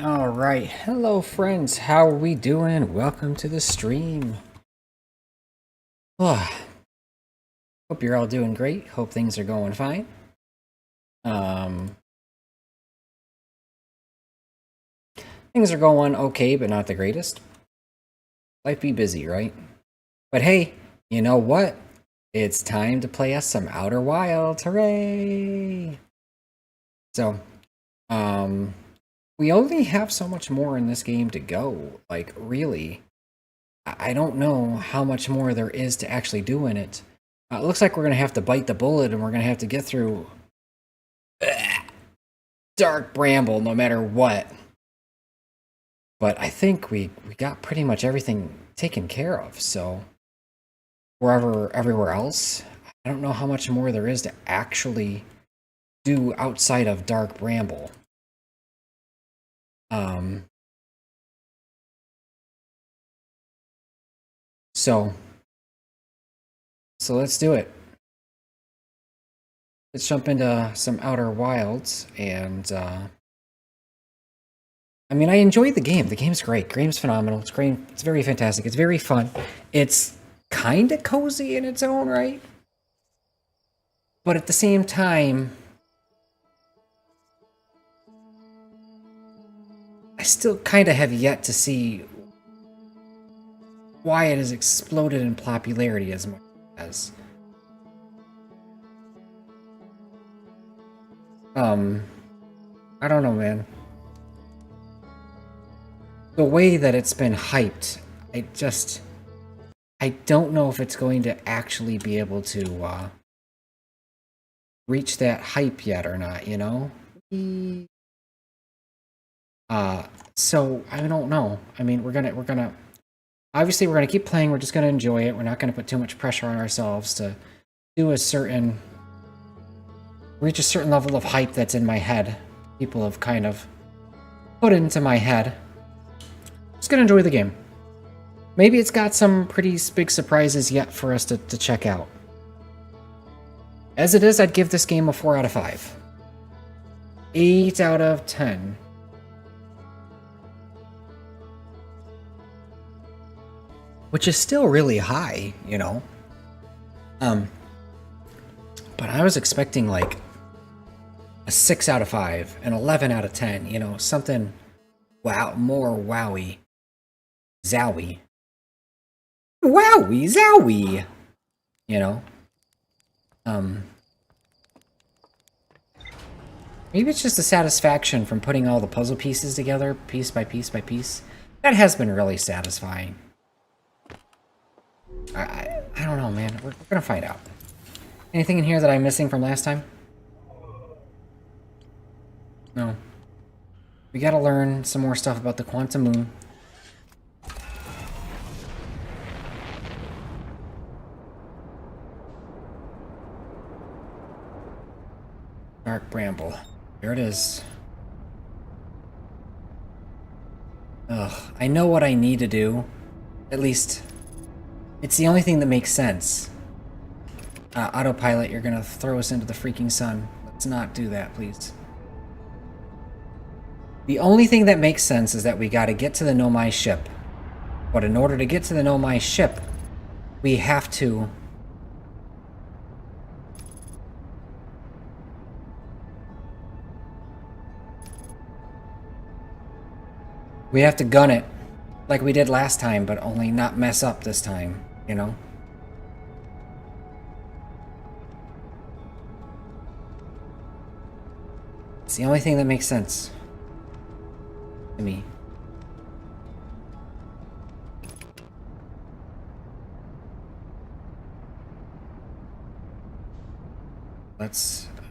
All right. Hello, friends. How are we doing? Welcome to the stream. Oh, hope you're all doing great. Hope things are going fine. Things are going okay, but not the greatest. Life be busy, right? But hey, you know what? It's time to play us some Outer Wilds. Hooray! So, we only have so much more in this game to go. Like, really. I don't know how much more there is to actually do in it. It looks like we're going to have to bite the bullet and we're going to have to get through Dark Bramble no matter what. But I think we got pretty much everything taken care of, so everywhere else, I don't know how much more there is to actually do outside of Dark Bramble. So let's do it. Let's jump into some Outer Wilds, and I mean, I enjoyed the game. The game's great. The game's phenomenal. It's great. It's very fantastic. It's very fun. It's kind of cozy in its own right, but at the same time, I still kind of have yet to see why it has exploded in popularity as much as. I don't know, man. The way that it's been hyped, I don't know if it's going to actually be able to reach that hype yet or not, you know? So I don't know. I mean, we're gonna obviously we're gonna keep playing. We're just gonna enjoy it. We're not gonna put too much pressure on ourselves to do reach a certain level of hype that's in my head. People have kind of put into my head. Just gonna enjoy the game. Maybe it's got some pretty big surprises yet for us to check out. As it is, I'd give this game a 4 out of 5. 8 out of 10. Which is still really high, you know? But I was expecting like a 6 out of 5, an 11 out of 10, you know, something more wowie. Zowie. Wowie, zowie! You know? Maybe it's just the satisfaction from putting all the puzzle pieces together, piece by piece by piece. That has been really satisfying. I don't know, man. We're gonna find out. Anything in here that I'm missing from last time? No. We gotta learn some more stuff about the Quantum Moon. Dark Bramble. Here it is. Ugh, I know what I need to do. At least, it's the only thing that makes sense. Autopilot, you're gonna throw us into the freaking sun. Let's not do that, please. The only thing that makes sense is that we gotta get to the Nomai ship. But in order to get to the Nomai ship, we have to... We have to gun it, like we did last time, but only not mess up this time, you know? It's the only thing that makes sense to me.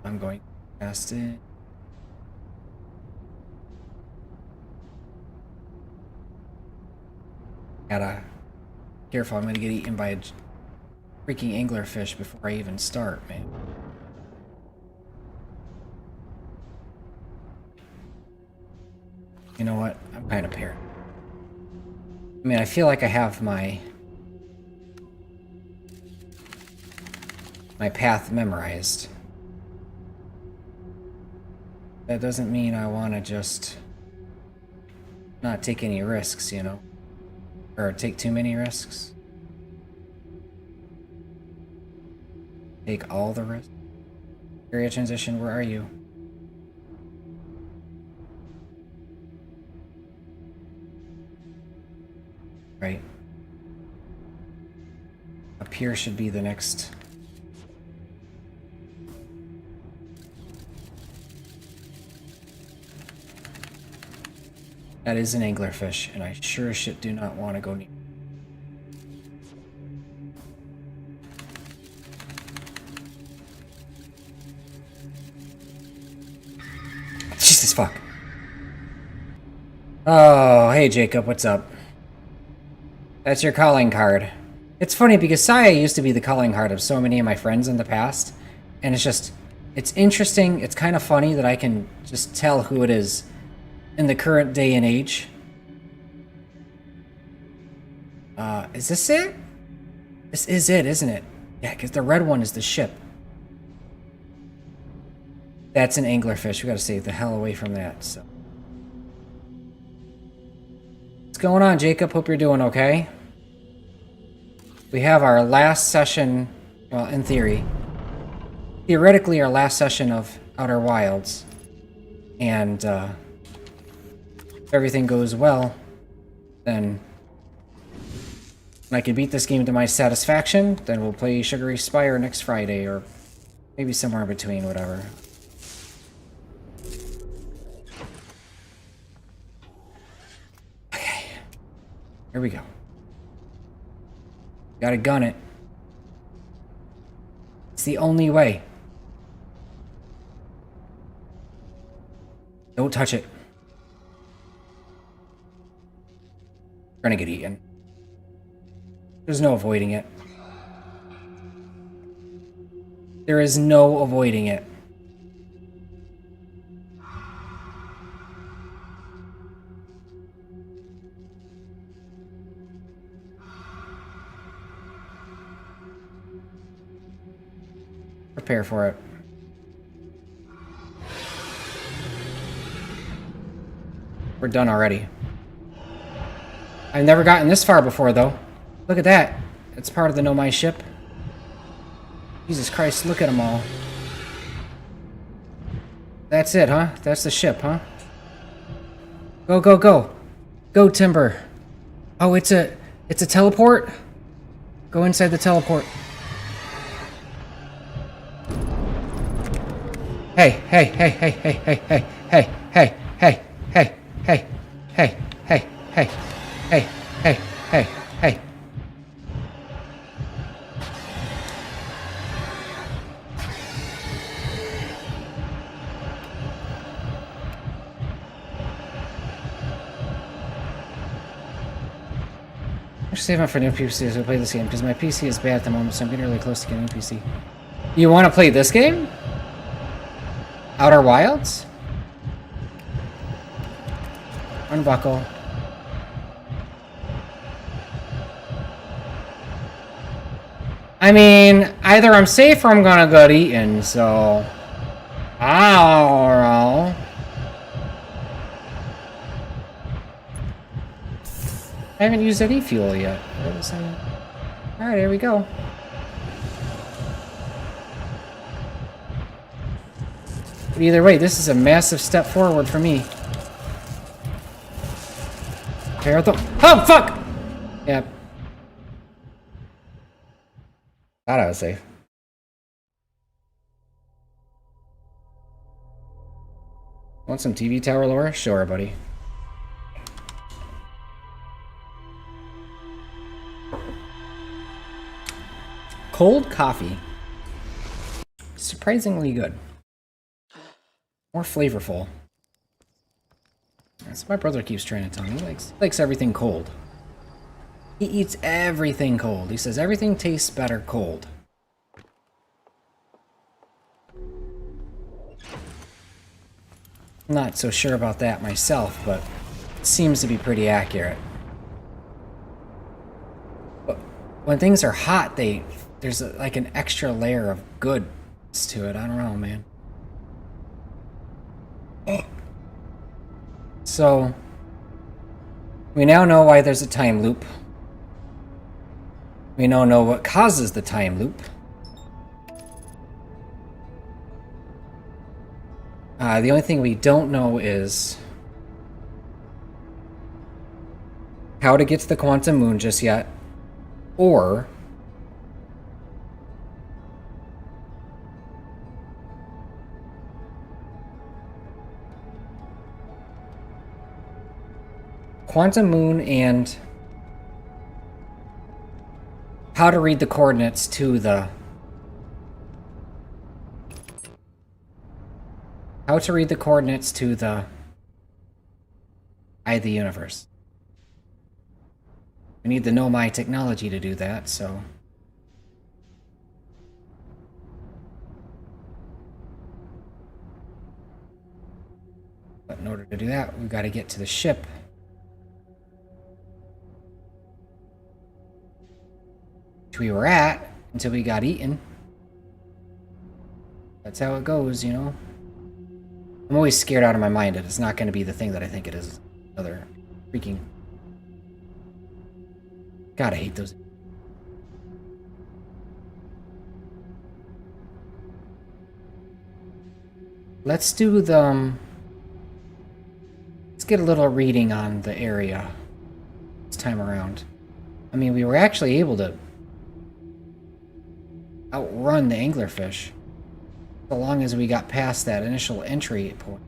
I'm going past it. Careful, I'm gonna get eaten by a freaking anglerfish before I even start, man. You know what? I'm kind of paired. I mean, I feel like I have my path memorized. That doesn't mean I want to just not take any risks, you know? Or take too many risks. Take all the risks. Area transition, where are you? Right. Up here should be the next. That is an anglerfish, and I sure as shit do not want to go near. Jesus fuck. Oh, hey Jacob, what's up? That's your calling card. It's funny because Saya used to be the calling card of so many of my friends in the past, and it's interesting, it's kind of funny that I can just tell who it is in the current day and age. Is this it? This is it, isn't it? Yeah, because the red one is the ship. That's an anglerfish. We gotta stay the hell away from that, so. What's going on, Jacob? Hope you're doing okay. We have our last session, well, in theory. Theoretically, our last session of Outer Wilds. And, if everything goes well, then I can beat this game to my satisfaction, then we'll play Sugary Spire next Friday, or maybe somewhere in between, whatever. Okay. Here we go. Gotta gun it. It's the only way. Don't touch it. We're gonna get eaten. There's no avoiding it. There is no avoiding it. Prepare for it. We're done already. I've never gotten this far before, though. Look at that. It's part of the Nomai ship. Jesus Christ, look at them all. That's it, huh? That's the ship, huh? Go, go, go. Go, Timber. Oh, it's a teleport? Go inside the teleport. Hey, hey, hey, hey, hey, hey, hey, hey, hey, hey, hey, hey, hey, hey, hey, hey, hey, hey, hey. I should save up for new PC as we play this game, because my PC is bad at the moment, so I'm getting really close to getting a PC. You want to play this game? Outer Wilds? Unbuckle. I mean, either I'm safe or I'm gonna get eaten, so... I don't know. I haven't used any fuel yet. Alright, here we go. But either way, this is a massive step forward for me. Oh, fuck! Yep. Thought I was safe. Want some TV tower lore? Sure, buddy. Cold coffee. Surprisingly good. More flavorful. That's what my brother keeps trying to tell me. He likes everything cold. He eats everything cold. He says everything tastes better cold. I'm not so sure about that myself, but it seems to be pretty accurate. But when things are hot, there's like an extra layer of goodness to it. I don't know, man. So, We now know why there's a time loop. We now know what causes the time loop. The only thing we don't know is how to get to the quantum moon just yet, or quantum moon and how to read the coordinates to the eye of the universe. We need the Nomai technology to do that, so but in order to do that, we've got to get to the ship. Which we were at until we got eaten. That's how it goes, you know? I'm always scared out of my mind that it's not going to be the thing that I think it is. Another freaking... God, I hate those. Let's do the... let's get a little reading on the area this time around. I mean, we were actually able to outrun the anglerfish so long as we got past that initial entry point.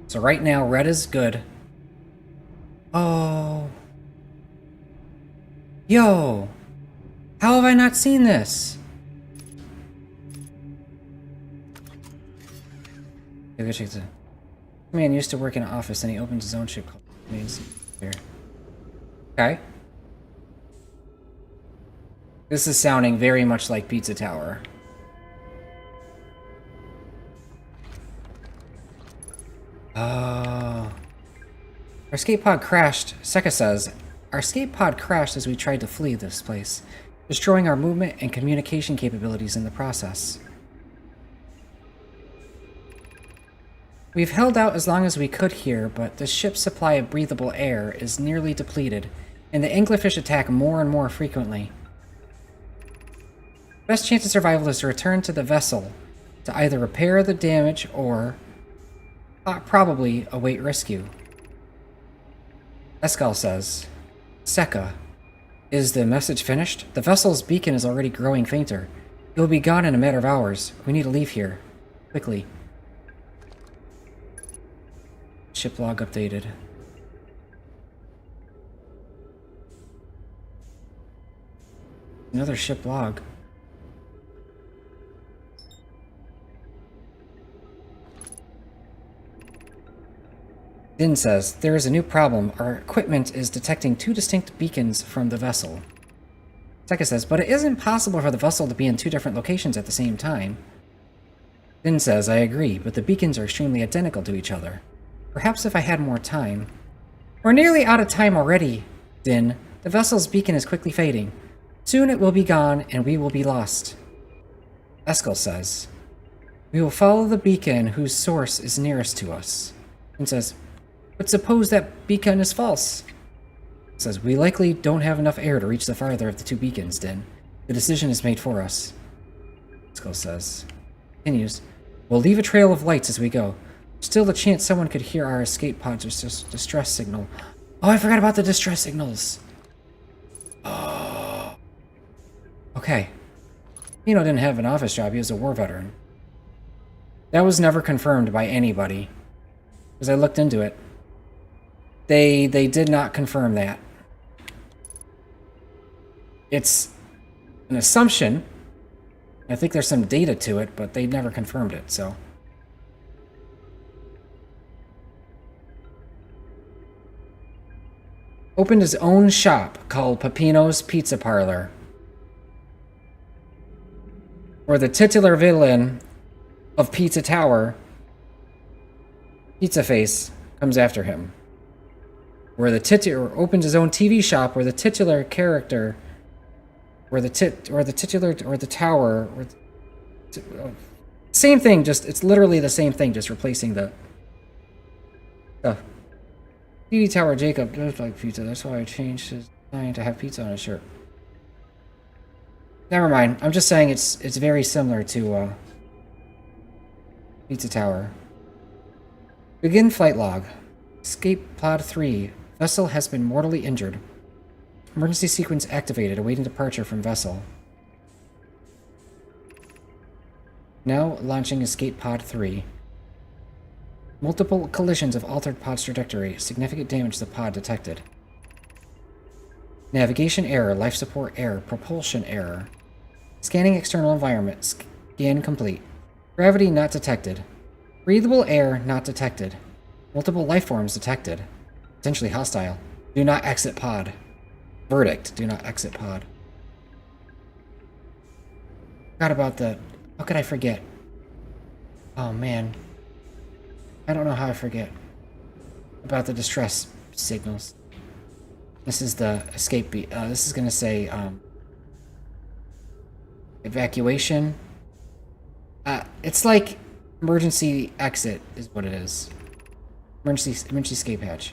So right now, red is good. Oh. Yo. How have I not seen this? Go check the... Man used to work in an office and he opens his own ship called... Here. Okay. This is sounding very much like Pizza Tower. Oh. Our escape pod crashed. Seka says, our escape pod crashed as we tried to flee this place, destroying our movement and communication capabilities in the process. We've held out as long as we could here, but the ship's supply of breathable air is nearly depleted, and the anglerfish attack more and more frequently. Best chance of survival is to return to the vessel to either repair the damage or probably await rescue. Escal says, Seka, is the message finished? The vessel's beacon is already growing fainter. It will be gone in a matter of hours. We need to leave here. Quickly. Ship log updated. Another ship log. Din says, there is a new problem. Our equipment is detecting two distinct beacons from the vessel. Seka says, but it isn't possible for the vessel to be in two different locations at the same time. Din says, I agree, but the beacons are extremely identical to each other. Perhaps if I had more time. We're nearly out of time already, Din. The vessel's beacon is quickly fading. Soon it will be gone, and we will be lost. Eskel says, we will follow the beacon whose source is nearest to us. And says, but suppose that beacon is false. Says, we likely don't have enough air to reach the farther of the two beacons, Din. The decision is made for us. Eskel says, continues, we'll leave a trail of lights as we go. Still the chance someone could hear our escape pod's distress signal. Oh, I forgot about the distress signals. Oh. Okay. Pino didn't have an office job, he was a war veteran. That was never confirmed by anybody. Because I looked into it. They did not confirm that. It's an assumption. I think there's some data to it, but they never confirmed it, so... Opened his own shop called Peppino's Pizza Parlor, where the titular villain of Pizza Tower, Pizza Face, comes after him. Where the titular opened his own TV shop, where the titular character, Same thing, just it's literally the same thing, just replacing the TV Tower Jacob does like pizza. That's why I changed his design to have pizza on his shirt. Never mind. I'm just saying it's very similar to Pizza Tower. Begin flight log. Escape pod 3. Vessel has been mortally injured. Emergency sequence activated, awaiting departure from vessel. Now launching escape pod 3. Multiple collisions have altered pod's trajectory. Significant damage to the pod detected. Navigation error, life support error, propulsion error. Scanning external environment. Scan complete. Gravity not detected. Breathable air not detected. Multiple life forms detected. Potentially hostile. Do not exit pod. Verdict. Do not exit pod. Forgot about the... How could I forget? Oh, man. I don't know how I forget about the distress signals. This is the escape beat. This is going to say evacuation. It's like emergency exit is what it is. Emergency escape hatch.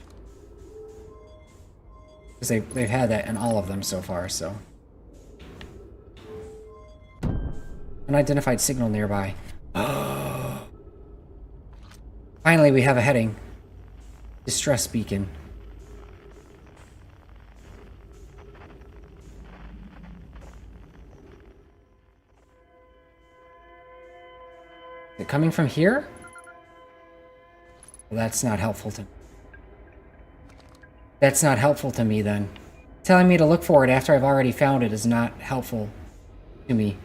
Because they've had that in all of them so far, so. Unidentified signal nearby. Oh. Finally, we have a heading. Distress beacon. Is it coming from here? Well, that's not helpful to me. That's not helpful to me, then. Telling me to look for it after I've already found it is not helpful to me.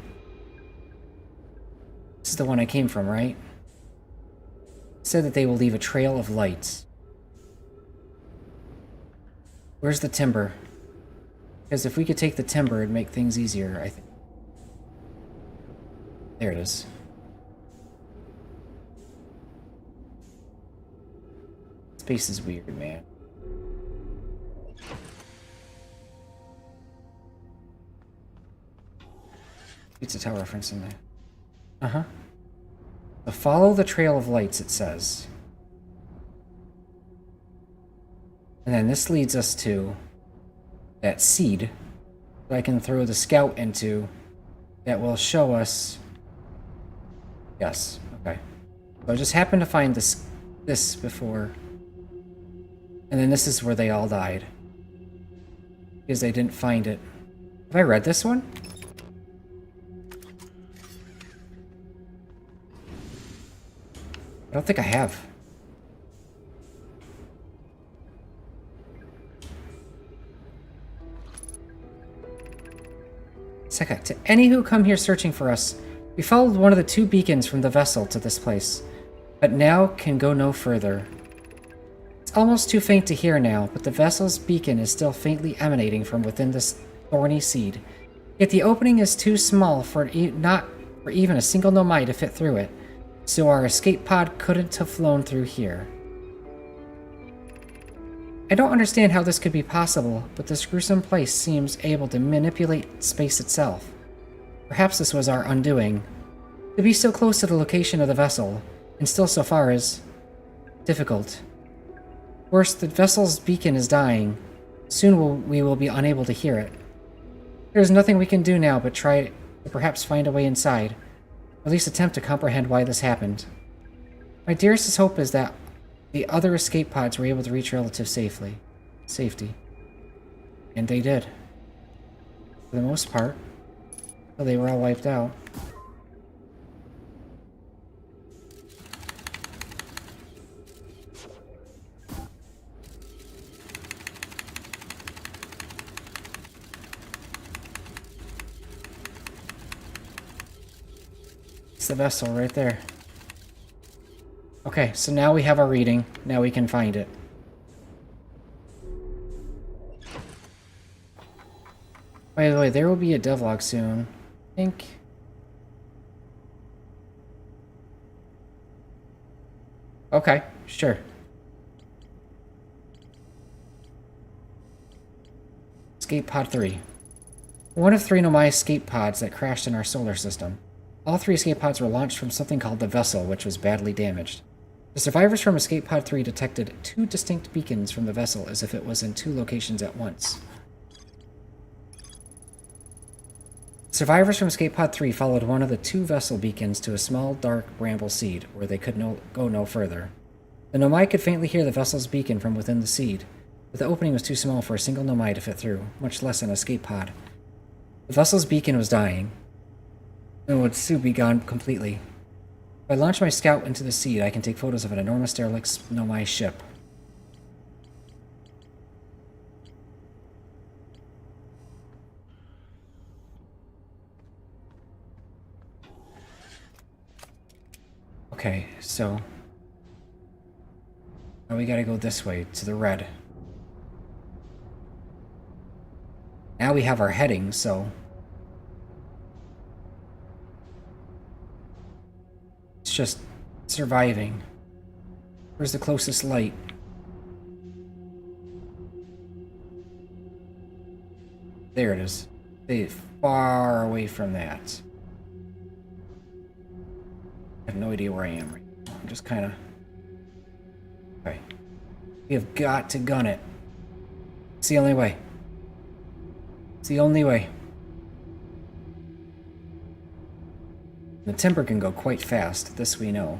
This is the one I came from, right? It said that they will leave a trail of lights. Where's the timber? Because if we could take the timber, it'd make things easier, I think. There it is. Space is weird, man. Pizza Tower reference in there. Uh-huh. So follow the trail of lights, it says. And then this leads us to that seed that I can throw the scout into that will show us... Yes, okay. So I just happened to find this before. And then this is where they all died. Because they didn't find it. Have I read this one? I don't think I have. Seka, to any who come here searching for us, we followed one of the 2 beacons from the vessel to this place, but now can go no further. It's almost too faint to hear now, but the vessel's beacon is still faintly emanating from within this thorny seed. Yet the opening is too small for not for even a single Nomai to fit through it, so our escape pod couldn't have flown through here. I don't understand how this could be possible, but this gruesome place seems able to manipulate space itself. Perhaps this was our undoing. To be so close to the location of the vessel, and still so far, is difficult. Worse, the vessel's beacon is dying. Soon we will be unable to hear it. There's nothing we can do now but try to perhaps find a way inside. At least attempt to comprehend why this happened. My dearest hope is that the other escape pods were able to reach relative safety. And they did. For the most part. So they were all wiped out. The vessel right there. Okay, so now we have our reading. Now we can find it. By the way, there will be a devlog soon. I think. Okay, sure. Escape pod 3. One of 3 Nomai escape pods that crashed in our solar system. All 3 escape pods were launched from something called the vessel, which was badly damaged. The survivors from Escape Pod 3 detected 2 distinct beacons from the vessel as if it was in 2 locations at once. Survivors from Escape Pod 3 followed one of the 2 vessel beacons to a small, dark bramble seed, where they could go no further. The Nomai could faintly hear the vessel's beacon from within the seed, but the opening was too small for a single Nomai to fit through, much less an escape pod. The vessel's beacon was dying, and would soon be gone completely. If I launch my scout into the seed, I can take photos of an enormous derelict Nomai ship. Okay, so now we gotta go this way, to the red. Now we have our heading, so it's just surviving. Where's the closest light? There it is. Stay far away from that. I have no idea where I am right now. I'm just kind of... Okay. We have got to gun it. It's the only way. It's the only way. The timber can go quite fast, this we know.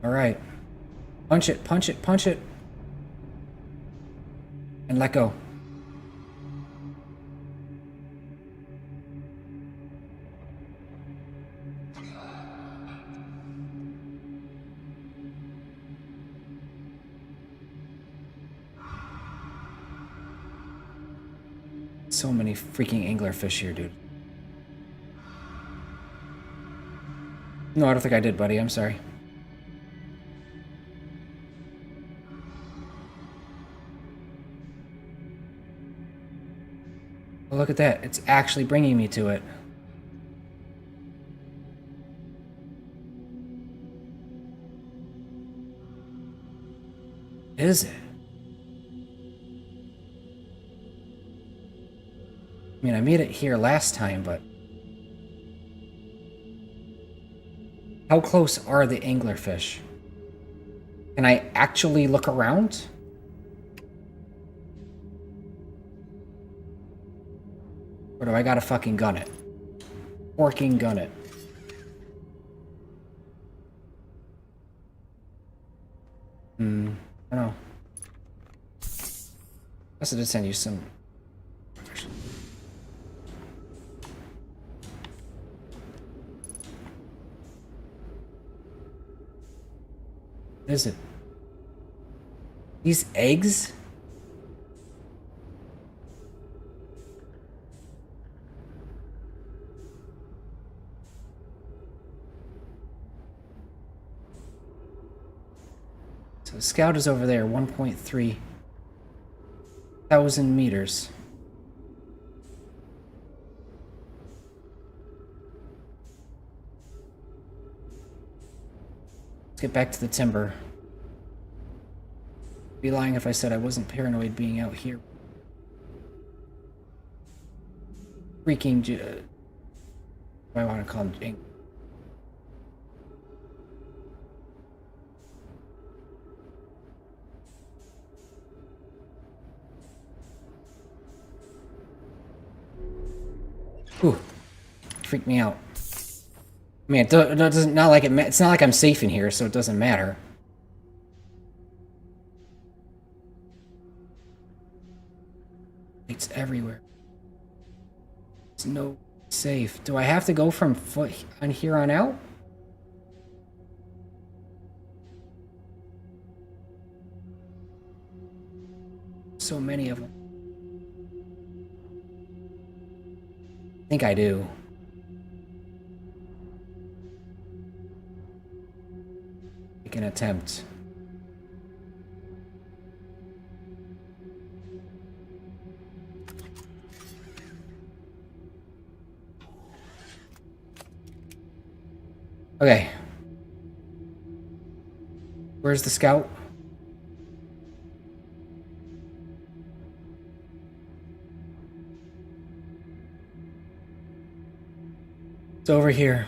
Alright. Punch it, punch it, punch it. And let go. So many freaking anglerfish here, dude. No, I don't think I did, buddy. I'm sorry. Oh, look at that. It's actually bringing me to it. Is it? I mean, I made it here last time, but... How close are the anglerfish? Can I actually look around? Or do I gotta fucking gun it? Working gun it. I don't know. Guess I did send you some... What is it? These eggs? So the scout is over there, 1.3 thousand meters. Let's get back to the timber. I'd be lying if I said I wasn't paranoid being out here. Freaking... I want to call him... Ooh, freaked me out. I mean, it doesn't not like it's not like I'm safe in here, so it doesn't matter. It's everywhere. It's no safe. Do I have to go from foot on here on out? So many of them. I think I do. Make an attempt. Okay. Where's the scout? It's over here.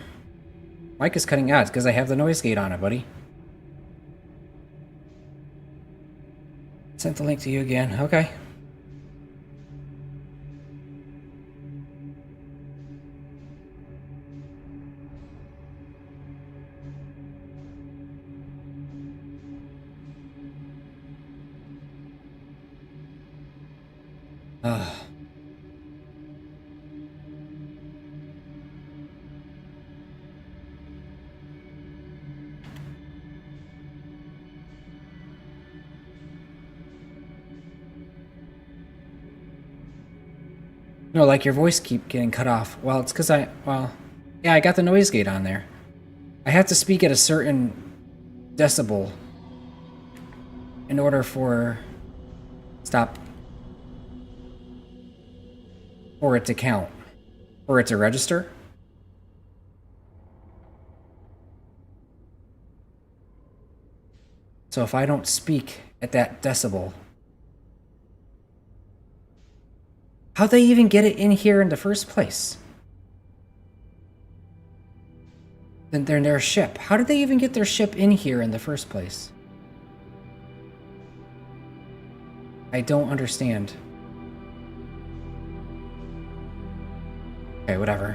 Mic is cutting out because I have the noise gate on it, buddy. Sent the link to you again. Okay. No, like your voice keep getting cut off. Well, it's because yeah, I got the noise gate on there. I have to speak at a certain decibel in order for for it to count, for it to register. So if I don't speak at that decibel, how'd they even get it in here in the first place? Then they're their ship. How did they even get their ship in here in the first place? I don't understand. Okay, whatever.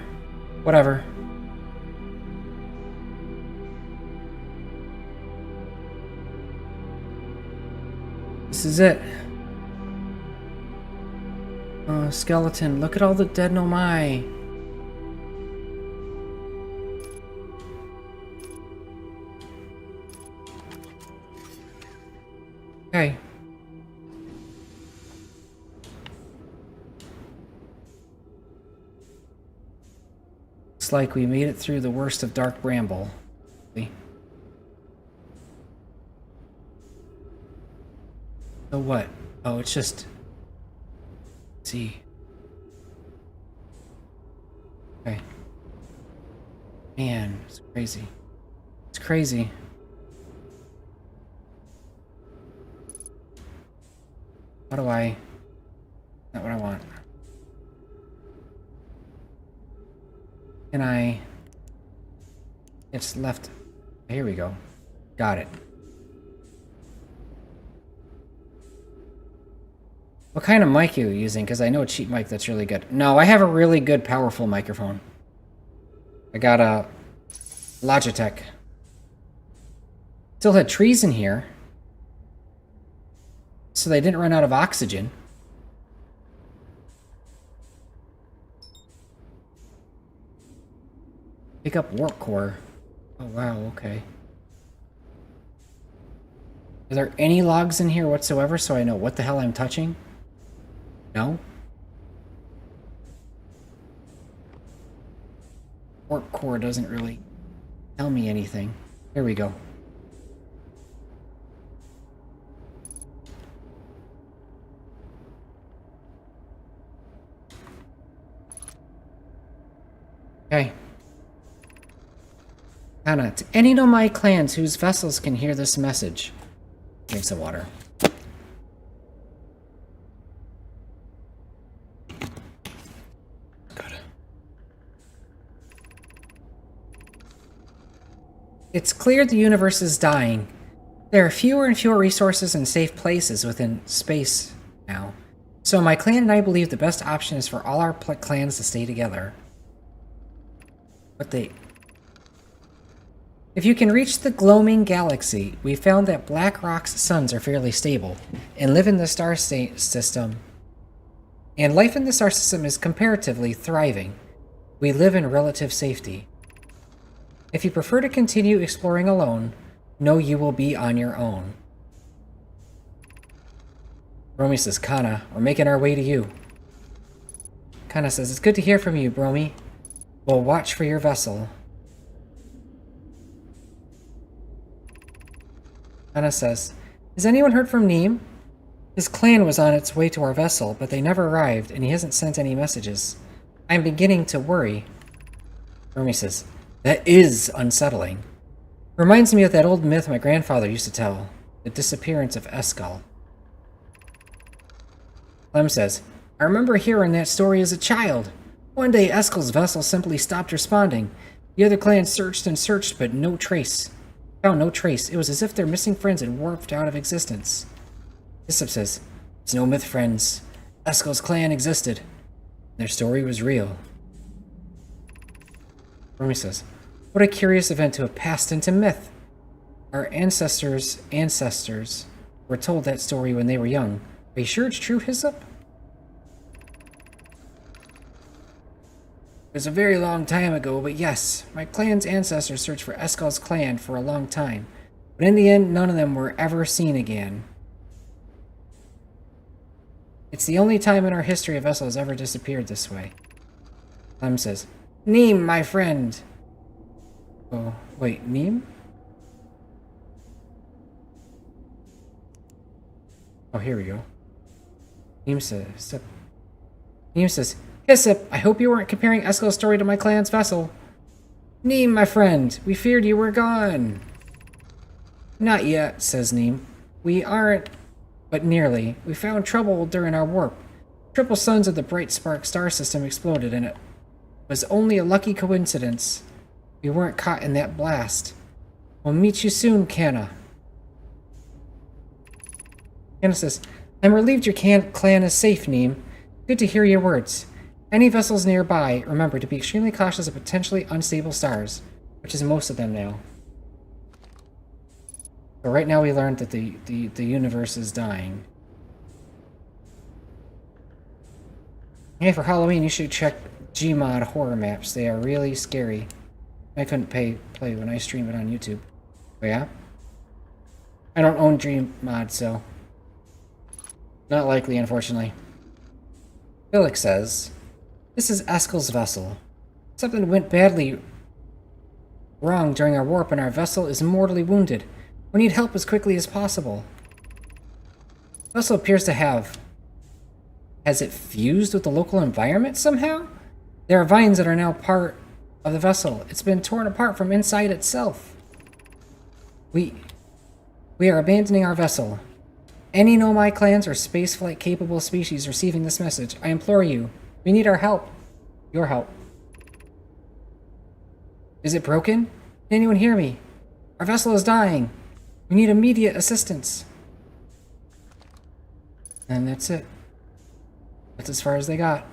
Whatever. This is it. Oh, skeleton. Look at all the dead Nomai. Okay. Looks like we made it through the worst of Dark Bramble. So what? Oh, it's just... Let's see. Okay. Man, it's crazy. It's crazy. How do I... Not what I want. Can I... It's left... Here we go. Got it. What kind of mic are you using? Because I know a cheap mic that's really good. No, I have a really good, powerful microphone. I got a Logitech. Still had trees in here. So they didn't run out of oxygen. Pick up warp core. Oh, wow, okay. Are there any logs in here whatsoever so I know what the hell I'm touching? No? Warp core doesn't really tell me anything. Here we go. Okay. Anna, to any Nomai clans whose vessels can hear this message. Drink some water. Good. It's clear the universe is dying. There are fewer and fewer resources and safe places within space now. So my clan and I believe the best option is for all our clans to stay together. But if you can reach the Gloaming Galaxy, we found that Black Rock's suns are fairly stable and live in the star system. And life in the star system is comparatively thriving. We live in relative safety. If you prefer to continue exploring alone, know you will be on your own. Bromy says, Kana, we're making our way to you. Kana says, it's good to hear from you, Bromy. We'll watch for your vessel. Anna says, has anyone heard from Neem? His clan was on its way to our vessel, but they never arrived, and he hasn't sent any messages. I'm beginning to worry. Romy says, That is unsettling. Reminds me of that old myth my grandfather used to tell, the disappearance of Eskel. Clem says, I remember hearing that story as a child. One day, Eskel's vessel simply stopped responding. The other clans searched and searched, but no trace. Found no trace. It was as if their missing friends had warped out of existence. Hyssop says, it's no myth, friends. Eskel's clan existed. Their story was real. Romy says, what a curious event to have passed into myth. Our ancestors' ancestors were told that story when they were young. Are you sure it's true, Hyssop? It was a very long time ago, but yes, my clan's ancestors searched for Eskel's clan for a long time. But in the end, none of them were ever seen again. It's the only time in our history a vessel has ever disappeared this way. Clem says, Neem, my friend! Oh, wait, Neem? Oh, here we go. Neem says, Hyssop, I hope you weren't comparing Eskel's story to my clan's vessel. Neem, my friend, we feared you were gone. Not yet, says Neem. We aren't, but nearly. We found trouble during our warp. Triple suns of the Bright Spark star system exploded, and it was only a lucky coincidence we weren't caught in that blast. We'll meet you soon, Canna. Canna says, I'm relieved your clan is safe, Neem. Good to hear your words. Any vessels nearby, remember to be extremely cautious of potentially unstable stars, which is most of them now. So right now we learned that the universe is dying. Hey, for Halloween you should check Gmod horror maps. They are really scary. I couldn't play when I stream it on YouTube. Oh yeah? I don't own Gmod, so... not likely, unfortunately. Felix says, this is Eskel's vessel. Something went badly wrong during our warp and our vessel is mortally wounded. We need help as quickly as possible. The vessel appears to have... has it fused with the local environment somehow? There are vines that are now part of the vessel. It's been torn apart from inside itself. We are abandoning our vessel. Any Nomai clans or spaceflight capable species receiving this message, I implore you, we need our help. Your help. Is it broken? Can anyone hear me? Our vessel is dying. We need immediate assistance. And that's it. That's as far as they got.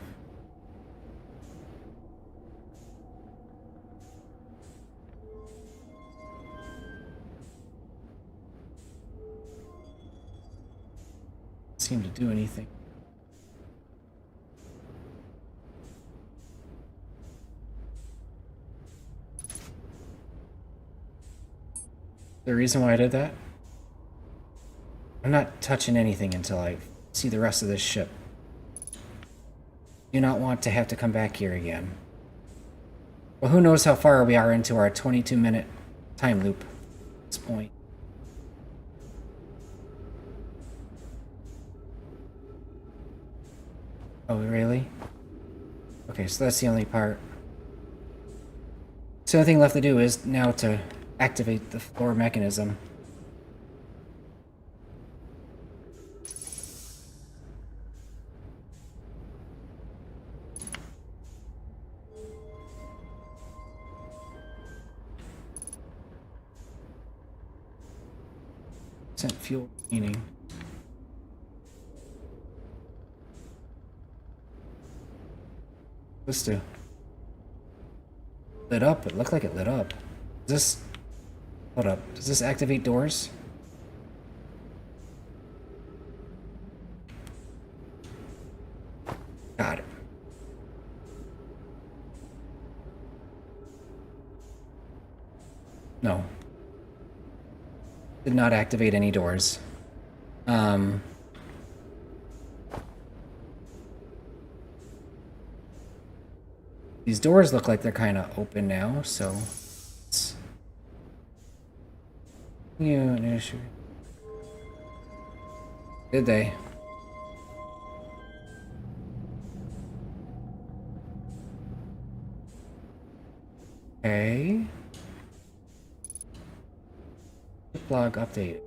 Seem to do anything. The reason why I did that? I'm not touching anything until I see the rest of this ship. Do not want to have to come back here again. Well, who knows how far we are into our 22-minute time loop at this point. Oh, really? Okay, so that's the only part. So the only thing left to do is now to activate the floor mechanism. Sent fuel cleaning. Supposed to lit up. It looked like it lit up. Is this... hold up. Does this activate doors? Got it. No. Did not activate any doors. These doors look like they're kind of open now, so... yeah, an issue. Did they? Okay. Blog update.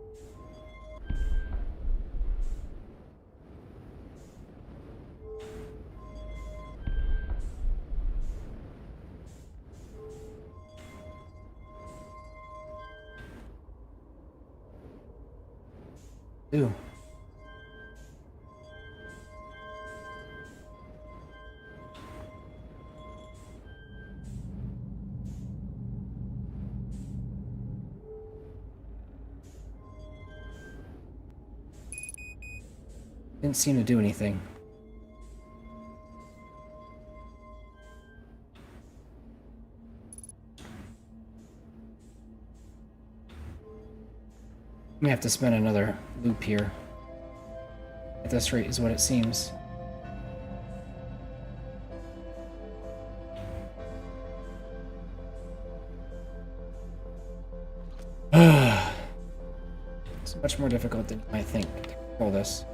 Ooh. Didn't seem to do anything. We have to spend another loop here. At this rate is what it seems. It's much more difficult than I think to control this.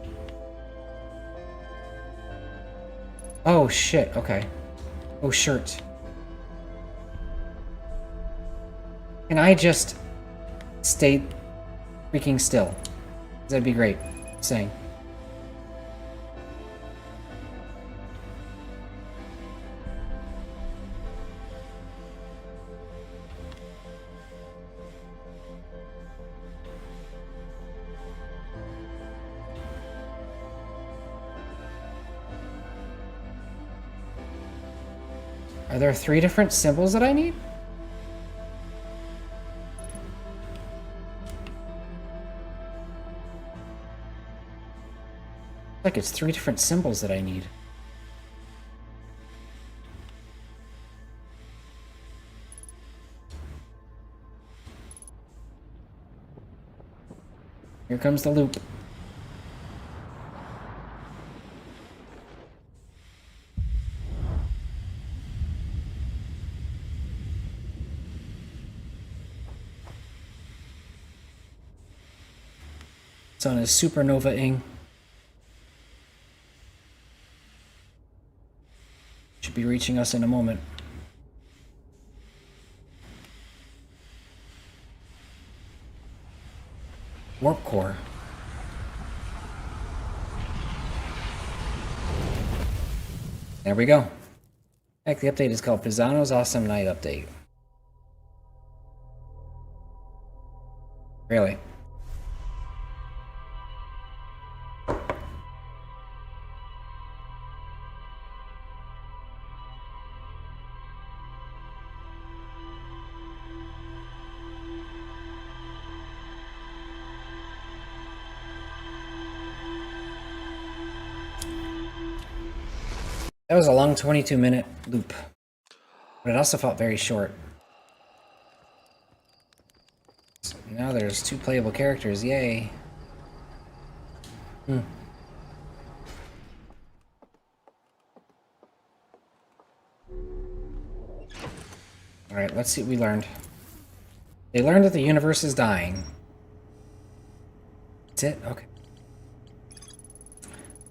Oh shit, okay. Oh shirt. Can I just stay freaking still? That'd be great. Saying. Are there 3 different symbols that I need? Like it's 3 different symbols that I need. Here comes the loop. Sun is supernova-ing. Should be reaching us in a moment. Warp core. There we go. Heck, the update is called Pisano's Awesome Night Update. Really? That was a long 22-minute loop, but it also felt very short. So now there's 2 playable characters, yay. Alright, let's see what we learned. They learned that the universe is dying. That's it? Okay.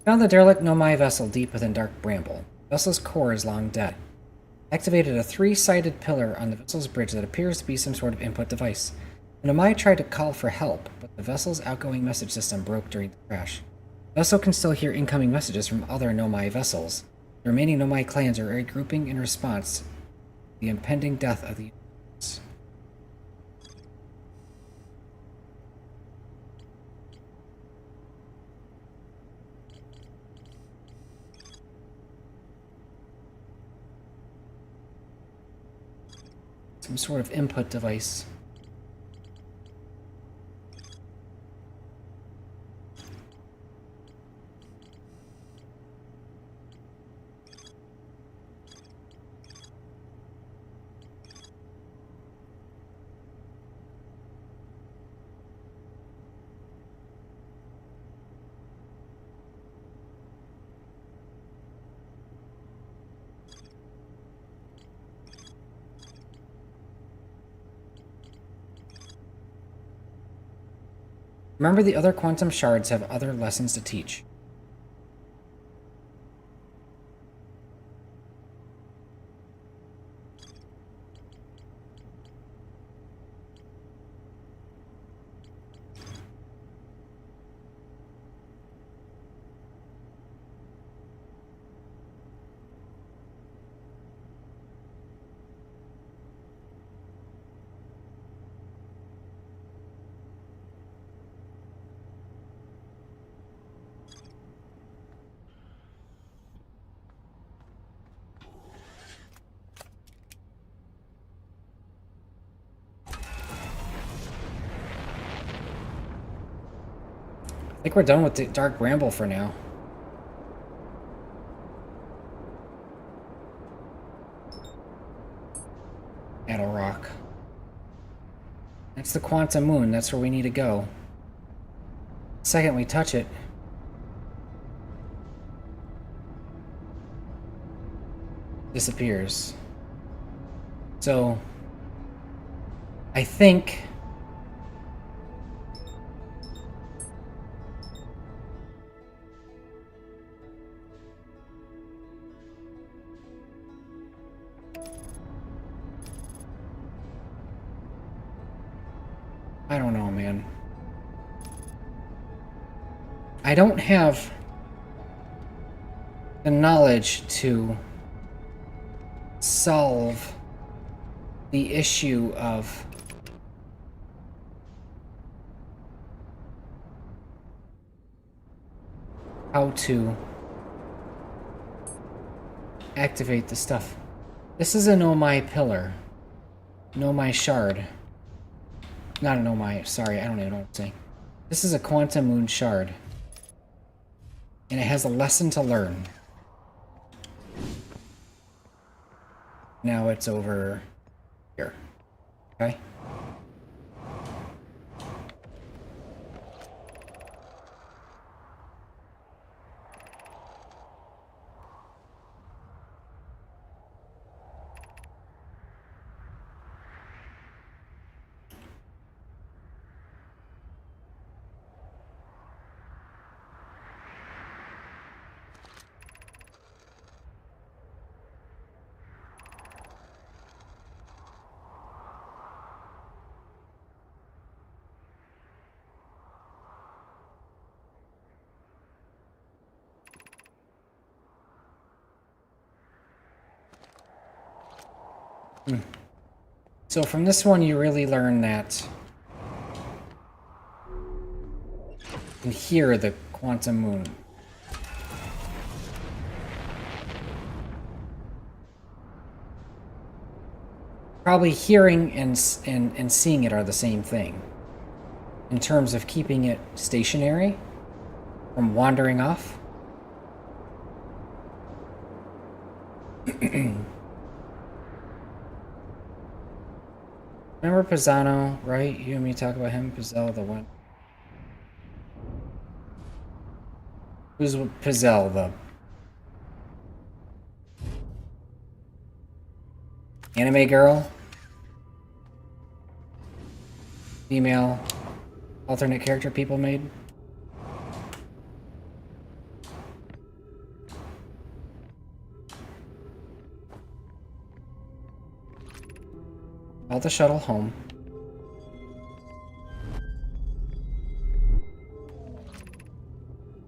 Found the derelict Nomai vessel deep within Dark Bramble. The vessel's core is long dead. Activated a 3-sided pillar on the vessel's bridge that appears to be some sort of input device. The Nomai tried to call for help, but the vessel's outgoing message system broke during the crash. The vessel can still hear incoming messages from other Nomai vessels. The remaining Nomai clans are regrouping in response to the impending death of the universe. Some sort of input device. Remember, the other quantum shards have other lessons to teach. I think we're done with the Dark Bramble for now. Battle Rock. That's the Quantum Moon. That's where we need to go. The second we touch it, disappears. So, I think I don't know, man. I don't have the knowledge to solve the issue of how to activate the stuff. This is a Nomai pillar. Nomai shard. Not a Nomai, sorry, I don't even know what I'm saying. This is a Quantum Moon shard. And it has a lesson to learn. Now it's over here. Okay? So from this one, you really learn that you can hear the Quantum Moon. Probably hearing and seeing it are the same thing. In terms of keeping it stationary from wandering off. Remember Pisano, right? You and me talk about him, Pizzelle the one. Who's Pizzelle, the anime girl? Female alternate character people made? Call the shuttle home.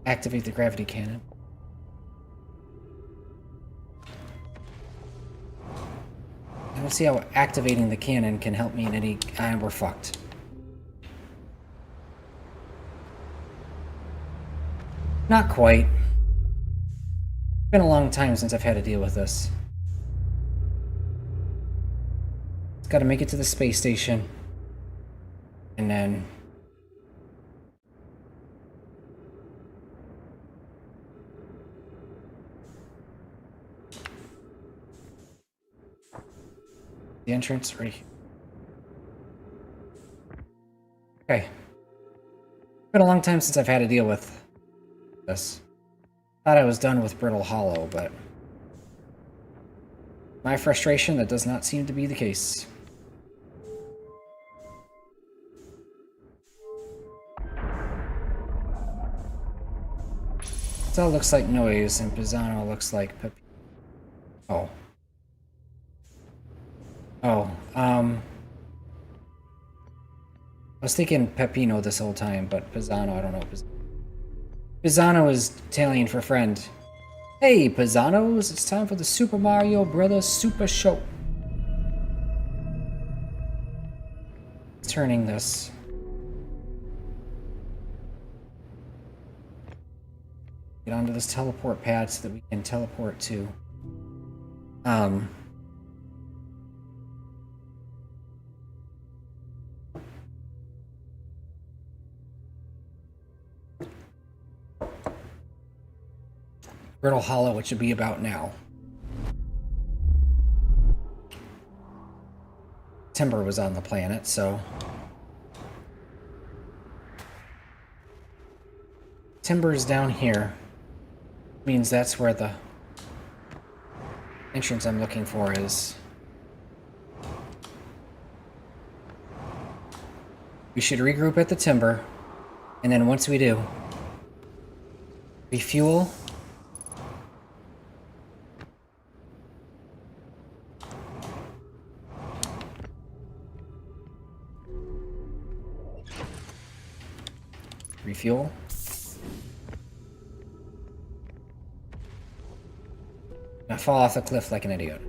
Activate the gravity cannon. I don't see how activating the cannon can help me in any... we're fucked. Not quite. It's been a long time since I've had to deal with this. It's gotta make it to the space station. And then... the entrance right here. Okay. It's been a long time since I've had to deal with this. Thought I was done with Brittle Hollow, but... my frustration, that does not seem to be the case. Pizzelle looks like Noise, and Pisano looks like Pep... oh. Oh, I was thinking Peppino this whole time, but Pisano, I don't know. Pisano is Italian for friend. Hey, Pisanos, it's time for the Super Mario Brothers Super Show. Turning this. Get onto this teleport pad so that we can teleport to... Brittle Hollow, which would be about now. Timber was on the planet, so... Timber is down here. Means that's where the entrance I'm looking for is. We should regroup at the Timber, and then once we do, refuel. Refuel. Now fall off the cliff like an idiot.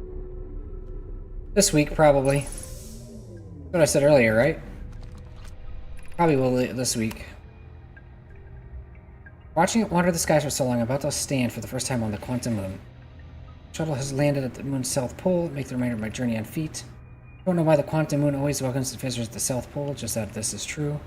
This week, probably. That's what I said earlier, right? Probably will this week. Watching it wander the skies for so long, I'm about to stand for the first time on the Quantum Moon. The shuttle has landed at the moon's south pole, make the remainder of my journey on feet. I don't know why the Quantum Moon always welcomes the visitors at the south pole, just that this is true.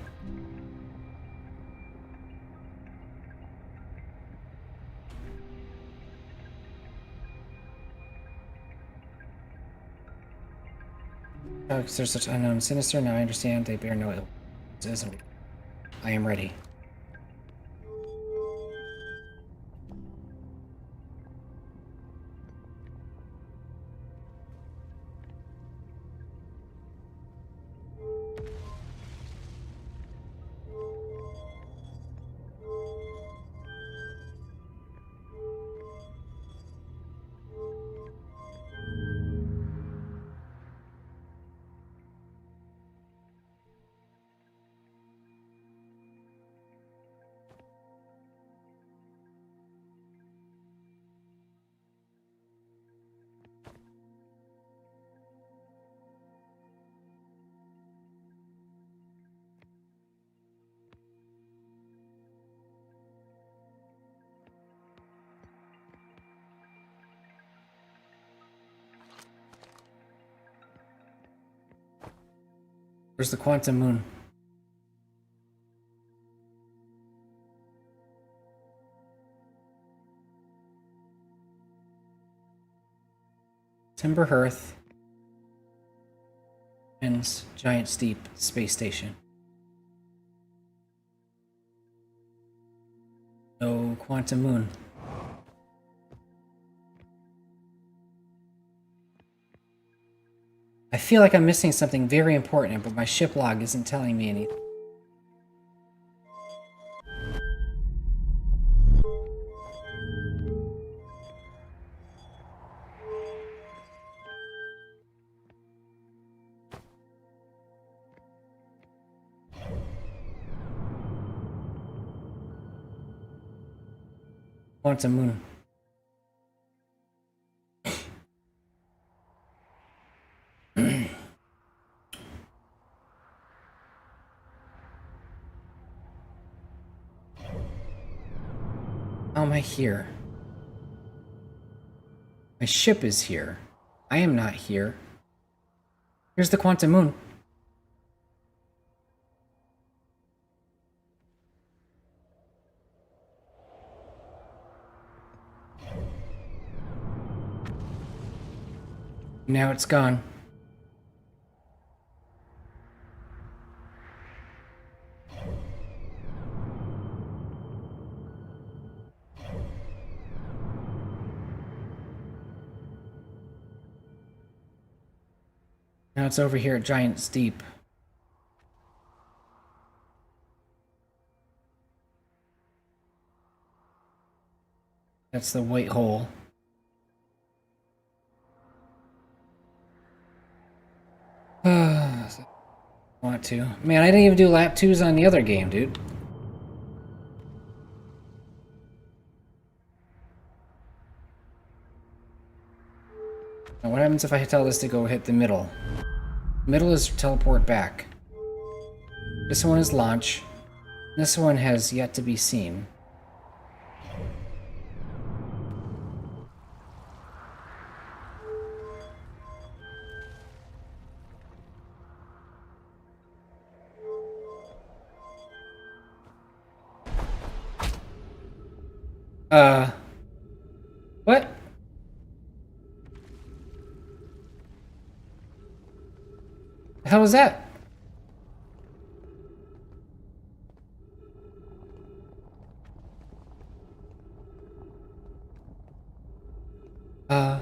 Because they're such unknown and sinister, now I understand they bear no ill. I am ready. Where's the Quantum Moon? Timber Hearth. And Giant Steep Space Station. No Quantum Moon. I feel like I'm missing something very important, but my ship log isn't telling me anything. Quantum Moon. How am I here? My ship is here. I am not here. Here's the Quantum Moon. Now it's gone. Now it's over here at Giant Steep. That's the white hole. Want to. Man, I didn't even do lap 2s on the other game, dude. Now what happens if I tell this to go hit the middle? Middle is teleport back. This one is launch. This one has yet to be seen. The hell was that? I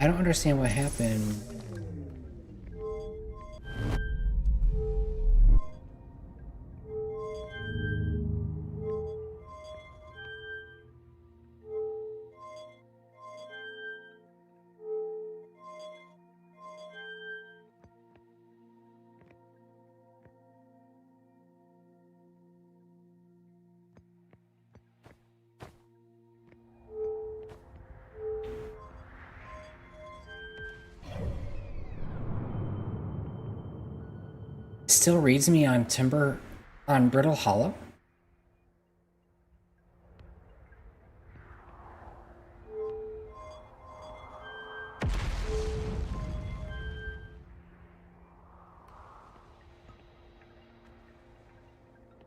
don't understand what happened. Still reads me on Brittle Hollow?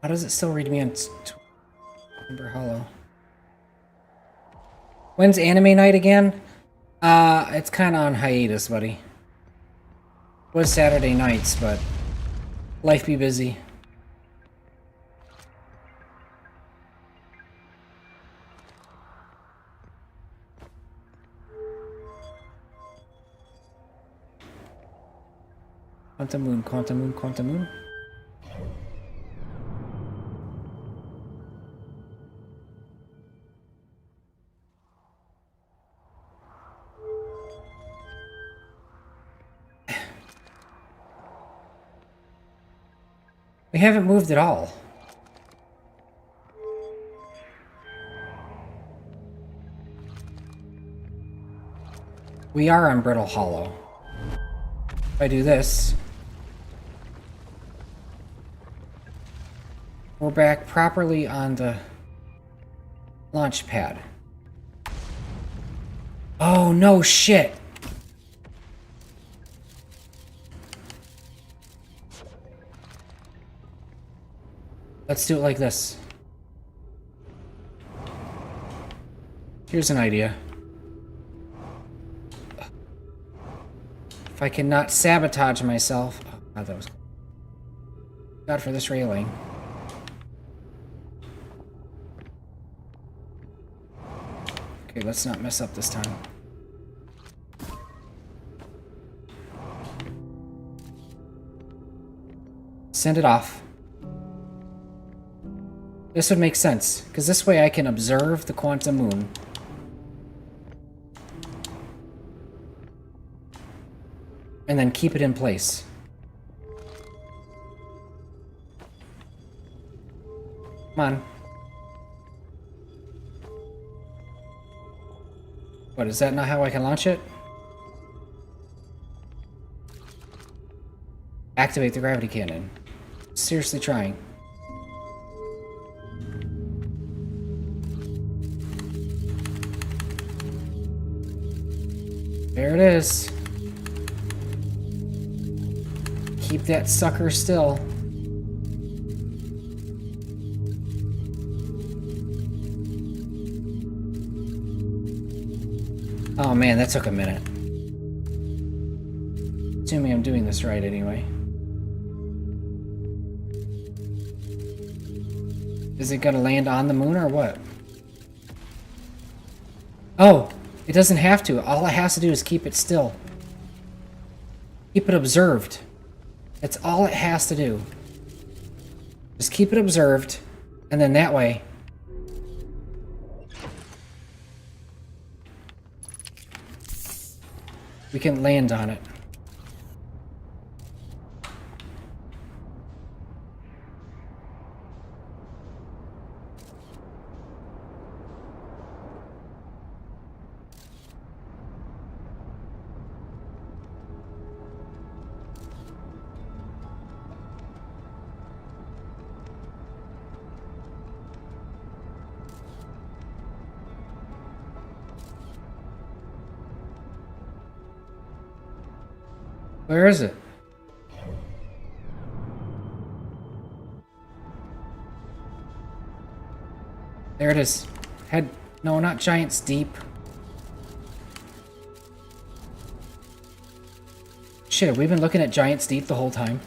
How does it still read me on Timber Hollow? When's anime night again? It's kind of on hiatus, buddy. It was Saturday nights, but life be busy. Quantum Moon, Quantum Moon, Quantum Moon. We haven't moved at all. We are on Brittle Hollow. If I do this, we're back properly on the launch pad. Oh, no shit! Let's do it like this. Here's an idea. If I cannot sabotage myself... Oh, God, that was... God, for this railing. Okay, let's not mess up this time. Send it off. This would make sense, because this way I can observe the Quantum Moon. And then keep it in place. Come on. What, is that not how I can launch it? Activate the gravity cannon. Seriously trying. There it is. Keep that sucker still. Oh man, that took a minute. Assuming I'm doing this right anyway. Is it gonna land on the moon or what? Oh! It doesn't have to. All it has to do is keep it still. Keep it observed. That's all it has to do. Just keep it observed, and then that way... we can land on it. Where is it? There it is. Head... no, not Giant's Deep. Shit, have we been looking at Giant Steep the whole time?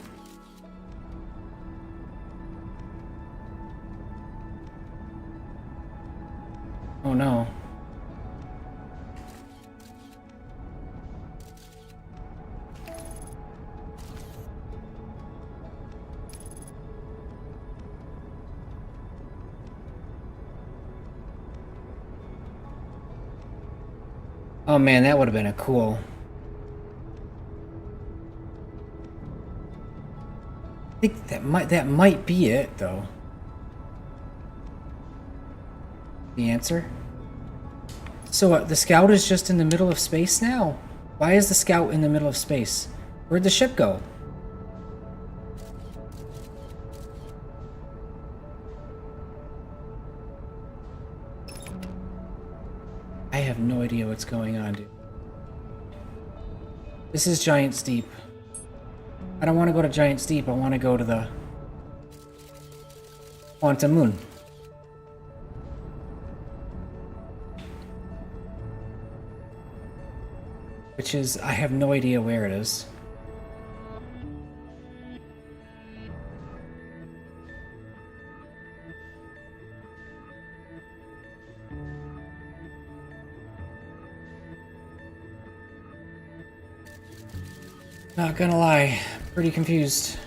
Oh no. Oh man, that would have been a cool... I think that might be it, though. The answer? So the scout is just in the middle of space now? Why is the scout in the middle of space? Where'd the ship go? I have no idea what's going on, dude. This is Giant Steep. I don't want to go to Giant Steep. I want to go to the Quantum Moon. Which is, I have no idea where it is. Not gonna lie, pretty confused.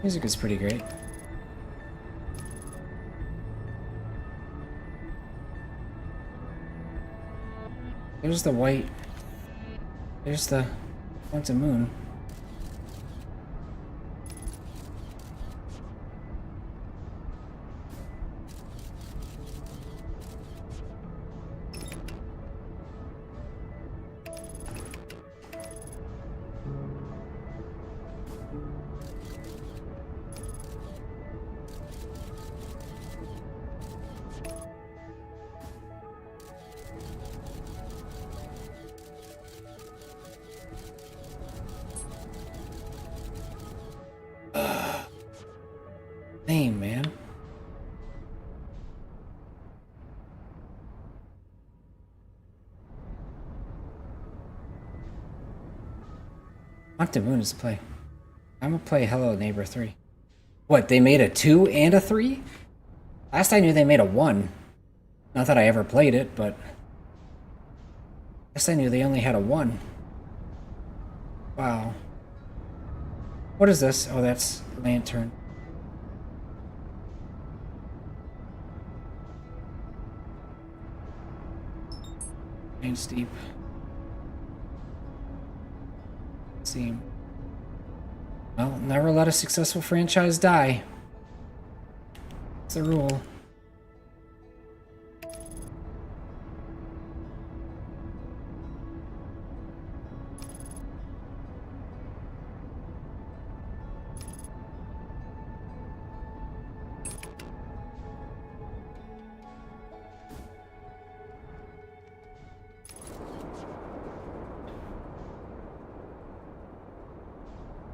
Music is pretty great. There's the white. There's the Quantum Moon. Name, man. Quantum Moon is to play. I'm gonna play Hello Neighbor 3. What, they made a 2 and a 3? Last I knew they made a 1. Not that I ever played it, but... Last I knew they only had a 1. Wow. What is this? Oh, that's Lantern. Giant Steep. Seem. Well, never let a successful franchise die. It's the rule.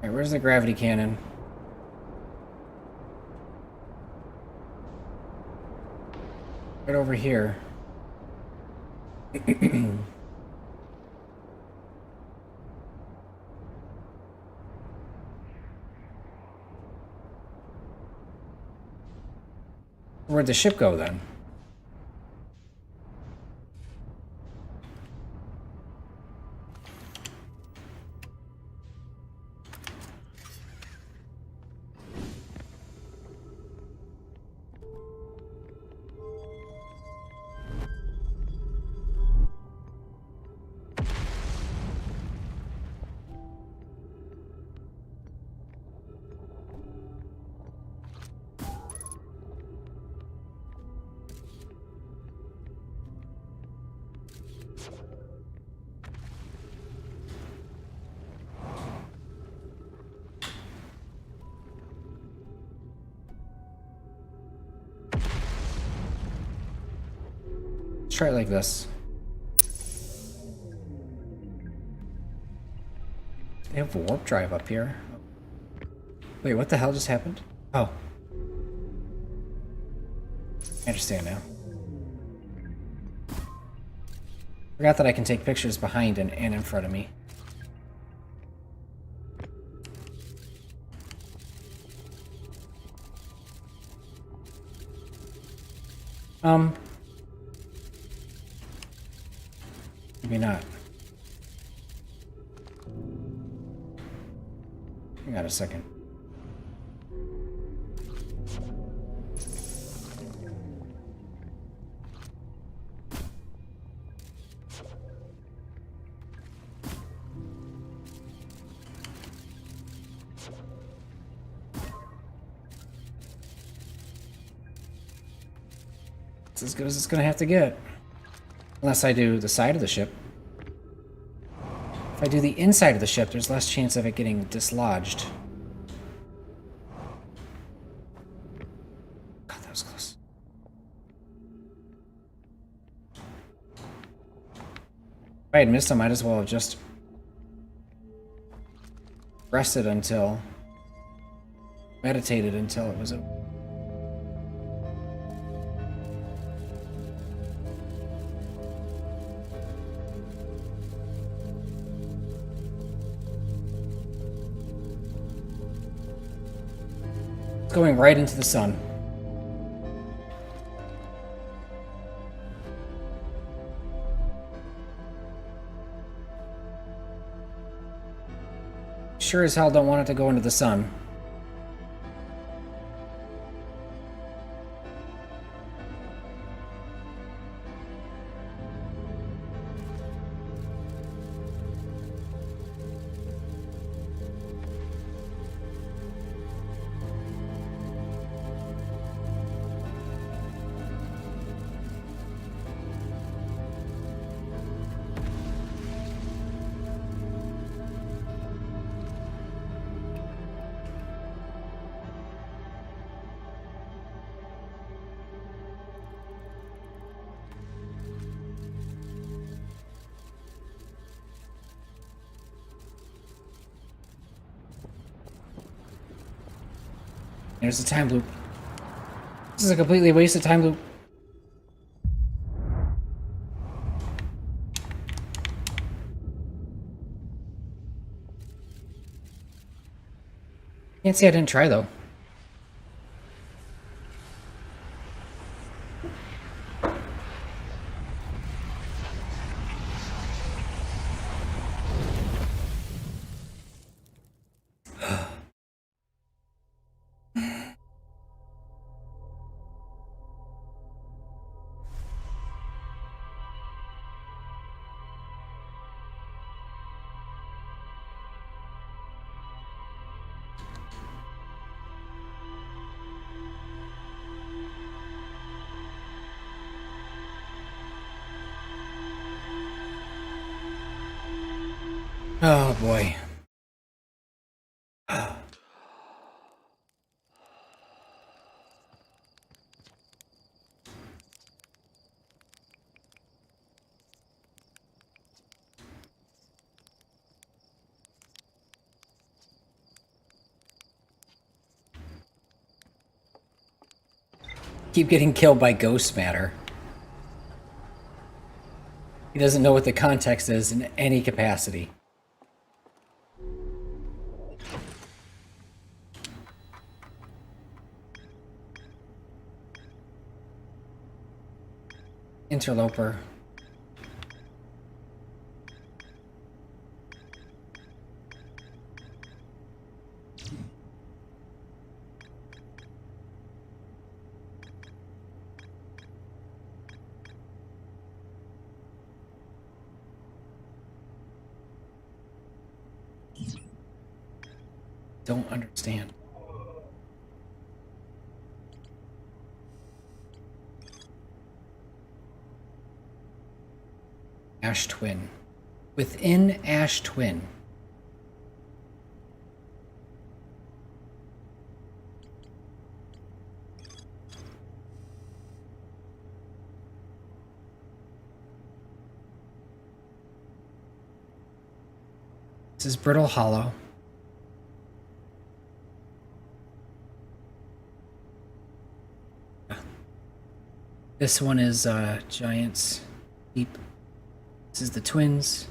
Alright, where's the gravity cannon? Right over here. Where'd the ship go then? Try it like this. They have a warp drive up here. Wait, what the hell just happened? Oh. I understand now. Forgot that I can take pictures behind and in front of me. Maybe not. Hang on a second. It's as good as it's gonna have to get. Unless I do the side of the ship. If I do the inside of the ship, there's less chance of it getting dislodged. God, that was close. If I had missed, I might as well have just rested until... meditated until it was over. Going right into the sun. Sure as hell don't want it to go into the sun. There's the time loop. This is a completely wasted time loop. Can't say I didn't try though. Oh boy. Keep getting killed by ghost matter. He doesn't know what the context is in any capacity. Interloper. Don't understand. Ash Twin. Within Ash Twin. This is Brittle Hollow. This one is Giants Deep. This is the Twins.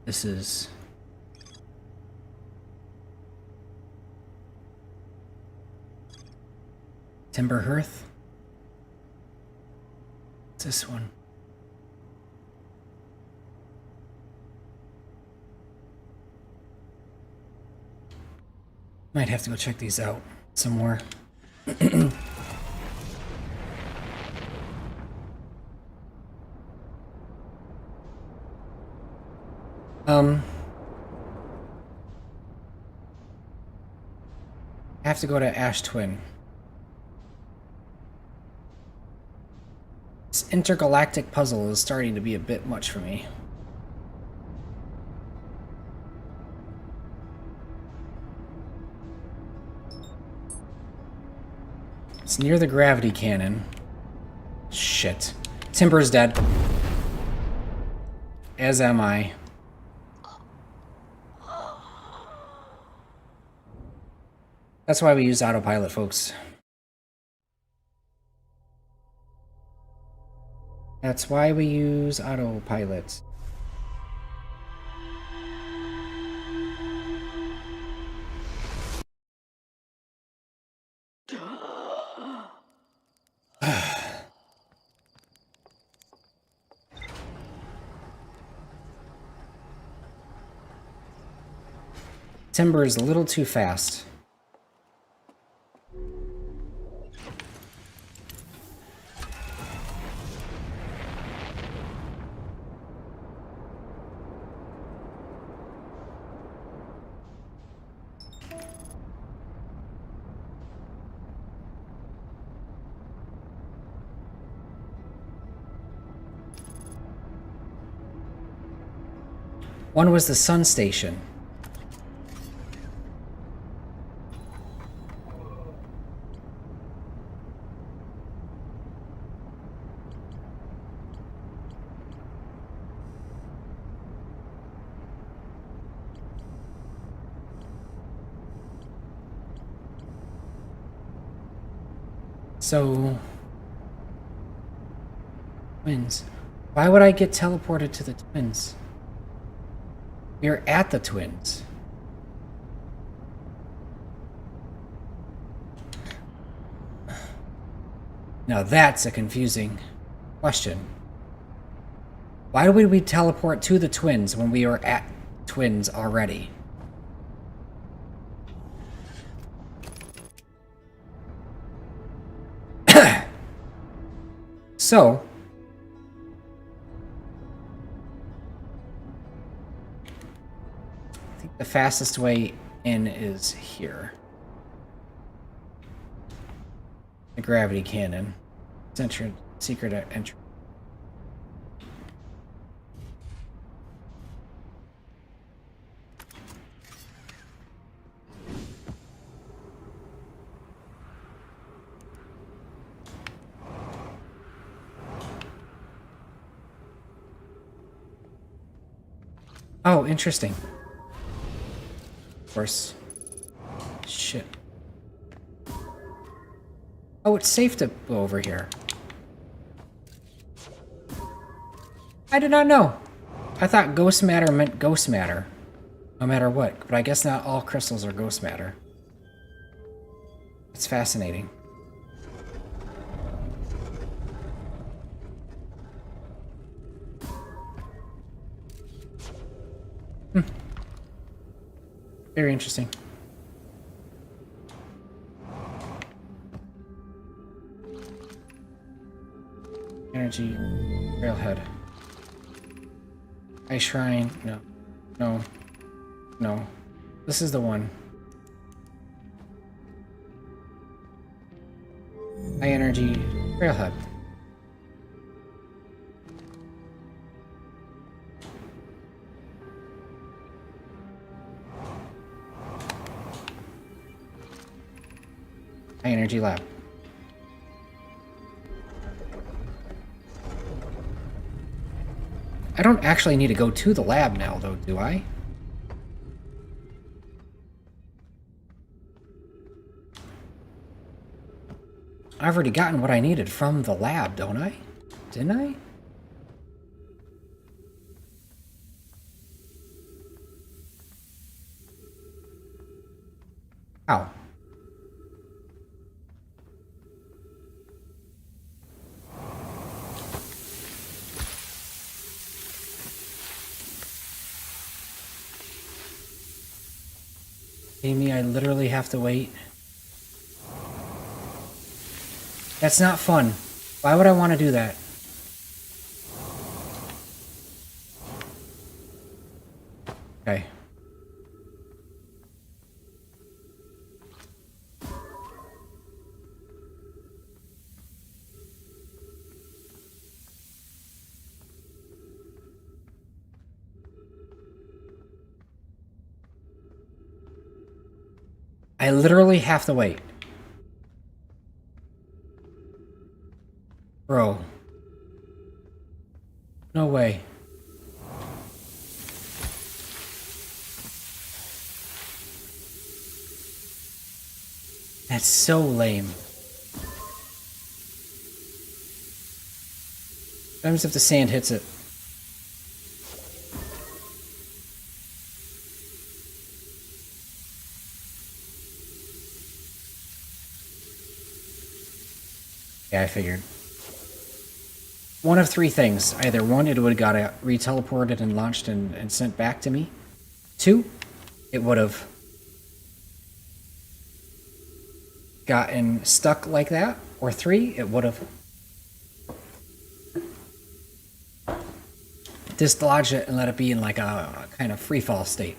This is Timber Hearth. What's this one? Might have to go check these out some more. I have to go to Ash Twin. This intergalactic puzzle is starting to be a bit much for me. It's near the gravity cannon. Shit. Timber's dead. As am I. That's why we use autopilot, folks. That's why we use autopilot. Timber is a little too fast. One was the Sun Station. So, Twins. Why would I get teleported to the Twins? We're at the Twins. Now that's a confusing question. Why would we teleport to the Twins when we were at Twins already? So, I think the fastest way in is here. The gravity cannon. Secret entry. Oh, interesting. Of course. Shit. Oh, it's safe to go over here. I did not know. I thought ghost matter meant ghost matter. No matter what. But I guess not all crystals are ghost matter. It's fascinating. Very interesting. Energy railhead. Ice shrine. No. No. No. This is the one. High energy railhead. High energy lab. I don't actually need to go to the lab now, though, do I? I've already gotten what I needed from the lab, don't I? Didn't I? Ow. Amy, I literally have to wait. That's not fun. Why would I want to do that? Okay. I literally have to wait. Bro. No way. That's so lame. What happens if the sand hits it? Yeah, I figured. One of three things. Either one, it would have got re-teleported and launched and sent back to me. Two, it would have gotten stuck like that. Or three, it would have dislodged it and let it be in like a kind of free fall state.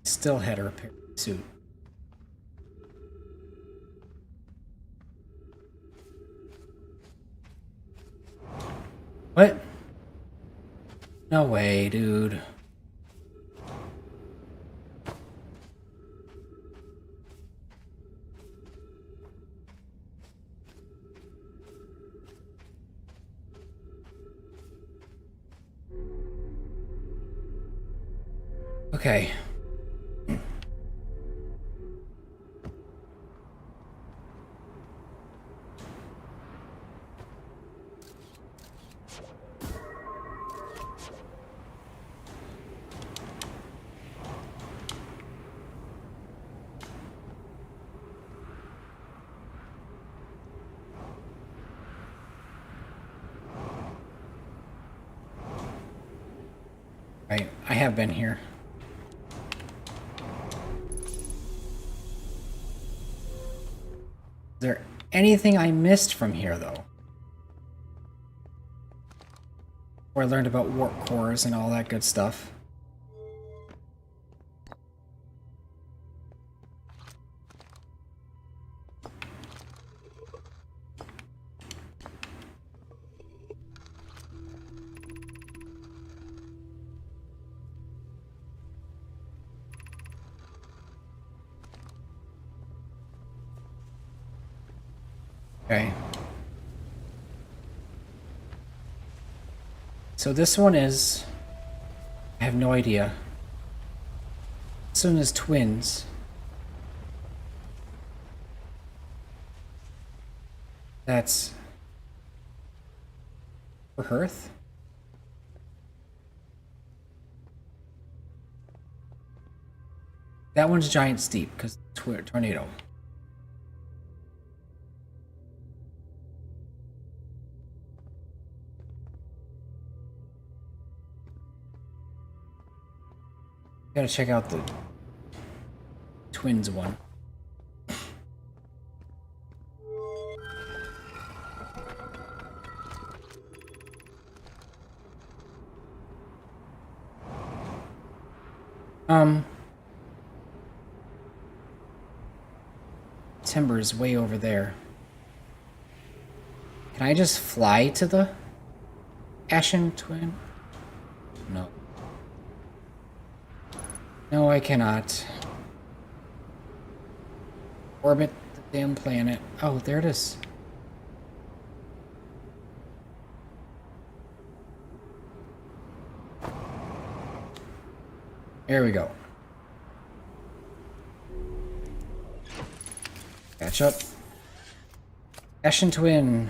Still had a repair suit. What? No way, dude. Okay. Right, I have been here. Is there anything I missed from here, though? Where I learned about warp cores and all that good stuff. Okay. So this one is... I have no idea. This one is twins. That's... for Hearth? That one's giant steep because tornado. Gotta check out the twins one. Timber's way over there. Can I just fly to the Ashen Twin? No. No, I cannot. Orbit the damn planet. Oh, there it is. There we go. Catch up. Ashen Twin.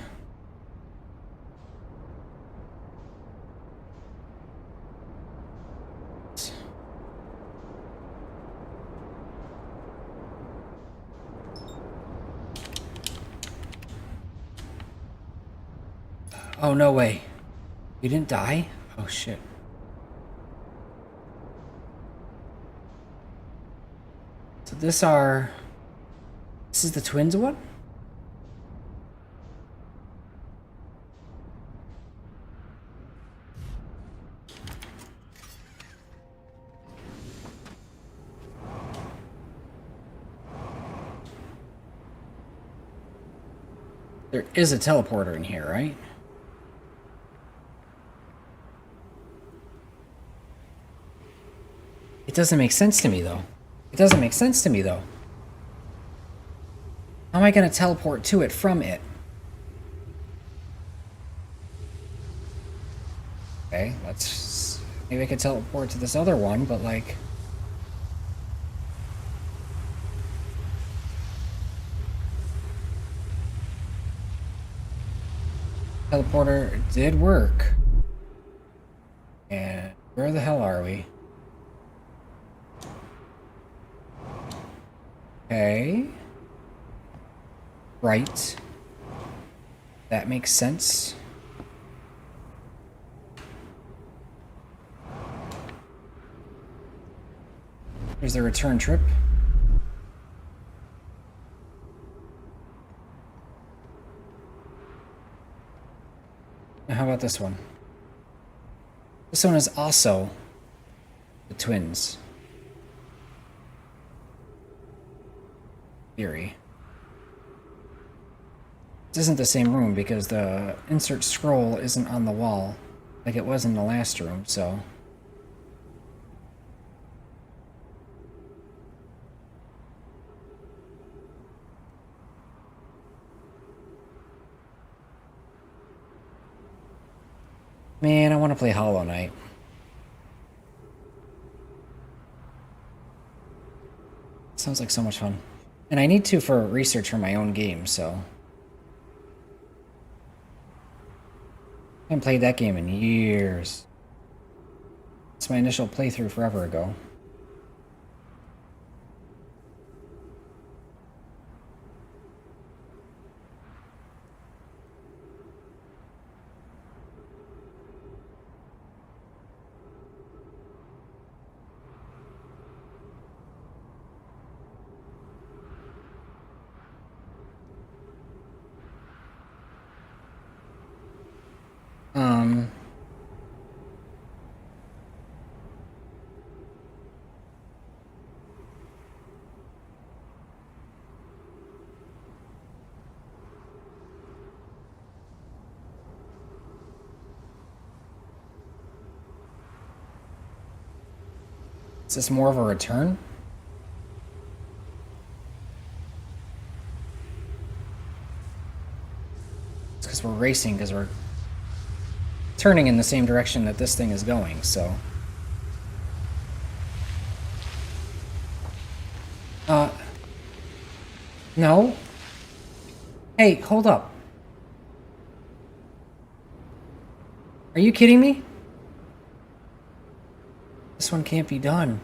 Oh, no way. You didn't die? Oh, shit. So this is the twins one? There is a teleporter in here, right? It doesn't make sense to me, though. It doesn't make sense to me, though. How am I going to teleport to it from it? Okay, let's... Maybe I could teleport to this other one, but, like... Teleporter did work. And where the hell are we? Okay. Right. That makes sense. There's the return trip. Now how about this one? This one is also the twins. Theory. This isn't the same room because the insert scroll isn't on the wall like it was in the last room, so... Man, I want to play Hollow Knight. Sounds like so much fun. And I need to for research for my own game, so... I haven't played that game in years. It's my initial playthrough forever ago. Is this more of a return? It's because we're racing, because we're turning in the same direction that this thing is going, so... No? Hey, hold up. Are you kidding me? This one can't be done.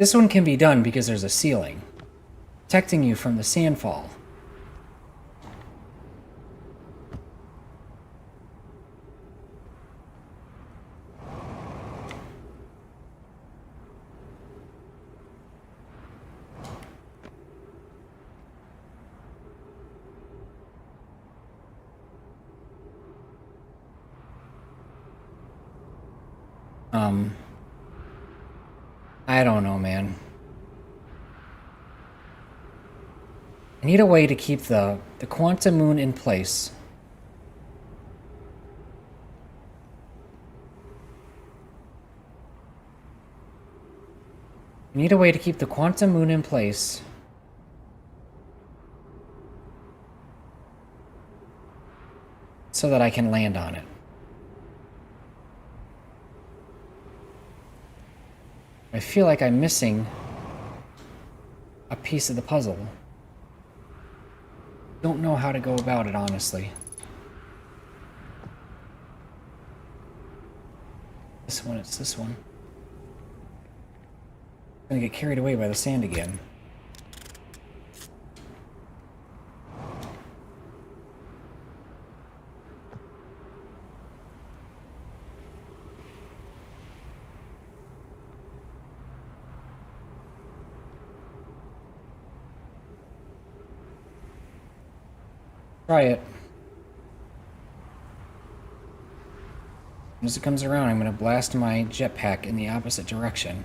This one can be done because there's a ceiling, protecting you from the sandfall. I don't know, man. I need a way to keep the quantum moon in place. I need a way to keep the quantum moon in place. So that I can land on it. I feel like I'm missing a piece of the puzzle. Don't know how to go about it, honestly. This one, it's this one. I'm gonna get carried away by the sand again. Try it. As it comes around, I'm going to blast my jetpack in the opposite direction.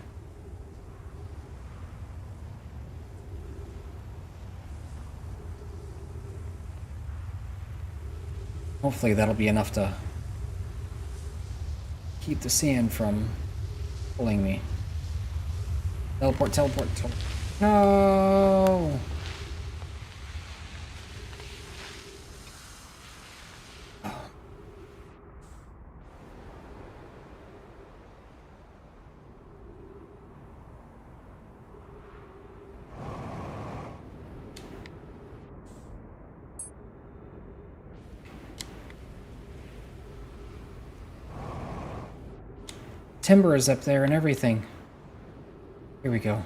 Hopefully that'll be enough to keep the sand from pulling me. Teleport, teleport, teleport. No! Timber is up there and everything. Here we go.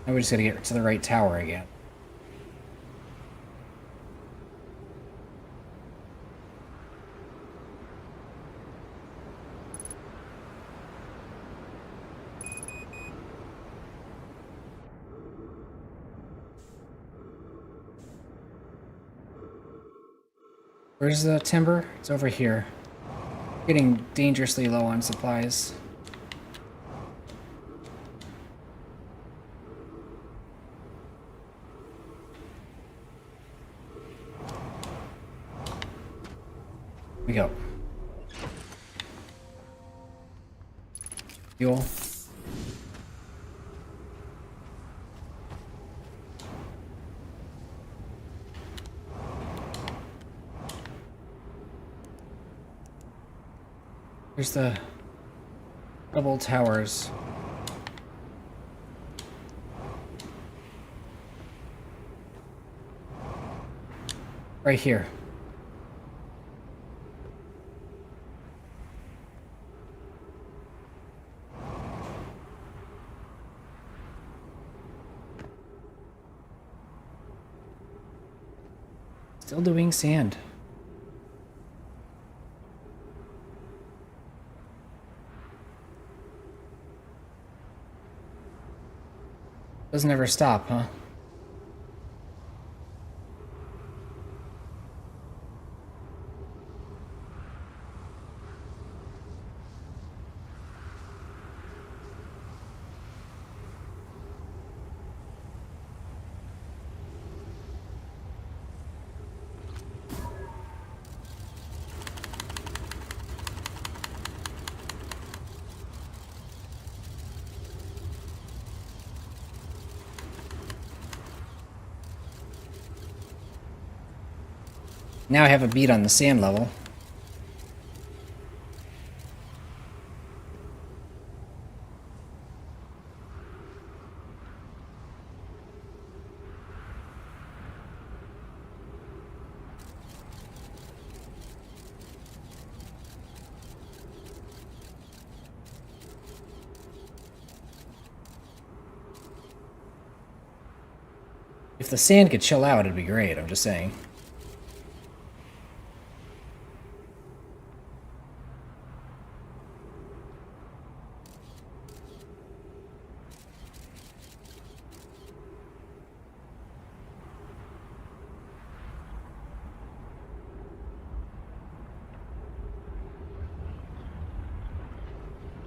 Now we just gotta get to the right tower again. Where's the timber? It's over here. Getting dangerously low on supplies. Here we go. Fuel. Here's the double towers. Right here. Still doing sand. Doesn't ever stop, huh? Now I have a beat on the sand level. If the sand could chill out, it'd be great, I'm just saying.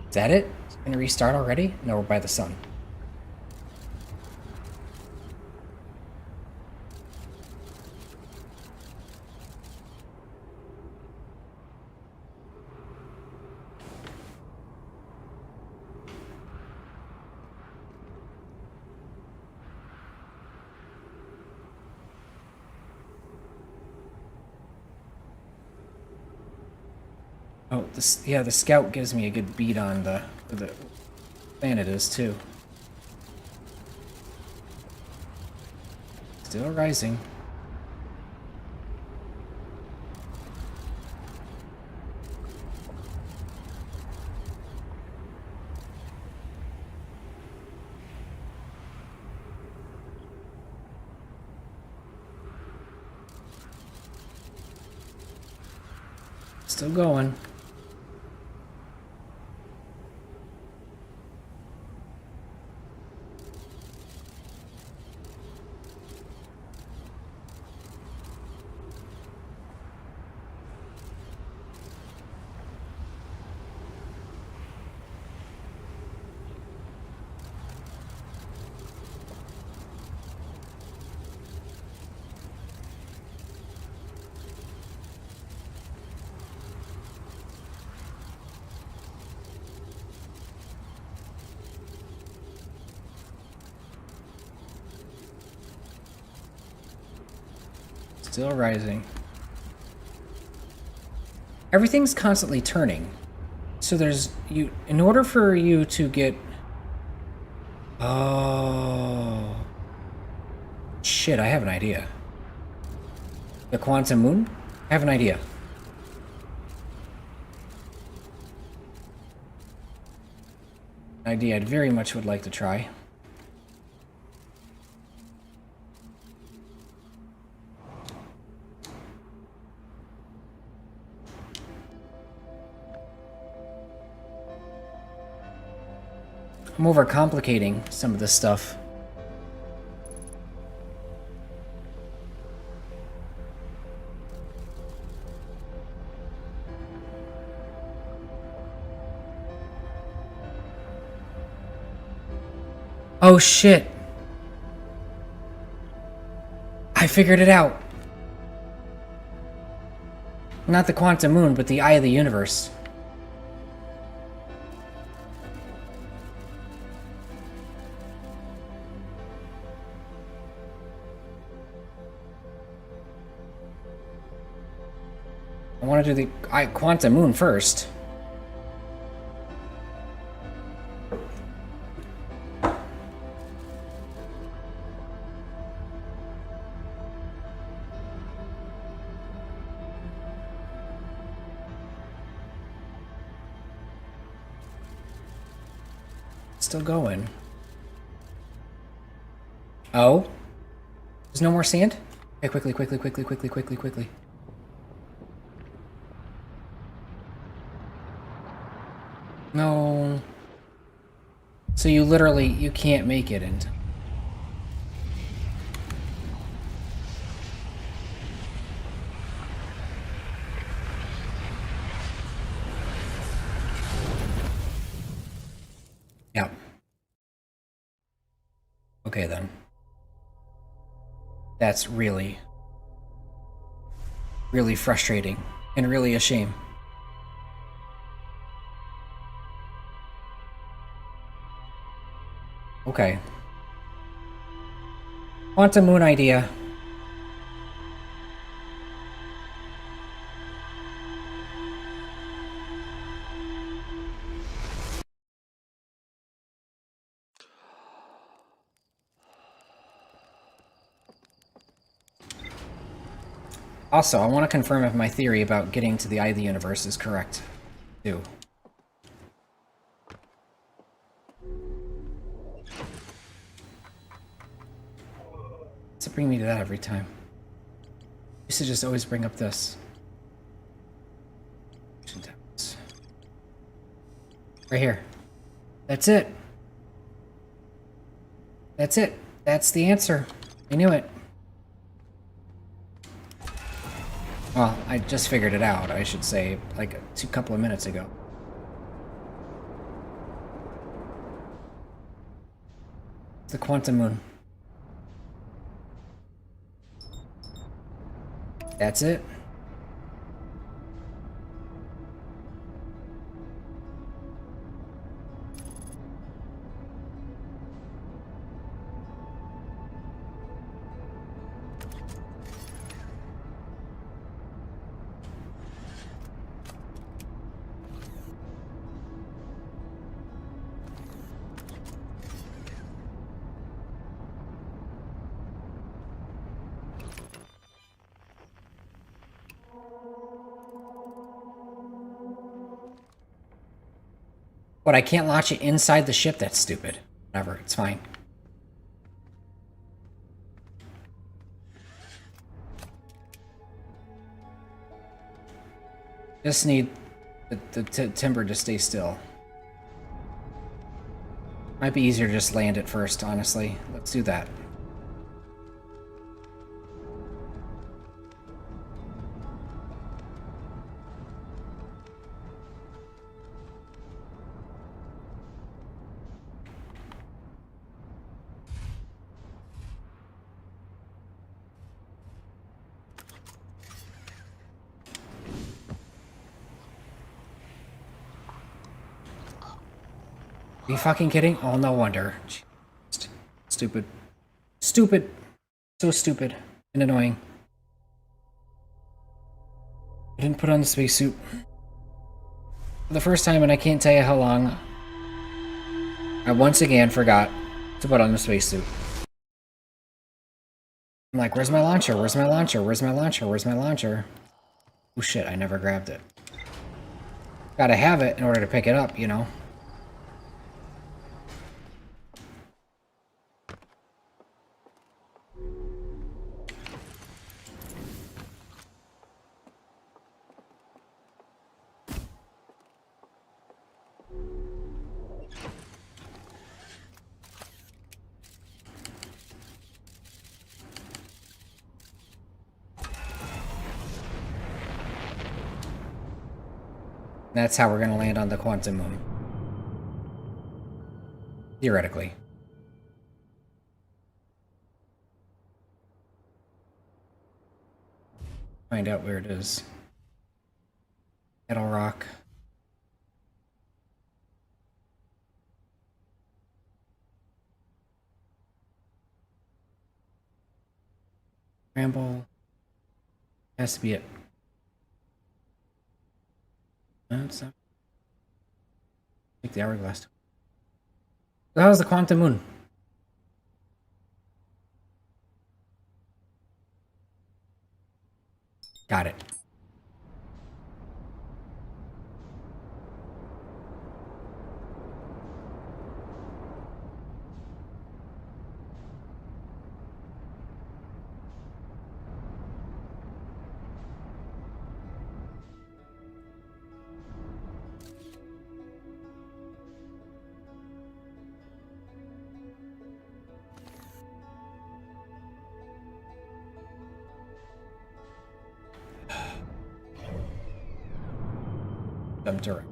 Is that it? It's gonna restart already? No, we're by the sun. Oh, this, yeah, the scout gives me a good beat on the planet is too. Still rising. Still going. Still rising. Everything's constantly turning. So there's you in order for you to get Oh shit, I have an idea. The quantum moon? I have an idea. An idea I'd very much would like to try. I'm overcomplicating some of this stuff. Oh shit! I figured it out! Not the quantum moon, but the eye of the universe. I want to do the quantum moon first. Still going. Oh? There's no more sand? Okay, quickly. No. So you literally, you can't make it into... Yeah. Okay then. That's really frustrating and really a shame. Okay. Quantum moon idea. Also, I want to confirm if my theory about getting to the eye of the universe is correct, too. to bring me to that every time? Used to just always bring up this. Right here. That's it. That's it. That's the answer. I knew it. Well, I just figured it out, I should say, like a couple of minutes ago. The quantum moon. That's it. What, I can't launch it inside the ship? That's stupid. Whatever, it's fine. Just need the timber to stay still. Might be easier to just land it first, honestly. Let's do that. Are you fucking kidding? Oh, no wonder. Stupid. Stupid. So stupid. And annoying. I didn't put on the spacesuit. For the first time, and I can't tell you how long, I once again forgot to put on the spacesuit. I'm like, where's my launcher? Where's my launcher? Where's my launcher? Where's my launcher? Oh shit, I never grabbed it. Gotta have it in order to pick it up, you know? That's how we're gonna land on the quantum moon. Theoretically. Find out where it is. Kettle Rock. Ramble. Has to be it. No, it's not. Take the hourglass. So how's the quantum moon? Got it. Jump to right.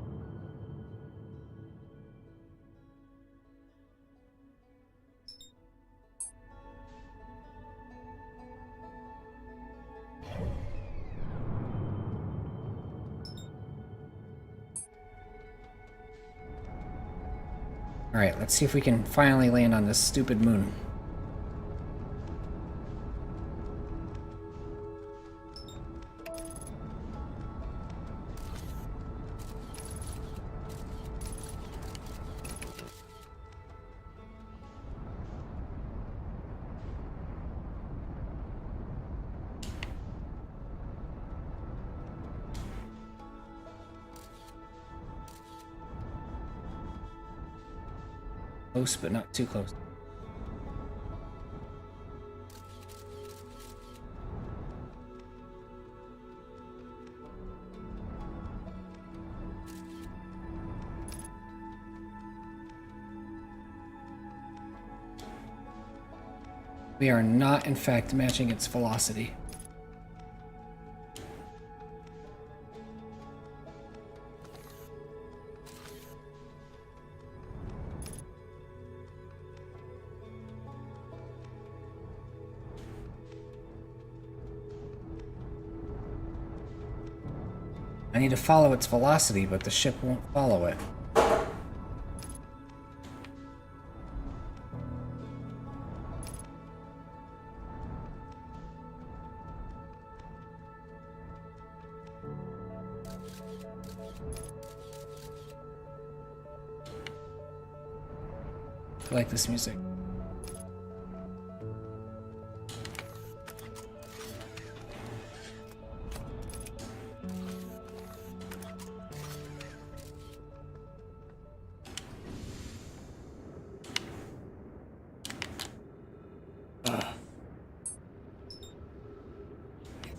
Alright, let's see if we can finally land on this stupid moon. Close, but not too close. We are not, in fact, matching its velocity. I need to follow its velocity, but the ship won't follow it. I like this music.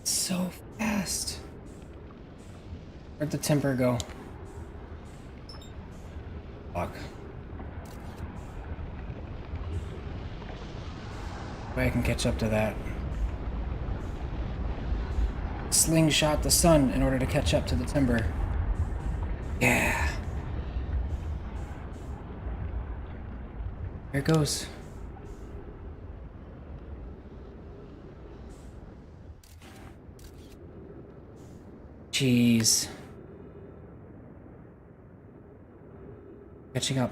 It's so fast. Where'd the timber go? Fuck. I can catch up to that. Slingshot the sun in order to catch up to the timber. Yeah. Here it goes. Jeez. Catching up.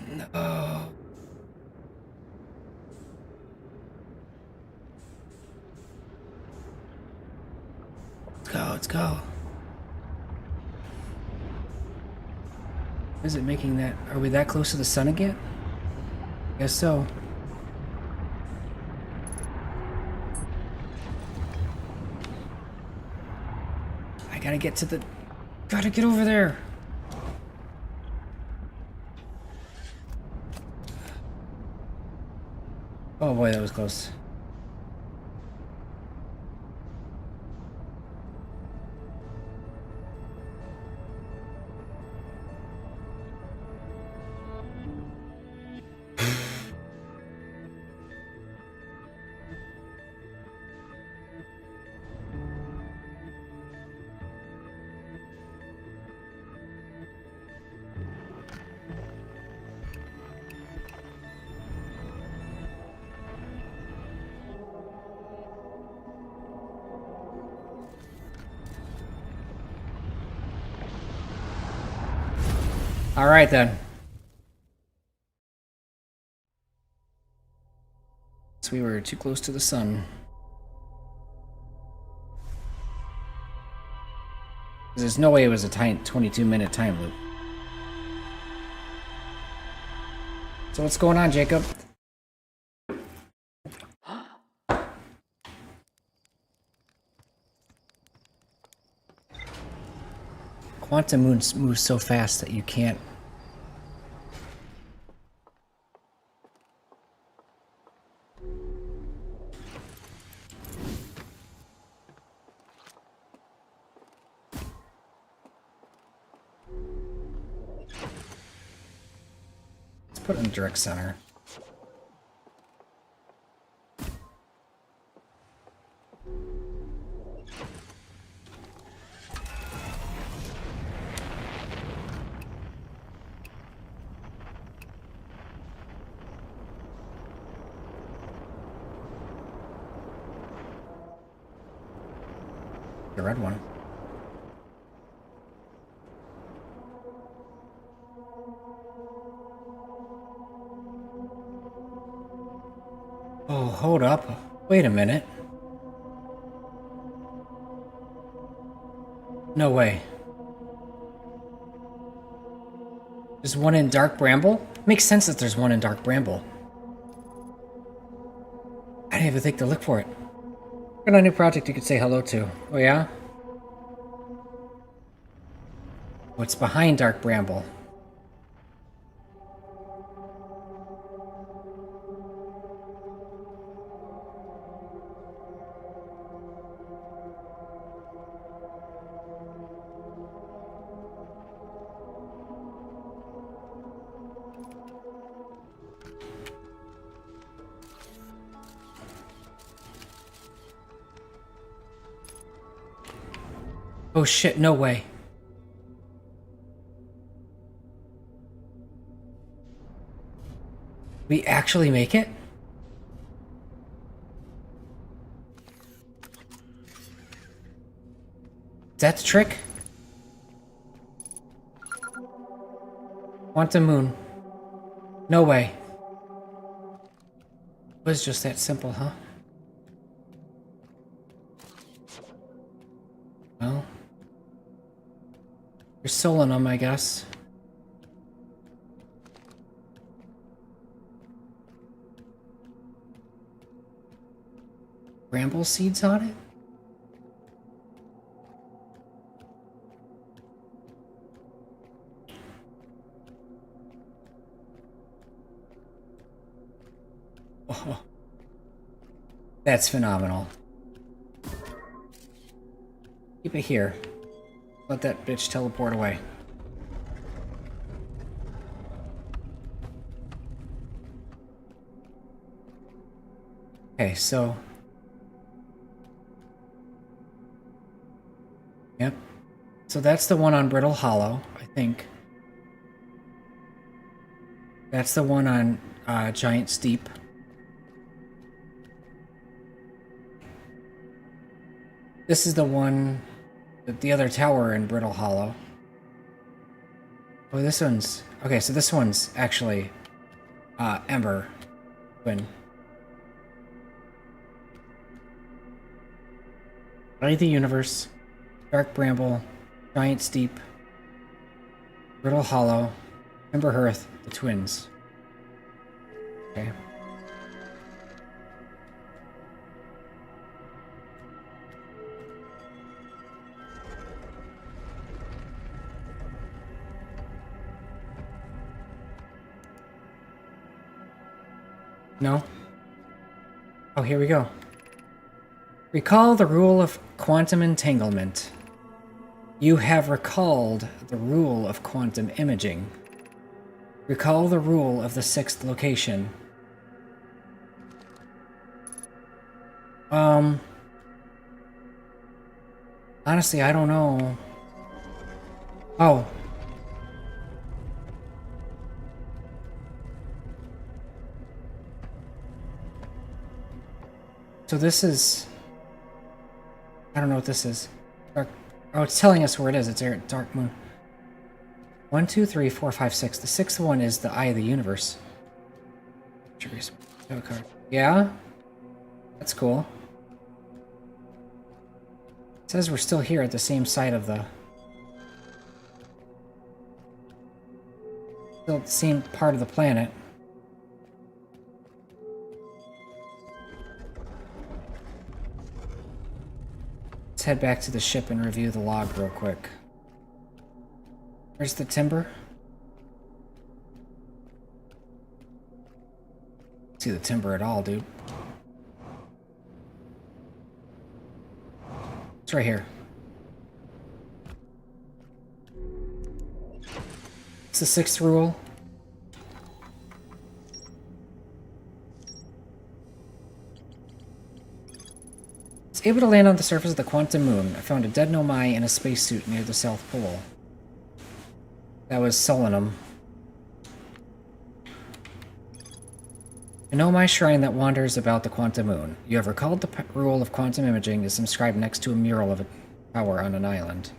No. Let's go, let's go. Is it making that? Are we that close to the sun again? Guess so. I gotta get to the... Gotta get over there. Oh boy, that was close. All right, then. So we were too close to the sun. There's no way it was a 22-minute time loop. So what's going on, Jacob? Quantum moves so fast that you can't... Let's put it in direct center. The red one. Oh, hold up. Wait a minute. No way. There's one in Dark Bramble? Makes sense that there's one in Dark Bramble. I didn't even think to look for it. Got a new project you could say hello to. Oh yeah? What's behind Dark Bramble? Oh shit, no way. We actually make it? Is that the trick? Quantum Moon. No way. It was just that simple, huh? Well. You're Solanum, I guess. Bramble seeds on it? Oh, that's phenomenal. Keep it here. Let that bitch teleport away. Okay, so... Yep. So that's the one on Brittle Hollow, I think. That's the one on Giant Steep. This is the one... the other tower in Brittle Hollow. Oh, this one's... Okay, so this one's actually... Ember. Twin. Light of the Universe. Dark Bramble. Giant Steep. Brittle Hollow. Ember Hearth. The twins. Okay. No? Oh, here we go. Recall the rule of quantum entanglement. You have recalled the rule of quantum imaging. Recall the rule of the sixth location. Honestly, I don't know. Oh. So this is... I don't know what this is. Dark... Oh, it's telling us where it is. It's Dark Moon. 1, 2, 3, 4, 5, 6. The sixth one is the Eye of the Universe. Yeah? That's cool. It says we're still here at the same side of the... Still the same part of the planet. Let's head back to the ship and review the log real quick. Where's the timber? See the timber at all, dude. It's right here. It's the sixth rule. It's able to land on the surface of the quantum moon. I found a dead Nomai in a spacesuit near the South Pole. That was Solanum. A Nomai shrine that wanders about the quantum moon. You have recalled the rule of quantum imaging is inscribed next to a mural of a tower on an island.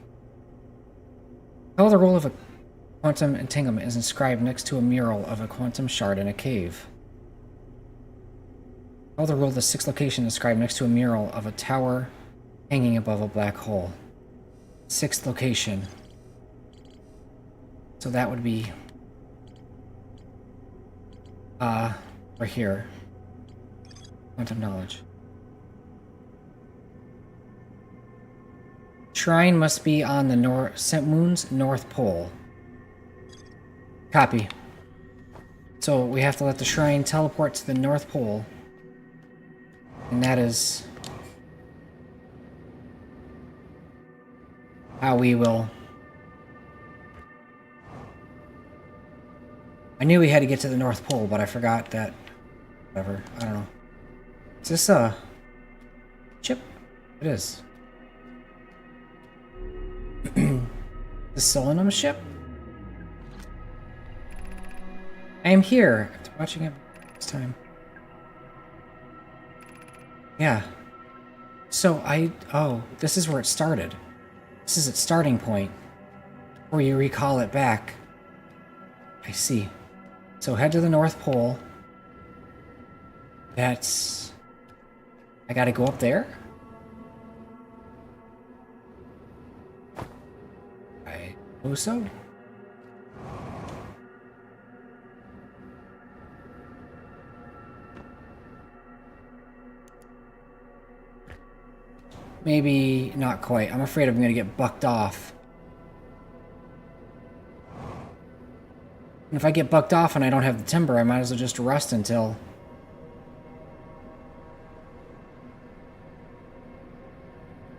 Recall the rule of a quantum entanglement is inscribed next to a mural of a quantum shard in a cave. Recall the rule of the sixth location is inscribed next to a mural of a tower hanging above a black hole. Sixth location. So that would be... right here. Quantum knowledge. Shrine must be on the moon's north pole. Copy. So we have to let the shrine teleport to the North Pole. And that is how we will... I knew we had to get to the North Pole, but I forgot that... Whatever. I don't know. Is this a... chip? It is. The Solanum ship? I am here. After watching it this time. Yeah. So oh, this is where it started. This is its starting point. Or you recall it back. I see. So head to the North Pole. That's... I gotta go up there? I suppose so. Maybe not quite. I'm afraid I'm gonna get bucked off. And if I get bucked off and I don't have the timber, I might as well just rest until...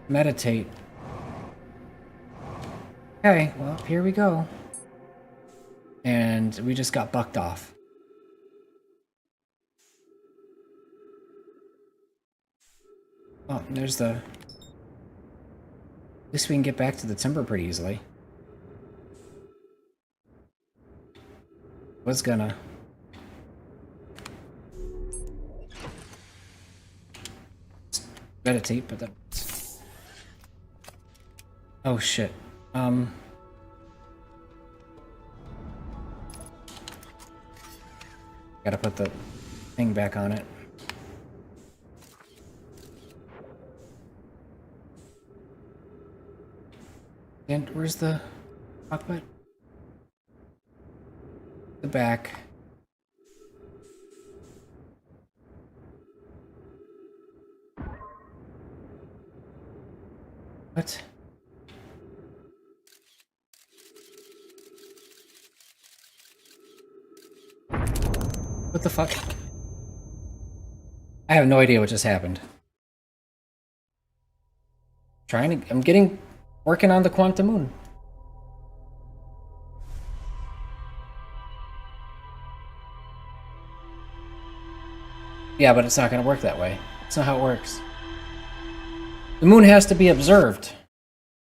meditate. Okay, well, here we go. And we just got bucked off. Oh, there's the... At least we can get back to the timber pretty easily. Was gonna... meditate, but that... Oh shit. Gotta put the thing back on it. And where's the cockpit? The back. What? What the fuck? I have no idea what just happened. Working on the quantum moon. Yeah, but it's not gonna work that way. It's not how it works. The moon has to be observed.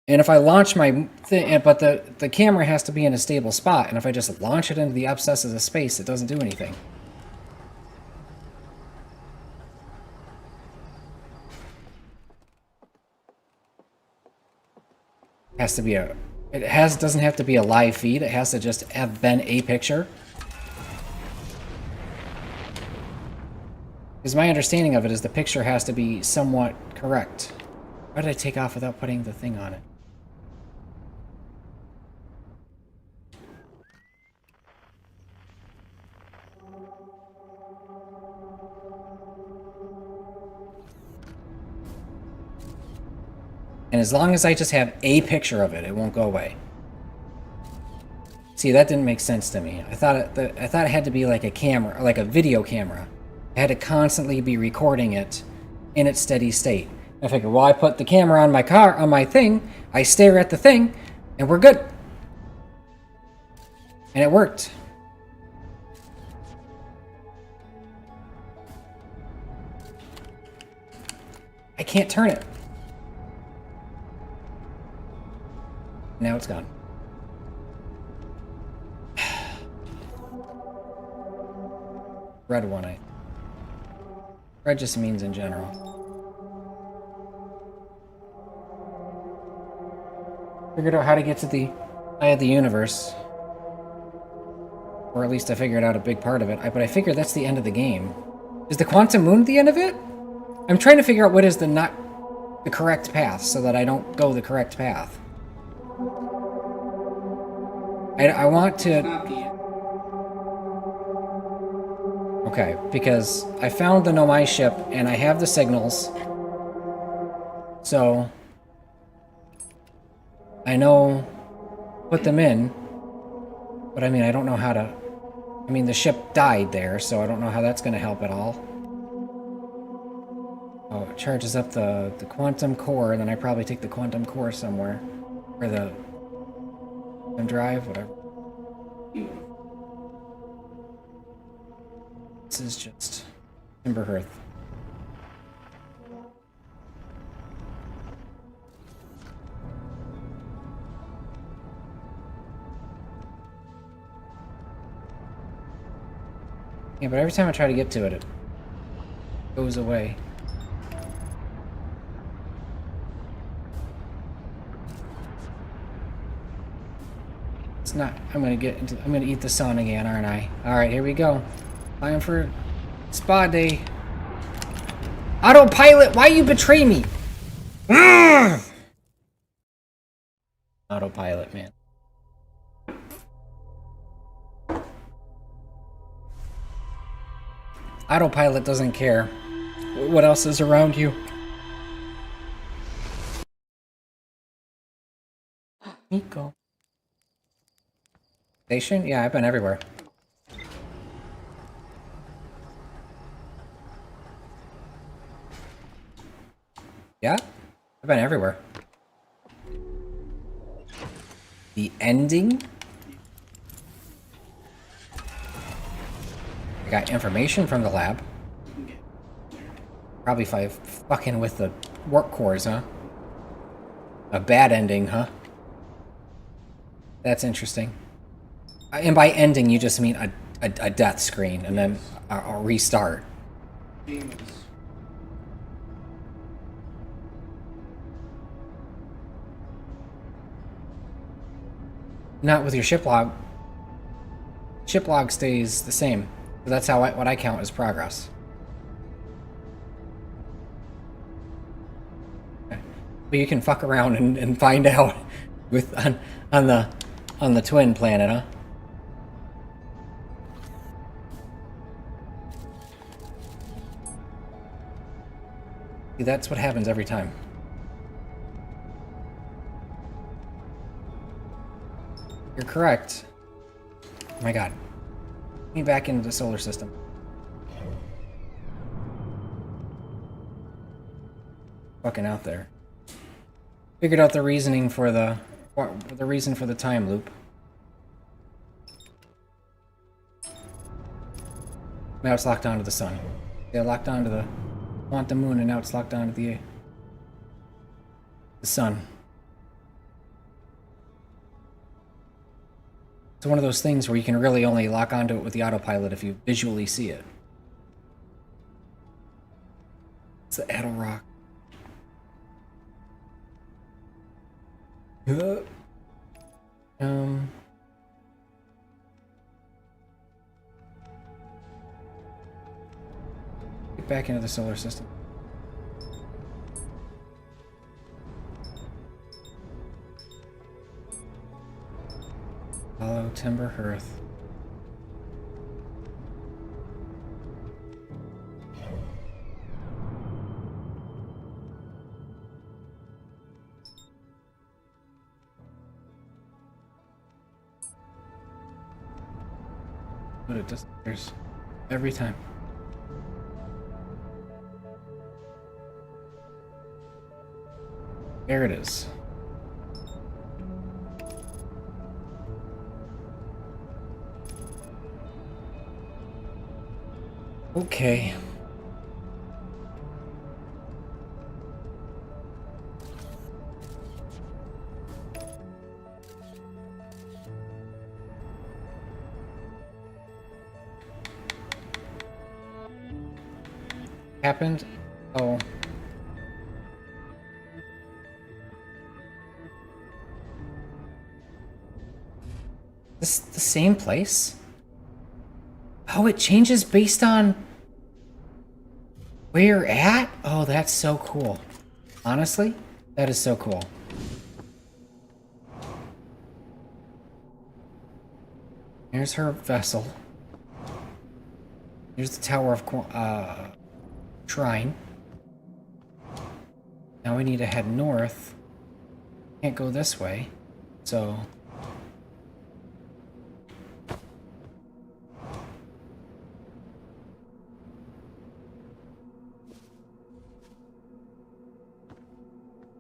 And if I launch my thing, but the camera has to be in a stable spot, and if I just launch it into the abscesses of space, it doesn't do anything. Has to be doesn't have to be a live feed. It has to just have been a picture. Because my understanding of it is the picture has to be somewhat correct. Why did I take off without putting the thing on it? And as long as I just have a picture of it, it won't go away. See, that didn't make sense to me. I thought it had to be like a camera, like a video camera. I had to constantly be recording it in its steady state. I figured, well, I put the camera on my car, on my thing, I stare at the thing, and we're good. And it worked. I can't turn it. Now it's gone. Red one, red just means in general. Figured out how to get to the eye of the universe. Or at least I figured out a big part of it. But I figured that's the end of the game. Is the quantum moon the end of it? I'm trying to figure out what is the correct path so that I don't go the correct path. I want to... Okay, because I found the Nomai ship and I have the signals. So I know put them in. But I mean, I don't know how to... I mean, the ship died there, so I don't know how that's going to help at all. Oh, it charges up the quantum core, and then I probably take the quantum core somewhere. Or the drive, whatever. This is just Timberhearth. Yeah, but every time I try to get to it, it goes away. It's not. I'm gonna eat the sun again, aren't I? Alright, here we go. Time for spa day. Autopilot, why you betray me? Autopilot, man. Autopilot doesn't care what else is around you. Nico. Station? Yeah, I've been everywhere. Yeah? I've been everywhere. The ending? I got information from the lab. Probably fucking with the work cores, huh? A bad ending, huh? That's interesting. And by ending, you just mean a death screen and then a restart. Not with your ship log. Ship log stays the same. That's how what I count as progress. Okay. But you can fuck around and find out with on the twin planet, huh? See, that's what happens every time. You're correct. Oh my god. Get me back into the solar system. Fucking out there. Figured out the reasoning for the reason for the time loop. Now it's locked onto the sun. Yeah, locked onto the quantum moon, and now it's locked onto the sun. It's one of those things where you can really only lock onto it with the autopilot if you visually see it. It's the Adel Rock. Get back into the solar system. Follow Timber Hearth. But it disappears every time. There it is. Okay. Happened? Oh. This the same place? Oh, it changes based on where you're at? Oh, that's so cool. Honestly, that is so cool. Here's her vessel. Here's the Tower of Shrine. Now we need to head north. Can't go this way, so...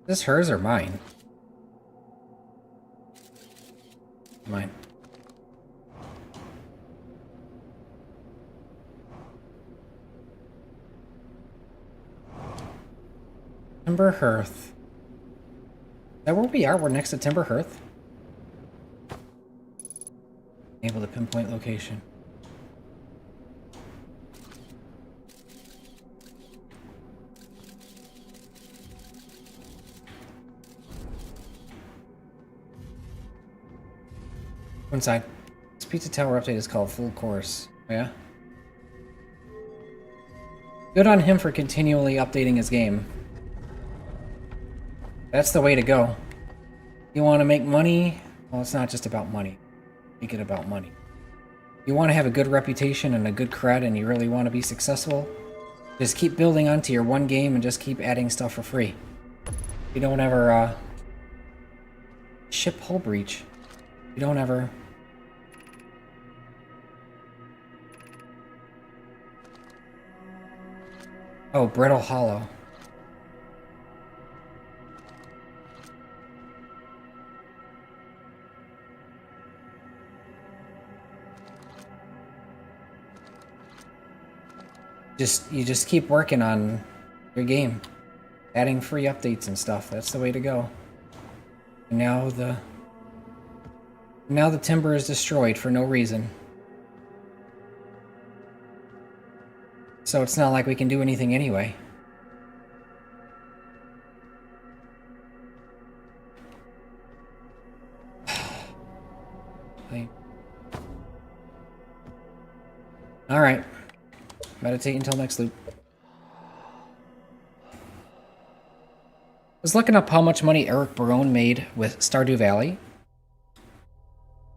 Is this hers or mine? Mine. Timber Hearth. Is that where we are? We're next to Timber Hearth. Able to pinpoint location. Inside. This Pizza Tower update is called Full Course. Oh, yeah? Good on him for continually updating his game. That's the way to go. You want to make money? Well, it's not just about money. Make it about money. You want to have a good reputation and a good cred and you really want to be successful? Just keep building onto your one game and just keep adding stuff for free. You don't ever, ship hull breach. You don't ever... Oh, Brittle Hollow. You just keep working on your game. Adding free updates and stuff. That's the way to go. And now the timber is destroyed for no reason. So it's not like we can do anything anyway. Alright. Meditate until next loop. I was looking up how much money Eric Barone made with Stardew Valley.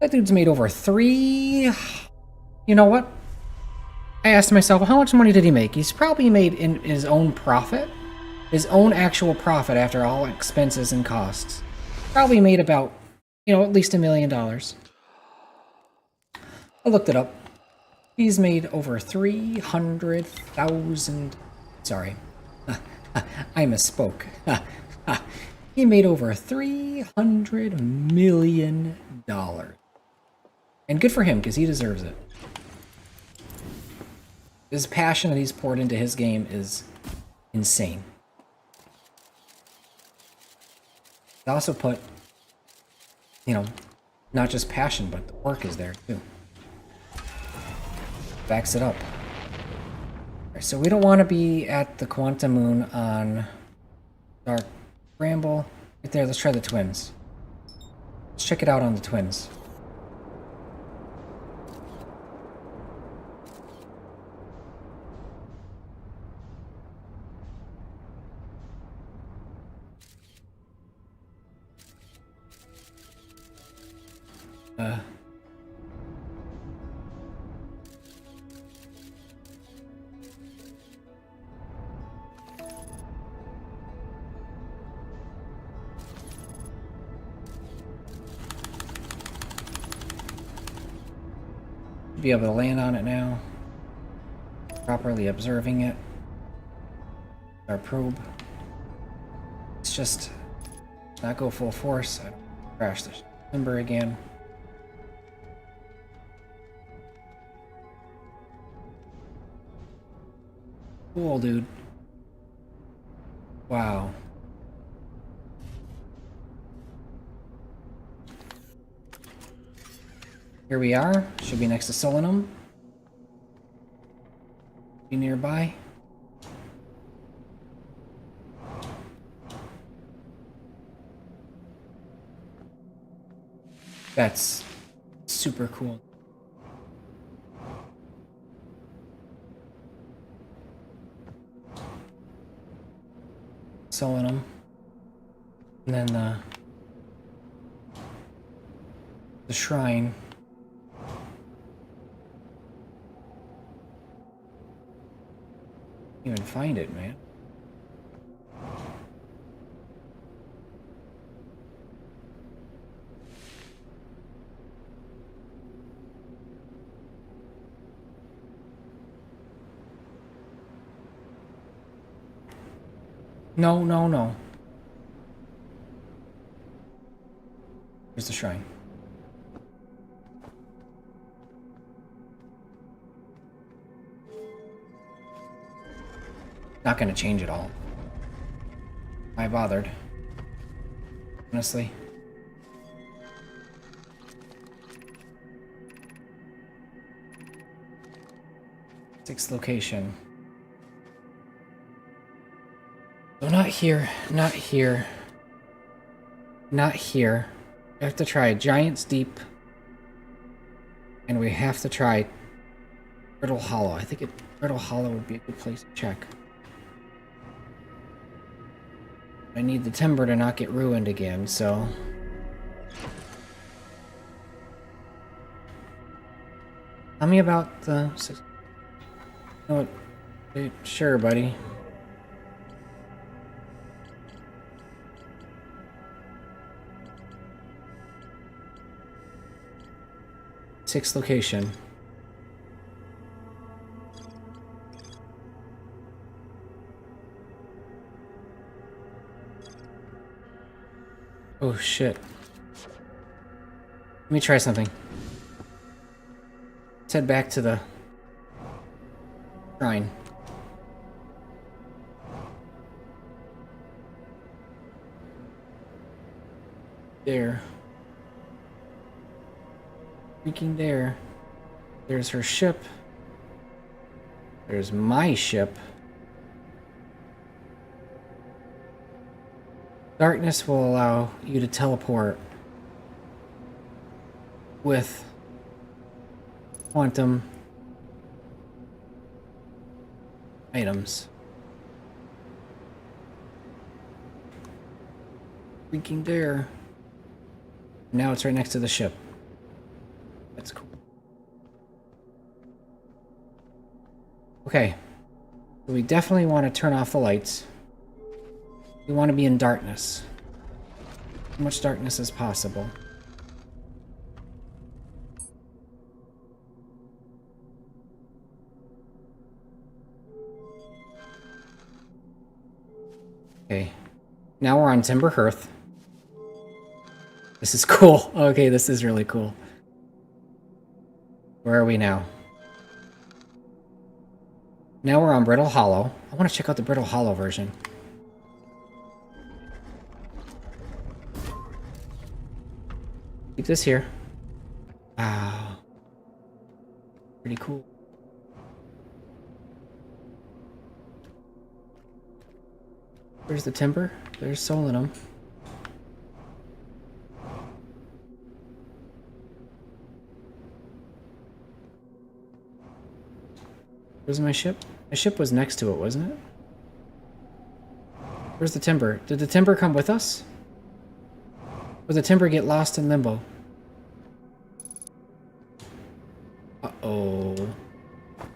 That dude's made over 3... You know what? I asked myself, how much money did he make? He's probably made in his own profit. His own actual profit after all expenses and costs. Probably made about, at least $1 million. I looked it up. He's made over 300,000... Sorry. I misspoke. He made over $300 million. And good for him, because he deserves it. His passion that he's poured into his game is insane. He also put, not just passion, but the work is there too. Backs it up. Right, so we don't want to be at the Quantum Moon on Dark Bramble. Right there, let's try the Twins. Let's check it out on the Twins. Be able to land on it now. Properly observing it. Our probe. Let's just not go full force. I don't crash the timber again. Cool, dude. Wow. Here we are. Should be next to Solanum. Be nearby. That's super cool. Solanum. And then the shrine. Even find it, man. No, no, no. Here's the shrine. Not gonna change it all. Why bothered? Honestly. Sixth location. So not here, not here. Not here. I have to try Giant's Deep. And we have to try Brittle Hollow. I think Brittle Hollow would be a good place to check. I need the timber to not get ruined again, so... Tell me about the... You know what? Sure, buddy. Sixth location. Oh shit. Let me try something. Let's head back to the shrine. There. Freaking there. There's her ship. There's my ship. Darkness will allow you to teleport with quantum items. Freaking there. Now it's right next to the ship. That's cool. Okay. So we definitely want to turn off the lights. We want to be in darkness. As much darkness as possible. Okay. Now we're on Timber Hearth. This is cool. Okay, this is really cool. Where are we now? Now we're on Brittle Hollow. I want to check out the Brittle Hollow version. Keep this here. Wow. Pretty cool. Where's the timber? There's Solanum. Where's my ship? My ship was next to it, wasn't it? Where's the timber? Did the timber come with us? Or did the timber get lost in limbo? Uh-oh.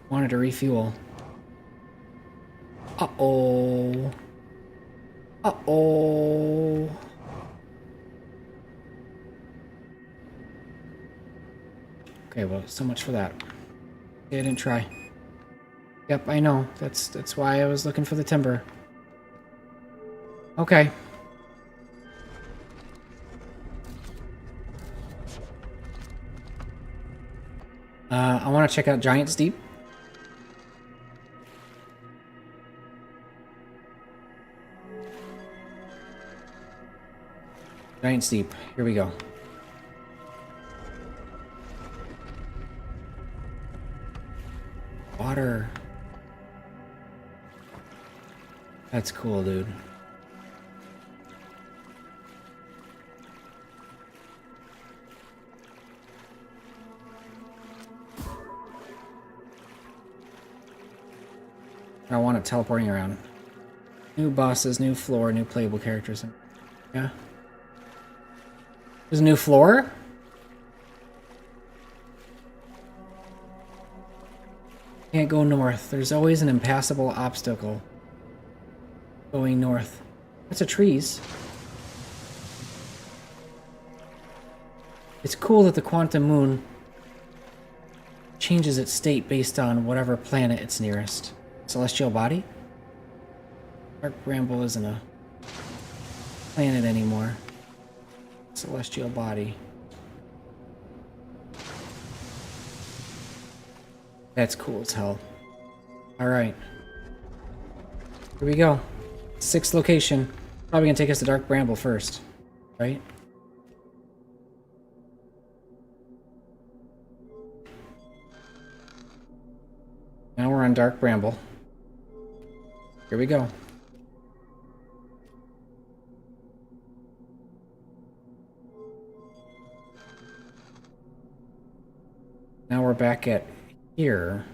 Wanted to refuel. Uh-oh. Uh-oh. Okay, well, so much for that. Okay, I didn't try. Yep, I know. That's why I was looking for the timber. Okay. I want to check out Giant's Deep. Giant's Deep. Here we go. Water. That's cool, dude. I want it teleporting around. New bosses, new floor, new playable characters. Yeah. There's a new floor? Can't go north. There's always an impassable obstacle going north. That's a trees. It's cool that the quantum moon changes its state based on whatever planet it's nearest. Celestial body? Dark Bramble isn't a planet anymore. Celestial body. That's cool as hell. Alright. Here we go. Sixth location. Probably gonna take us to Dark Bramble first. Right? Now we're on Dark Bramble. Here we go. Now we're back at here.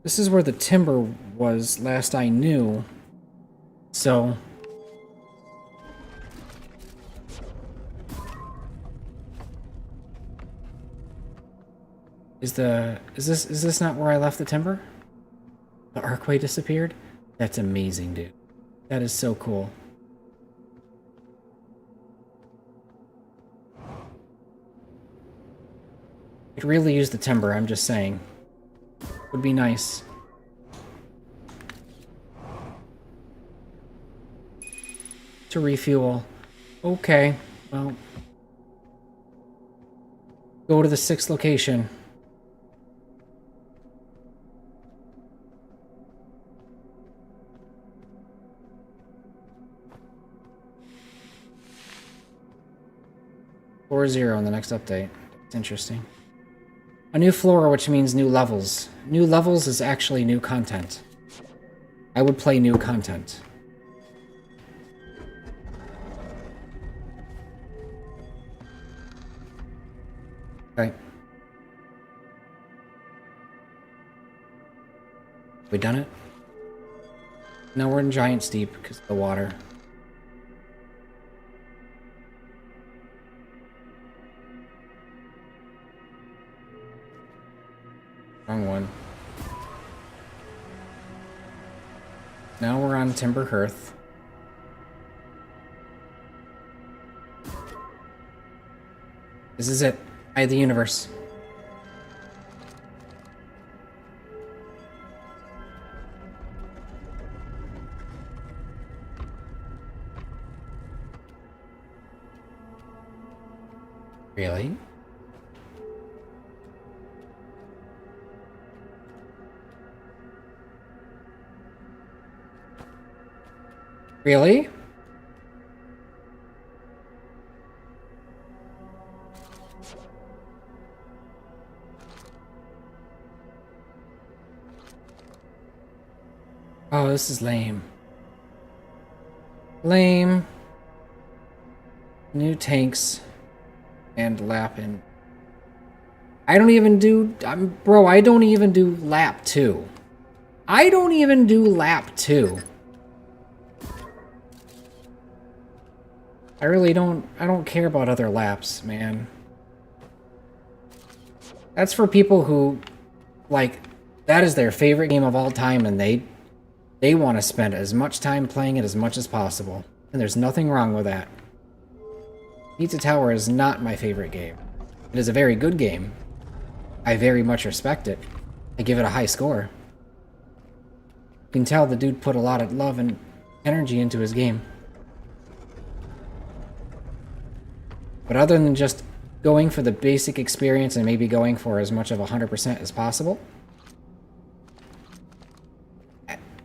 This is where the timber was last I knew. So... Is this not where I left the timber? The archway disappeared? That's amazing, dude. That is so cool. Could really use the timber, I'm just saying. Would be nice. To refuel. Okay, well. Go to the 6th location. Floor 0 in the next update. It's interesting. A new floor, which means new levels. New levels is actually new content. I would play new content. Okay. We done it? No, we're in Giant's Deep because of the water. Wrong one. Now we're on Timber Hearth. This is it. Eye of the Universe. Really? Really? Oh, this is lame. Lame. New tanks. And lap in. I don't even do... bro, I don't even do lap 2. I don't even do lap 2. I really don't... I don't care about other laps, man. That's for people who... like, that is their favorite game of all time, and they want to spend as much time playing it as much as possible. And there's nothing wrong with that. Pizza Tower is not my favorite game. It is a very good game. I very much respect it. I give it a high score. You can tell the dude put a lot of love and energy into his game. But other than just going for the basic experience and maybe going for as much of 100% as possible,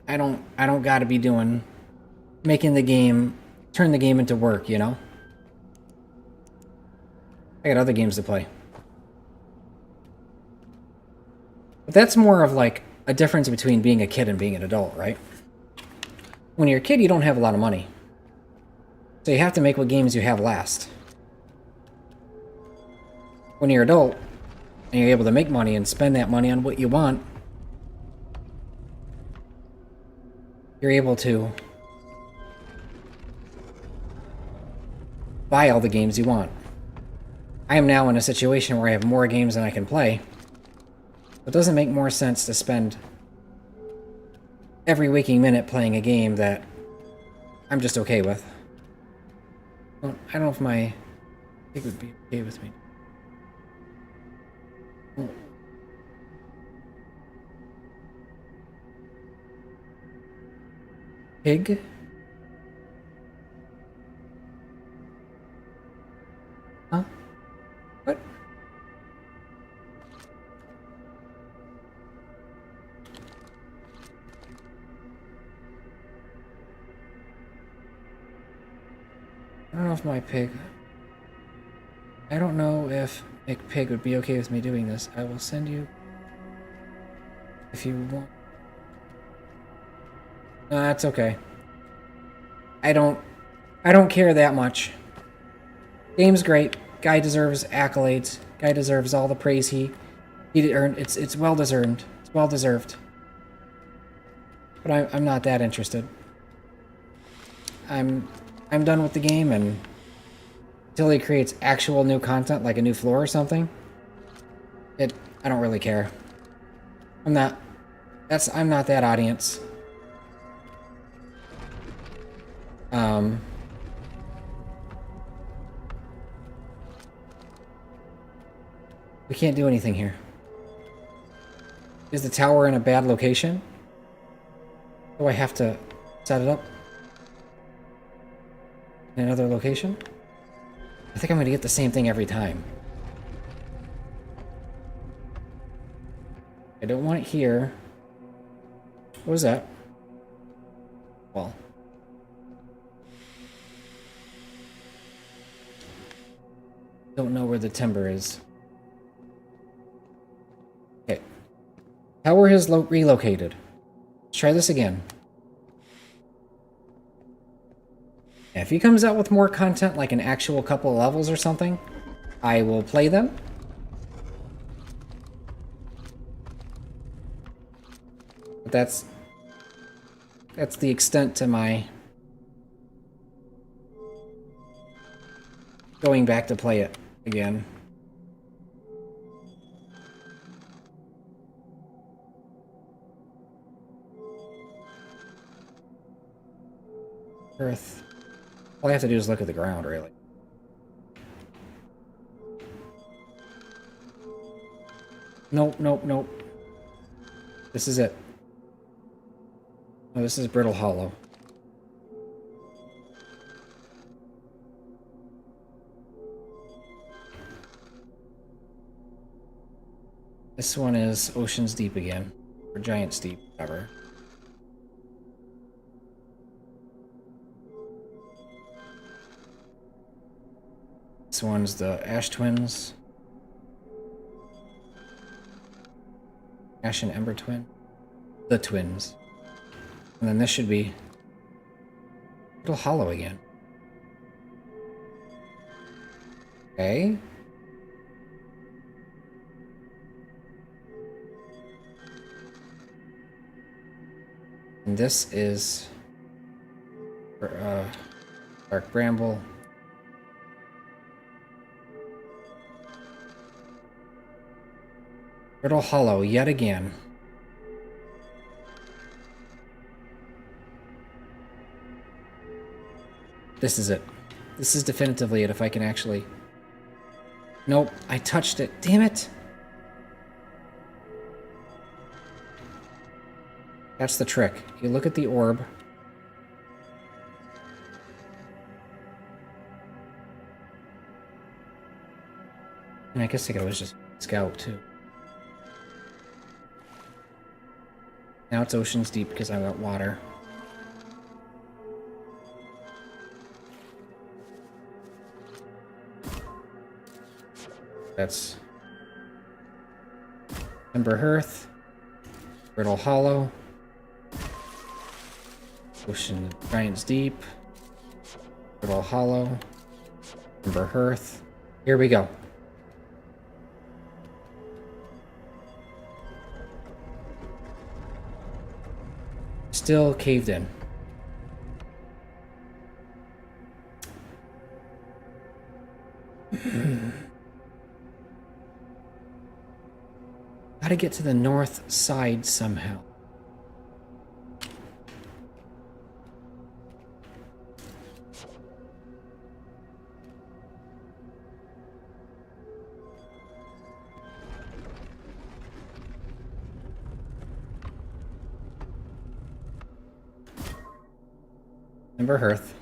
I don't gotta be doing... making the game... turn the game into work, you know? I got other games to play. But that's more of like a difference between being a kid and being an adult, right? When you're a kid, you don't have a lot of money. So you have to make what games you have last. When you're an adult, and you're able to make money and spend that money on what you want, you're able to buy all the games you want. I am now in a situation where I have more games than I can play. It doesn't make more sense to spend every waking minute playing a game that I'm just okay with. I don't know if my pig would be okay with me. Pig? Huh? What? I don't know if my pig... I don't know if Pig would be okay with me doing this. I will send you... if you want... No, that's okay. I don't care that much. Game's great. Guy deserves accolades. Guy deserves all the praise he earned. It's well deserved. It's well deserved. But I'm not that interested. I'm done with the game, and until he creates actual new content, like a new floor or something, I don't really care. I'm not that audience. We can't do anything here. Is the tower in a bad location? Do I have to set it up in another location? I think I'm gonna get the same thing every time. I don't want it here. What was that? Well. Don't know where the timber is. Okay. Tower has relocated. Let's try this again. Yeah, if he comes out with more content, like an actual couple of levels or something, I will play them. But that's the extent to my going back to play it again. Earth. All I have to do is look at the ground, really. Nope, nope, nope. This is it. Oh, this is Brittle Hollow. This one is Ocean's Deep again. Or Giant's Deep, whatever. This one's the Ash Twins. Ash and Ember Twin. The Twins. And then this should be Brittle Hollow again. Okay. And this is Dark Bramble. Brittle Hollow yet again. This is it. This is definitively it if I can actually... Nope, I touched it. Damn it! That's the trick. You look at the orb. And I guess I could always just scout too. Now it's Ocean's Deep because I got water. That's Ember Hearth, Brittle Hollow, Ocean Giant's Deep, Brittle Hollow, Ember Hearth. Here we go. Still caved in. Gotta get to the north side somehow. Ember Hearth.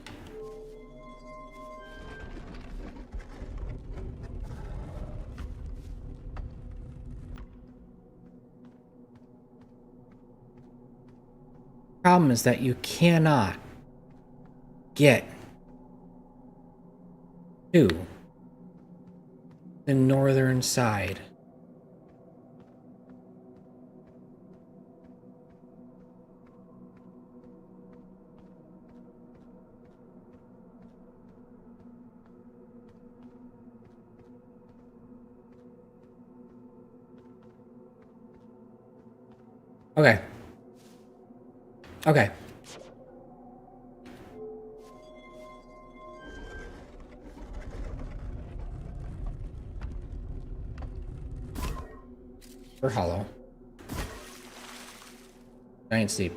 Problem is that you cannot get to the northern side. Okay. Okay. We're hollow. Giant steep.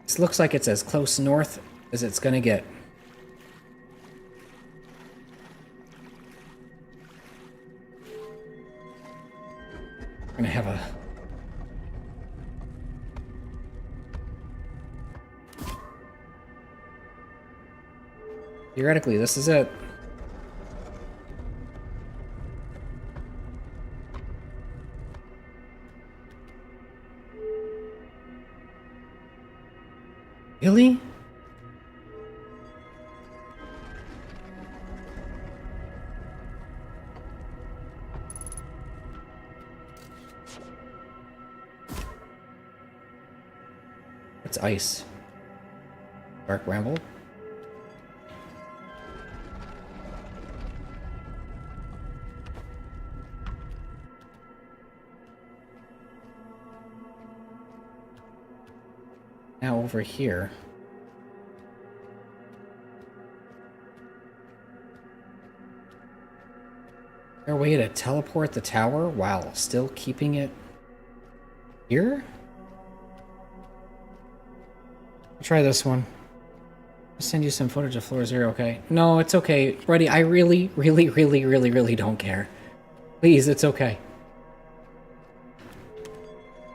This looks like it's as close north as it's gonna get. We're gonna have a... Theoretically, this is it. Really? It's ice. Dark Ramble. Now over here. Is there a way to teleport the tower while still keeping it here? I'll try this one. I'll send you some footage of floor 0, okay? No, it's okay. Buddy, I really don't care. Please, it's okay.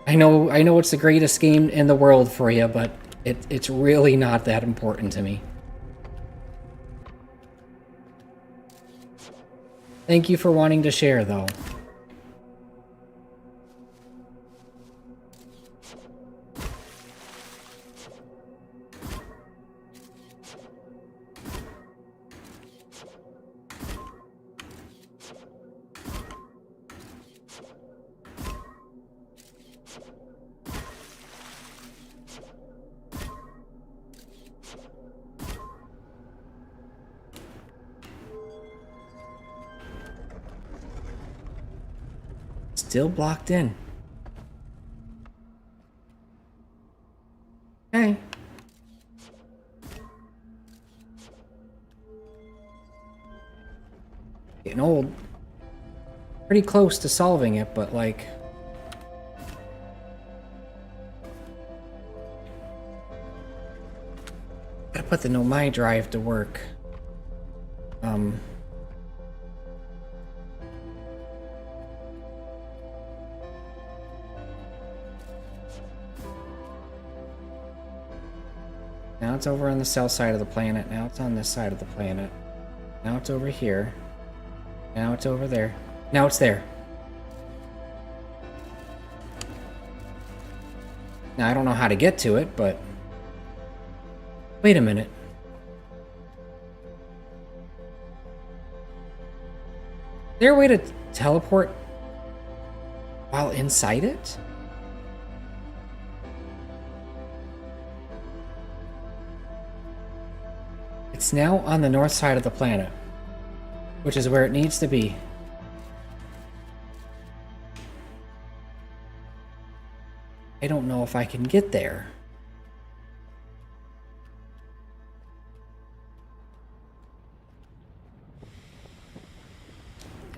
I know it's the greatest game in the world for you, but it's really not that important to me. Thank you for wanting to share, though. Still blocked in. Okay. Getting old. Pretty close to solving it, but like... Gotta put the Nomai drive to work. Now it's over on the south side of the planet. Now it's on this side of the planet. Now it's over here. Now it's over there. Now it's there. Now I don't know how to get to it, but... Wait a minute. Is there a way to teleport while inside it? It's now on the north side of the planet, which is where it needs to be. I don't know if I can get there.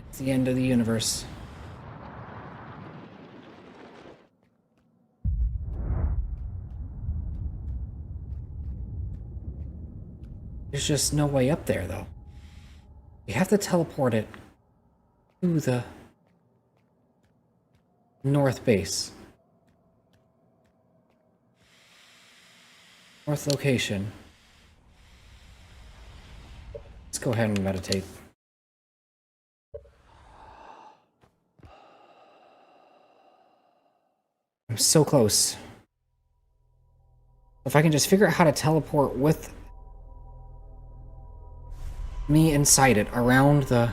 It's the end of the universe. There's just no way up there, though. We have to teleport it to the north base. North location. Let's go ahead and meditate. I'm so close. If I can just figure out how to teleport with me inside it around the...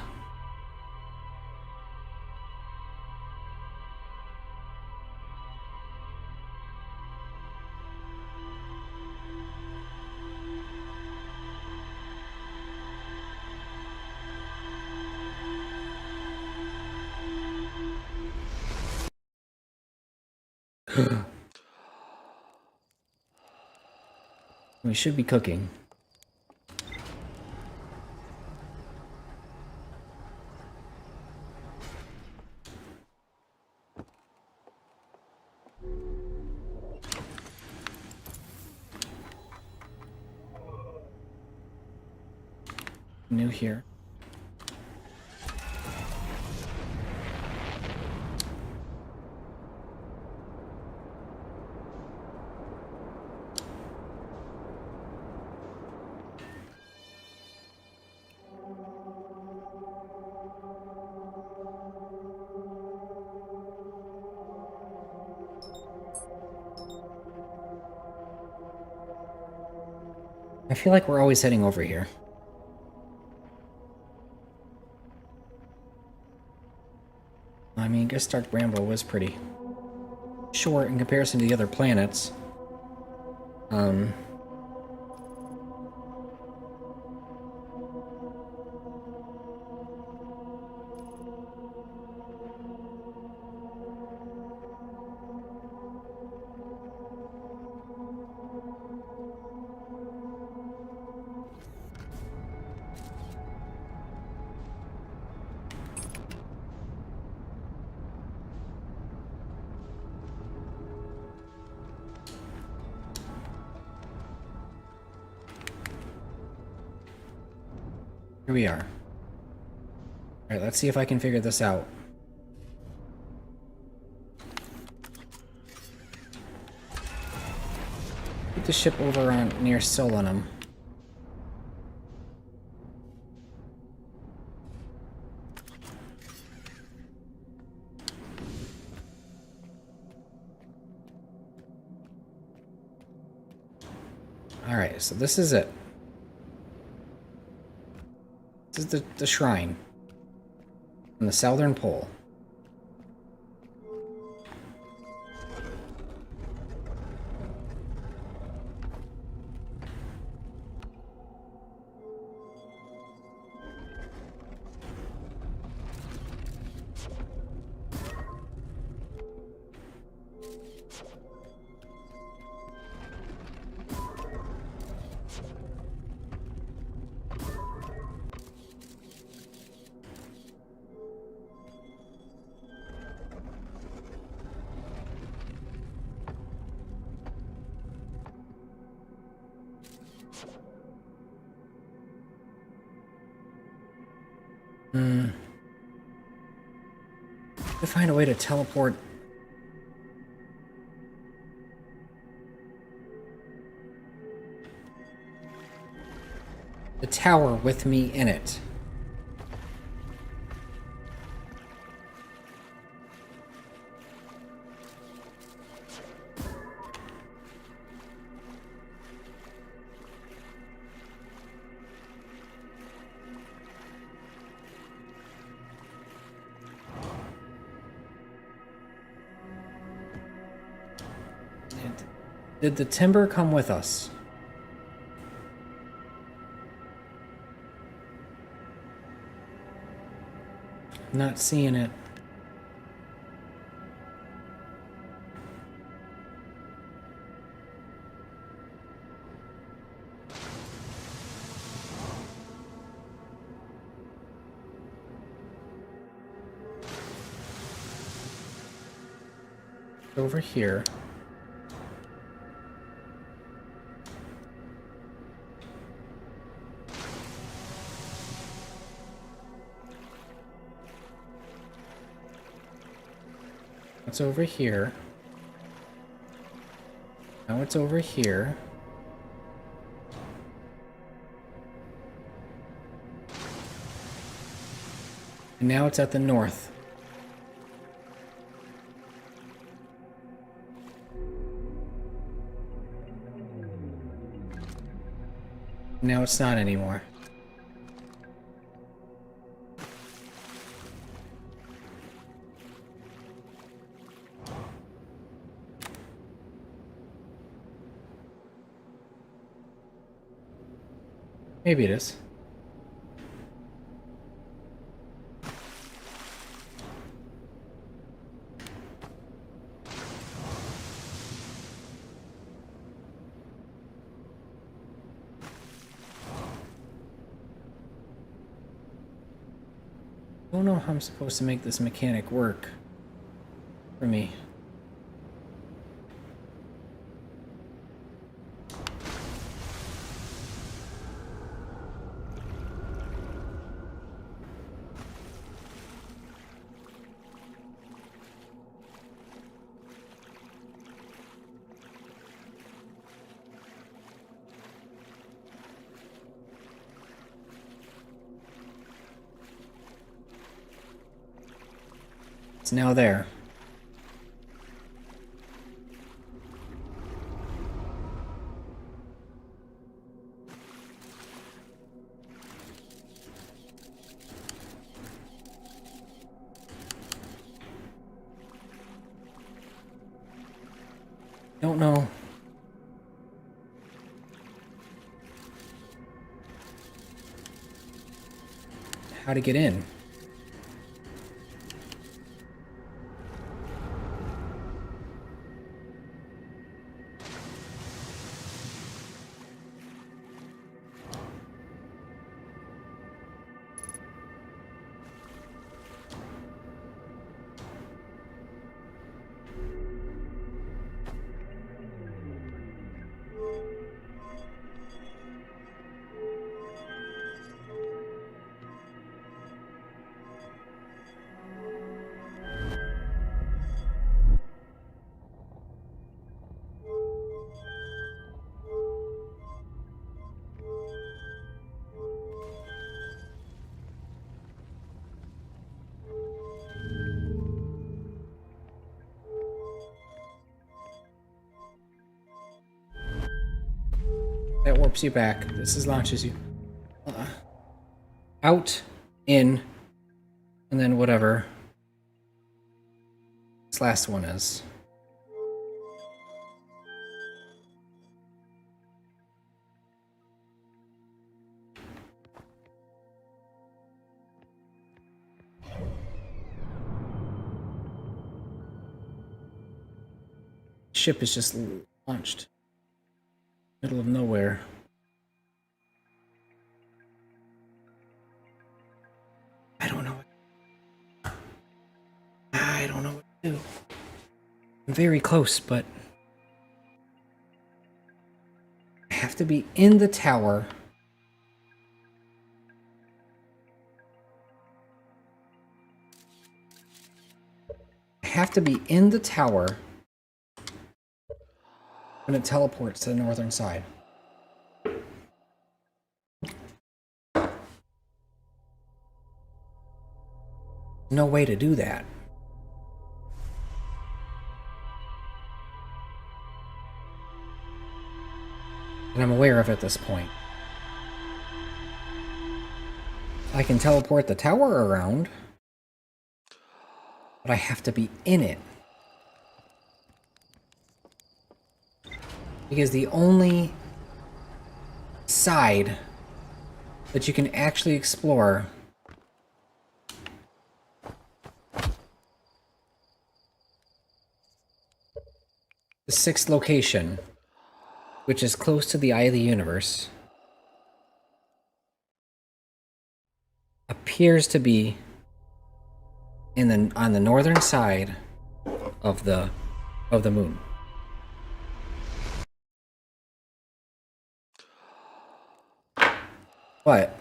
We should be cooking. New here. I feel like we're always heading over here. I mean, I guess Dark Bramble was pretty short in comparison to the other planets. Here we are. Alright, let's see if I can figure this out. Put the ship over on near Solanum. Alright, so this is it. This is the shrine on the southern pole. To find a way to teleport the tower with me in it. Did the timber come with us? Not seeing it. Over here. It's over here. Now it's over here. And now it's at the north. Now it's not anymore. Maybe it is. don't know how I'm supposed to make this mechanic work for me. It's now there. Don't know how to get in. That warps you back. This is launches you out, in, and then whatever this last one is. Ship is just launched. Middle of nowhere. I don't know. I don't know what to do. I'm very close, but I have to be in the tower. I have to be in the tower when it teleports to the northern side. No way to do that. And I'm aware of it at this point. I can teleport the tower around, but I have to be in it. Because the only side that you can actually explore the sixth location, which is close to the eye of the universe, appears to be on the northern side of the moon. What?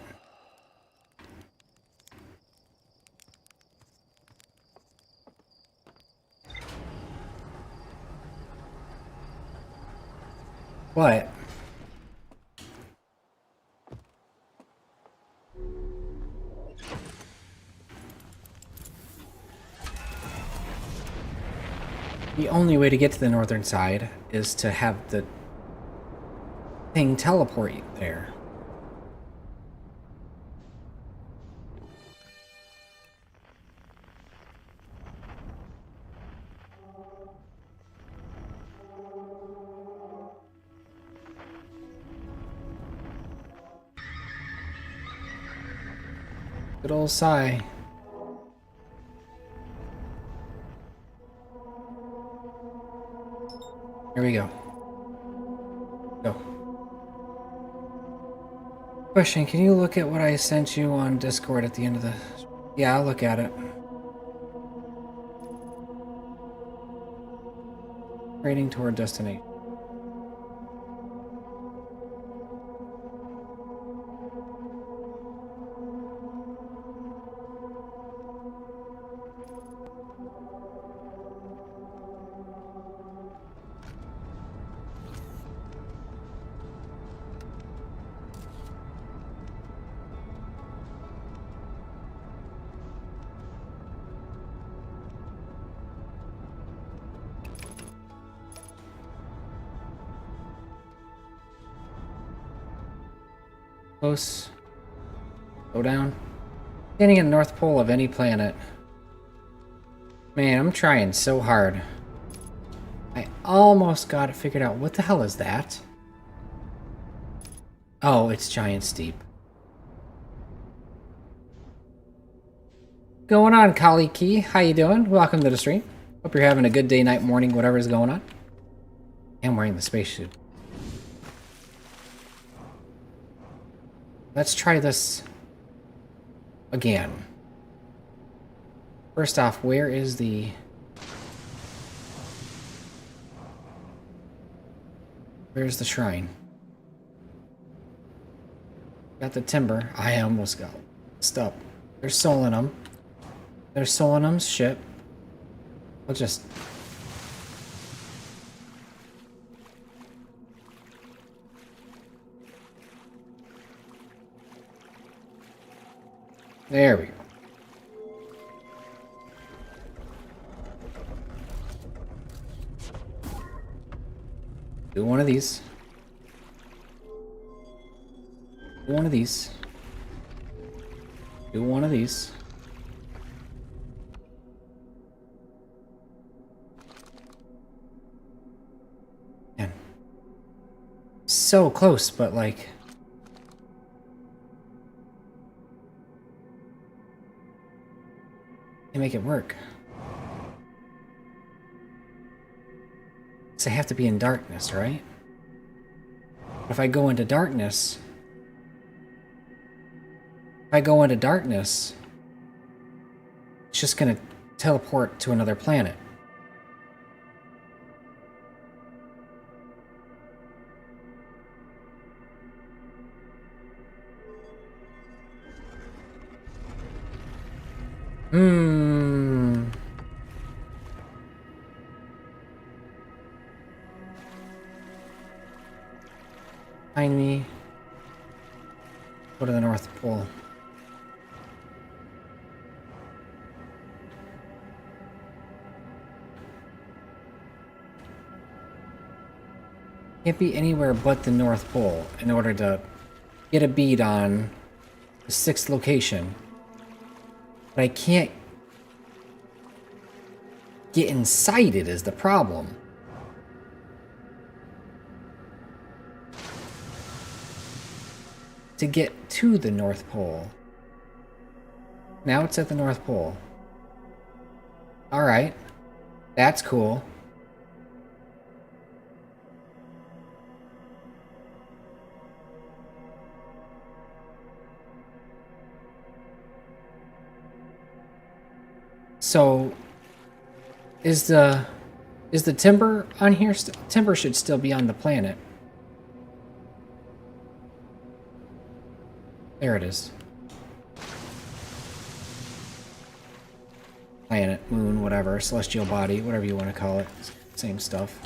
What? The only way to get to the northern side is to have the thing teleport you there. Good old sigh. Here we go. Go. Question, can you look at what I sent you on Discord at the end of the... Yeah, I'll look at it. Trading toward destination. Close. Go down. Standing at the North Pole of any planet. Man, I'm trying so hard. I almost got it figured out. What the hell is that? Oh, it's Giant Steep. Going on, Kali Key? How you doing? Welcome to the stream. Hope you're having a good day, night, morning, whatever's going on. I'm wearing the spacesuit. Let's try this again. First off, where is the... Where's the shrine? Got the timber. I almost got stuck. There's Solanum. There's Solanum's ship. I'll just... There we go. Do one of these. Do one of these. Do one of these. Man. So close, but like... Can't make it work. So I have to be in darkness, right? If I go into darkness... If I go into darkness... It's just gonna teleport to another planet. Find me. Go to the North Pole. Can't be anywhere but the North Pole in order to get a bead on the 6th location. But I can't get inside it is the problem. To get to the North Pole. Now it's at the North Pole. Alright. That's cool. So, is the timber on here? Timber should still be on the planet. There it is. Planet, moon, whatever, celestial body, whatever you want to call it. Same stuff.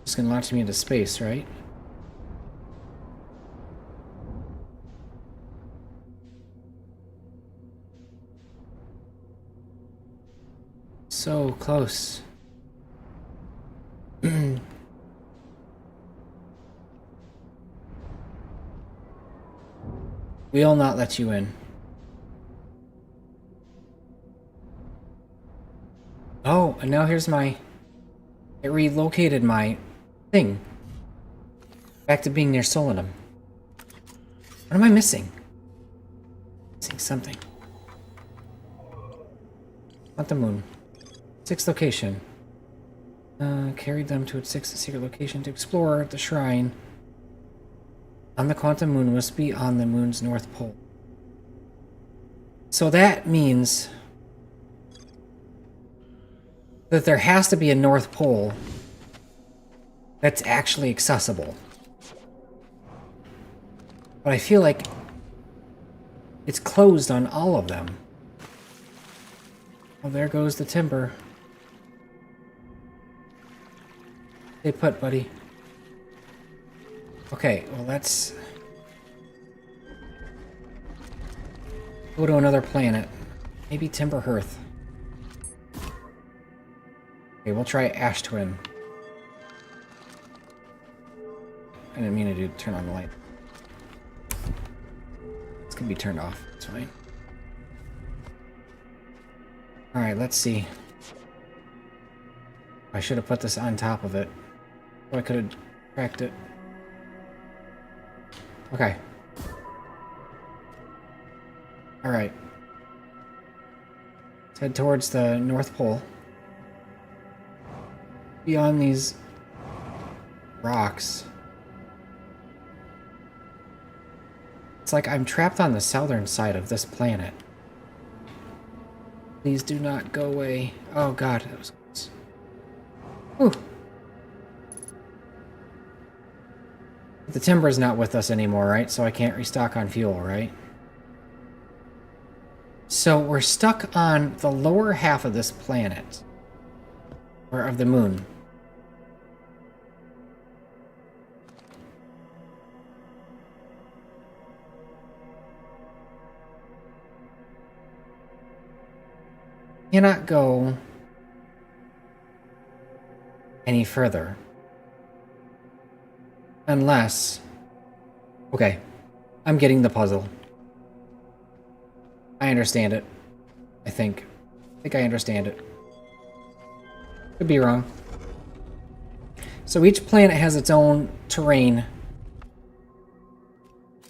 Just gonna launch me into space, right? So close. We'll not let you in. Oh, and now here's my... It relocated my thing. Back to being near Solanum. What am I missing? Missing something. Not the moon. 6th location. Carried them to its sixth secret location to explore the shrine on the quantum moon must be on the moon's north pole. So that means that there has to be a north pole that's actually accessible. But I feel like it's closed on all of them. Well, there goes the timber. Stay put, buddy. Okay, well, let's go to another planet. Maybe Timber Hearth. Okay, we'll try Ash Twin. I didn't mean to turn on the light. It's gonna be turned off. It's fine. Alright, let's see. I should have put this on top of it. So I could have cracked it. Okay. Alright. Let's head towards the North Pole. Beyond these rocks. It's like I'm trapped on the southern side of this planet. Please do not go away. Oh god, that was close. Whew. The timber's not with us anymore, right? So I can't restock on fuel, right? So we're stuck on the lower half of this planet. Or of the moon. Cannot go any further. Unless... Okay. I'm getting the puzzle. I understand it. I think I understand it. Could be wrong. So each planet has its own terrain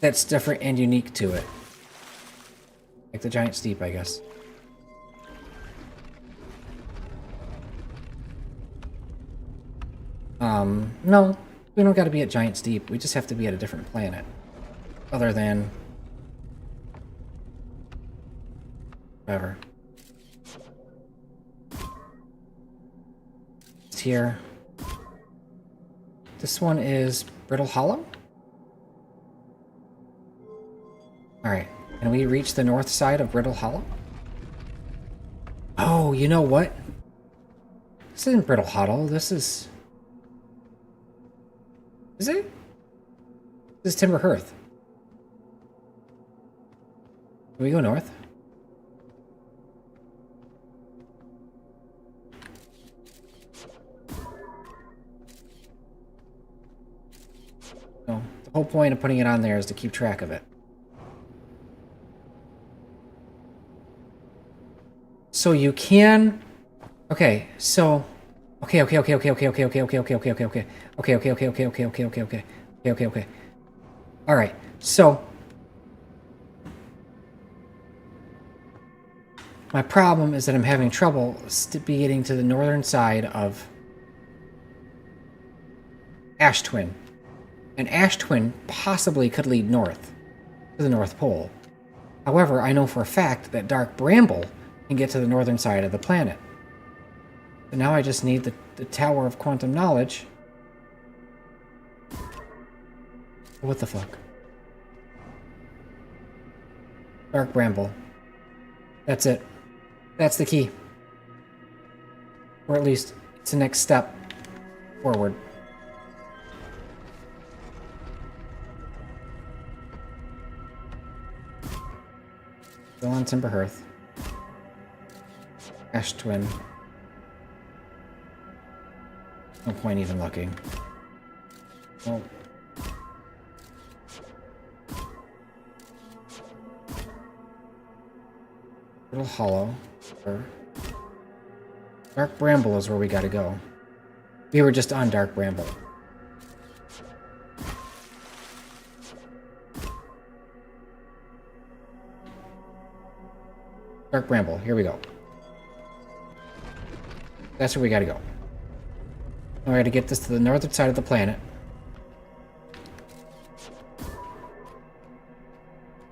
that's different and unique to it. Like the giant steep, I guess. No. We don't gotta be at Giant Steep. We just have to be at a different planet. Other than... whatever. It's here. This one is Brittle Hollow? Alright. Can we reach the north side of Brittle Hollow? Oh, you know what? This isn't Brittle Hollow. This is... Is it? This is Timber Hearth. Can we go north? No. The whole point of putting it on there is to keep track of it. So you can... Okay, so... Okay. Alright, so... my problem is that I'm having trouble getting to the northern side of Ash Twin. And Ash Twin possibly could lead north, to the North Pole. However, I know for a fact that Dark Bramble can get to the northern side of the planet. So now I just need the Tower of Quantum Knowledge. What the fuck? Dark Bramble. That's it. That's the key. Or at least, it's the next step forward. Still on Timber Hearth. Ash Twin. No point even looking. Well... Little Hollow. Or... Dark Bramble is where we gotta go. We were just on Dark Bramble. Dark Bramble, here we go. That's where we gotta go. We gotta get this to the northern side of the planet.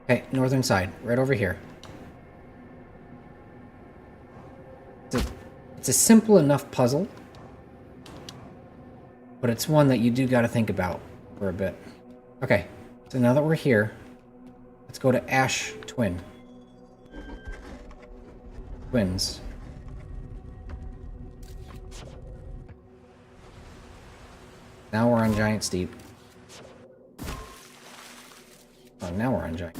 Okay, northern side, right over here. It's a simple enough puzzle, but it's one that you do gotta think about for a bit. Okay, so now that we're here, let's go to Ash Twin. Twins. Now we're on Giant Steep. Oh, now we're on Giant.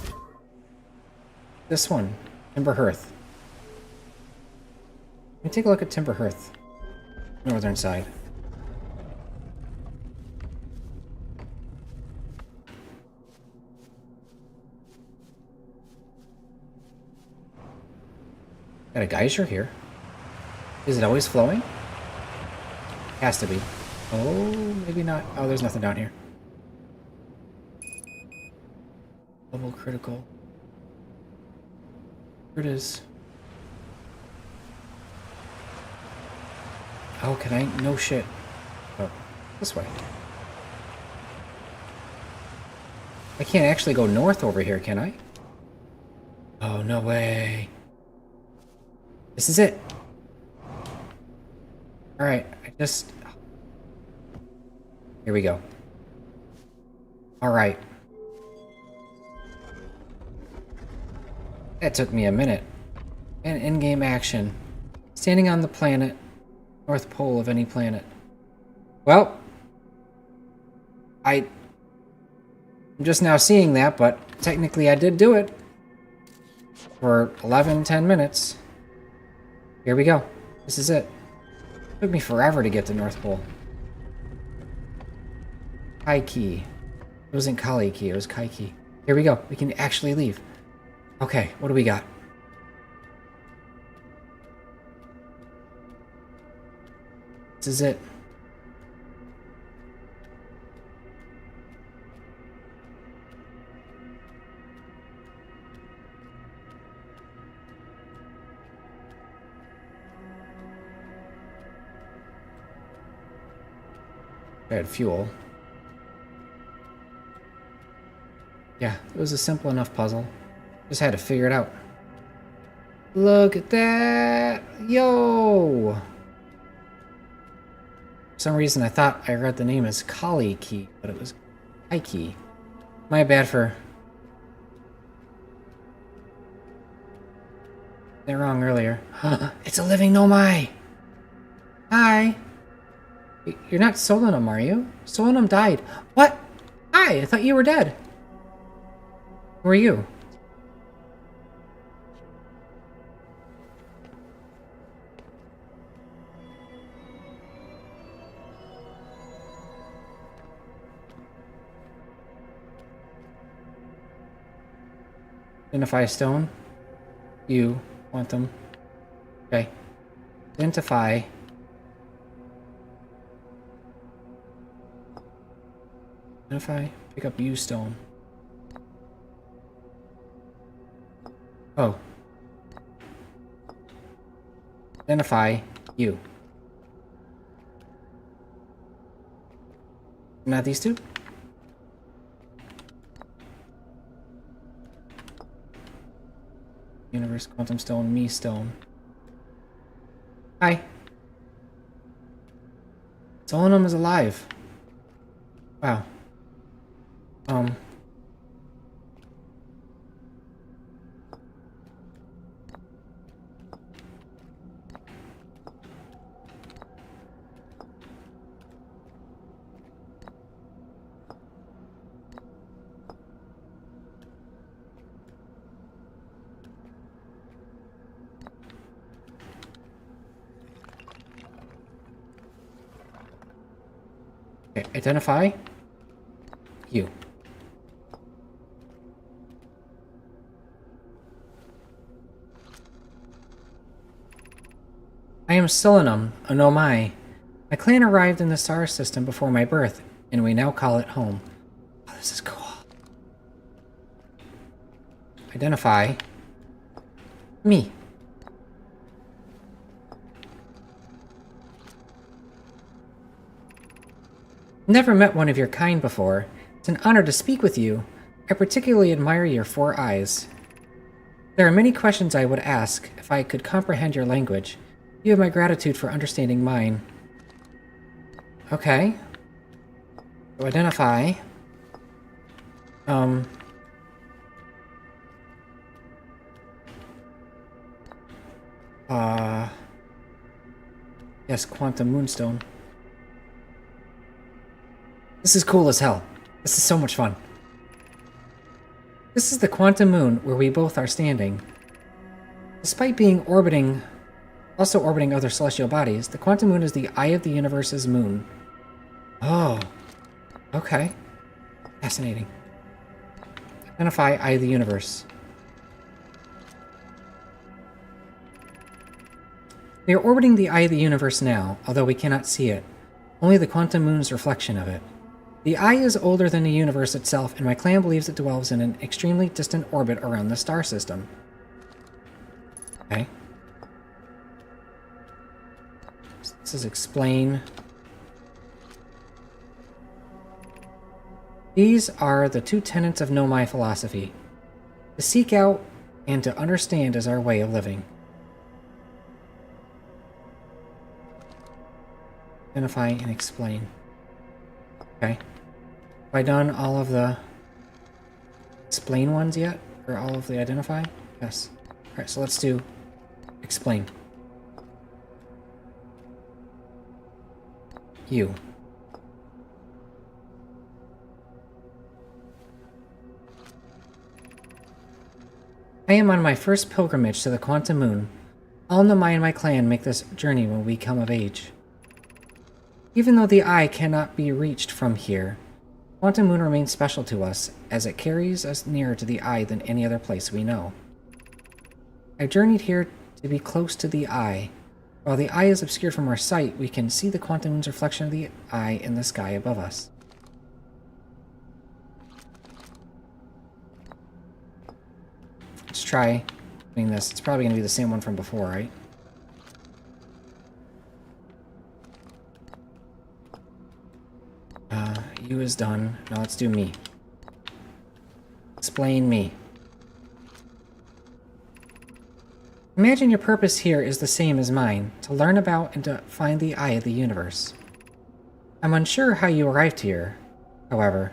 This one, Timber Hearth. Let me take a look at Timber Hearth. Northern side. Got a geyser here. Is it always flowing? Has to be. Oh, maybe not. Oh, there's nothing down here. Double critical. Here it is. Oh, can I? No shit. Oh, this way. I can't actually go north over here, can I? Oh, no way. This is it. Alright, Here we go. Alright. That took me a minute. And in-game action. Standing on the planet. North pole of any planet. Well. I'm just now seeing that, but technically I did do it. For 10 minutes. Here we go. This is it. It took me forever to get to North Pole. Kai Key. It wasn't Kali Key, it was Kai Key. Here we go. We can actually leave. Okay, what do we got? This is it. I had fuel. Yeah, it was a simple enough puzzle. Just had to figure it out. Look at that! Yo! For some reason I thought I read the name as Kali Key, but it was Kai Key. My bad for... They're wrong earlier. It's a living Nomai! Hi! You're not Solanum, are you? Solanum died. What? Hi, I thought you were dead. Who are you? Identify a stone. You want them. Okay. Identify. Identify. Pick up U stone. Oh. Identify you. Not these two? Universe, quantum stone, me stone. Hi. Solanum is alive. Wow. Okay, identify you. I am Solanum, a Nomai. My clan arrived in the star system before my birth, and we now call it home. Oh, this is cool. Identify me. Never met one of your kind before. It's an honor to speak with you. I particularly admire your 4 eyes. There are many questions I would ask if I could comprehend your language. You have my gratitude for understanding mine. Okay. So identify. Yes, Quantum Moonstone. This is cool as hell. This is so much fun. This is the Quantum Moon where we both are standing. Despite being also orbiting other celestial bodies, the Quantum Moon is the eye of the universe's moon. Oh. Okay. Fascinating. Identify eye of the universe. We are orbiting the eye of the universe now, although we cannot see it. Only the Quantum Moon's reflection of it. The eye is older than the universe itself, and my clan believes it dwells in an extremely distant orbit around the star system. Okay. This is explain. These are the 2 tenets of Nomai philosophy. To seek out and to understand is our way of living. Identify and explain. Okay. Have I done all of the explain ones yet? Or all of the identify? Yes. Alright, so let's do explain. You. I am on my first pilgrimage to the Quantum Moon. All Nomai and my clan make this journey when we come of age. Even though the eye cannot be reached from here, Quantum Moon remains special to us, as it carries us nearer to the eye than any other place we know. I journeyed here to be close to the eye. While the eye is obscured from our sight, we can see the Quantum Moon's reflection of the eye in the sky above us. Let's try doing this. It's probably going to be the same one from before, right? You is done. Now let's do me. Explain me. Imagine your purpose here is the same as mine, to learn about and to find the eye of the universe. I'm unsure how you arrived here, however.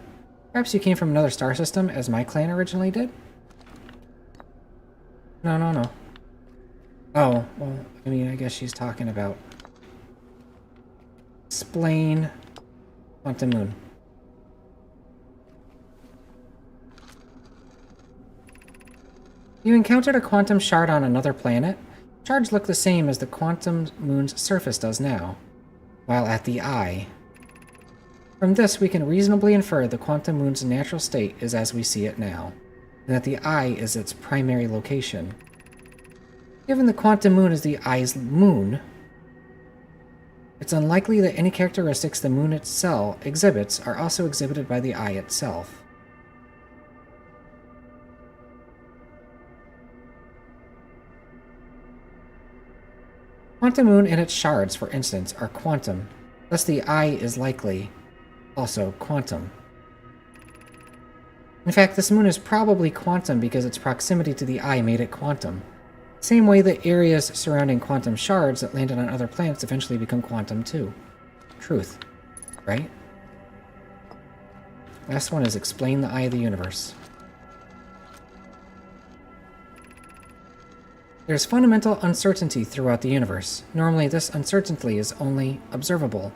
Perhaps you came from another star system, as my clan originally did? No. Oh, well, I mean, I guess she's talking about... Explain... Quantum Moon. You encountered a quantum shard on another planet. Shards look the same as the Quantum Moon's surface does now, while at the eye. From this, we can reasonably infer the Quantum Moon's natural state is as we see it now, and that the eye is its primary location. Given the Quantum Moon is the eye's moon, it's unlikely that any characteristics the moon itself exhibits are also exhibited by the eye itself. Quantum Moon and its shards, for instance, are quantum, thus the eye is likely also quantum. In fact, this moon is probably quantum because its proximity to the eye made it quantum. Same way that areas surrounding quantum shards that landed on other planets eventually become quantum too. Truth, right? Last one is explain the eye of the universe. There's fundamental uncertainty throughout the universe. Normally, this uncertainty is only observable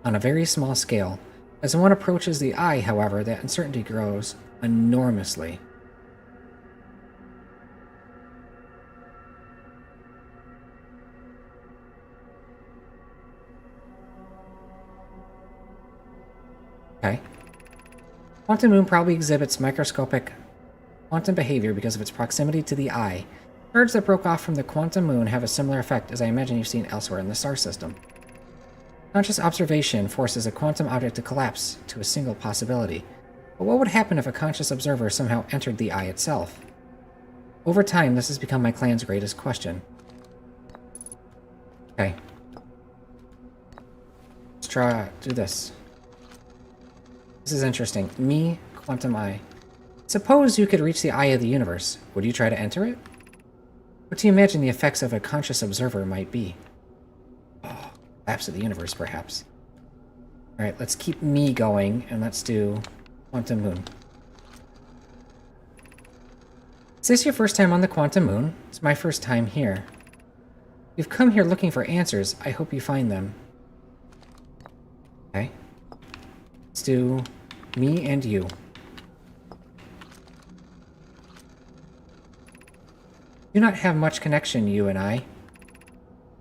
on a very small scale. As one approaches the eye, however, that uncertainty grows enormously. Okay. Quantum Moon probably exhibits microscopic quantum behavior because of its proximity to the eye. Shards that broke off from the Quantum Moon have a similar effect as I imagine you've seen elsewhere in the star system. Conscious observation forces a quantum object to collapse to a single possibility. But what would happen if a conscious observer somehow entered the eye itself? Over time, this has become my clan's greatest question. Okay. Let's try do this. This is interesting. Me, quantum eye. Suppose you could reach the eye of the universe. Would you try to enter it? What do you imagine the effects of a conscious observer might be? Oh, collapse of the universe, perhaps. Alright, let's keep me going, and let's do Quantum Moon. Is this your first time on the Quantum Moon? It's my first time here. You've come here looking for answers. I hope you find them. Okay. Let's do me and you. Do not have much connection, you and I.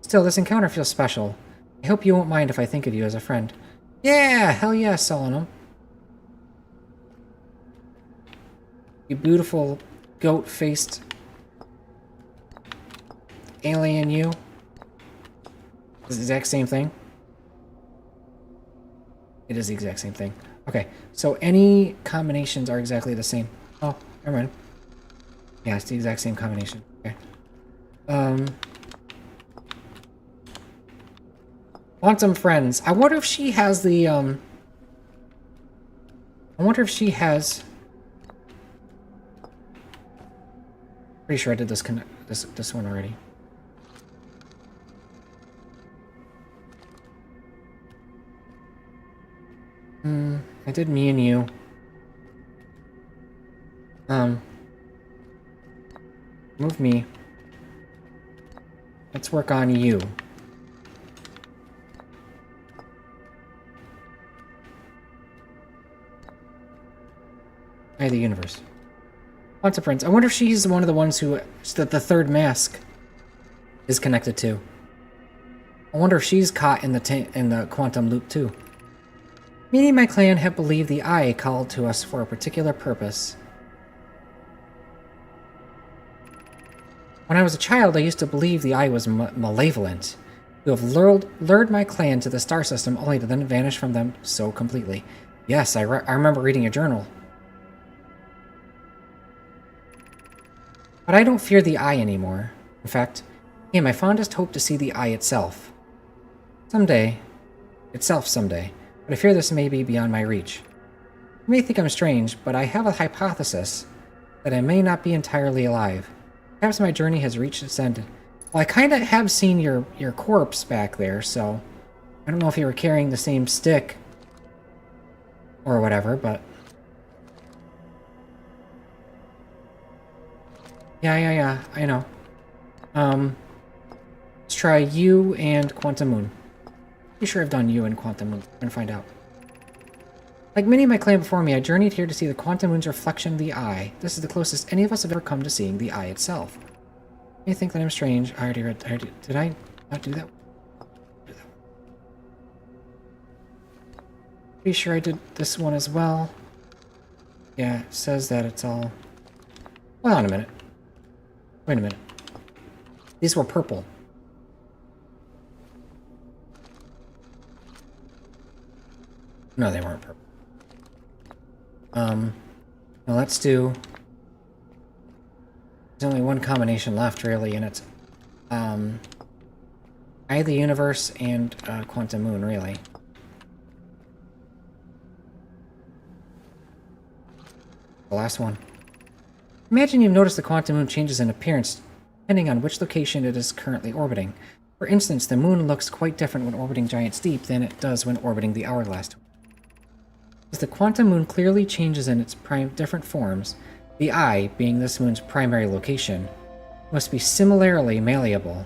Still, this encounter feels special. I hope you won't mind if I think of you as a friend. Yeah! Hell yeah, Solanum. You beautiful goat-faced alien you. It's the exact same thing. It is the exact same thing. Okay, so any combinations are exactly the same. Oh, never mind. Yeah, it's the exact same combination. Okay. Quantum Friends. I wonder if she has the, I wonder if she has... Pretty sure I did this this one already. I did me and you. Move me. Let's work on you. Eye of the Universe. Quantum Friends. I wonder if she's one of the ones who that the third mask is connected to. I wonder if she's caught in the quantum loop too. Me and my clan have believed the Eye called to us for a particular purpose. When I was a child, I used to believe the Eye was malevolent. You have lured my clan to the star system only to then vanish from them so completely. Yes, I remember reading your journal. But I don't fear the Eye anymore. In fact, I am my fondest hope to see the Eye itself. Someday. But I fear this may be beyond my reach. You may think I'm strange, but I have a hypothesis that I may not be entirely alive. Perhaps my journey has reached its end. Well, I kind of have seen your corpse back there, so... I don't know if you were carrying the same stick or whatever, but... Yeah, I know. Let's try you and Quantum Moon. Pretty sure I've done you and Quantum Moon. I'm gonna find out. Like many of my clan before me, I journeyed here to see the Quantum Moon's reflection of the Eye. This is the closest any of us have ever come to seeing the Eye itself. You think that I'm strange. I already read... did I not do that? Pretty sure I did this one as well. Yeah, it says that it's all... Hold on a minute. Wait a minute. These were purple. No, they weren't purple. Now let's do... There's only one combination left, really, and it's, Eye of the Universe and, Quantum Moon, really. The last one. Imagine you've noticed the Quantum Moon changes in appearance depending on which location it is currently orbiting. For instance, the Moon looks quite different when orbiting Giant Steep than it does when orbiting the Hourglass. As the Quantum Moon clearly changes in its different forms, the Eye, being this moon's primary location, must be similarly malleable.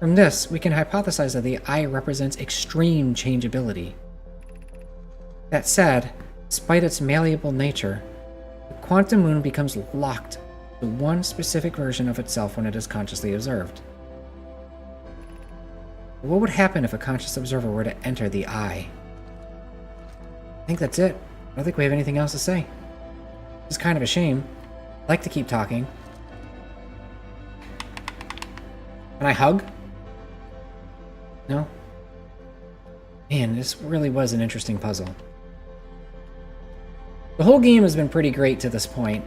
From this, we can hypothesize that the Eye represents extreme changeability. That said, despite its malleable nature, the Quantum Moon becomes locked to one specific version of itself when it is consciously observed. What would happen if a conscious observer were to enter the Eye? I think that's it. I don't think we have anything else to say. It's kind of a shame. I'd like to keep talking. Can I hug? No? Man, this really was an interesting puzzle. The whole game has been pretty great to this point.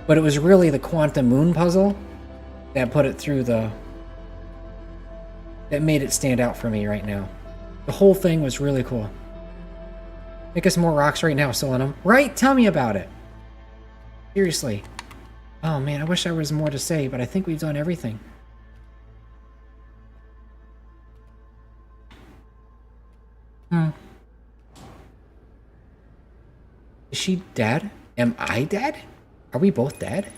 But it was really the Quantum Moon puzzle that put it through the... that made it stand out for me right now. The whole thing was really cool. Make us more rocks right now, Solanum. Right? Tell me about it. Seriously. Oh man, I wish there was more to say, but I think we've done everything. Is she dead? Am I dead? Are we both dead?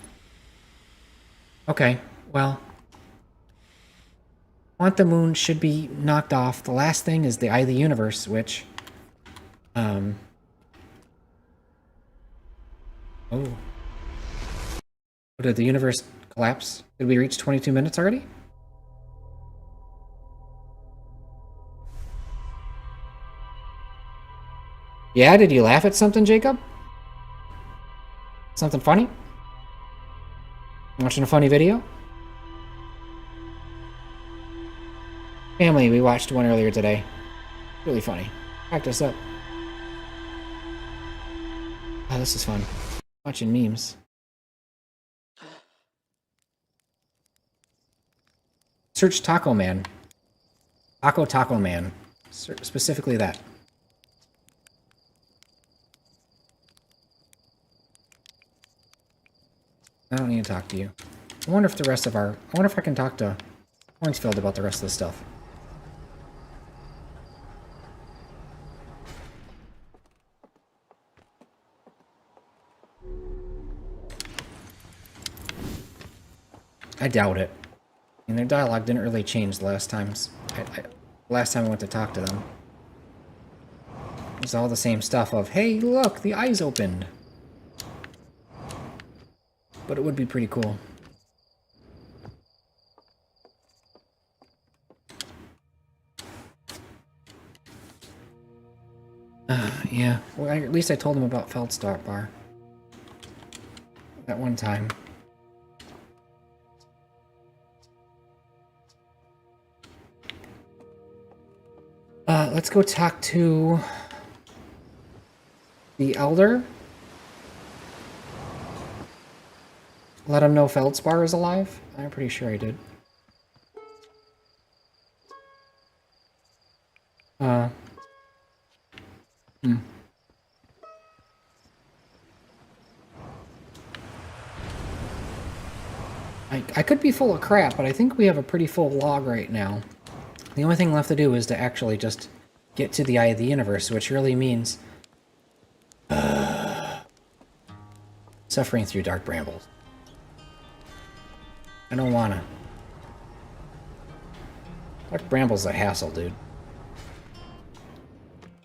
Okay, well. Quantum Moon should be knocked off. The last thing is the Eye of the Universe, which... Oh. Did the universe collapse? Did we reach 22 minutes already? Yeah, did you laugh at something, Jacob? Something funny? Watching a funny video? Family, we watched one earlier today. Really funny. Cracked us up. Oh, this is fun. Watching memes. Search Taco Man. Taco Man. Specifically that. I don't need to talk to you. I wonder if the rest of our... I wonder if I can talk to Hornsfield about the rest of the stuff. I doubt it. I mean, their dialogue didn't really change the last times. Last time I went to talk to them. It was all the same stuff of, hey, look, the eyes opened. But it would be pretty cool. Yeah. Well, at least I told him about Feldstar Bar. That one time. Let's go talk to the Elder. Let him know Feldspar is alive? I'm pretty sure I did. I could be full of crap, but I think we have a pretty full log right now. The only thing left to do is to actually just get to the Eye of the Universe, which really means suffering through Dark Brambles. I don't wanna. Dark Brambles a hassle, dude.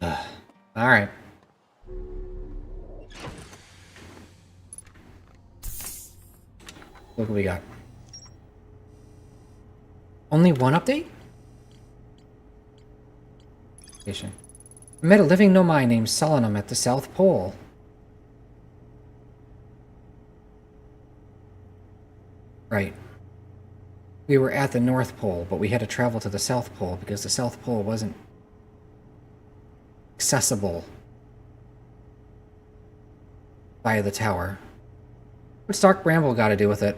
Alright. Look what we got. Only one update? I met a living Nomai named Solanum at the South Pole. Right. We were at the North Pole, but we had to travel to the South Pole because the South Pole wasn't accessible via the tower. What's Dark Bramble got to do with it?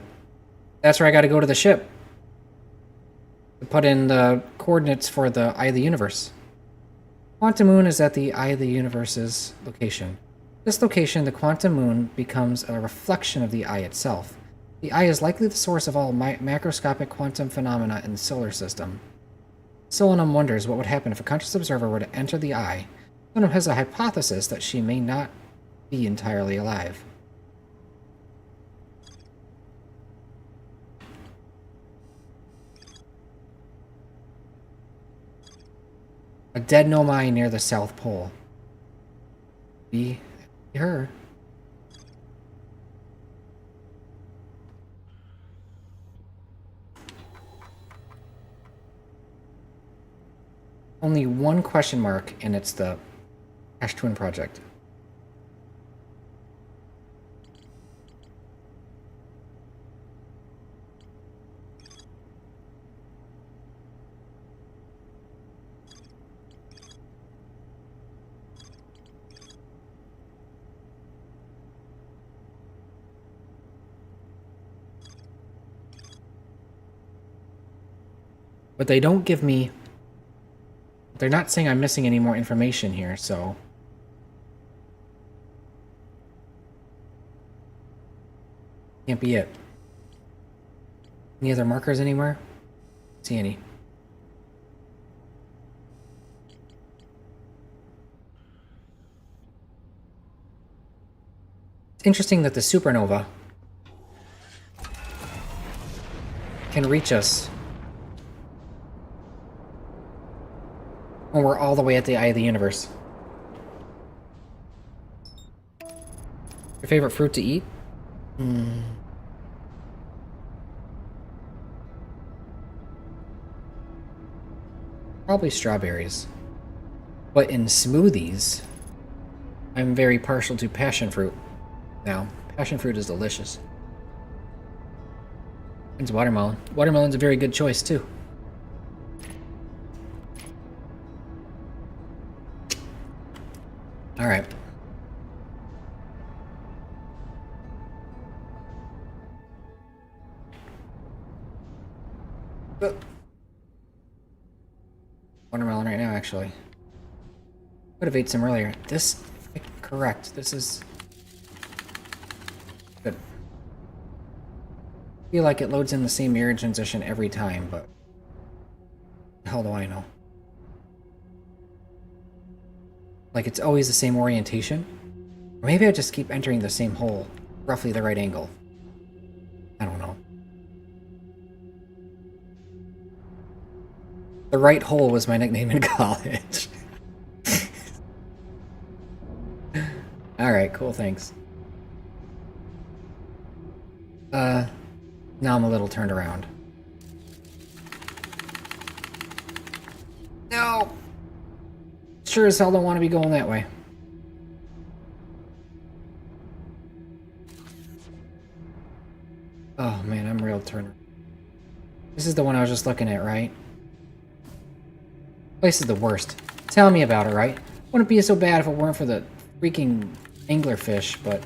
That's where I got to go to the ship. To put in the coordinates for the Eye of the Universe. Quantum Moon is at the Eye of the Universe's location. This location, the Quantum Moon, becomes a reflection of the Eye itself. The Eye is likely the source of all macroscopic quantum phenomena in the solar system. Solanum wonders what would happen if a conscious observer were to enter the Eye. Solanum has a hypothesis that she may not be entirely alive. A dead Nomai near the South Pole. Be her. Only one question mark, and it's the Ash Twin Project. But they don't give me They're not saying I'm missing any more information here, so... Can't be it. Any other markers anywhere? See any? It's interesting that the supernova can reach us when we're all the way at the eye of the universe. Your favorite fruit to eat? Probably strawberries. But in smoothies, I'm very partial to passion fruit. Now, passion fruit is delicious. It's watermelon. Watermelon's a very good choice, too. Alright. Watermelon right now, actually. Would have ate some earlier. This... correct. This is... good. I feel like it loads in the same mirror transition every time, but... the hell do I know? Like, it's always the same orientation? Or maybe I just keep entering the same hole, roughly the right angle. I don't know. The right hole was my nickname in college. Alright, cool, thanks. Now I'm a little turned around. No! Sure as hell don't want to be going that way. Oh man, I'm real turned. This is the one I was just looking at, right? Place is the worst. Tell me about it, right? Wouldn't be so bad if it weren't for the freaking anglerfish, but...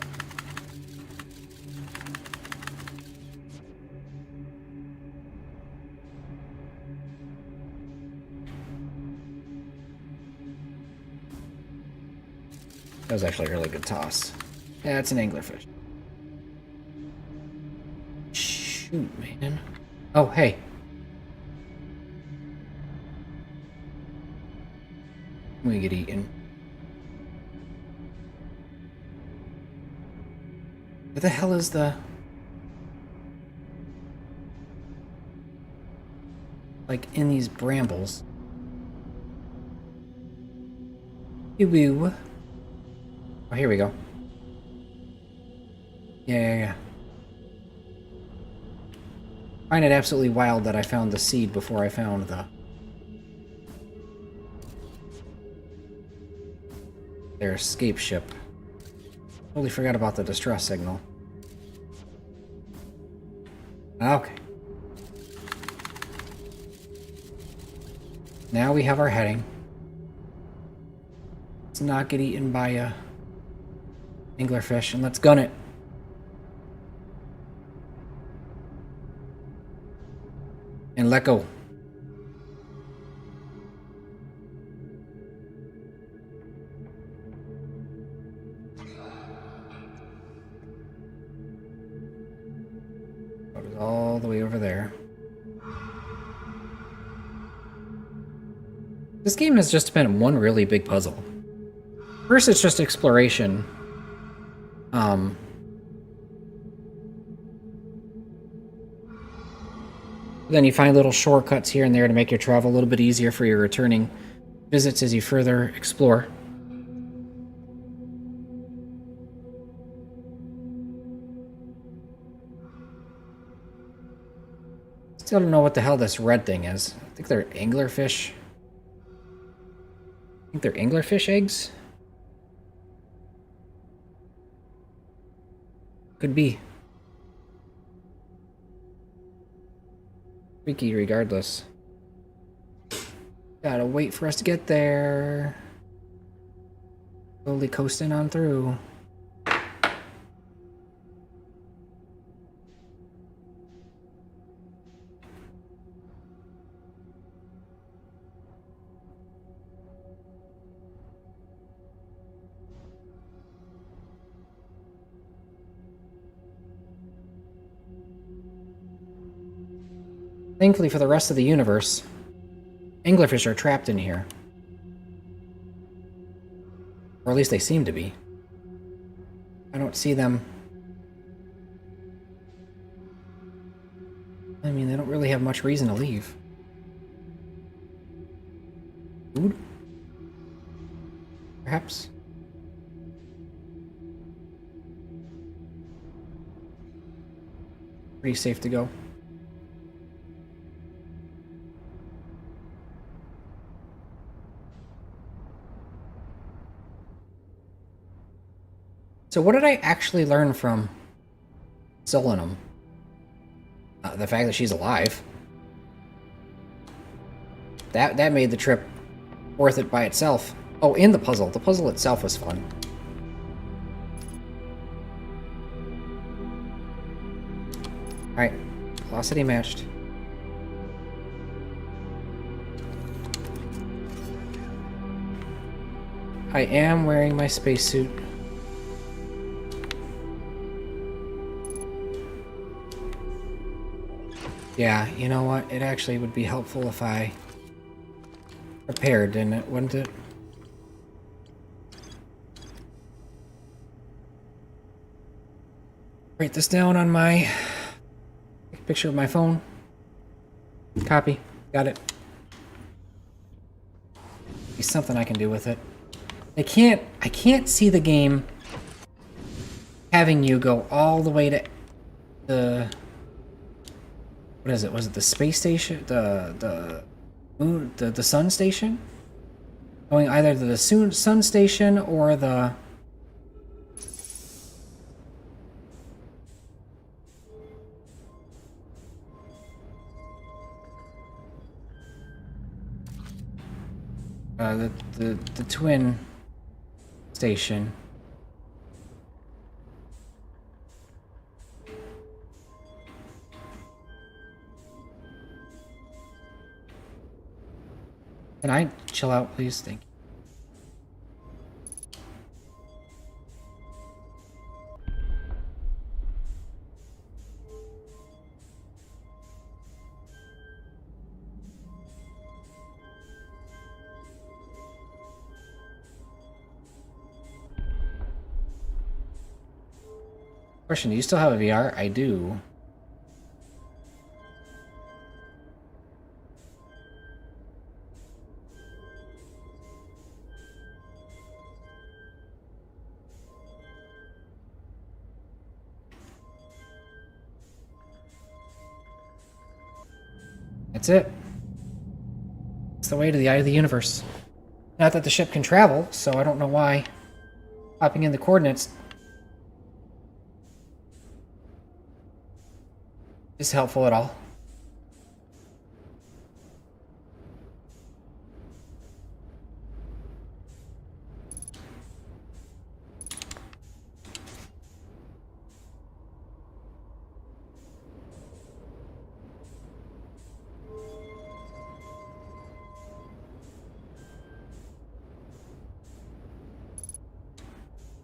that was actually a really good toss. Yeah, it's an anglerfish. Shoot, man. Oh, hey. We get eaten. Where the hell is the... like, in these brambles? Woo. Oh, here we go. Yeah. I find it absolutely wild that I found the seed before I found the... their escape ship. Totally forgot about the distress signal. Okay. Now we have our heading. Let's not get eaten by a anglerfish, and let's gun it. And let go. Goes all the way over there. This game has just been one really big puzzle. First, it's just exploration. Then you find little shortcuts here and there to make your travel a little bit easier for your returning visits as you further explore. Still don't know what the hell this red thing is. I think they're anglerfish. I think they're anglerfish eggs? Could be. Freaky regardless. Gotta wait for us to get there. Slowly coasting on through. Thankfully for the rest of the universe, anglerfish are trapped in here. Or at least they seem to be. I don't see them. I mean, they don't really have much reason to leave. Food? Perhaps? Pretty safe to go. So what did I actually learn from Solanum? The fact that she's alive. That made the trip worth it by itself. Oh, and the puzzle. The puzzle itself was fun. Alright. Velocity matched. I am wearing my spacesuit. Yeah, you know what? It actually would be helpful if I prepared, didn't it? Wouldn't it? Write this down on my picture of my phone. Copy. Got it. Be something I can do with it. I can't see the game having you go all the way to the... What is it? Was it the space station? The moon? The sun station? Going either to the sun station or the... the twin station. Can I chill out, please? Thank you. Question, do you still have a VR? I do. That's it. It's the way to the eye of the universe. Not that the ship can travel, so I don't know why popping in the coordinates is helpful at all.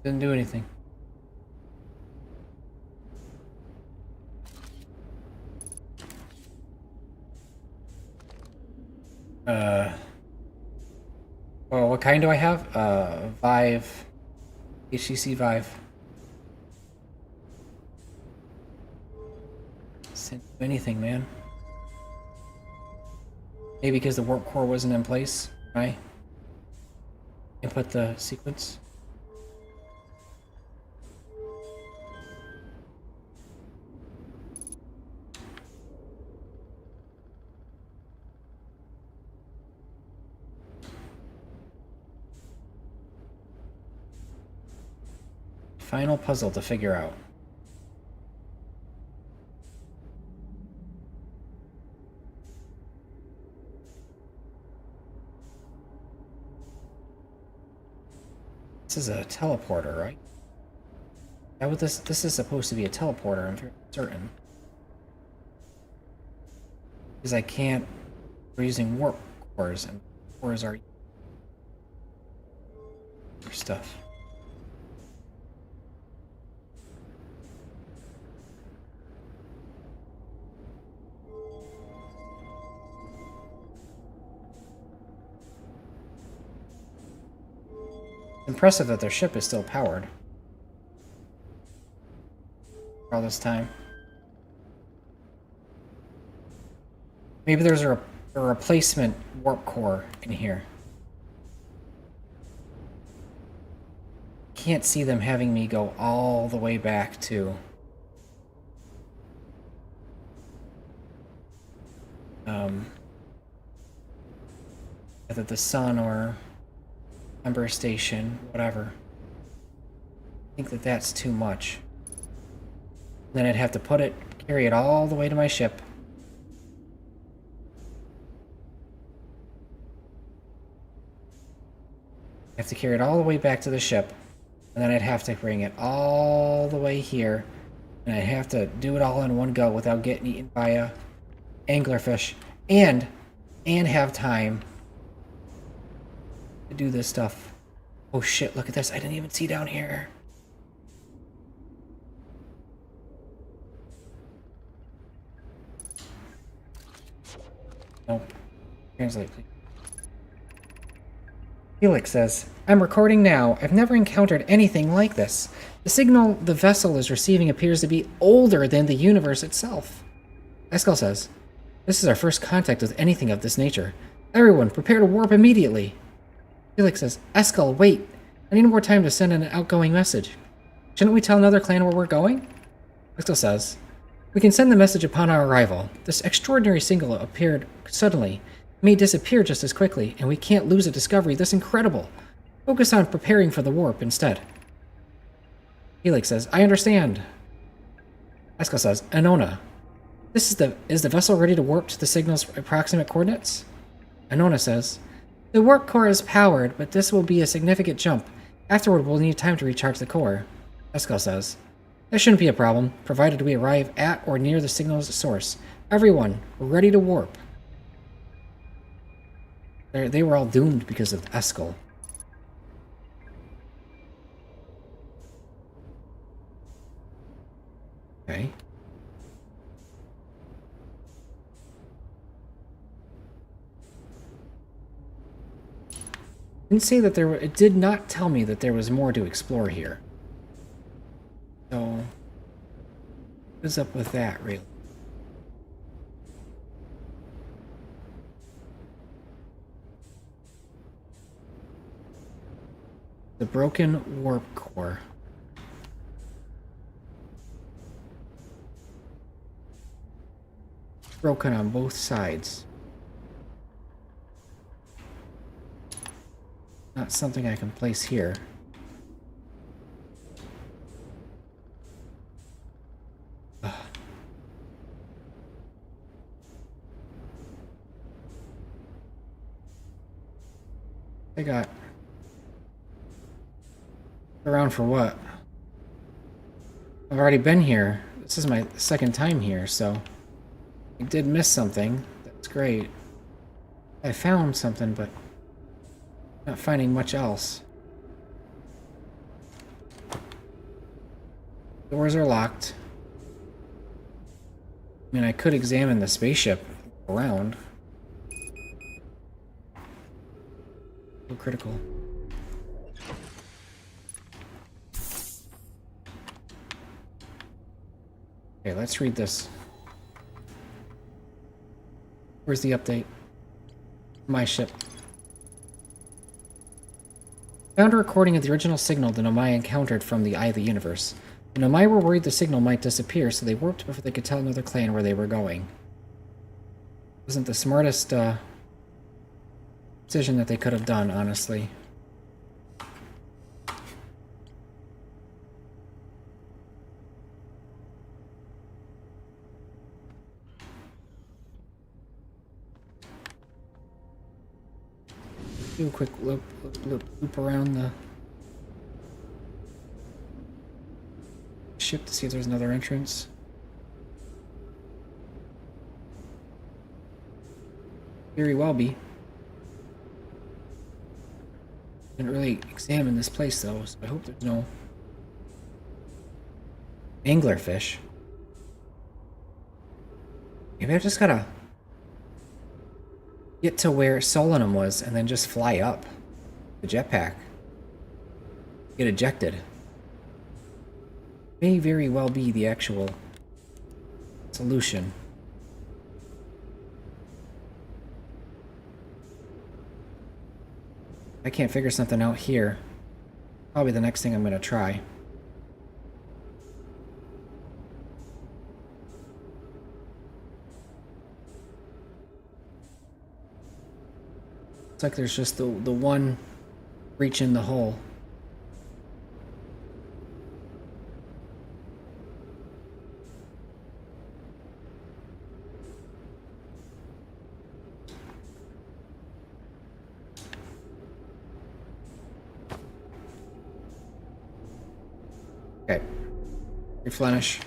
Didn't do anything. Well, what kind do I have? Vive. HTC Vive. Send you anything, man. Maybe because the warp core wasn't in place, right? Input the sequence. Final puzzle to figure out. This is a teleporter, right? That what this is supposed to be a teleporter, I'm very certain. Because I can't, we're using warp cores, and cores are stuff. Impressive that their ship is still powered all this time. Maybe there's a replacement warp core in here. Can't see them having me go all the way back to either the sun or Ember Station, whatever. I think that that's too much. Then I'd have to carry it all the way to my ship. I have to carry it all the way back to the ship. And then I'd have to bring it all the way here. And I'd have to do it all in one go without getting eaten by a anglerfish. And have time to do this stuff. Oh shit, look at this. I didn't even see down here. Nope. Translate, please. Felix says, I'm recording now. I've never encountered anything like this. The signal the vessel is receiving appears to be older than the universe itself. Eskel says, this is our first contact with anything of this nature. Everyone, prepare to warp immediately. Felix says, Eskel, wait. I need more time to send an outgoing message. Shouldn't we tell another clan where we're going? Eskel says, we can send the message upon our arrival. This extraordinary signal appeared suddenly. It may disappear just as quickly, and we can't lose a discovery this incredible. Focus on preparing for the warp instead. Felix says, I understand. Eskel says, Anona, is the vessel ready to warp to the signal's approximate coordinates? Anona says, the warp core is powered, but this will be a significant jump. Afterward, we'll need time to recharge the core. Eskel says, that shouldn't be a problem, provided we arrive at or near the signal's source. Everyone, we're ready to warp. They were all doomed because of Eskel. Okay. Didn't say that it did not tell me that there was more to explore here. So, what's up with that, really? The broken warp core. Broken on both sides. Not something I can place here. Ugh. I got around for what? I've already been here. This is my second time here, so I did miss something. That's great. I found something, but not finding much else. Doors are locked. I mean, I could examine the spaceship around. So critical. Okay, let's read this. Where's the update? My ship. Found a recording of the original signal the Nomai encountered from the Eye of the Universe. The Nomai were worried the signal might disappear, so they warped before they could tell another clan where they were going. Wasn't the smartest decision that they could have done, honestly. Do a quick loop around the ship to see if there's another entrance. Very well be. Didn't really examine this place though, so I hope there's no anglerfish. Maybe I just gotta get to where Solanum was and then just fly up the jetpack. get ejected. May very well be the actual solution. I can't figure something out here. Probably the next thing I'm gonna try. Looks like there's just the one breach in the hole. Okay. Replenish.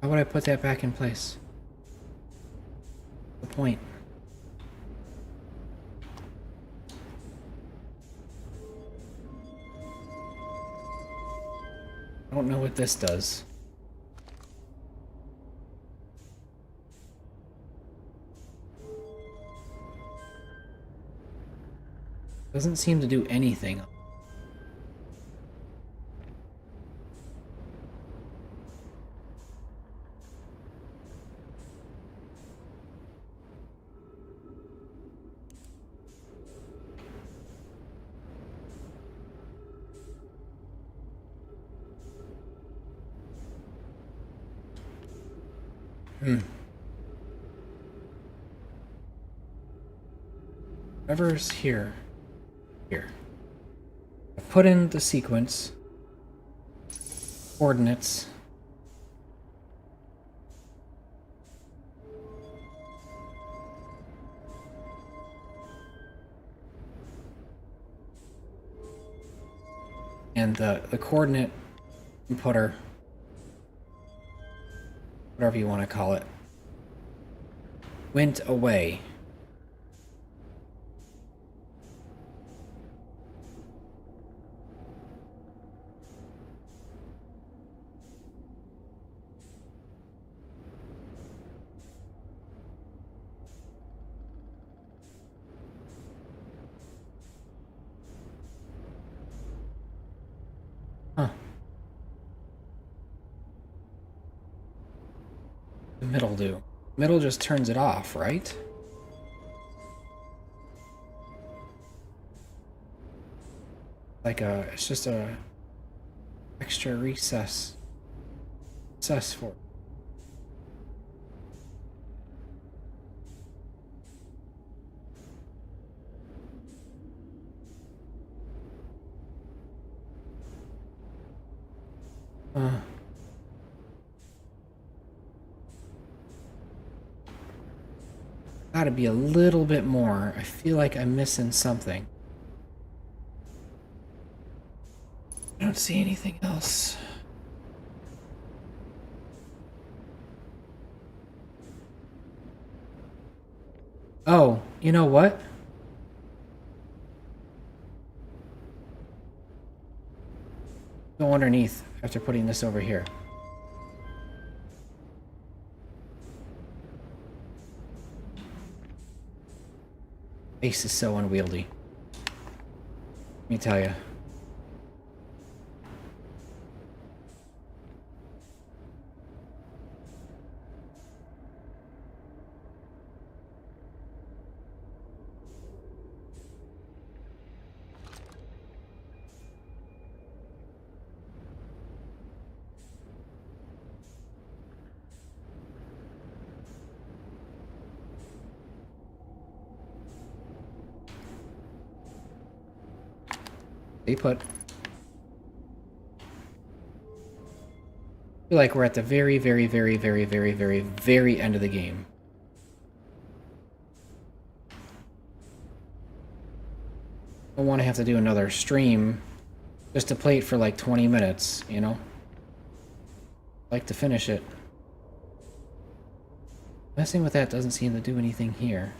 How would I put that back in place? The point. I don't know what this does. Doesn't seem to do anything. Whatever's here. Here. I put in the sequence. Coordinates. And the coordinate inputter, whatever you want to call it, went away. Huh. The middle do. Middle just turns it off, right? Like it's just a extra recess. Recess for. Gotta be a little bit more. I feel like I'm missing something. I don't see anything else. Oh, you know what? Go underneath after putting this over here. Base is so unwieldy. Let me tell you. Stay put. I feel like we're at the very, very, very, very, very, very, very end of the game. I don't want to have to do another stream just to play it for like 20 minutes, you know? Like to finish it. Messing with that doesn't seem to do anything here.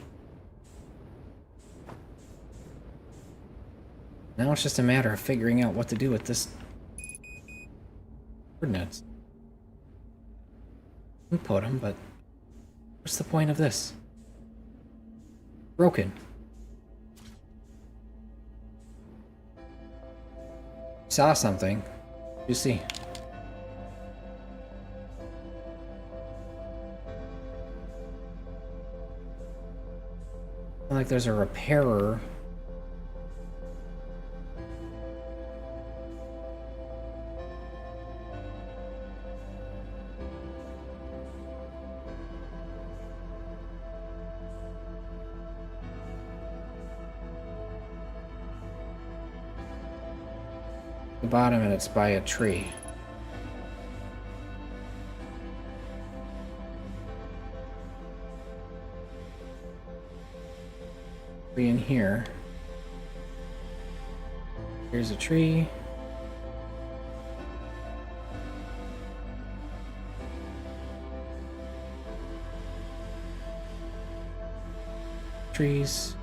Now it's just a matter of figuring out what to do with this coordinates. Input them, but what's the point of this? Broken. Saw something. You see. Like there's a repairer. The bottom, and it's by a tree. Tree in here. Here's a tree. Trees.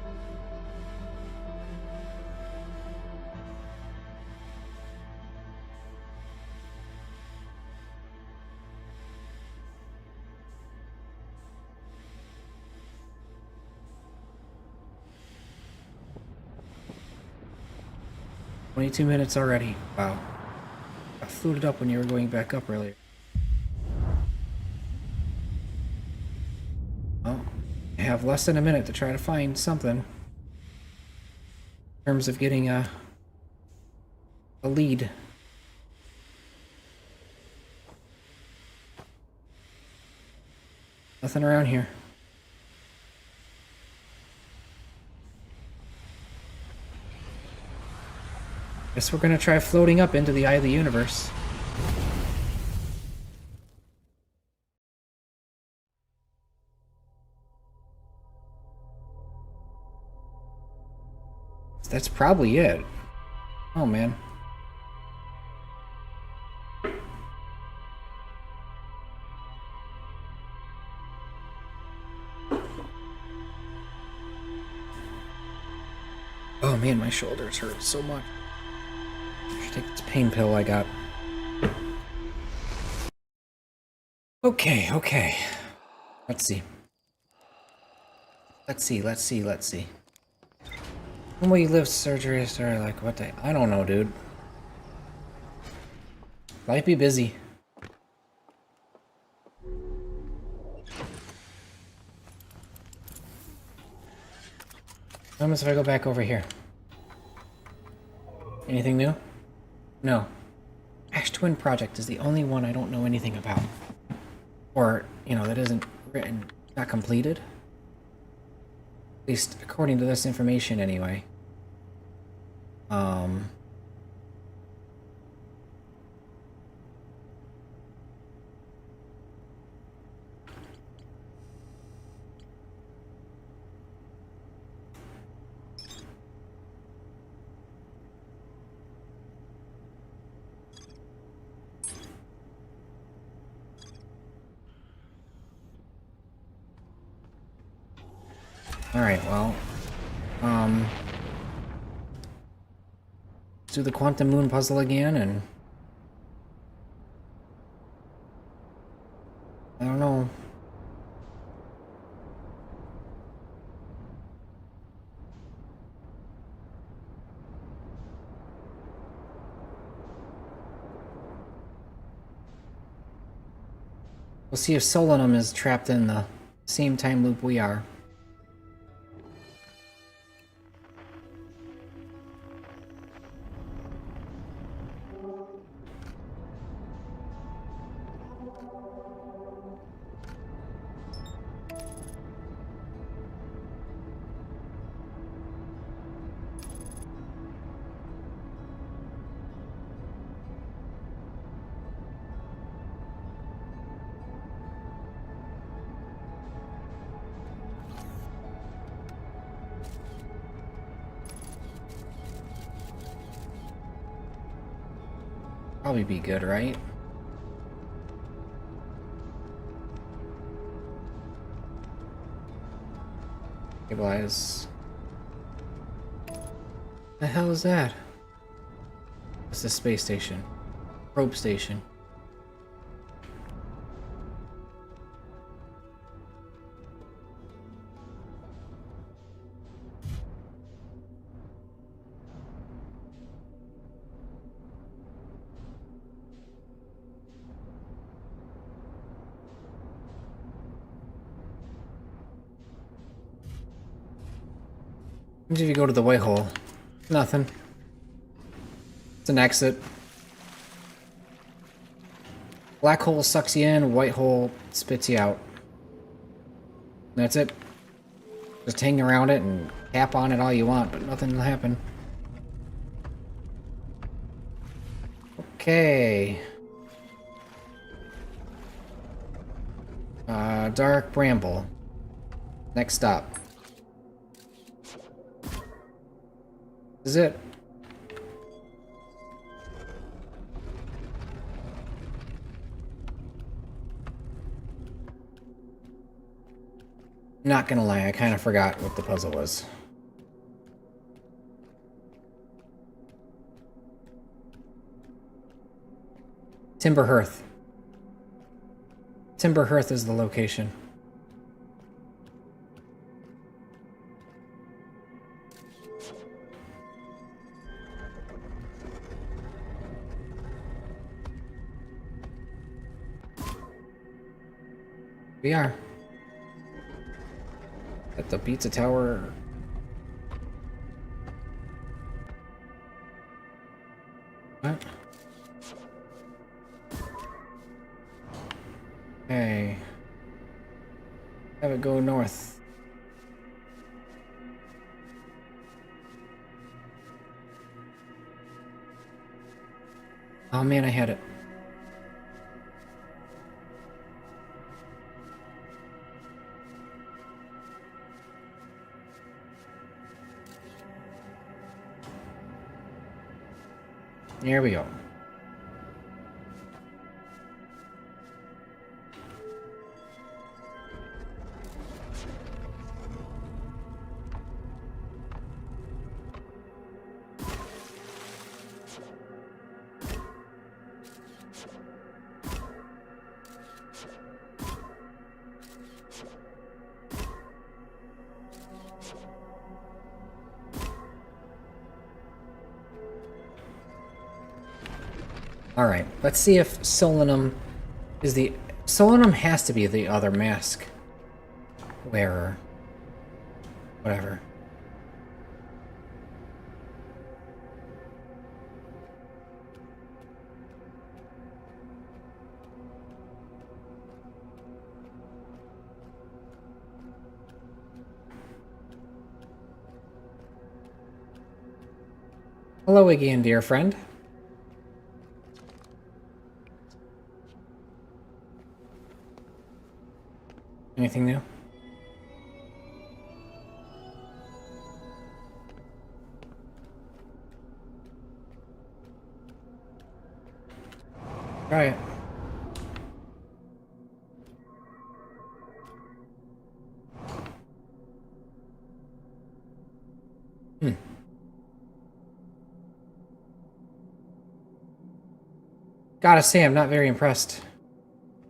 "22 minutes already. Wow. I flew it up when you were going back up earlier." Well, I have less than a minute to try to find something. In terms of getting a lead. Nothing around here. Guess we're gonna try floating up into the eye of the universe. That's probably it. Oh man. Oh man, my shoulders hurt so much. I should take this pain pill I got. Okay. Let's see. When will you live surgery started? Like, what day? I don't know, dude. Might be busy. What happens if I go back over here? Anything new? No. Ash Twin Project is the only one I don't know anything about. Or, you know, that isn't written, not completed. At least according to this information, anyway. Alright, well, let's do the Quantum Moon puzzle again, and I don't know. We'll see if Solanum is trapped in the same time loop we are. probably be good, right? Stabilize. The hell is that? It's the space station. Probe station. What if you go to the white hole? Nothing. It's an exit. Black hole sucks you in, white hole spits you out. That's it. Just hang around it and tap on it all you want, but nothing will happen. Okay. Dark Bramble. Next stop. This is it. Not gonna lie, I kind of forgot what the puzzle was. Timberhearth. Timberhearth is the location. We are. At the pizza tower. What? Okay. Have it go north. Oh man, I had it. Here we go. Alright, let's see if Solanum is the... Solanum has to be the other mask wearer. Whatever. Hello again, dear friend. Anything new? Try it. Gotta say, I'm not very impressed.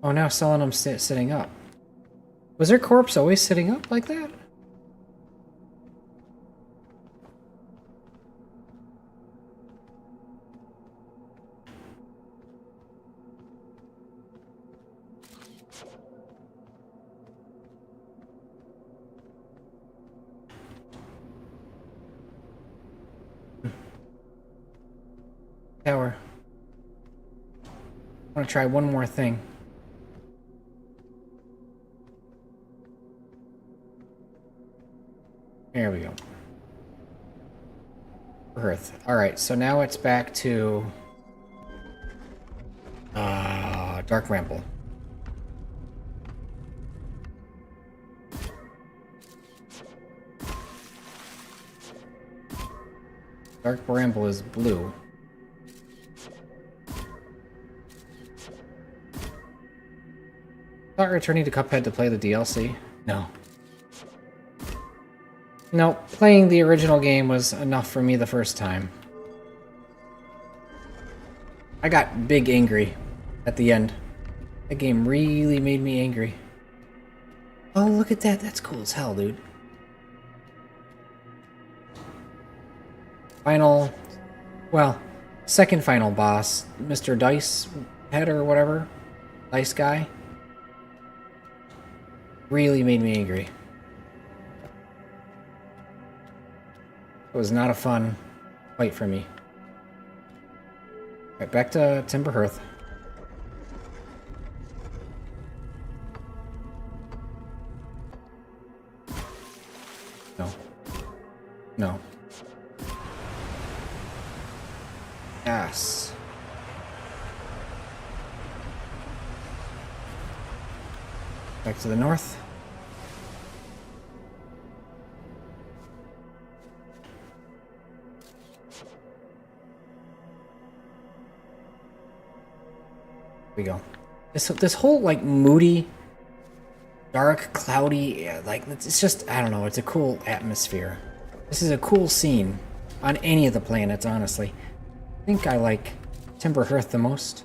Oh, now Solanum's sitting up. Was her corpse always sitting up like that? Tower. I want to try one more thing. There we go. Earth. Alright, so now it's back to... Dark Bramble. Dark Bramble is blue. Not returning to Cuphead to play the DLC? No. No, playing the original game was enough for me the first time. I got big angry at the end. That game really made me angry. Oh, look at that. That's cool as hell, dude. Final... Well, second final boss. Mr. Dice Head or whatever. Dice guy. Really made me angry. It was not a fun fight for me. Right, back to Timber Hearth. No. No. Yes. Back to the north. Here we go. This whole like moody, dark, cloudy, like it's just, I don't know, it's a cool atmosphere. This is a cool scene on any of the planets, honestly. I think I like Timber Hearth the most.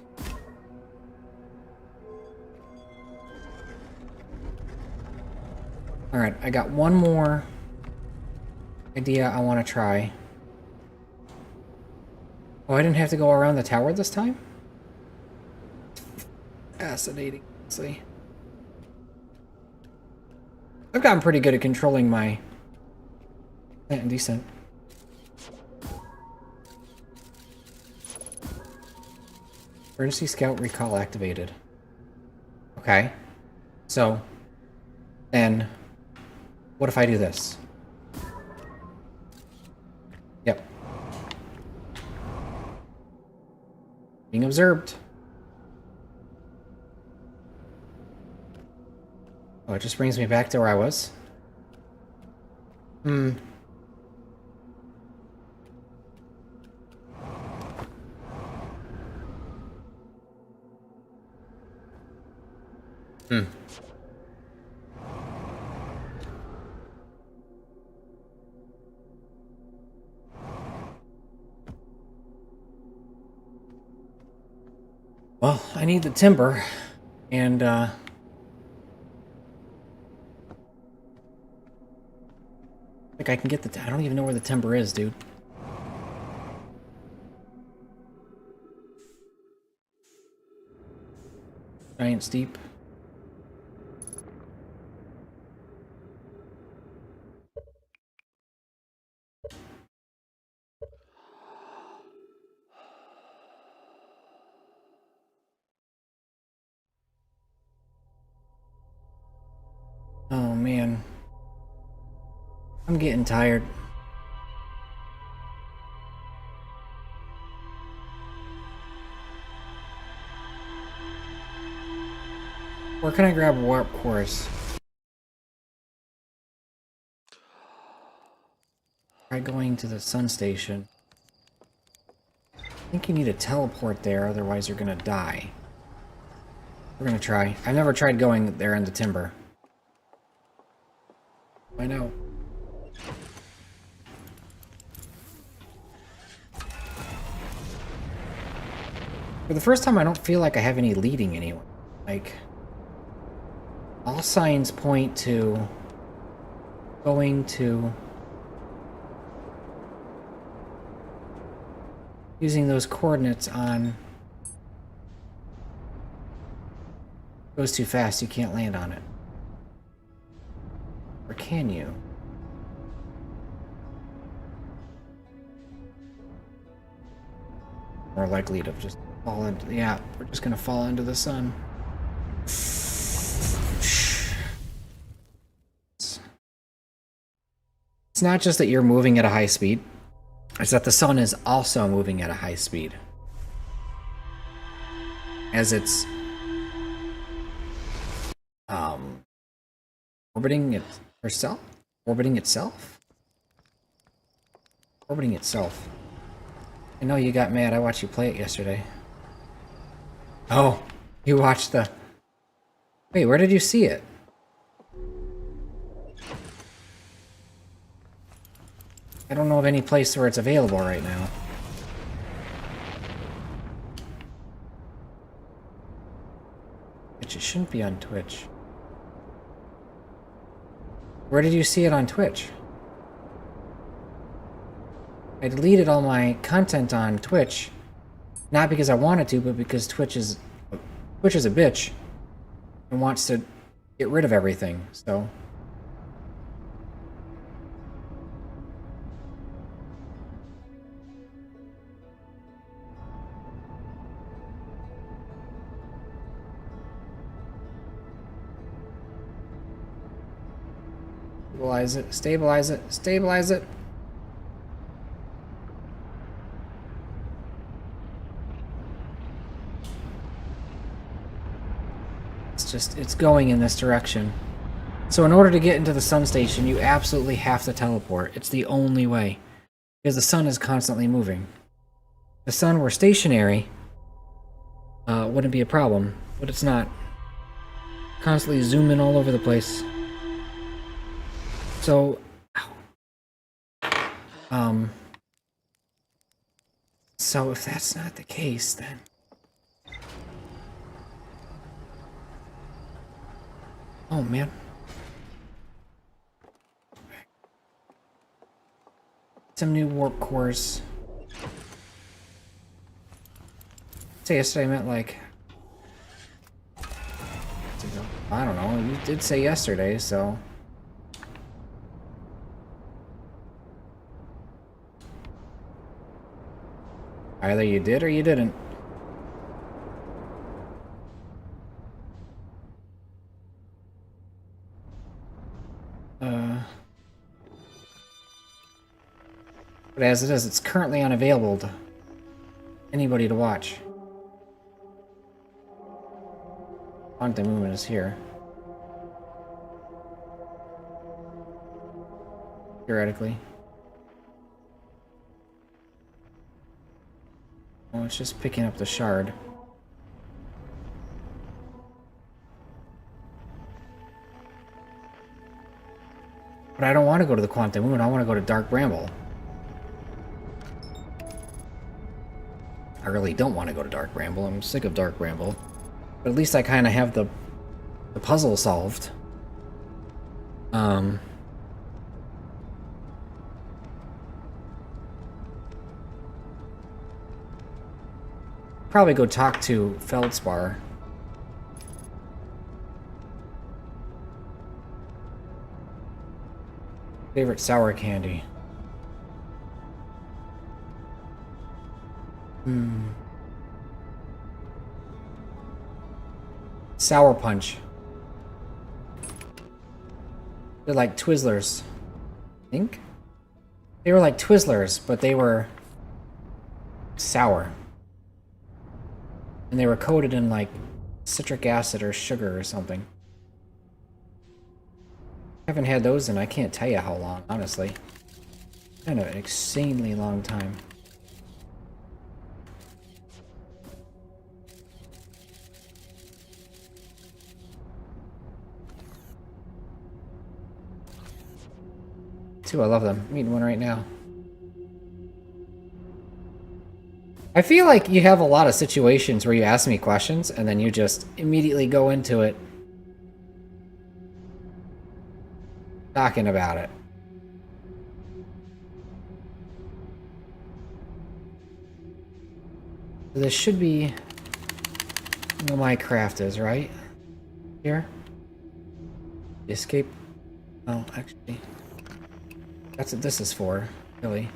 Alright, I got one more idea I want to try. Oh, I didn't have to go around the tower this time? Fascinating, honestly. I've gotten pretty good at controlling my plant and descent. Emergency Scout Recall activated. Okay. So, then, what if I do this? Yep. Being observed. Oh, it just brings me back to where I was? Hmm. Hmm. Well, I need the timber, and, like, I can get the... I don't even know where the timber is, dude. Giant Steep. Oh, man. I'm getting tired. Where can I grab Warp Cores? Try going to the Sun Station. I think you need a teleport there, otherwise you're gonna die. We're gonna try. I've never tried going there in the timber. I know. For the first time, I don't feel like I have any leading anyone. Like, all signs point to going to using those coordinates on goes too fast, you can't land on it. Or can you? More likely to just fall into... Yeah, we're just gonna fall into the sun. It's not just that you're moving at a high speed, it's that the sun is also moving at a high speed. As it's orbiting it herself? Orbiting itself? Orbiting itself. I know you got mad. I watched you play it yesterday. Oh, you watched the Wait, where did you see it? I don't know of any place where it's available right now. It shouldn't be on Twitch. Where did you see it on Twitch? I deleted all my content on Twitch, not because I wanted to, but because Twitch is a bitch and wants to get rid of everything, so... Stabilize it, stabilize it, stabilize it! It's going in this direction. So in order to get into the sun station, you absolutely have to teleport. It's the only way. Because the sun is constantly moving. If the sun were stationary, wouldn't be a problem. But it's not. Constantly zooming all over the place. So... So if that's not the case, then... Oh, man. Some new warp cores. Say yesterday, I meant like... I don't know, you did say yesterday, so... Either you did or you didn't. But as it is, it's currently unavailable to anybody to watch. Quantum Movement is here. Theoretically. Oh, it's just picking up the shard. But I don't want to go to the Quantum Moon, I want to go to Dark Bramble. I really don't want to go to Dark Bramble, I'm sick of Dark Bramble. But at least I kind of have the puzzle solved. Probably go talk to Feldspar. Favorite sour candy. Sour Punch. They're like Twizzlers. I think? They were like Twizzlers, but they were sour. And they were coated in like citric acid or sugar or something. I haven't had those in I can't tell you how long, honestly. Kind of an insanely long time. Too, I love them. I'm eating one right now. I feel like you have a lot of situations where you ask me questions and then you just immediately go into it. Talking about it. This should be where my craft is, right? Here? Escape. Oh, actually. That's what this is for, really.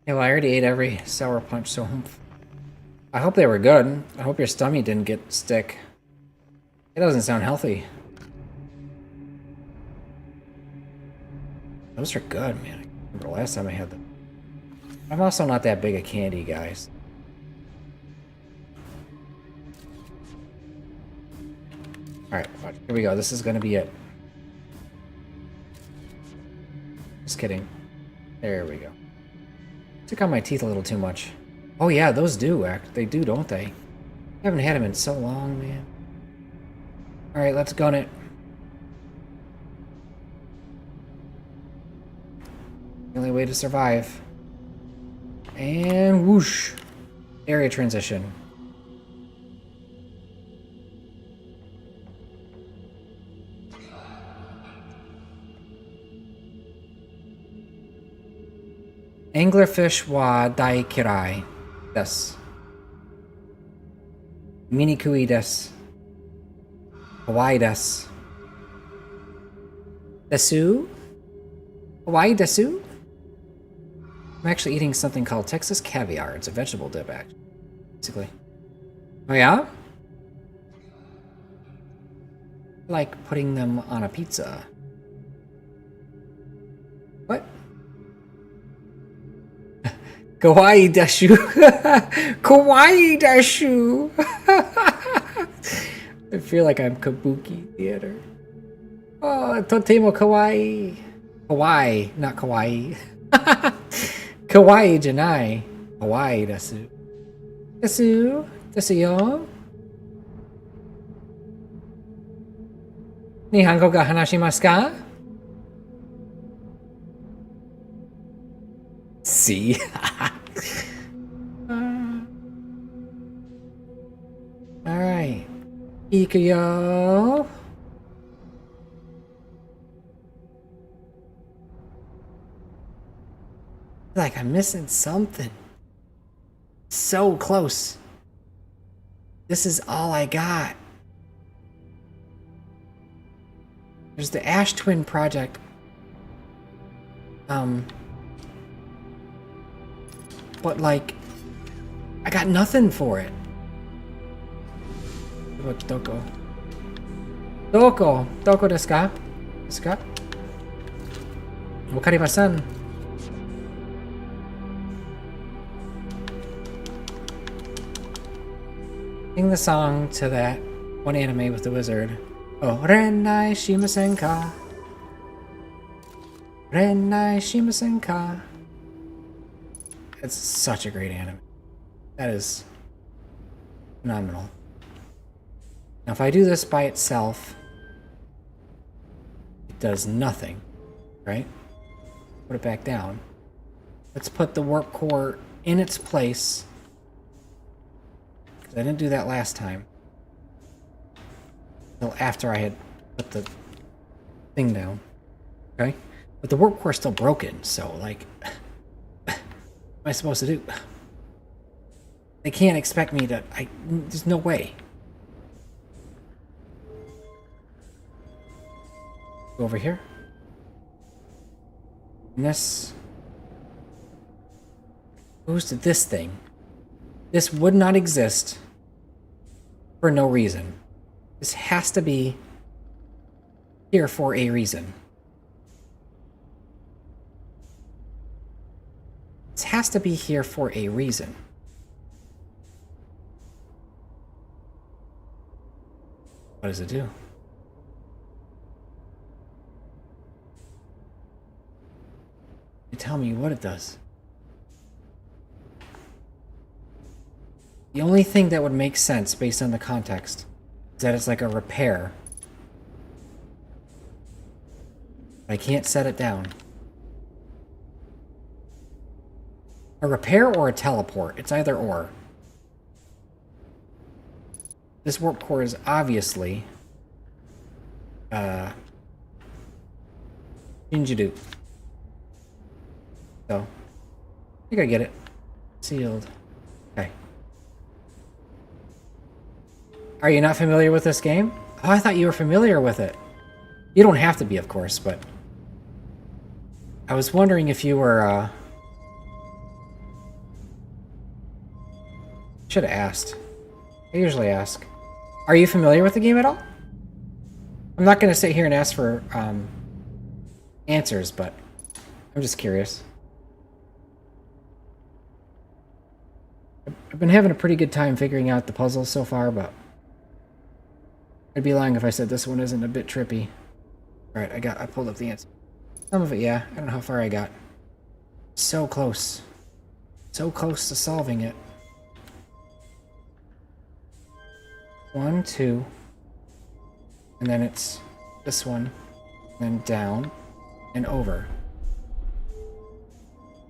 Yeah, well, I already ate every Sour Punch, so I hope they were good. I hope your stomach didn't get stick. It doesn't sound healthy. Those are good, man. I can't remember the last time I had them. I'm also not that big a candy, guys. Alright, here we go. This is gonna be it. Just kidding. There we go. Took out my teeth a little too much. Oh yeah, those do act. They do, don't they? Haven't had them in so long, man. Alright, let's gun it. The only way to survive. And whoosh. Area transition. Anglerfish wa daikirai desu. Minikui desu. Hawaii desu. Desu? Hawaii desu? I'm actually eating something called Texas caviar. It's a vegetable dip, actually. Basically. Oh yeah? I like putting them on a pizza. What? Kawaii deshu. Kawaii deshu. I feel like I'm kabuki theater. Oh, totemo kawaii. Hawaii, not kawaii. Kawaii janai. Hawaii desu. Desu? Desu yo? Nihongo ga hanashimasu ka? See? Alright. Ikuyo. Like I'm missing something. So close. This is all I got. There's the Ash Twin project. But like, I got nothing for it. Doko. Doko. Doko desu ka? Desu ka? Wakarimasen. Sing the song to that one anime with the wizard. Oh, Rennai shimasen ka. Rennai shimasen ka. It's such a great anime. That is phenomenal. Now, if I do this by itself, it does nothing, right? Put it back down. Let's put the warp core in its place. Because I didn't do that last time. Until after I had put the thing down. Okay? But the warp core is still broken, so, like... what am I supposed to do? They can't expect me to... there's no way. Go over here. And this goes to this thing. This would not exist for no reason. This has to be here for a reason. This has to be here for a reason. What does it do? You tell me what it does. The only thing that would make sense based on the context is that it's like a repair. I can't set it down. A repair or a teleport. It's either or. This warp core is obviously Shinjudu. So I think I get it. Sealed. Okay. Are you not familiar with this game? Oh, I thought you were familiar with it. You don't have to be, of course, but I was wondering if you were should have asked. I usually ask. Are you familiar with the game at all? I'm not going to sit here and ask for answers, but I'm just curious. I've been having a pretty good time figuring out the puzzles so far, but I'd be lying if I said this one isn't a bit trippy. Alright, I pulled up the answer. Some of it, yeah. I don't know how far I got. So close. So close to solving it. 1, 2. And then it's this one. And then down and over.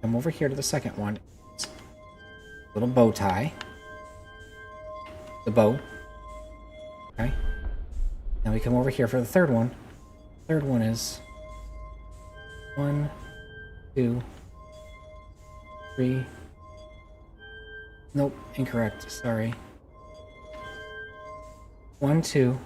Come over here to the second one. Little bow tie. The bow. Okay. Now we come over here for the third one. Third one is 1, 2, 3. Nope, incorrect. Sorry. 1, 2.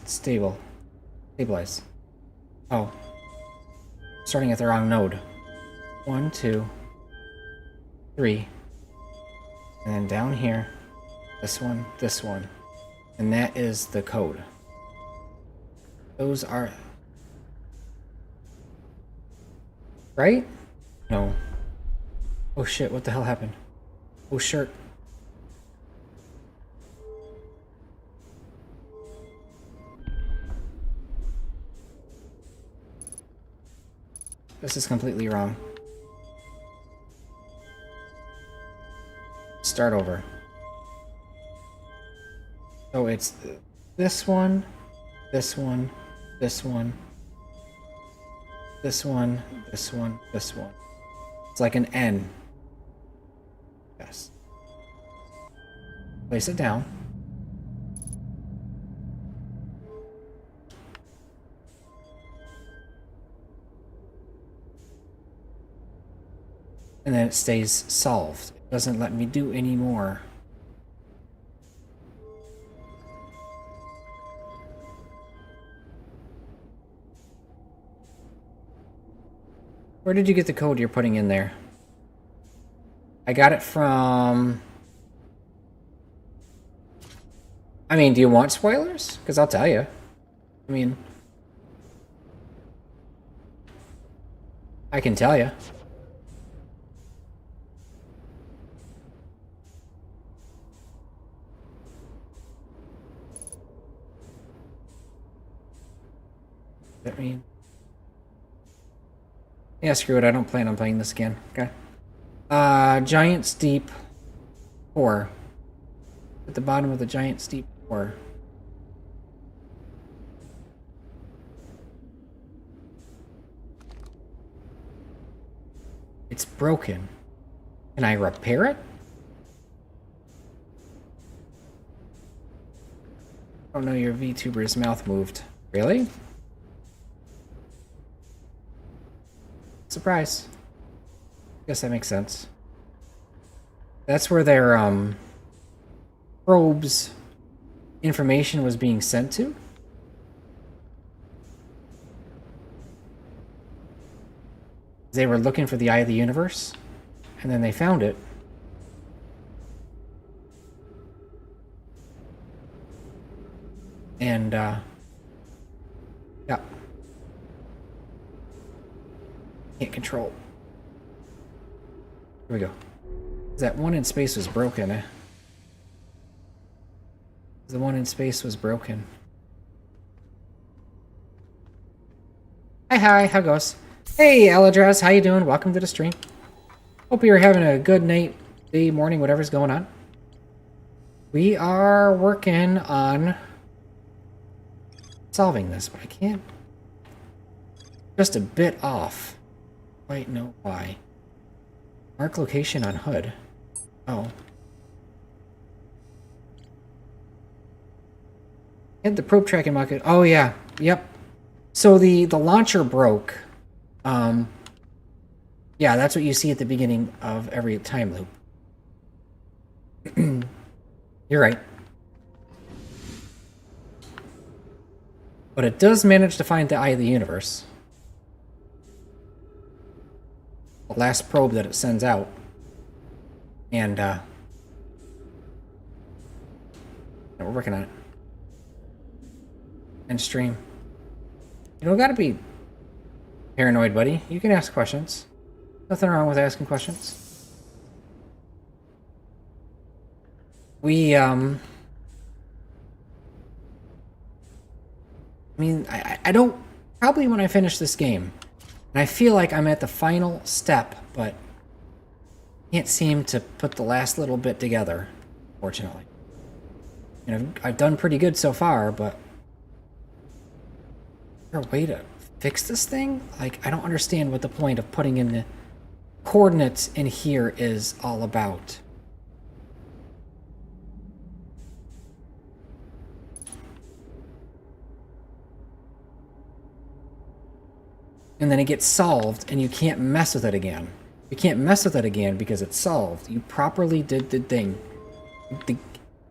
Stable. Stabilize. Oh. Starting at the wrong node. 1, 2, 3. And then down here, this one, this one. And that is the code. Those are... Right? No. Oh shit, what the hell happened? Oh shirt. This is completely wrong. Start over. So it's this one, this one, this one, this one, this one, this one. It's like an N. Yes. Place it down. And then it stays solved. It doesn't let me do any more. Where did you get the code you're putting in there? I got it from... I mean, do you want spoilers? Because I'll tell you. I mean... I can tell you. That mean? Yeah, screw it. I don't plan on playing this again. Okay. Giant Steep 4. At the bottom of the Giant Steep 4. It's broken. Can I repair it? Oh no, your VTuber's mouth moved. Really? Surprise. Guess that makes sense. That's where their probe's information was being sent to. They were looking for the Eye of the Universe, and then they found it. And yeah. Can't control. Here we go. That one in space was broken, eh? The one in space was broken. Hi, how goes? Hey, Eladras, how you doing? Welcome to the stream. Hope you're having a good night, day, morning, whatever's going on. We are working on solving this, but I can't. Just a bit off. Quite know why. Mark location on HUD. Oh. Hit the probe tracking market. Oh yeah. Yep. So the launcher broke. Yeah, that's what you see at the beginning of every time loop. You're right. But it does manage to find the Eye of the Universe. The last probe that it sends out. And, we're working on it. And stream. You don't gotta be paranoid, buddy. You can ask questions. Nothing wrong with asking questions. We, I mean, I don't, probably when I finish this game, and I feel like I'm at the final step, but can't seem to put the last little bit together, fortunately. And I've done pretty good so far, but is there a way to fix this thing? Like, I don't understand what the point of putting in the coordinates in here is all about. And then it gets solved, and you can't mess with it again. You can't mess with it again because it's solved. You properly did the thing.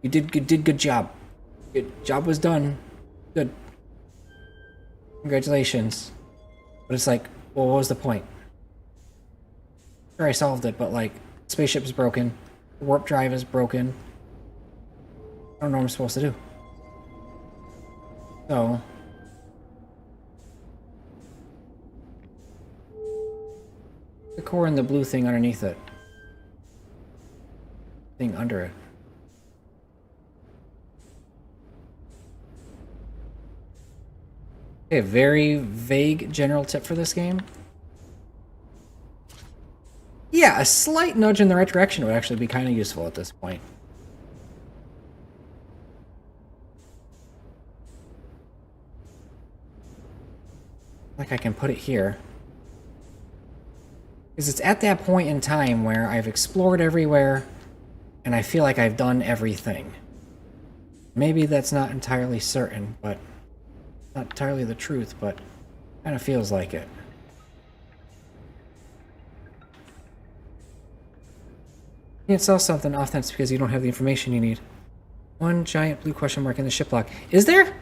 You did good job. Good job was done. Good. Congratulations. But it's like, well, what was the point? Sure, I solved it, but like, spaceship is broken. The warp drive is broken. I don't know what I'm supposed to do. So... the core and the blue thing underneath it. Thing under it. Okay, very vague general tip for this game. Yeah, a slight nudge in the right direction would actually be kind of useful at this point. Like I can put it here. Because it's at that point in time where I've explored everywhere, and I feel like I've done everything. Maybe that's not entirely certain, but... not entirely the truth, but kind of feels like it. You can't sell something, often it's because you don't have the information you need. One giant blue question mark in the ship log. Is there?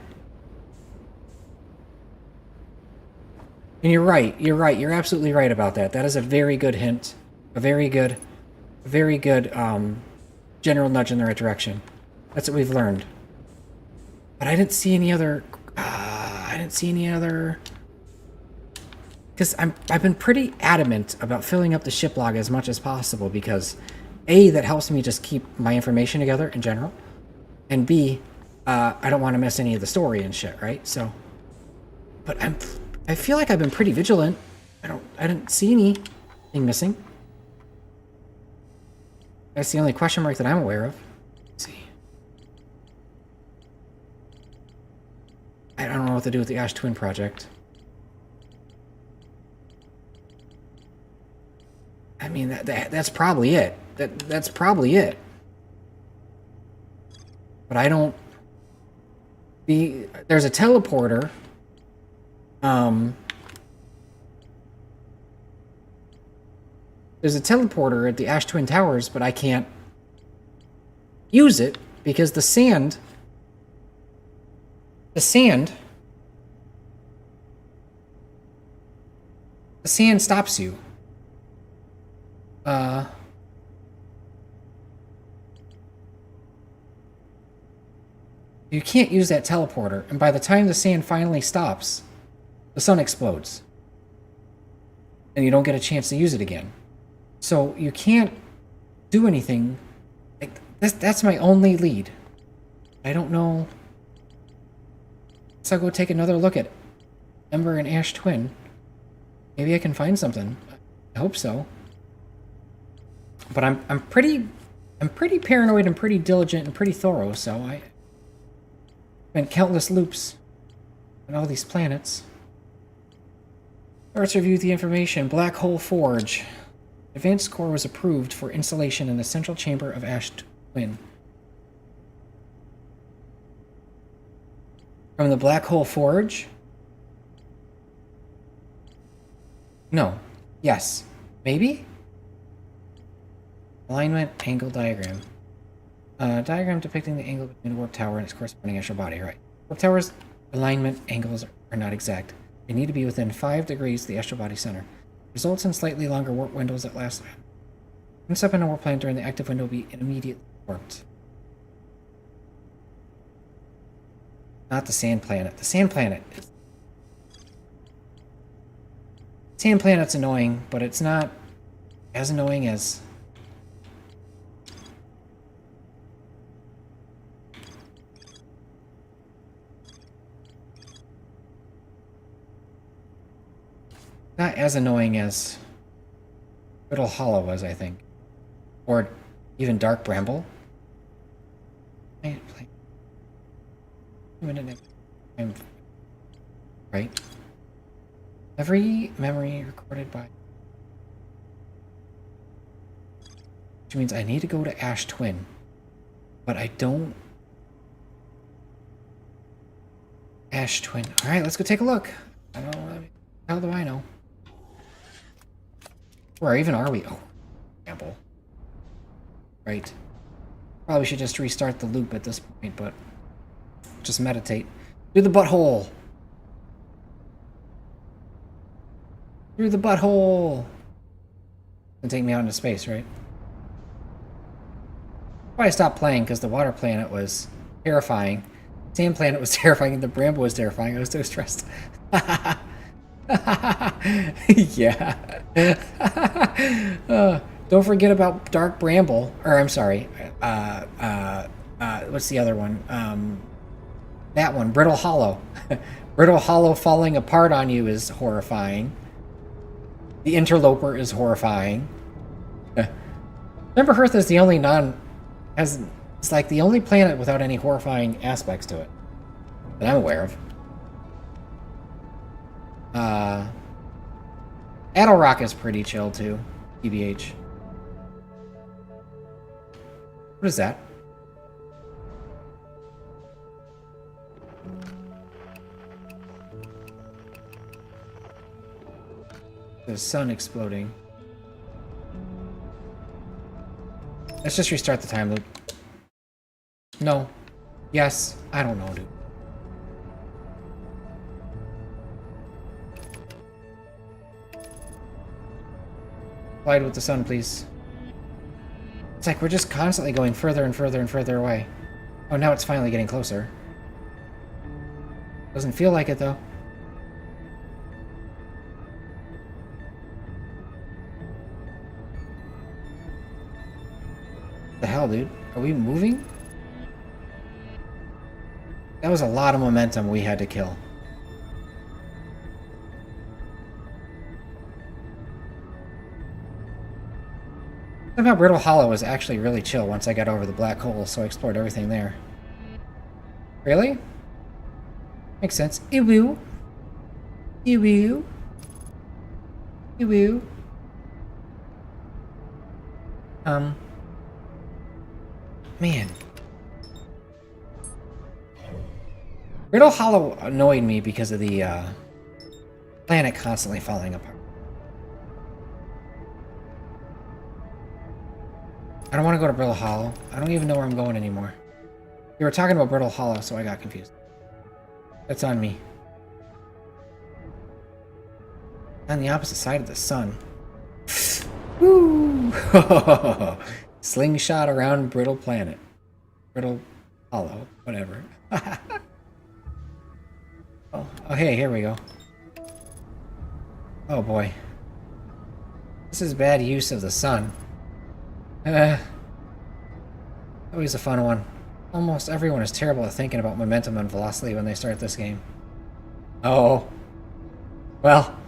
And you're right, you're absolutely right about that. That is a very good hint. A very good general nudge in the right direction. That's what we've learned. But I didn't see any other... I didn't see any other... Because I've been pretty adamant about filling up the ship log as much as possible because A, that helps me just keep my information together in general, and B, I don't want to miss any of the story and shit, right? So... but I feel like I've been pretty vigilant. I didn't see anything missing. That's the only question mark that I'm aware of. Let's see. I don't know what to do with the Ash Twin project. I mean, that's probably it. That's probably it. But I don't... there's a teleporter. There's a teleporter at the Ash Twin Towers, but I can't use it because the sand stops you. You can't use that teleporter, and by the time the sand finally stops, the sun explodes. And you don't get a chance to use it again. So you can't do anything. Like, that's my only lead. I don't know. So I'll go take another look at Ember and Ash Twin. Maybe I can find something. I hope so. But I'm pretty paranoid and pretty diligent and pretty thorough, so I spent countless loops on all these planets. Let's review the information. Black Hole Forge. Advanced core was approved for installation in the central chamber of Ash Twin. From the Black Hole Forge? No. Yes. Maybe? Alignment angle diagram. Diagram depicting the angle between the warp tower and its corresponding astral body. Right. Warp tower's alignment angles are not exact. They need to be within 5 degrees of the astral body center. Results in slightly longer warp windows that last. Once up in a warp plane during the active window will be immediately warped. Not the sand planet. The sand planet is... Sand planet's annoying, but it's not as annoying as... Not as annoying as Brittle Hollow was, I think. Or even Dark Bramble. Right? Every memory recorded by... Which means I need to go to Ash Twin. But I don't... Ash Twin. Alright, let's go take a look. I don't know. How do I know? Where even are we? Oh, Bramble. Right. Probably should just restart the loop at this point, but... Just meditate. Do the butthole! Through the butthole! And take me out into space, right? Why I stopped playing, because the water planet was terrifying. Sand planet was terrifying, and the Bramble was terrifying. I was so stressed. Yeah. Don't forget about Dark Bramble. Or, I'm sorry. What's the other one? That one, Brittle Hollow. Brittle Hollow falling apart on you is horrifying. The Interloper is horrifying. Remember, Earth is the only it's like the only planet without any horrifying aspects to it that I'm aware of. Adelrock is pretty chill too, TBH. What is that? The sun exploding. Let's just restart the time loop. No. Yes. I don't know, dude. Collide with the sun, please. It's like we're just constantly going further and further and further away. Oh, now it's finally getting closer. Doesn't feel like it, though. The hell, dude? Are we moving? That was a lot of momentum we had to kill. Somehow Brittle Hollow was actually really chill once I got over the black hole, so I explored everything there. Really? Makes sense. Ew. Ew. Ew. Man. Brittle Hollow annoyed me because of the planet constantly falling apart. I don't want to go to Brittle Hollow. I don't even know where I'm going anymore. You were talking about Brittle Hollow, so I got confused. That's on me. On the opposite side of the sun. Woo! Slingshot around Brittle Planet. Brittle Hollow. Whatever. Oh, hey, here we go. Oh boy. This is bad use of the sun. Always a fun one. Almost everyone is terrible at thinking about momentum and velocity when they start this game. Oh. Well.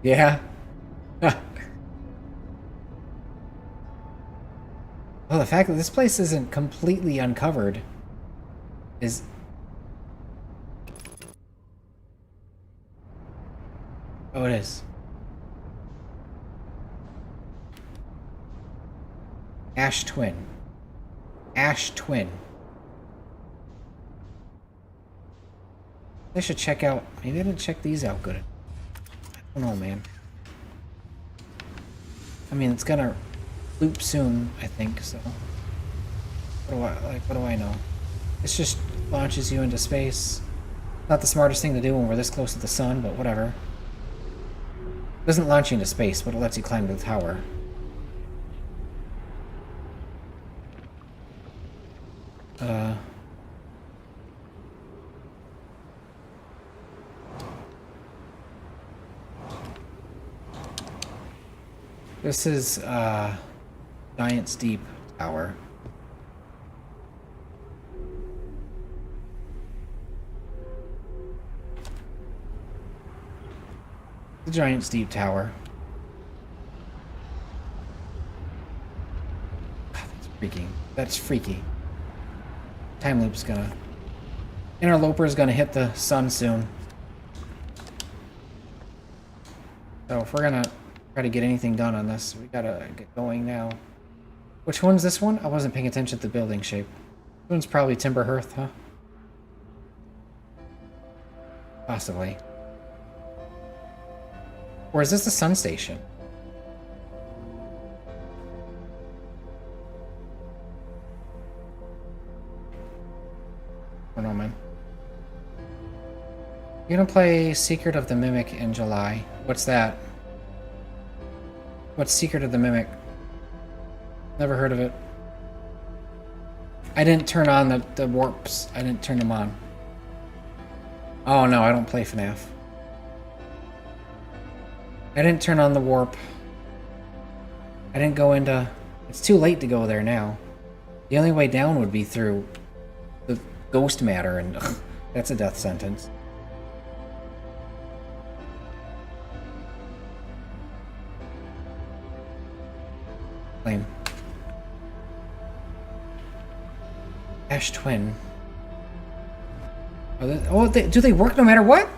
Yeah. Well, the fact that this place isn't completely uncovered is... Oh, it is. Ash Twin. Ash Twin. I should check out... Maybe I didn't check these out good. I don't know, man. I mean, it's gonna loop soon, I think, so... What do I know? This just launches you into space. Not the smartest thing to do when we're this close to the sun, but whatever. It doesn't launch you into space, but it lets you climb the tower. This is, Giant's Deep Tower. The giant steep tower. God, that's freaky. That's freaky. Time loop's gonna... Interloper's gonna hit the sun soon. So if we're gonna try to get anything done on this, we gotta get going now. Which one's this one? I wasn't paying attention to the building shape. This one's probably Timber Hearth, huh? Possibly. Or is this the sun station? I don't know, man. You're gonna play Secret of the Mimic in July. What's that? What's Secret of the Mimic? Never heard of it. I didn't turn on the warps. I didn't turn them on. Oh no, I don't play FNAF. I didn't turn on the warp. I didn't go into... It's too late to go there now. The only way down would be through the ghost matter, and ugh, that's a death sentence. Lame. Ash Twin. Do they work no matter what?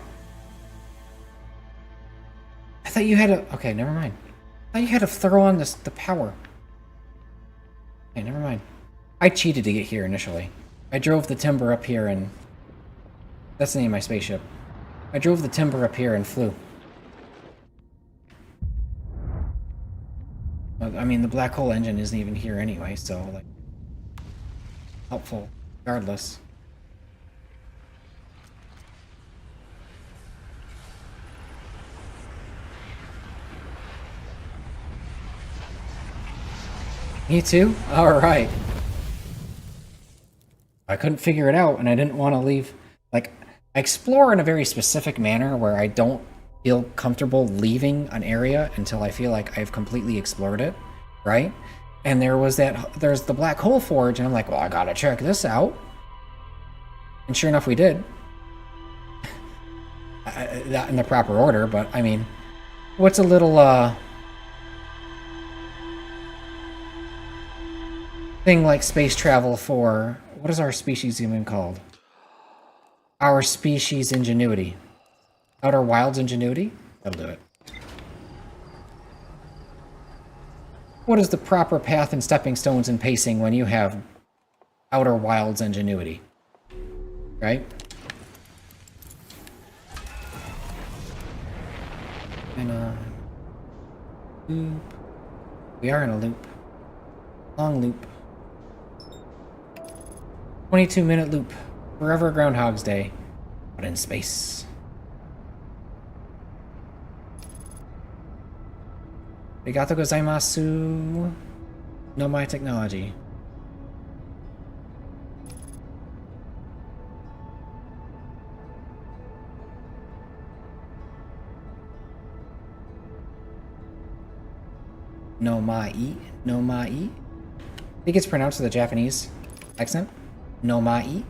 I thought you had to... Okay, never mind. I thought you had to throw on the power. Okay, never mind. I cheated to get here initially. I drove the timber up here and... That's the name of my spaceship. I drove the timber up here and flew. I mean, the black hole engine isn't even here anyway, so, like... Helpful, regardless. Me too? Alright. I couldn't figure it out, and I didn't want to leave. Like, I explore in a very specific manner where I don't feel comfortable leaving an area until I feel like I've completely explored it, right? And there's the Black Hole Forge, and I'm like, well, I gotta check this out. And sure enough, we did. Not in the proper order, but, I mean, what's a little, thing like space travel for... What is our species even called? Our species ingenuity. Outer Wilds ingenuity? That'll do it. What is the proper path and stepping stones and pacing when you have Outer Wilds ingenuity? Right? In a loop. We are in a loop. Long loop. 22-minute loop. Forever Groundhog's Day. But in space. Arigato gozaimasu. No my technology. No mai. No mai. I think it's pronounced with a Japanese accent. No mai.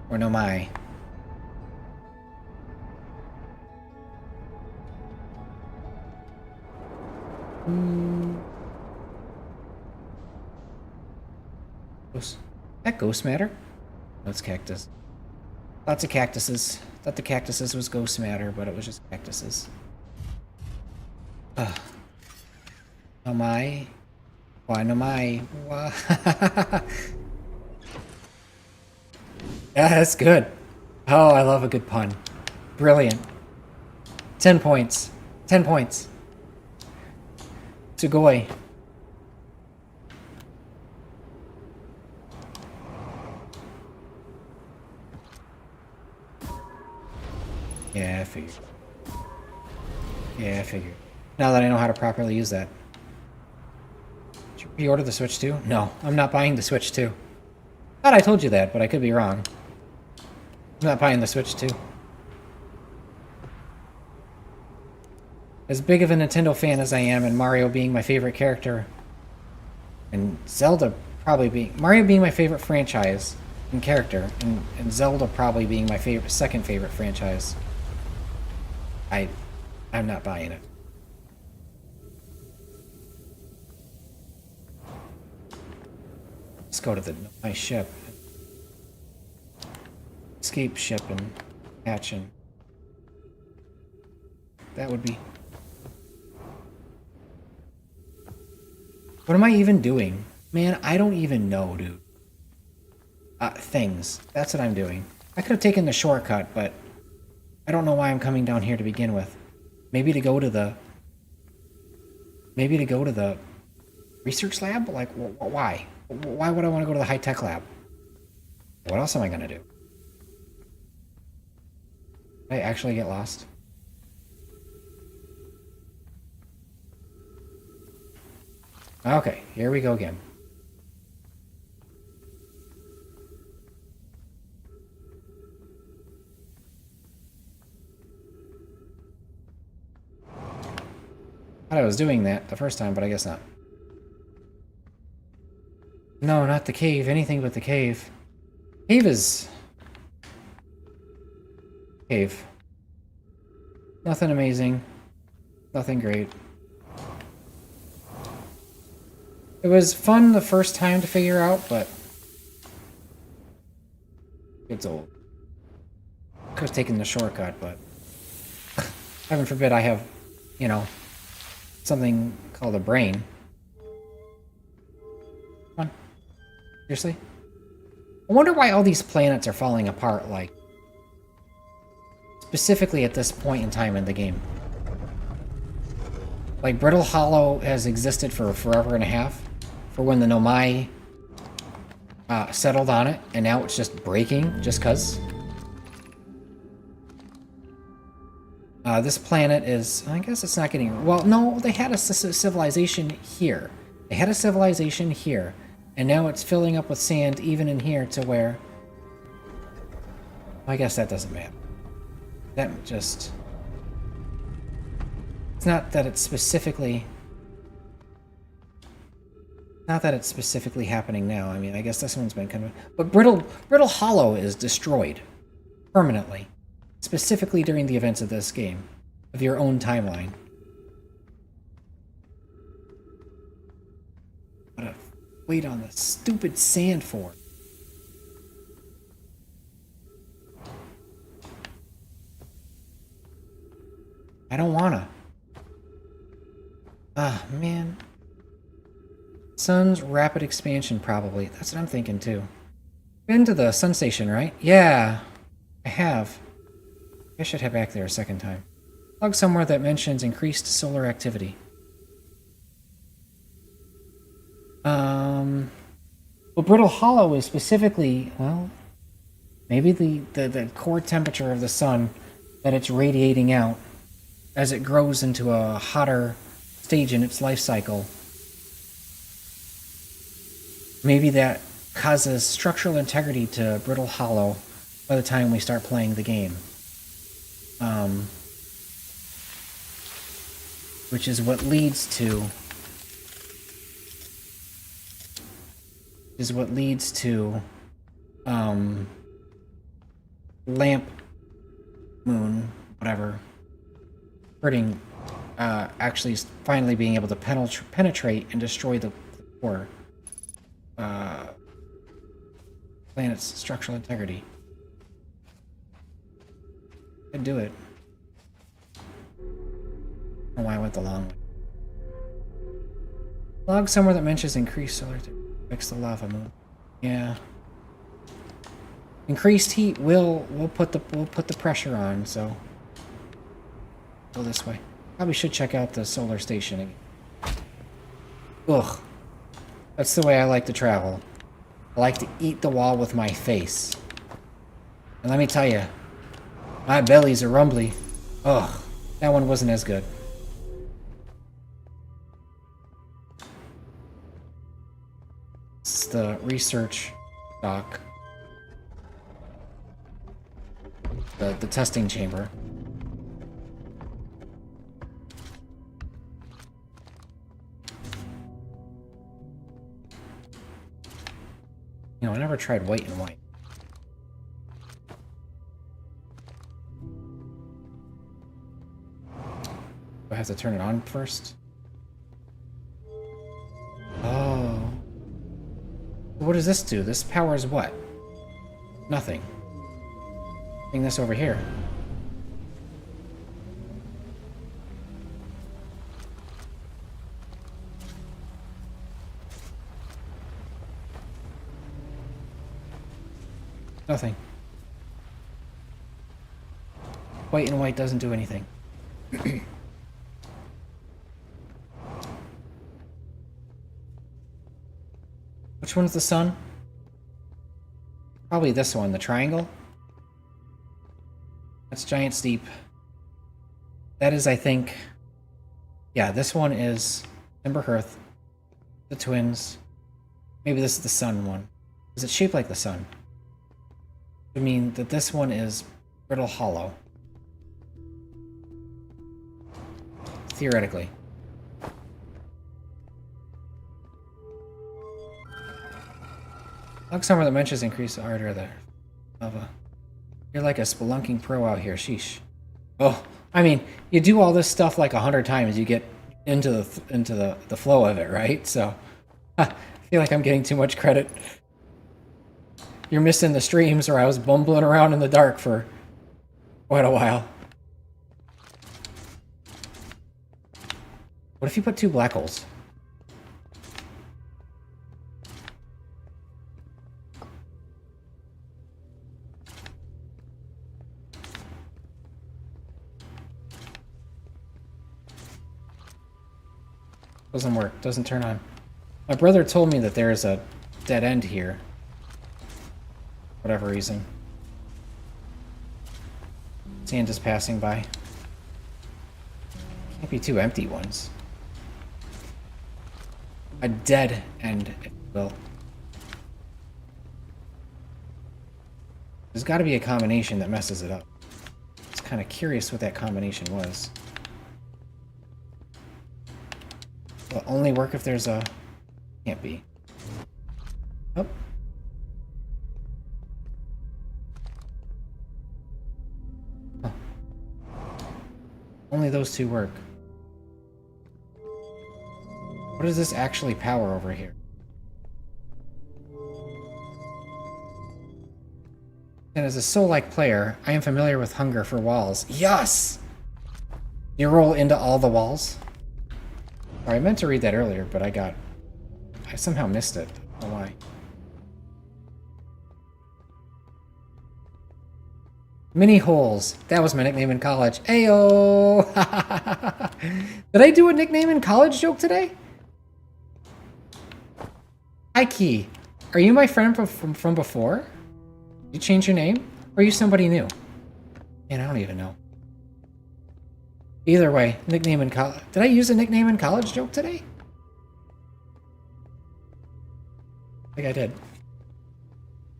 Or no mai. That ghost matter? No, it's cactus. Lots of cactuses. Thought the cactuses was ghost matter, but it was just cactuses. Ugh. No mai. Why no mai? Why? Yeah, that's good. Oh, I love a good pun. Brilliant. 10 points. 10 points. Sugoi. Yeah, I figured. Yeah, I figured. Now that I know how to properly use that. Did you pre-order the Switch 2? No, I'm not buying the Switch 2. Thought I told you that, but I could be wrong. I'm not buying the Switch 2. As big of a Nintendo fan as I am, and Mario being my favorite character, and Zelda probably being... Mario being my favorite franchise and character, and Zelda probably being my second favorite franchise. I I'm not buying it. Let's go to my ship. Escape ship and hatch and... That would be... What am I even doing? Man, I don't even know, dude. Things. That's what I'm doing. I could have taken the shortcut, but I don't know why I'm coming down here to begin with. Maybe to go to the... Maybe to go to the research lab? Like, why? Why would I want to go to the high-tech lab? What else am I going to do? Did I actually get lost? Okay, here we go again. I thought I was doing that the first time, but I guess not. No, not the cave. Anything but the cave. Cave is... Cave. Nothing amazing. Nothing great. It was fun the first time to figure out, but... It's old. Could have taken the shortcut, but... Heaven forbid I have, you know, something called a brain. Come on. Seriously? I wonder why all these planets are falling apart, like... Specifically at this point in time in the game. Like, Brittle Hollow has existed for forever and a half. For when the Nomai settled on it, and now it's just breaking, just cuz. This planet is... I guess it's not getting... Well, no, they had a civilization here. They had a civilization here. And now it's filling up with sand even in here to where... I guess that doesn't matter. That just... It's not that it's specifically... Not that it's specifically happening now. I mean, I guess this one's been kind of... But Brittle Hollow is destroyed. Permanently. Specifically during the events of this game. Of your own timeline. What a wait on the stupid sand for. I don't wanna. Ah, man. Sun's rapid expansion, probably. That's what I'm thinking, too. Been to the sun station, right? Yeah, I have. I should head back there a second time. Log somewhere that mentions increased solar activity. Well, Brittle Hollow is specifically, well, maybe the core temperature of the sun that it's radiating out as it grows into a hotter stage in its life cycle. Maybe that causes structural integrity to Brittle Hollow by the time we start playing the game. Which is what leads to... Lamp Moon, whatever, hurting, actually finally being able to penetrate and destroy the core. Planet's structural integrity. Could do it. I don't know why I went the long way. Log somewhere that mentions increased solar to fix the lava moon. Yeah. Increased heat will put the pressure on, so go this way. Probably should check out the solar station again. Ugh. That's the way I like to travel. I like to eat the wall with my face. And let me tell you, my belly's a rumbly. Ugh, that one wasn't as good. It's the research dock. The testing chamber. You know, I never tried white and white. have to turn it on first? Oh. What does this do? This powers what? Nothing. Bring this over here. Nothing. White and white doesn't do anything. Which one's the sun? Probably this one, the triangle. That's Giant Steep. That is, I think... Yeah, this one is Timber Hearth. The twins. Maybe this is the sun one. Is it shaped like the sun? I mean that this one is Brittle Hollow. Theoretically. Like somewhere that mentions increase the ardor there. You're like a spelunking pro out here, sheesh. Oh, I mean, you do all this stuff like 100 times, you get into the flow of it, right? So, I feel like I'm getting too much credit. You're missing the streams, or I was bumbling around in the dark for quite a while. What if you put 2 black holes? Doesn't work. Doesn't turn on. My brother told me that there is a dead end here. Whatever reason. Sand is passing by. Can't be 2 empty ones. A dead end, if you will. There's got to be a combination that messes it up. I was kind of curious what that combination was. Will it only work if there's a... Can't be. Oh. Huh. Only those 2 work. What does this actually power over here? And as a soul-like player, I am familiar with Hunger for Walls. Yes! You roll into all the walls? Or I meant to read that earlier, but I somehow missed it. I don't know why. Mini holes. That was my nickname in college. Ayo! Did I do a nickname in college joke today? Hi, Key. Are you my friend from before? Did you change your name? Or are you somebody new? Man, I don't even know. Either way, nickname in college. Did I use a nickname in college joke today? I think I did.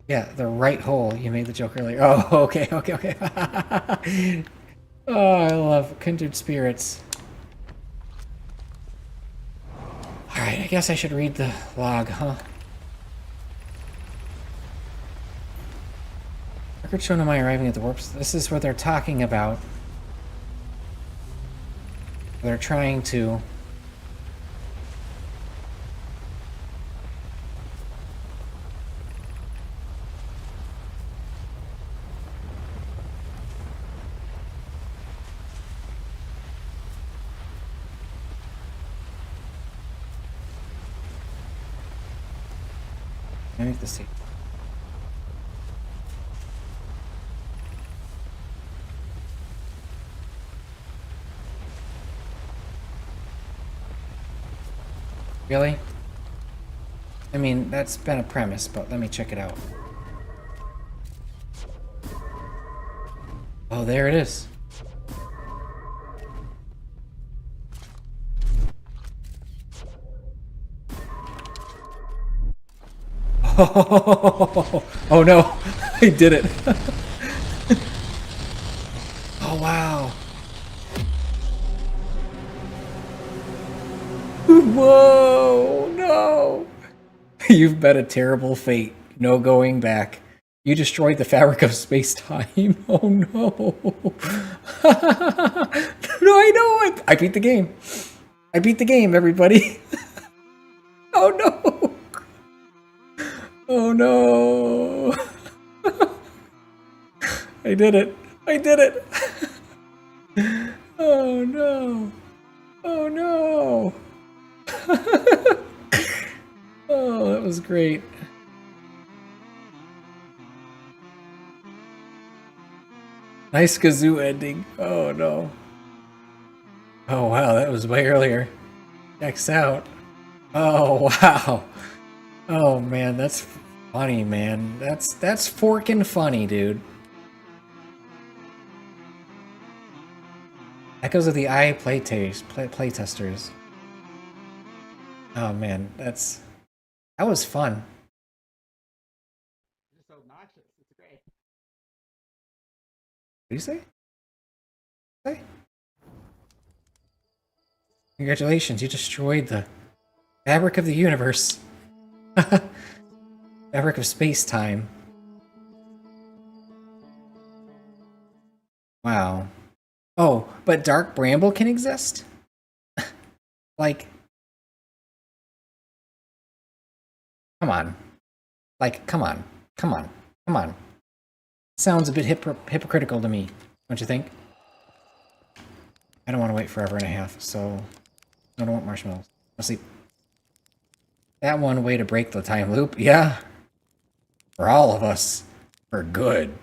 Yeah, the right hole. You made the joke earlier. Oh, okay. Oh, I love kindred spirits. Alright, I guess I should read the log, huh? Record shown am I arriving at the warps. This is what they're talking about. They're trying to... I make this see. Really? I mean, that's been a premise, but let me check it out. Oh, there it is. Oh no, I did it. Oh wow. Whoa, no. You've met a terrible fate. No going back. You destroyed the fabric of space-time. Oh no. No, I know. I beat the game. I beat the game, everybody. Oh no. Oh no. I did it. I did it. Oh no. Oh no. Oh, that was great. Nice kazoo ending. Oh no. Oh wow, that was way earlier. Checks out. Oh wow. Oh man, that's funny, man. That's forkin' funny, dude. Echoes of the Eye playtesters. Oh man, that was fun. You're so obnoxious. It's great. What do you say? Say? Congratulations, you destroyed the fabric of the universe. Fabric of space-time. Wow. Oh, but Dark Bramble can exist? Like... Come on. Like, come on. Come on. Come on. Sounds a bit hypocritical to me, don't you think? I don't want to wait forever and a half, so... I don't want marshmallows. I'll sleep. That one way to break the time loop, yeah. For all of us. For good.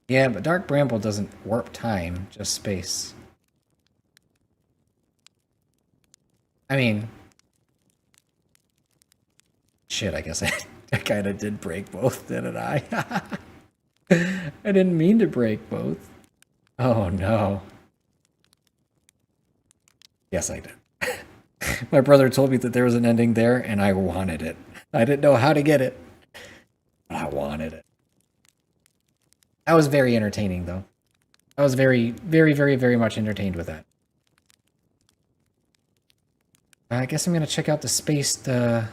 Yeah, but Dark Bramble doesn't warp time, just space. I mean... Shit, I guess I kind of did break both, didn't I? I didn't mean to break both. Oh no. Yes, I did. My brother told me that there was an ending there, and I wanted it. I didn't know how to get it, but I wanted it. That was very entertaining, though. I was very, very, very, very much entertained with that. I guess I'm gonna check out the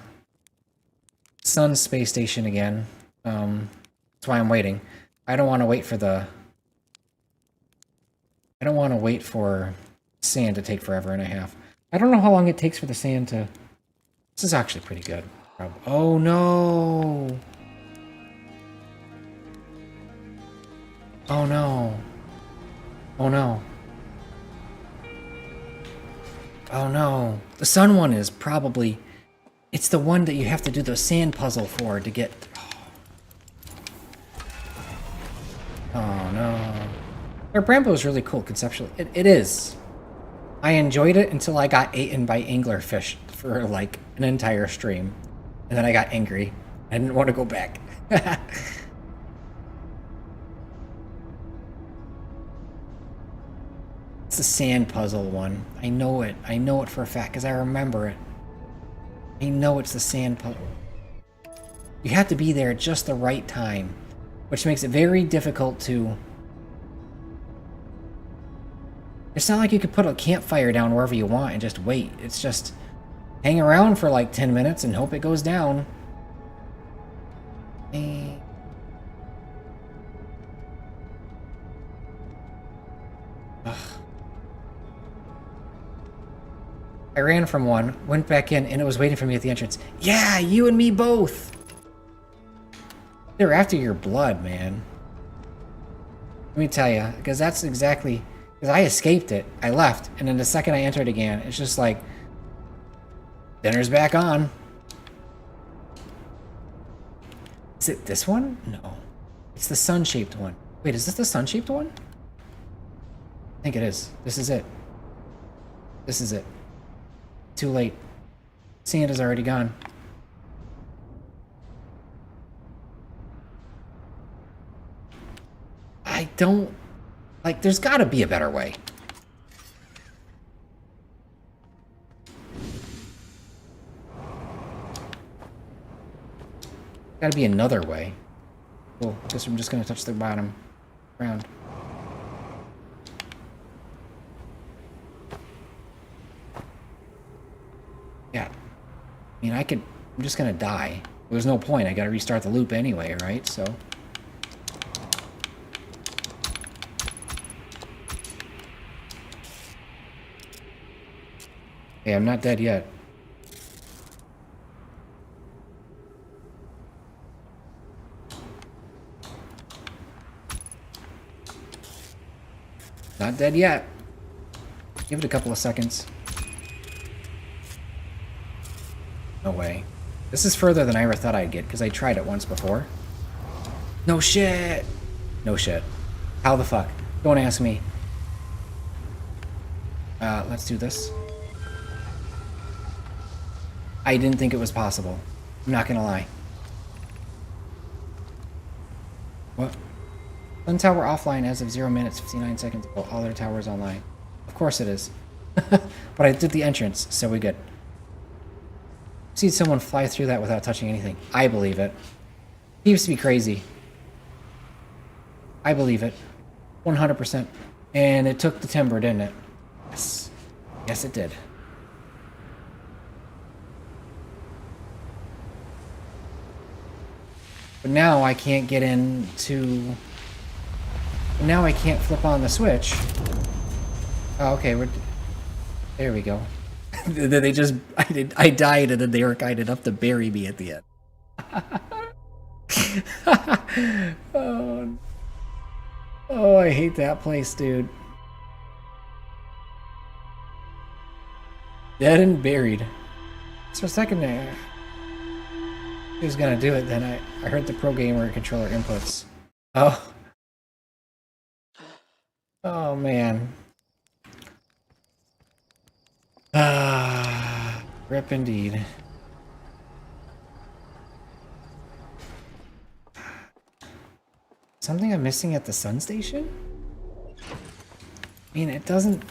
Sun space station again. That's why I'm waiting. I don't want to wait for I don't want to wait for sand to take forever and a half. I don't know how long it takes for the sand to... This is actually pretty good. Oh no! Oh no. Oh no. Oh no. The sun one is probably... It's the one that you have to do the sand puzzle for to get... Oh no. Dark Bramble is really cool conceptually. It is. I enjoyed it until I got eaten by anglerfish for like an entire stream. And then I got angry. I didn't want to go back. It's the sand puzzle one. I know it. I know it for a fact because I remember it. I know it's the sand puzzle. You have to be there at just the right time, which makes it very difficult to... It's not like you could put a campfire down wherever you want and just wait. It's just hang around for like 10 minutes and hope it goes down. Ugh. I ran from one, went back in, and it was waiting for me at the entrance. Yeah, you and me both! They're after your blood, man. Let me tell you, because that's exactly... Because I escaped it, I left, and then the second I entered again, it's just like... Dinner's back on. Is it this one? No. It's the sun-shaped one. Wait, is this the sun-shaped one? I think it is. This is it. This is it. Too late. Sand is already gone. I don't... Like, there's gotta be a better way. Gotta be another way. Cool. Guess I'm just gonna touch the bottom ground. Yeah. I mean, I could... I'm just gonna die. There's no point. I gotta restart the loop anyway, right? So... Hey, I'm not dead yet. Not dead yet. Give it a couple of seconds. No way. This is further than I ever thought I'd get, because I tried it once before. No shit! No shit. How the fuck? Don't ask me. Let's do this. I didn't think it was possible. I'm not gonna lie. What? Sun tower offline as of 0 minutes 59 seconds ago. All their towers online. Of course it is. But I did the entrance, so we good. See someone fly through that without touching anything. I believe it. He used to be crazy. I believe it. 100%. And it took the timber, didn't it? Yes. Yes, it did. But now I can't get into... Now I can't flip on the switch. Oh, okay, we're... There we go. They just... I died and then they were kind enough to bury me at the end. Oh, I hate that place, dude. Dead and buried. So a second there. He was gonna do it, then I heard the Pro Gamer controller inputs. Oh. Oh, man. Ah, rip indeed. Something I'm missing at the sun station? I mean, it doesn't...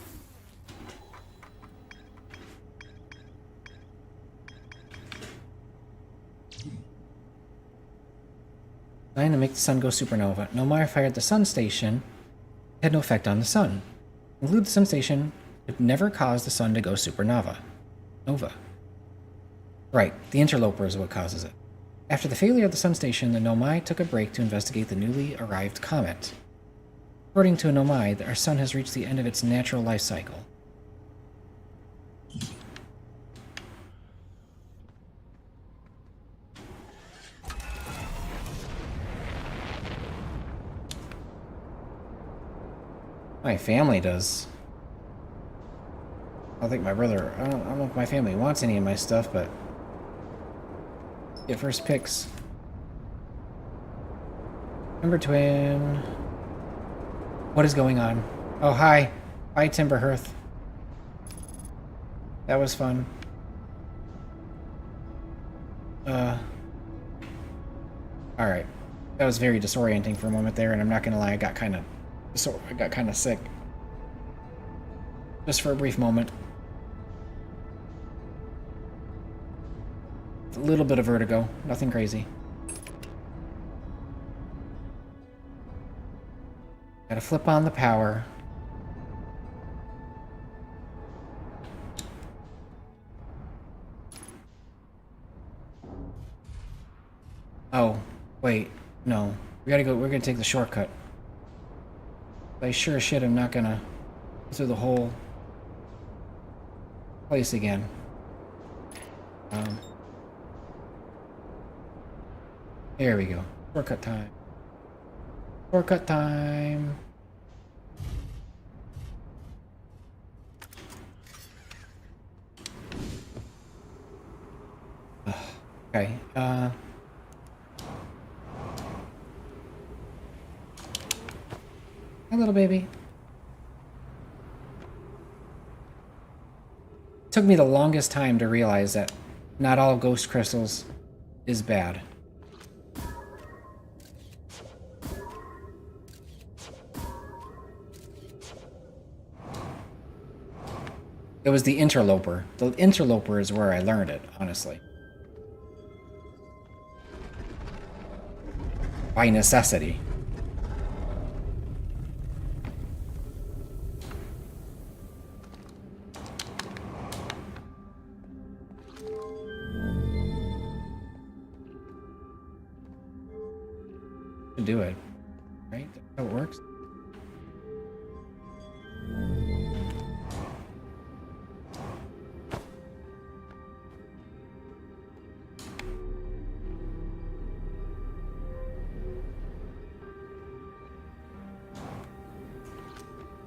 Designed to make the sun go supernova. Nomai fired the sun station. It had no effect on the sun. Include the sun station. It never caused the sun to go supernova. Nova. Right, the interloper is what causes it. After the failure of the sun station, the Nomai took a break to investigate the newly arrived comet. According to a Nomai, our sun has reached the end of its natural life cycle. My family does. I think my brother... I don't know if my family wants any of my stuff, but... Get first picks. Timber Twin. What is going on? Oh, hi. Hi, Timber Hearth. That was fun. Alright. That was very disorienting for a moment there, and I'm not gonna lie, I got kind of sick. Just for a brief moment. A little bit of vertigo, nothing crazy. Gotta flip on the power. Oh, wait, no. We're gonna take the shortcut. I sure as shit am not gonna go through the whole place again. There we go. Shortcut time. Shortcut time. Okay. Hi, little baby. It took me the longest time to realize that not all ghost crystals is bad. It was the interloper. The interloper is where I learned it, honestly. By necessity. To do it, right? That's how it works.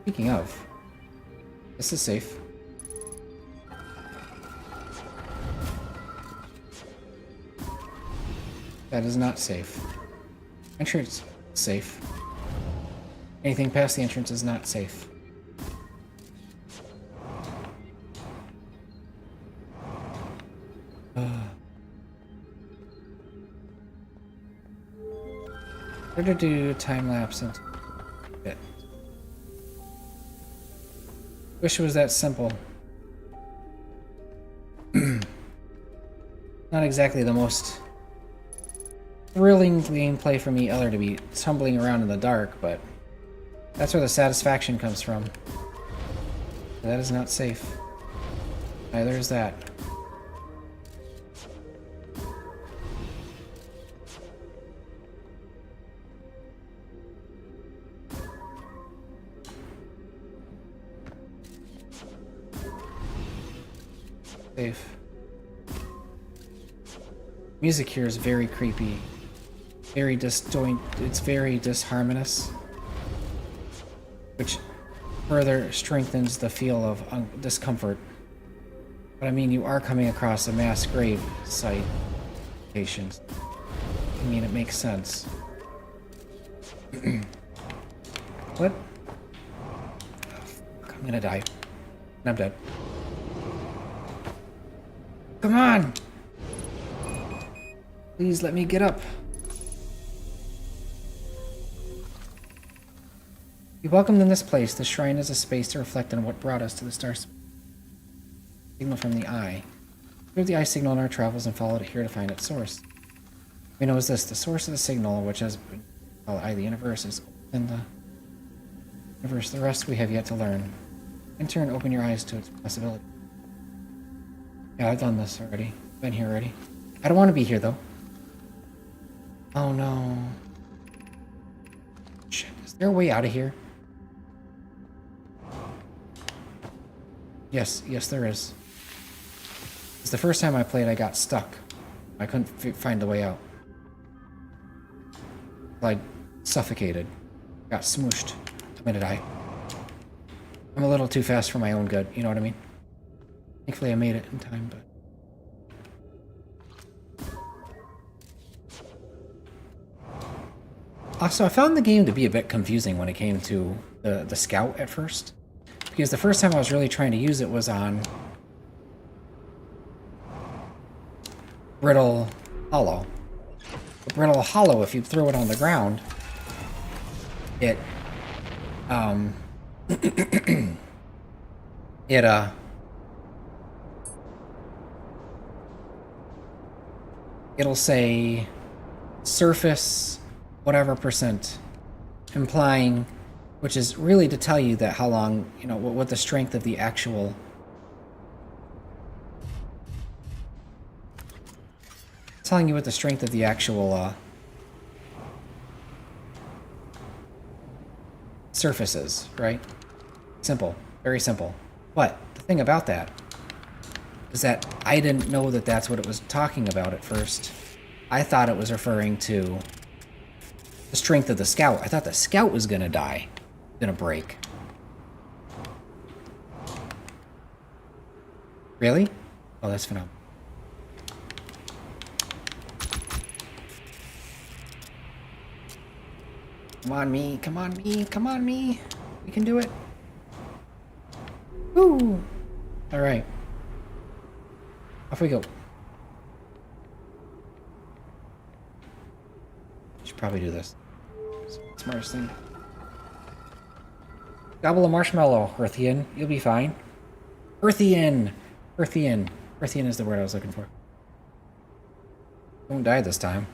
Speaking of, this is safe. That is not safe. Entrance, safe. Anything past the entrance is not safe. Where to do time lapse and bit. Wish it was that simple. Not exactly the most thrilling gameplay for me either to be tumbling around in the dark, but that's where the satisfaction comes from. That is not safe. Neither is that. Safe. Music here is very creepy. Very disjoint. It's very disharmonious, which further strengthens the feel of discomfort. But I mean, you are coming across a mass grave site. Patients. I mean, it makes sense. What? Oh, fuck, I'm gonna die. And I'm dead. Come on! Please let me get up. Be welcomed in this place. The shrine is a space to reflect on what brought us to the star signal from the eye. We have the eye signal in our travels and followed it here to find its source. We know is this, the source of the signal, which has been called eye, the universe, is in the universe. The rest we have yet to learn. In turn, open your eyes to its possibility. Yeah, I've done this already. Been here already. I don't want to be here, though. Oh, no. Shit. Is there a way out of here? Yes, there is. It's the first time I played, I got stuck. I couldn't find the way out. I suffocated. Got smooshed. I'm gonna die. I'm a little too fast for my own good, you know what I mean? Thankfully I made it in time, but... Also, I found the game to be a bit confusing when it came to the scout at first. Because the first time I was really trying to use it was on Brittle Hollow. The Brittle Hollow, if you throw it on the ground, it it'll say surface whatever percent, implying, which is really to tell you that how long, you know, what the strength of the actual telling you what the strength of the actual surface is, right? Simple, very simple. But the thing about that is that I didn't know that that's what it was talking about at first. I thought it was referring to the strength of the scout. I thought the scout was gonna die, gonna break. Really? Oh, that's phenomenal. Come on, me. Come on, me. Come on, me. We can do it. Woo! Alright. Off we go. Should probably do this. Smartest thing. Gobble a marshmallow, Earthian. You'll be fine. Earthian! Earthian. Earthian is the word I was looking for. Don't die this time.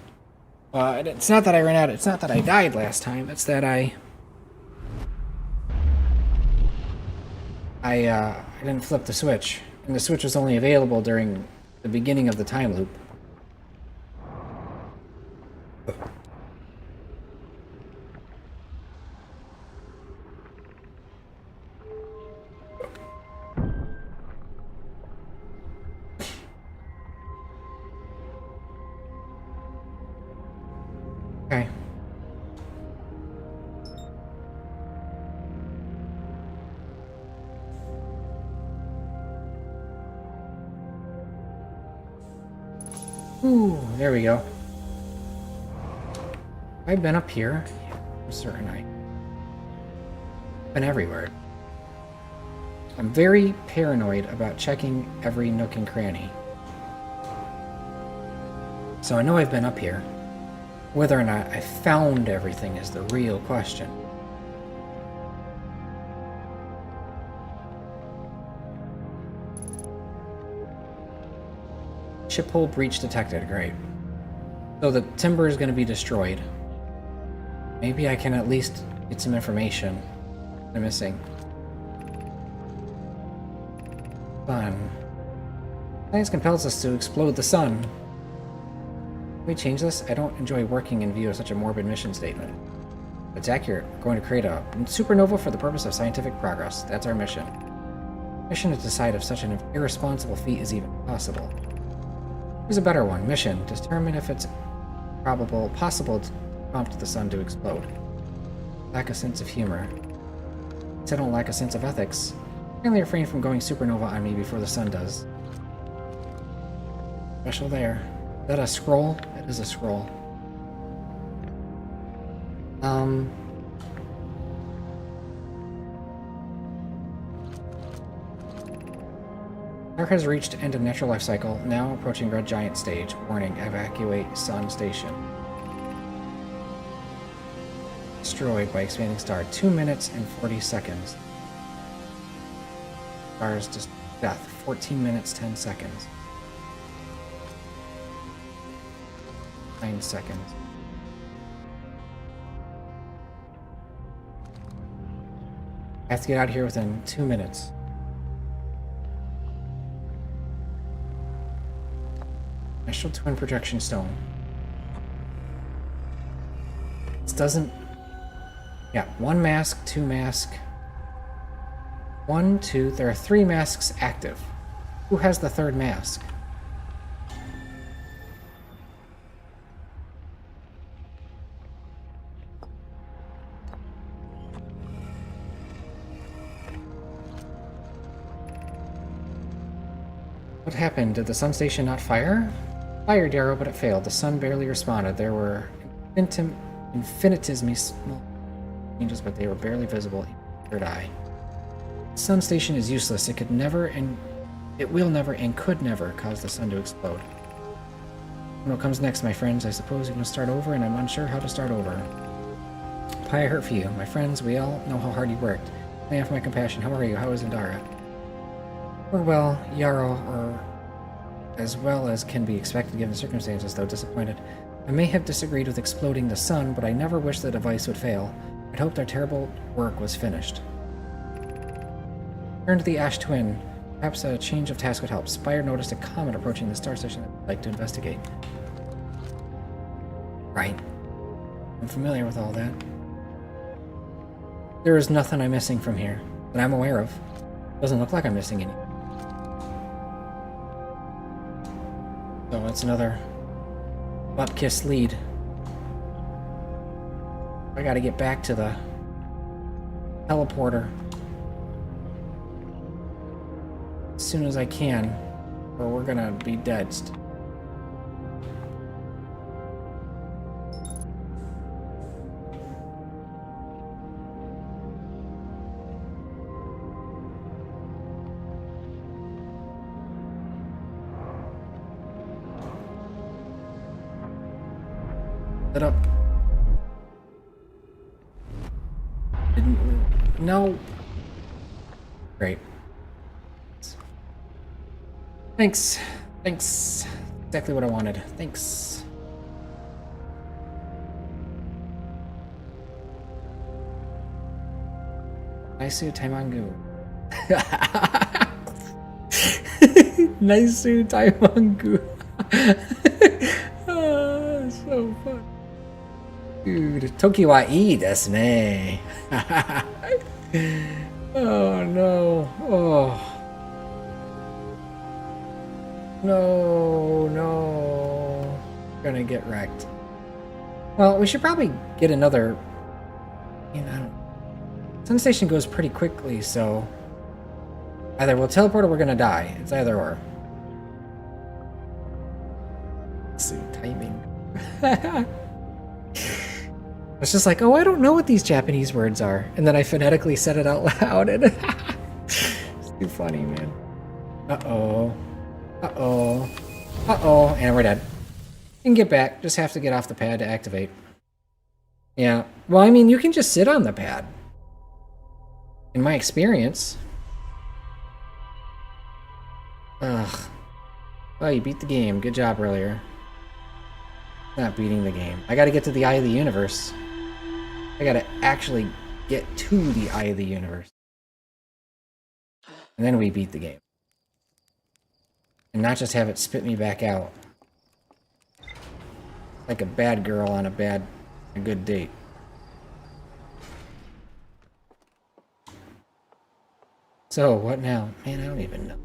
It's not that I ran out. It's not that I died last time. It's that I didn't flip the switch. And the switch was only available during the beginning of the time loop. Okay. Ooh, there we go. I've been up here. Yeah, I'm certain I've been everywhere. I'm very paranoid about checking every nook and cranny. So I know I've been up here. Whether or not I found everything is the real question. Ship hole breach detected, great. So the timber is going to be destroyed. Maybe I can at least get some information I'm missing. Fun. Science compels us to explode the sun. Can we change this? I don't enjoy working in view of such a morbid mission statement. It's accurate. We're going to create a supernova for the purpose of scientific progress. That's our mission. Mission to decide if such an irresponsible feat is even possible. Here's a better one. Mission. Determine if it's possible to prompt the sun to explode. Lack a sense of humor. Since I don't lack a sense of ethics, I can refrain from going supernova on me before the sun does. Special there. Is that a scroll? It is a scroll. Dark has reached end of natural life cycle, now approaching red giant stage. Warning, evacuate sun station. Destroyed by expanding star. 2 minutes and 40 seconds. Star's just death. 14 minutes, 10 seconds. 9 seconds. I have to get out of here within 2 minutes. Initial twin projection stone. This doesn't... Yeah, 1 mask, 2 mask. 1, 2, there are 3 masks active. Who has the 3rd mask? What happened? Did the sun station not fire? Fired arrow, but it failed. The sun barely responded. There were infinitesimally small changes, but they were barely visible in the third eye. The sun station is useless. It could never and it will never and could never cause the sun to explode. What comes next, my friends? I suppose we must start over, and I'm unsure how to start over. Pie, I hurt for you. My friends, we all know how hard you worked. I have my compassion. How are you? How is Indara? We're well, Yarrow, or as well as can be expected given the circumstances, though disappointed. I may have disagreed with exploding the sun, but I never wished the device would fail. I'd hoped our terrible work was finished. Turn to the Ash Twin. Perhaps a change of task would help. Spire noticed a comet approaching the star station that I'd like to investigate. Right. I'm familiar with all that. There is nothing I'm missing from here that I'm aware of. Doesn't look like I'm missing any. So it's another butt-kiss lead. I gotta get back to the teleporter as soon as I can, or we're gonna be dead. It up. No. Great. Thanks. Thanks. Exactly what I wanted. Thanks. Naisu Taimangu. Naisu Taimangu. So fun. Dude, Tokiwa ii desu ne. Oh no. Oh. No. Gonna get wrecked. Well, we should probably get another. You know, Sun Station goes pretty quickly, so either we'll teleport or we're gonna die. It's either or. It's just like, oh, I don't know what these Japanese words are. And then I phonetically said it out loud. And it's too funny, man. Uh-oh. Uh-oh. Uh-oh. And we're dead. You can get back. Just have to get off the pad to activate. Yeah. Well, I mean, you can just sit on the pad. In my experience. Ugh. Oh, you beat the game. Good job earlier. Not beating the game. I gotta get to the Eye of the Universe. I gotta actually get to the Eye of the Universe. And then we beat the game. And not just have it spit me back out. Like a bad girl on a good date. So, what now? Man, I don't even know.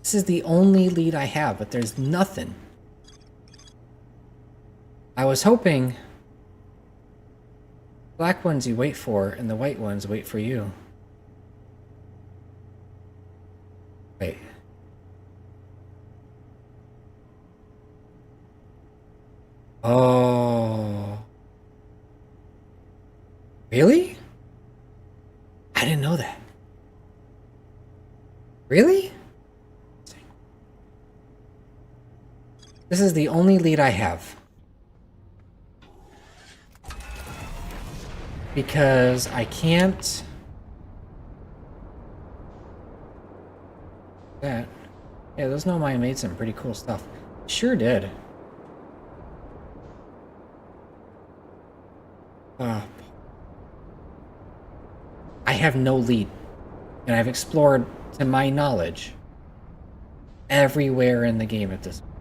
This is the only lead I have, but there's nothing. I was hoping black ones you wait for, and the white ones wait for you. Wait. Oh. Really? I didn't know that. Really? This is the only lead I have. Because I can't... That. Yeah, those Nomai made some pretty cool stuff. Sure did. I have no lead. And I've explored, to my knowledge, everywhere in the game at this point.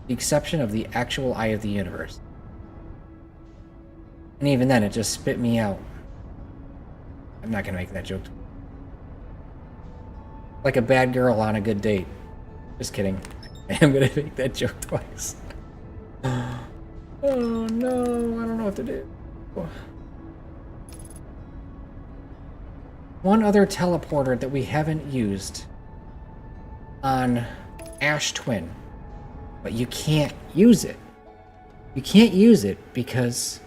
The exception of the actual Eye of the Universe. And even then, it just spit me out. I'm not gonna make that joke. Like a bad girl on a good date. Just kidding. I am gonna make that joke twice. Oh no, I don't know what to do. One other teleporter that we haven't used on Ash Twin. But you can't use it. You can't use it because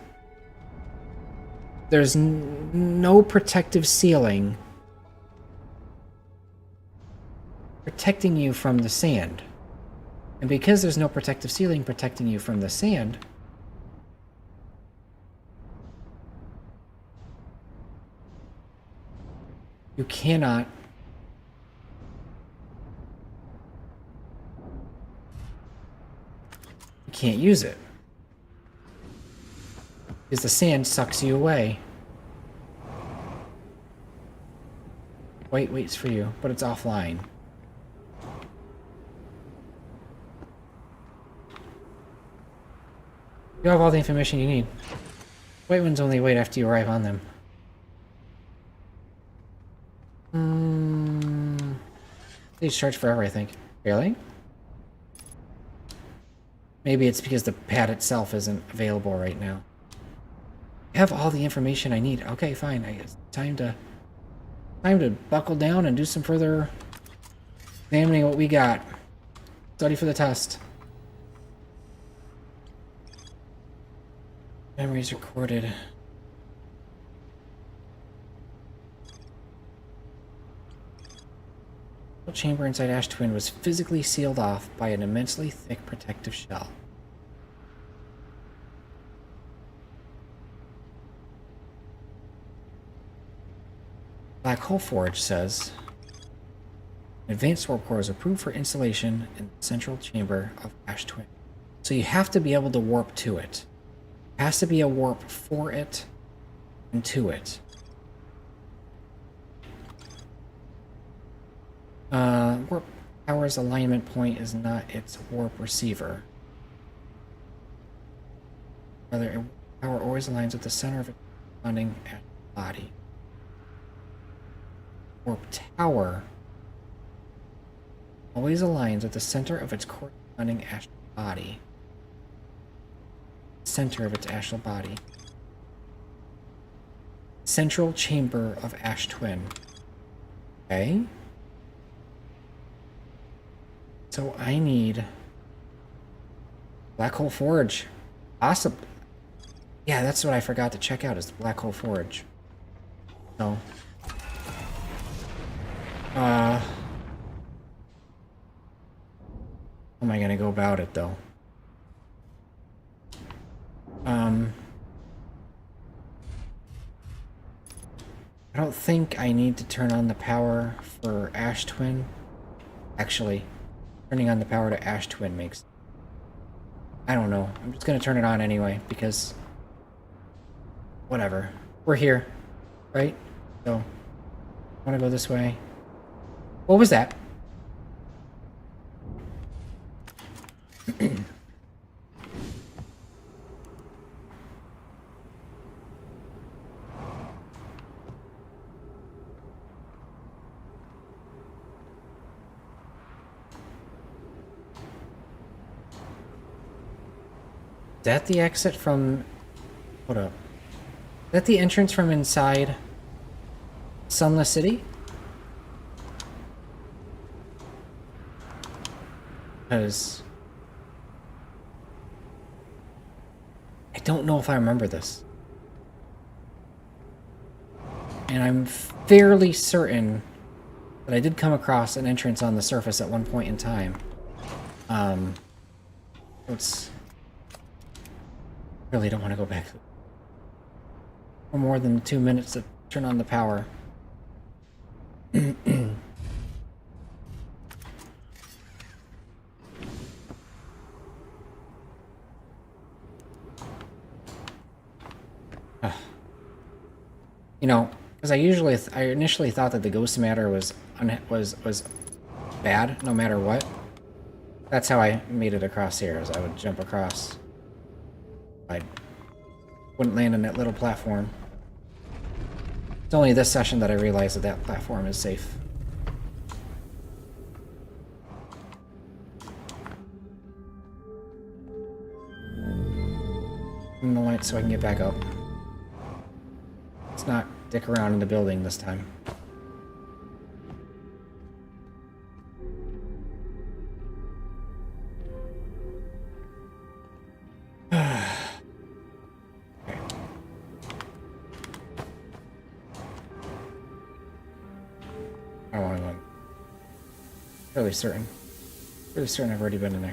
there's no protective ceiling protecting you from the sand. And because there's no protective ceiling protecting you from the sand, you cannot can't use it. Because the sand sucks you away. Wait, waits for you, but it's offline. You have all the information you need. White ones only wait after you arrive on them. They charge forever, I think. Really? Maybe it's because the pad itself isn't available right now. I have all the information I need. Okay, fine. I guess time to buckle down and do some further examining what we got. Study for the test. Memories recorded. The chamber inside Ash Twin was physically sealed off by an immensely thick protective shell. Black Hole Forge says, advanced warp core is approved for installation in the central chamber of Ash Twin. So you have to be able to warp to it. There has to be a warp for it and to it. Warp Power's alignment point is not its warp receiver. Rather, power always aligns with the center of its corresponding body. Warp Tower always aligns with the center of its corresponding astral body. Center of its astral body. Central chamber of Ash Twin. Okay. So I need Black Hole Forge. Awesome. Yeah, that's what I forgot to check out is the Black Hole Forge. So, how am I gonna go about it though? I don't think I need to turn on the power for Ash Twin. Actually, turning on the power to Ash Twin makes... I don't know. I'm just gonna turn it on anyway, because... whatever. We're here, right? So, I wanna go this way. What was that? Is that the exit from... hold up. Is that the entrance from inside Sunless City? Because... I don't know if I remember this. And I'm fairly certain that I did come across an entrance on the surface at one point in time. It's... really don't want to go back for more than 2 minutes to turn on the power. You know, because I initially thought that the ghost matter was bad no matter what. That's how I made it across here, is I would jump across. I wouldn't land on that little platform. It's only this session that I realized that that platform is safe. Turn the light so I can get back up. Let's not dick around in the building this time. Fairly certain. Pretty certain I've already been in there.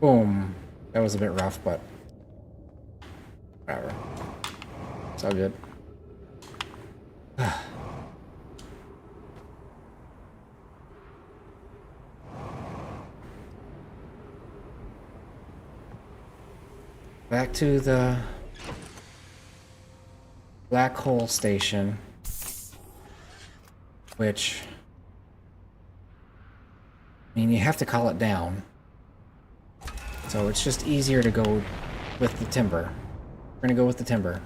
Boom. That was a bit rough, but whatever. It's all good. Back to the Black Hole Station, which, I mean, you have to call it down. So it's just easier to go with the timber. We're gonna go with the timber.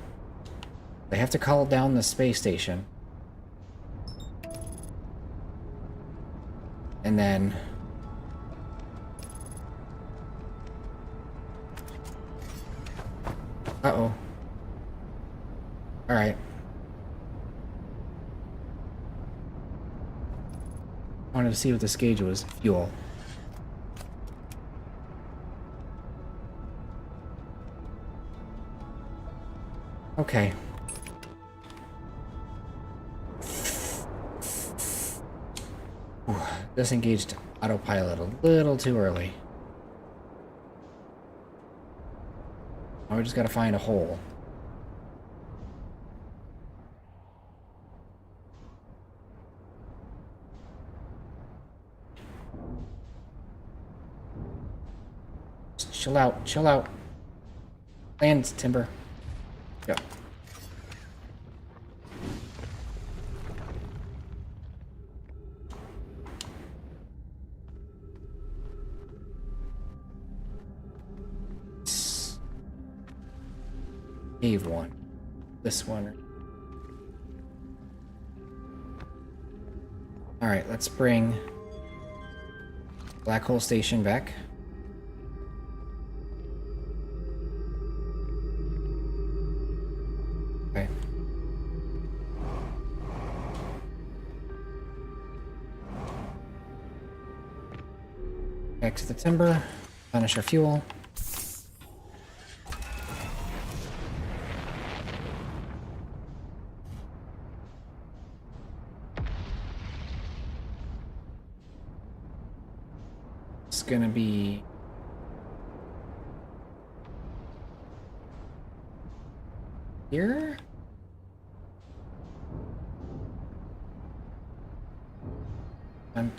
They have to call down the space station. And then... uh-oh. Alright. Wanted to see what this gauge was. Fuel. Okay. Ooh, disengaged autopilot a little too early. Now we just gotta find a hole. Just chill out, chill out. Land, timber. Go. Cave one. This one. Alright, let's bring Black Hole Station back. Back to the timber. Replenish our fuel. It's gonna be here. I'm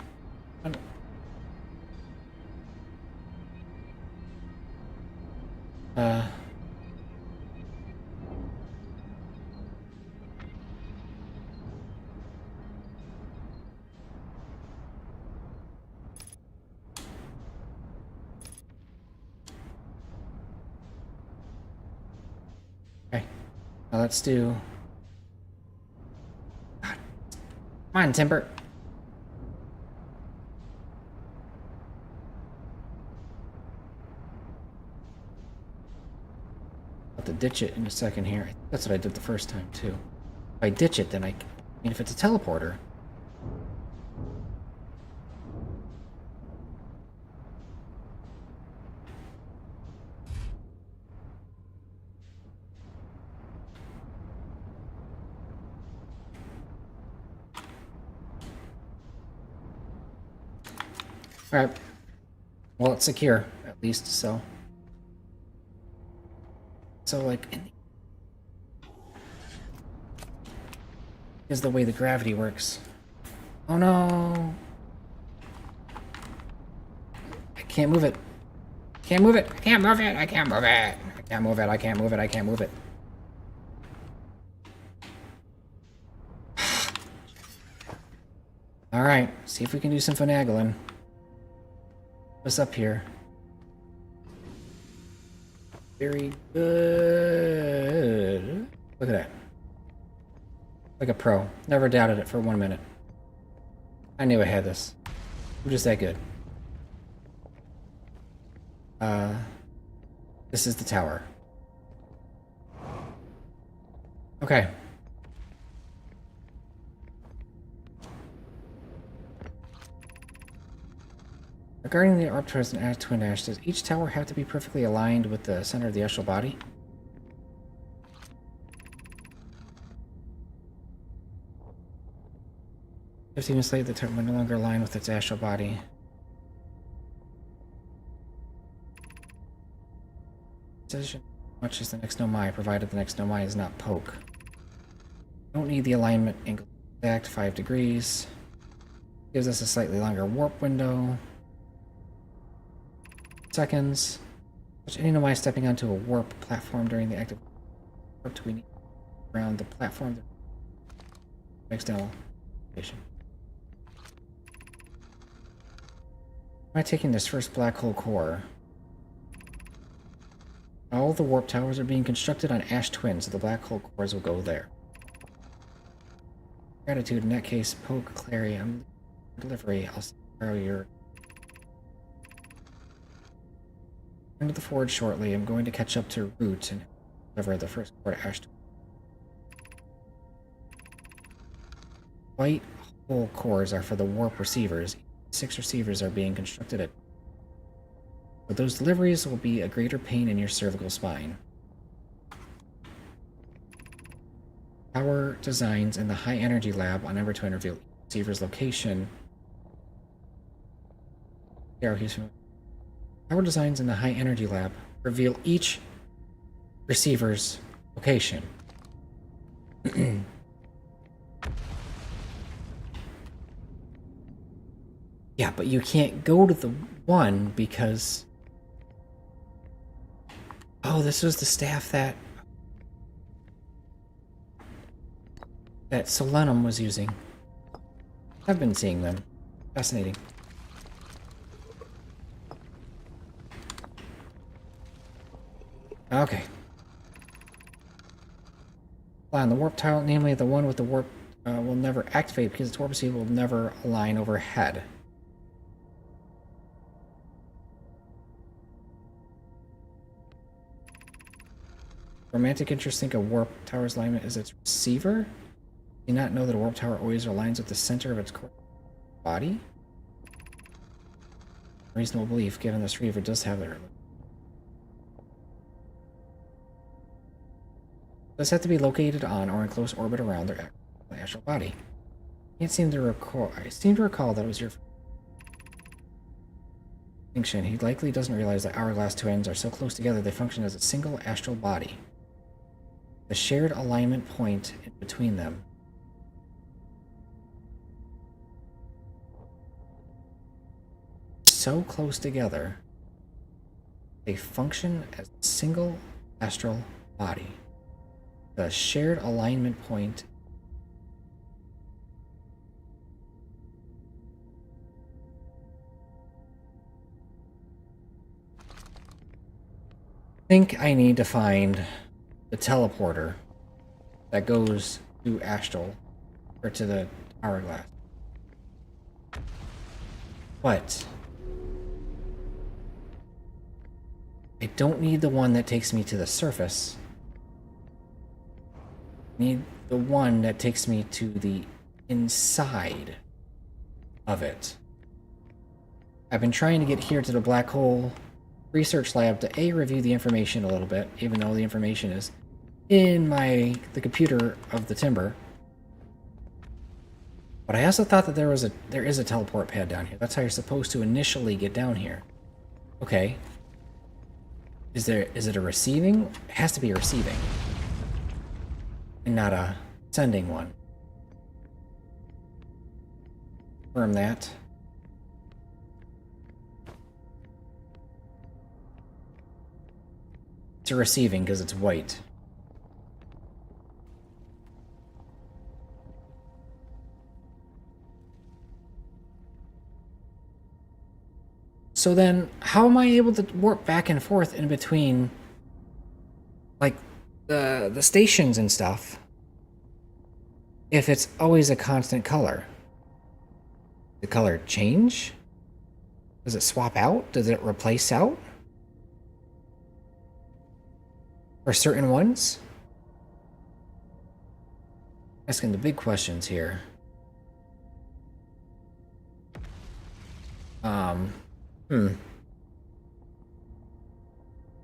okay. Now let's do. God. Come on, timber. I'll have to ditch it in a second here. That's what I did the first time too. If I ditch it, then I mean, if it's a teleporter. Alright. Well, it's secure, at least, so. So, like, is the way the gravity works. Oh no! I can't move it. Can't move it! I can't move it! I can't move it! I can't move it! I can't move it! I can't move it! Alright, see if we can do some finagling. What's up here? Very good. Look at that. Like a pro. Never doubted it for 1 minute. I knew I had this. I'm just that good. This is the tower. Okay. Regarding the Arcturus and Twin Ash, does each tower have to be perfectly aligned with the center of the astral body? 15 minutes later, the tower will no longer align with its astral body. Decision much as the next Nomai, provided the next Nomai is not poke. Don't need the alignment angle exact, 5 degrees. Gives us a slightly longer warp window. Seconds. Watch any Nomai stepping onto a warp platform during the active warp we need around the platform. External location. Am I taking this first black hole core? All the warp towers are being constructed on Ash Twin, so the black hole cores will go there. Gratitude, in that case, poke Clary, I'm delivery. I'll borrow your. Into the forge shortly. I'm going to catch up to Root and deliver the first core to Ash Twin. White hole cores are for the warp receivers. 6 receivers are being constructed at. But those deliveries will be a greater pain in your cervical spine. Power designs in the high energy lab on Ember Twin reveal receiver's location. Power designs in the high energy lab reveal each receiver's location. Yeah, but you can't go to the one because... Oh, this was the staff that Solenum was using. I've been seeing them. Fascinating. Okay. On the warp tile, namely the one with the warp, will never activate because its warp receiver will never align overhead. Romantic interests think a warp tower's alignment is its receiver? Do you not know that a warp tower always aligns with the center of its core body? reasonable belief, given this reaver does have their... Does have to be located on or in close orbit around their astral body. I seem to recall that it was your distinction. He likely doesn't realize that hourglass twins are so close together they function as a single astral body. The shared alignment point in between them. So close together, they function as a single astral body. The shared alignment point I think I need to find the teleporter that goes to astral or to the hourglass. But I don't need the one that takes me to the surface. I need the one that takes me to the inside of it. I've been trying to get here to the black hole research lab to review the information a little bit, even though the information is in the computer of the Timber. But I also thought that there is a teleport pad down here. That's how you're supposed to initially get down here. Okay. Is it a receiving? It has to be a receiving. And not a sending one. Confirm that. It's a receiving because it's white. So then, how am I able to warp back and forth in between, like, the stations and stuff, if it's always a constant color? The color change? Does it swap out? Does it replace out? For certain ones? Asking the big questions here.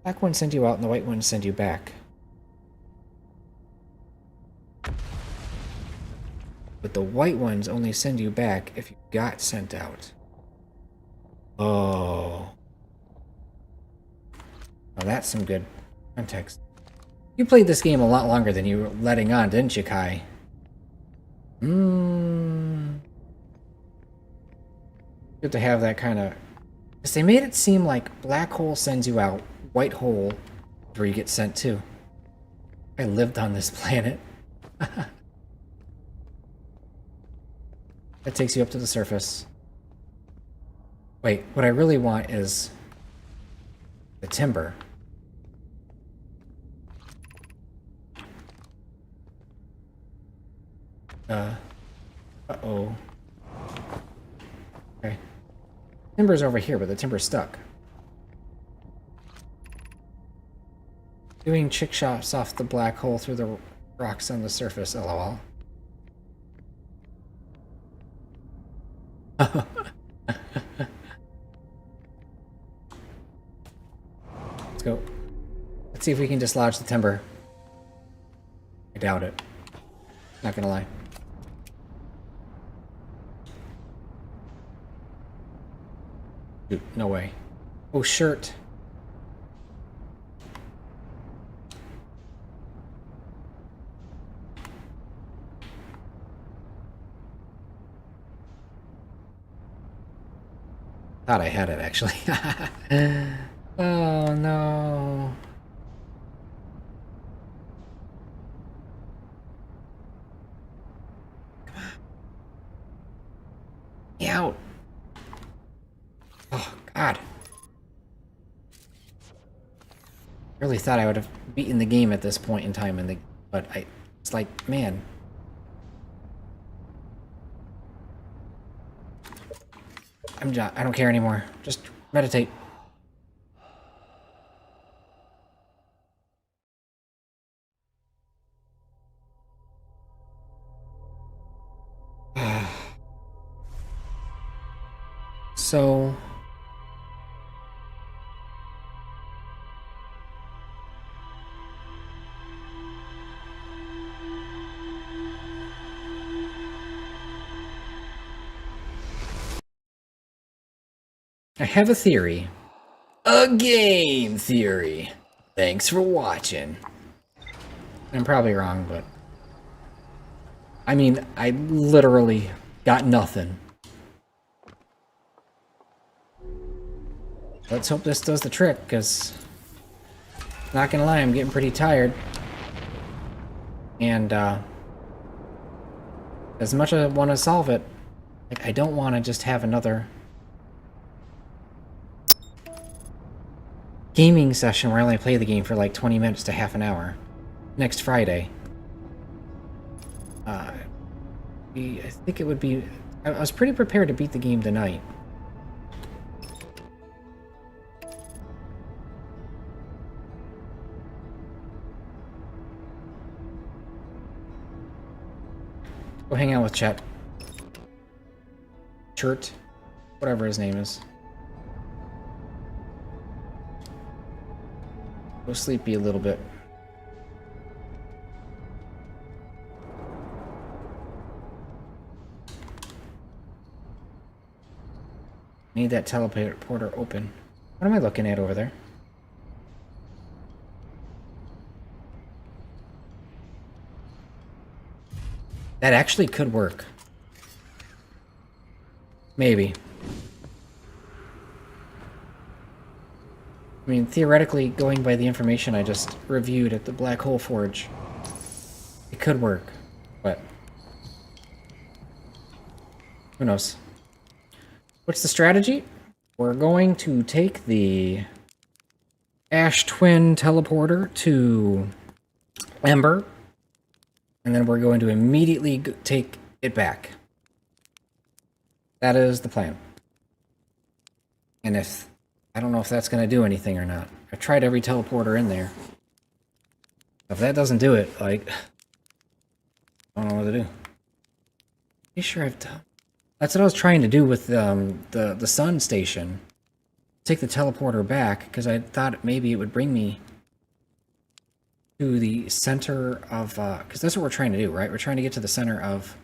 Black ones send you out and the white ones send you back. But the white ones only send you back if you got sent out. Oh. Well, that's some good context. You played this game a lot longer than you were letting on, didn't you, Kai? Good to have that kind of... Because they made it seem like black hole sends you out, white hole is where you get sent to. I lived on this planet. That takes you up to the surface. Wait, what I really want is the Timber. Uh-oh. Okay. Timber's over here, but the Timber's stuck. Doing chick shots off the black hole through the rocks on the surface, lol. Let's go. Let's see if we can dislodge the Timber. I doubt it. Not gonna lie. Dude, no way. Oh, shirt. Thought I had it, actually. Oh, no. Get out. Oh, God. Really thought I would have beaten the game at this point in time, but it's like, man. I don't care anymore. Just meditate. So, I have a theory. A game theory. Thanks for watching. I'm probably wrong, but... I mean, I literally got nothing. Let's hope this does the trick, because... Not gonna lie, I'm getting pretty tired. And, as much as I want to solve it, like, I don't want to just have another... gaming session where I only play the game for like 20 minutes to half an hour. Next Friday. I think it would be... I was pretty prepared to beat the game tonight. Go hang out with Chet. Chert. Whatever his name is. Go sleepy a little bit. Need that teleporter open. What am I looking at over there? That actually could work. Maybe. I mean, theoretically, going by the information I just reviewed at the Black Hole Forge, it could work, but who knows? What's the strategy? We're going to take the Ash Twin teleporter to Ember, and then we're going to immediately take it back. That is the plan. And if... I don't know if that's going to do anything or not. I've tried every teleporter in there. If that doesn't do it, like... I don't know what to do. Pretty sure I've done... That's what I was trying to do with the sun station. Take the teleporter back, because I thought maybe it would bring me to the center of... Because that's what we're trying to do, right? We're trying to get to the center of...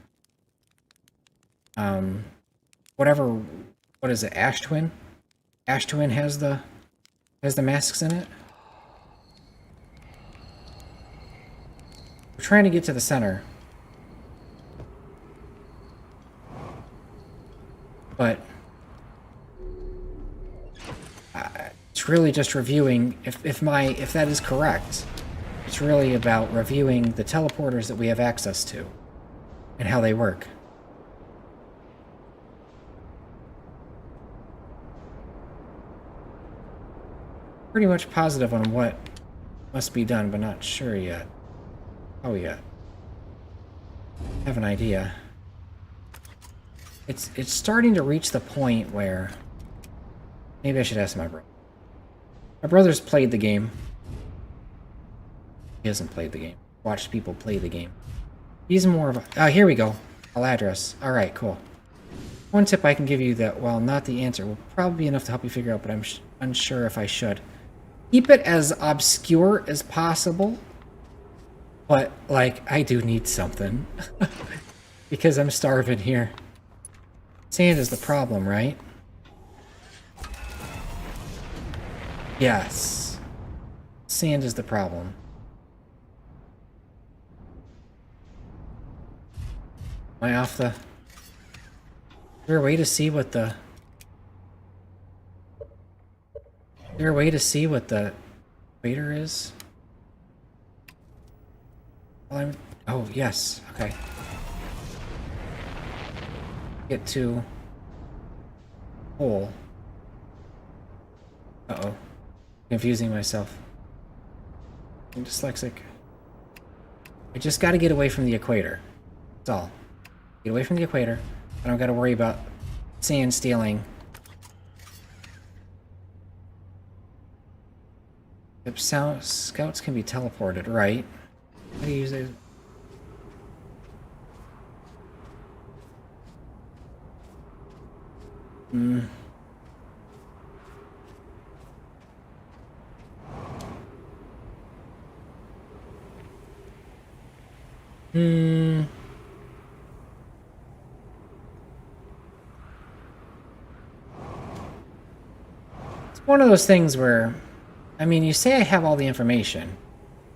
whatever... What is it? Ash Twin? Ash Twin has the masks in it? We're trying to get to the center. But it's really just reviewing if that is correct. It's really about reviewing the teleporters that we have access to and how they work. Pretty much positive on what must be done, but not sure yet. How yet? Have an idea. It's starting to reach the point where maybe I should ask my brother. My brother's played the game. He hasn't played the game. Watched people play the game. He's more of a... Oh, here we go. Aladris. Alright, cool. One tip I can give you that, while not the answer, will probably be enough to help you figure out, but I'm unsure if I should. Keep it as obscure as possible, but, like, I do need something. Because I'm starving here. Sand is the problem, right? Yes. Sand is the problem. Am I off the... Is there a way to see what the... Is there a way to see what the equator is? Well, oh, yes. Okay. Get to... Hole. Uh-oh. Confusing myself. I'm dyslexic. I just gotta get away from the equator. That's all. Get away from the equator. I don't gotta worry about sand stealing. Scouts can be teleported, right? How do you use it? Hmm. one of those things where, I mean, you say I have all the information,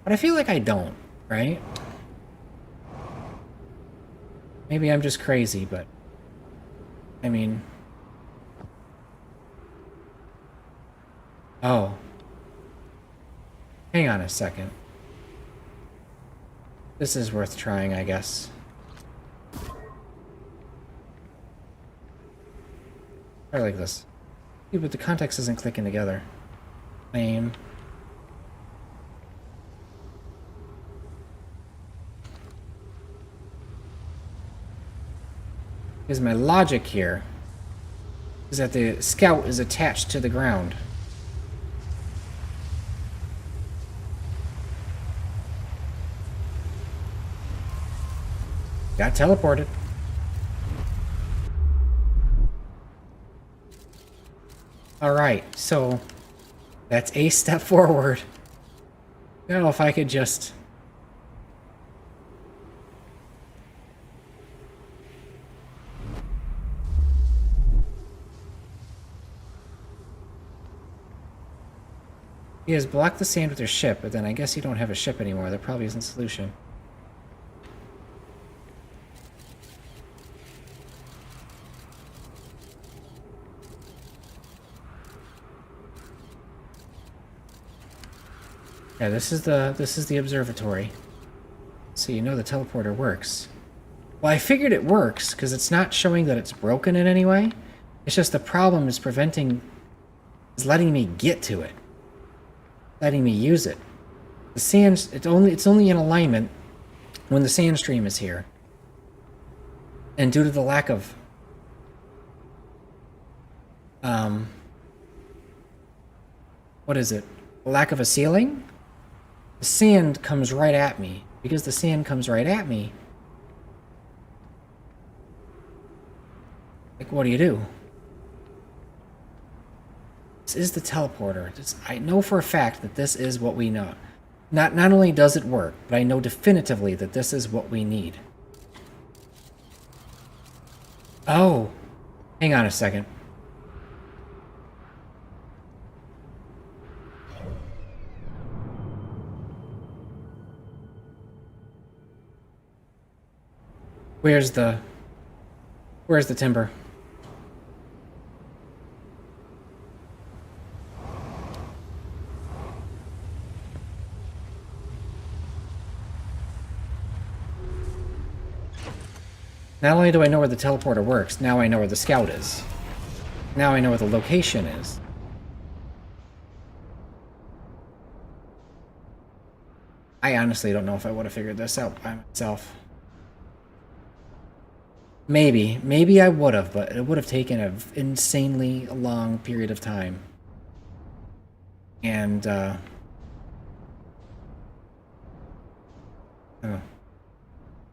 but I feel like I don't, right? Maybe I'm just crazy, but I mean, oh, hang on a second. This is worth trying, I guess. Try like this. Yeah, but the context isn't clicking together. Name. Because my logic here is that the scout is attached to the ground. Got teleported. Alright, so that's a step forward. I don't know if I could just... He has blocked the sand with their ship, but then I guess you don't have a ship anymore. There probably isn't a solution. Yeah, this is the observatory. So you know the teleporter works. Well, I figured it works because it's not showing that it's broken in any way. It's just the problem is letting me get to it, letting me use it. The sand, it's only in alignment when the sand stream is here, and due to the lack of what is it? Lack of a ceiling? The sand comes right at me. Because the sand comes right at me, like, what do? This is the teleporter. I know for a fact that this is what we know. Not only does it work, but I know definitively that this is what we need. Oh, hang on a second. Where's the timber? Not only do I know where the teleporter works, now I know where the scout is. Now I know where the location is. I honestly don't know if I would have figured this out by myself. Maybe I would have, but it would have taken an insanely long period of time. And, I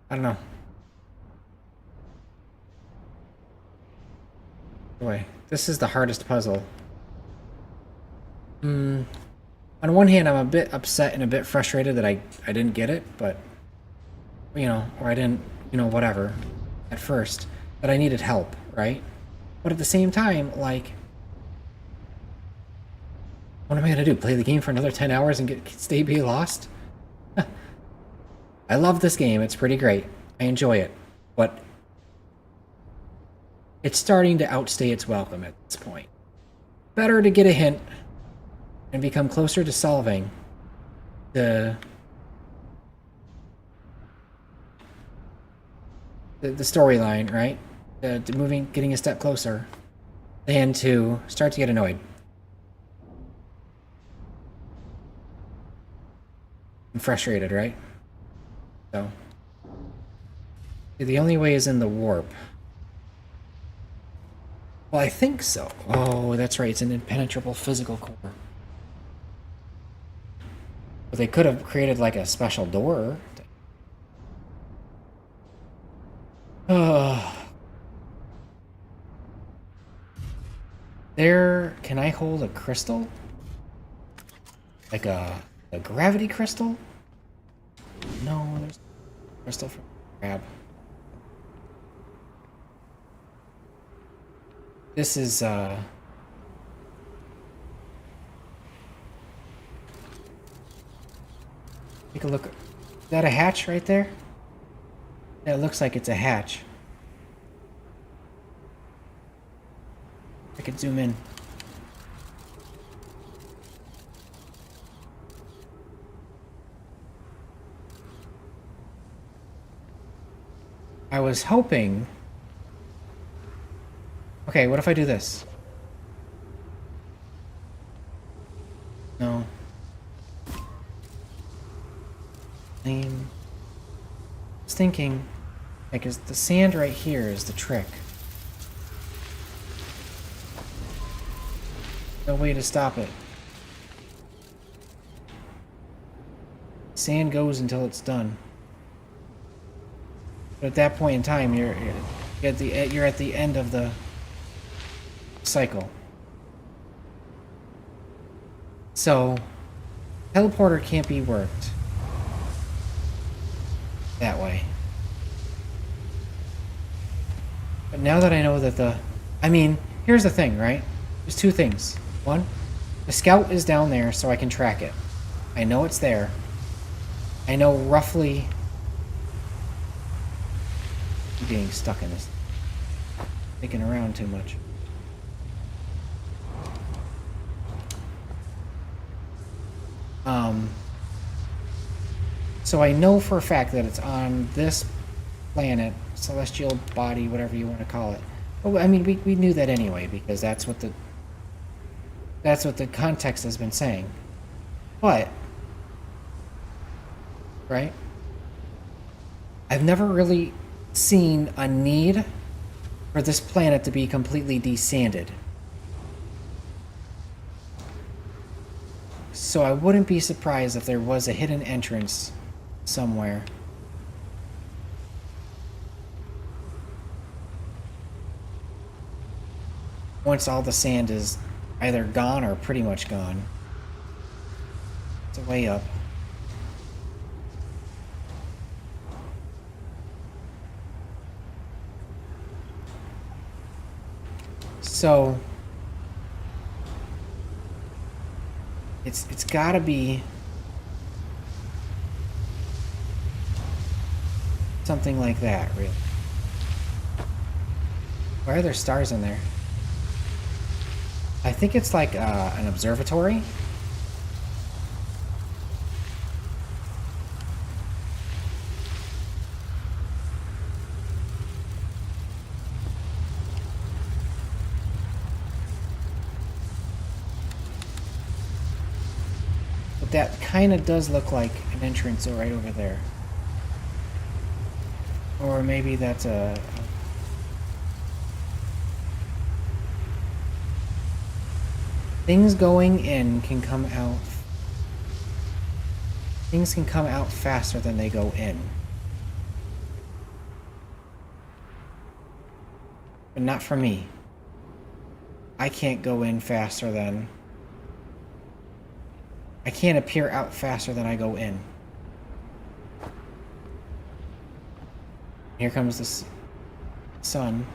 don't know. Boy, this is the hardest puzzle. On one hand, I'm a bit upset and a bit frustrated that I didn't get it, but, you know, or I didn't, you know, whatever, at first, that I needed help, right? But at the same time, like, what am I gonna do? Play the game for another 10 hours and be lost? I love this game. It's pretty great. I enjoy it. But it's starting to outstay its welcome at this point. Better to get a hint and become closer to solving the storyline, right? Getting a step closer, than to start to get annoyed. I'm frustrated, right? So, the only way is in the warp. Well, I think so. Oh, that's right. It's an impenetrable physical core. But they could have created like a special door. There, can I hold a crystal? Like a gravity crystal? No, there's a crystal for grab. This is Take a look. Is that a hatch right there? That looks like it's a hatch. I could zoom in. I was hoping... Okay, what if I do this? No. I was thinking, like, is the sand right here is the trick. No way to stop it. Sand goes until it's done. But at that point in time, you're at the end of the cycle. So, teleporter can't be worked that way. But now that I know that I mean, here's the thing, right? There's two things. One, the scout is down there so I can track it. I know it's there. I know roughly... I'm getting stuck in this. Thinking around too much. So I know for a fact that it's on this planet, celestial body, whatever you want to call it. Well, I mean, we knew that anyway, because that's what the context has been saying. But, right? I've never really seen a need for this planet to be completely desanded. So I wouldn't be surprised if there was a hidden entrance somewhere. Once all the sand is either gone or pretty much gone. It's a way up. So it's gotta be something like that, really. Why are there stars in there? I think it's like an observatory. But that kind of does look like an entrance right over there. Or maybe that's a... Things going in can come out... Things can come out faster than they go in. But not for me. I can't go in faster than... I can't appear out faster than I go in. Here comes the sun.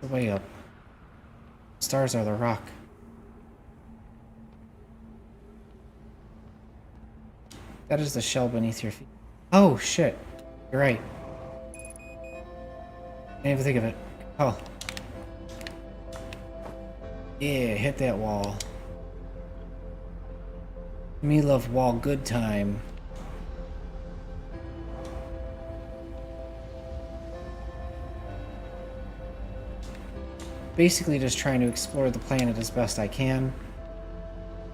The way up. Stars are the rock. That is the shell beneath your feet. Oh, shit. You're right. I didn't even think of it. Oh. Yeah, hit that wall. Me love wall good time. Basically just trying to explore the planet as best I can.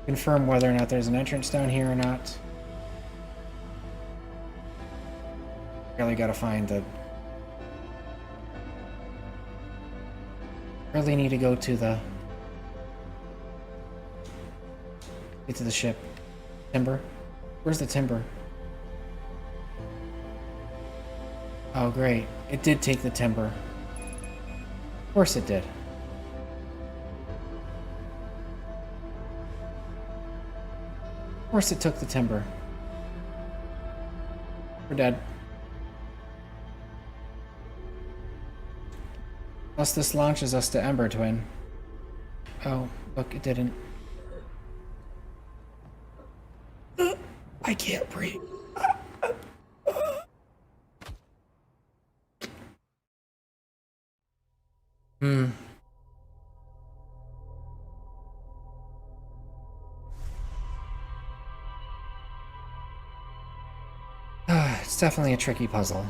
Confirm whether or not there's an entrance down here or not. Really gotta find the... Really need to go to the... Get to the ship. Timber? Where's the timber? Oh, great. It did take the timber. Of course it did. Of course it took the timber. We're dead. Unless this launches us to Ember Twin. Oh, look, it didn't. I can't breathe. It's definitely a tricky puzzle.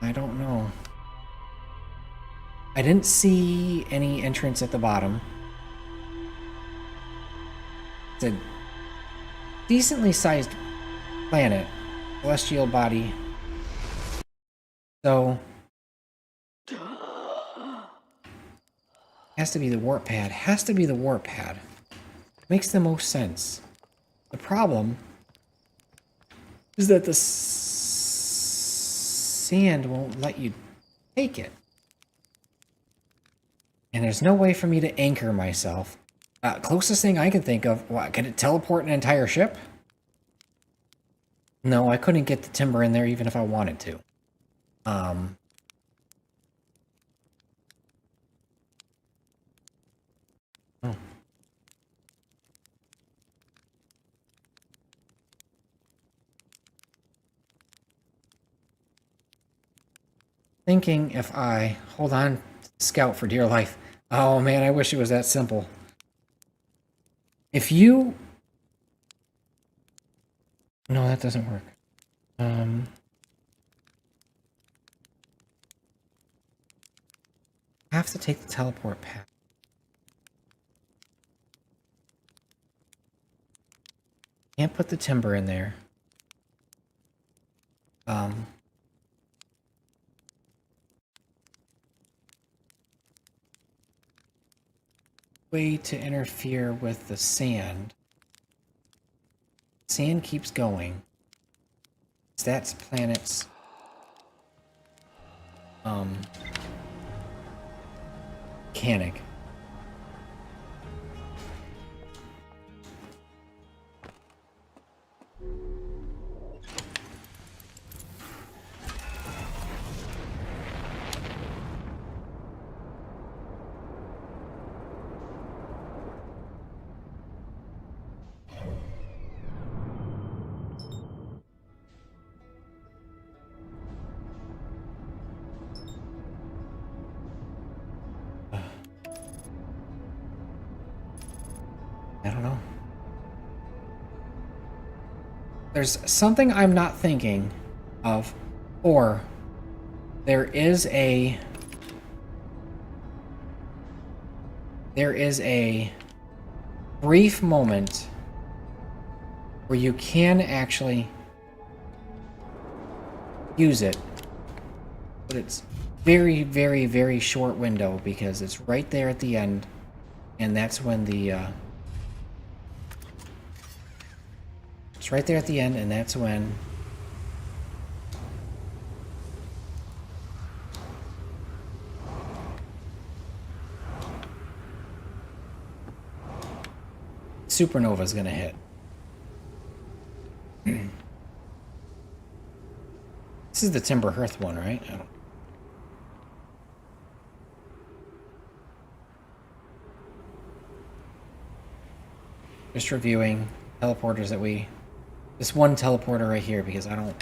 I don't know. I didn't see any entrance at the bottom. It's a decently sized planet, celestial body. So has to be the warp pad. Has to be the warp pad. Makes the most sense. The problem is that the sand won't let you take it. And there's no way for me to anchor myself. Closest thing I can think of, what, could it teleport an entire ship? No, I couldn't get the timber in there even if I wanted to. Oh. Thinking if I hold on to the scout for dear life. Oh man, I wish it was that simple. If you... No, that doesn't work. I have to take the teleport path. Can't put the timber in there. Way to interfere with the sand. Sand keeps going. That's planet's mechanic. I don't know. There's something I'm not thinking of, or there is a brief moment where you can actually use it, but it's very, very, very short window because it's right there at the end, and that's when the it's right there at the end, and that's when supernova is gonna hit. This is the Timber Hearth one, right? I don't... Just reviewing teleporters that we... This one teleporter right here, because I don't...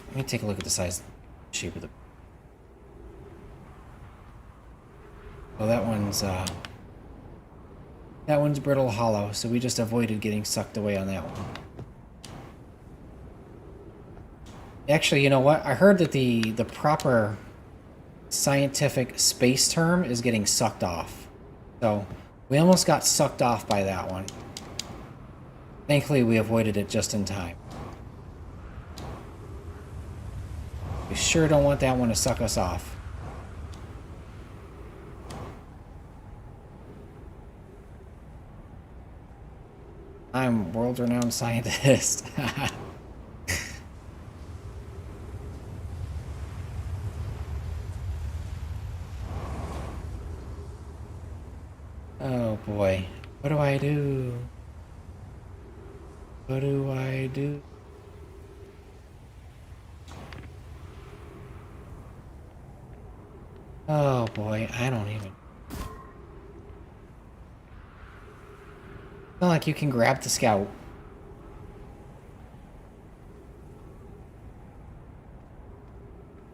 Let me take a look at the size, shape of the... Well, that one's brittle hollow, so we just avoided getting sucked away on that one. Actually, you know what? I heard that the proper scientific space term is getting sucked off. So, we almost got sucked off by that one. Thankfully, we avoided it just in time. We sure don't want that one to suck us off. I'm world-renowned scientist. Oh boy. What do I do? What do I do? Oh boy, I don't even... It's not like you can grab the scout.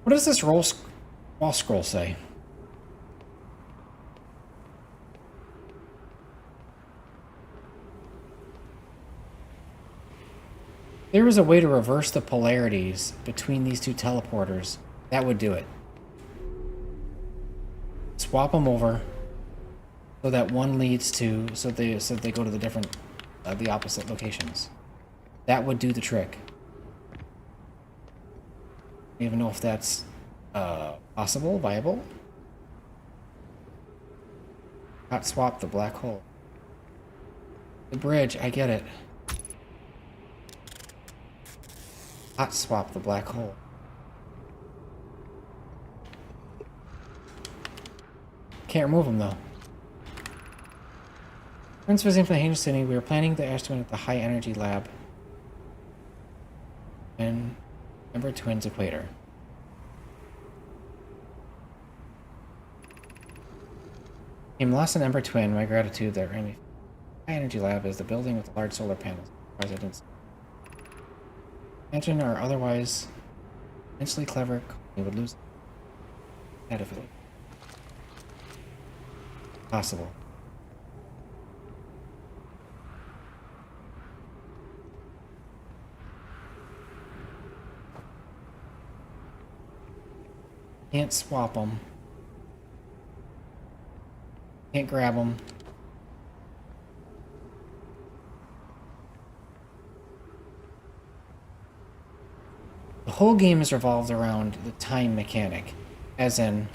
What does this wall scroll say? There was a way to reverse the polarities between these two teleporters. That would do it. Swap them over so that one leads to so they go to the different the opposite locations. That would do the trick. I don't even know if that's possible, viable. Hot swap the black hole. The bridge, I get it. Hot swap the black hole. Can't remove them though. Friends visiting from the Hanger City, we were planning the Ash Twin at the High Energy Lab. And Ember Twins Equator. I'm lost in Ember Twin, my gratitude that ran me. High Energy Lab is the building with the large solar panels. Residents. Imagine our otherwise immensely clever company would lose that if it was possible. Can't swap them. Can't grab them. The whole game is revolved around the time mechanic. As in,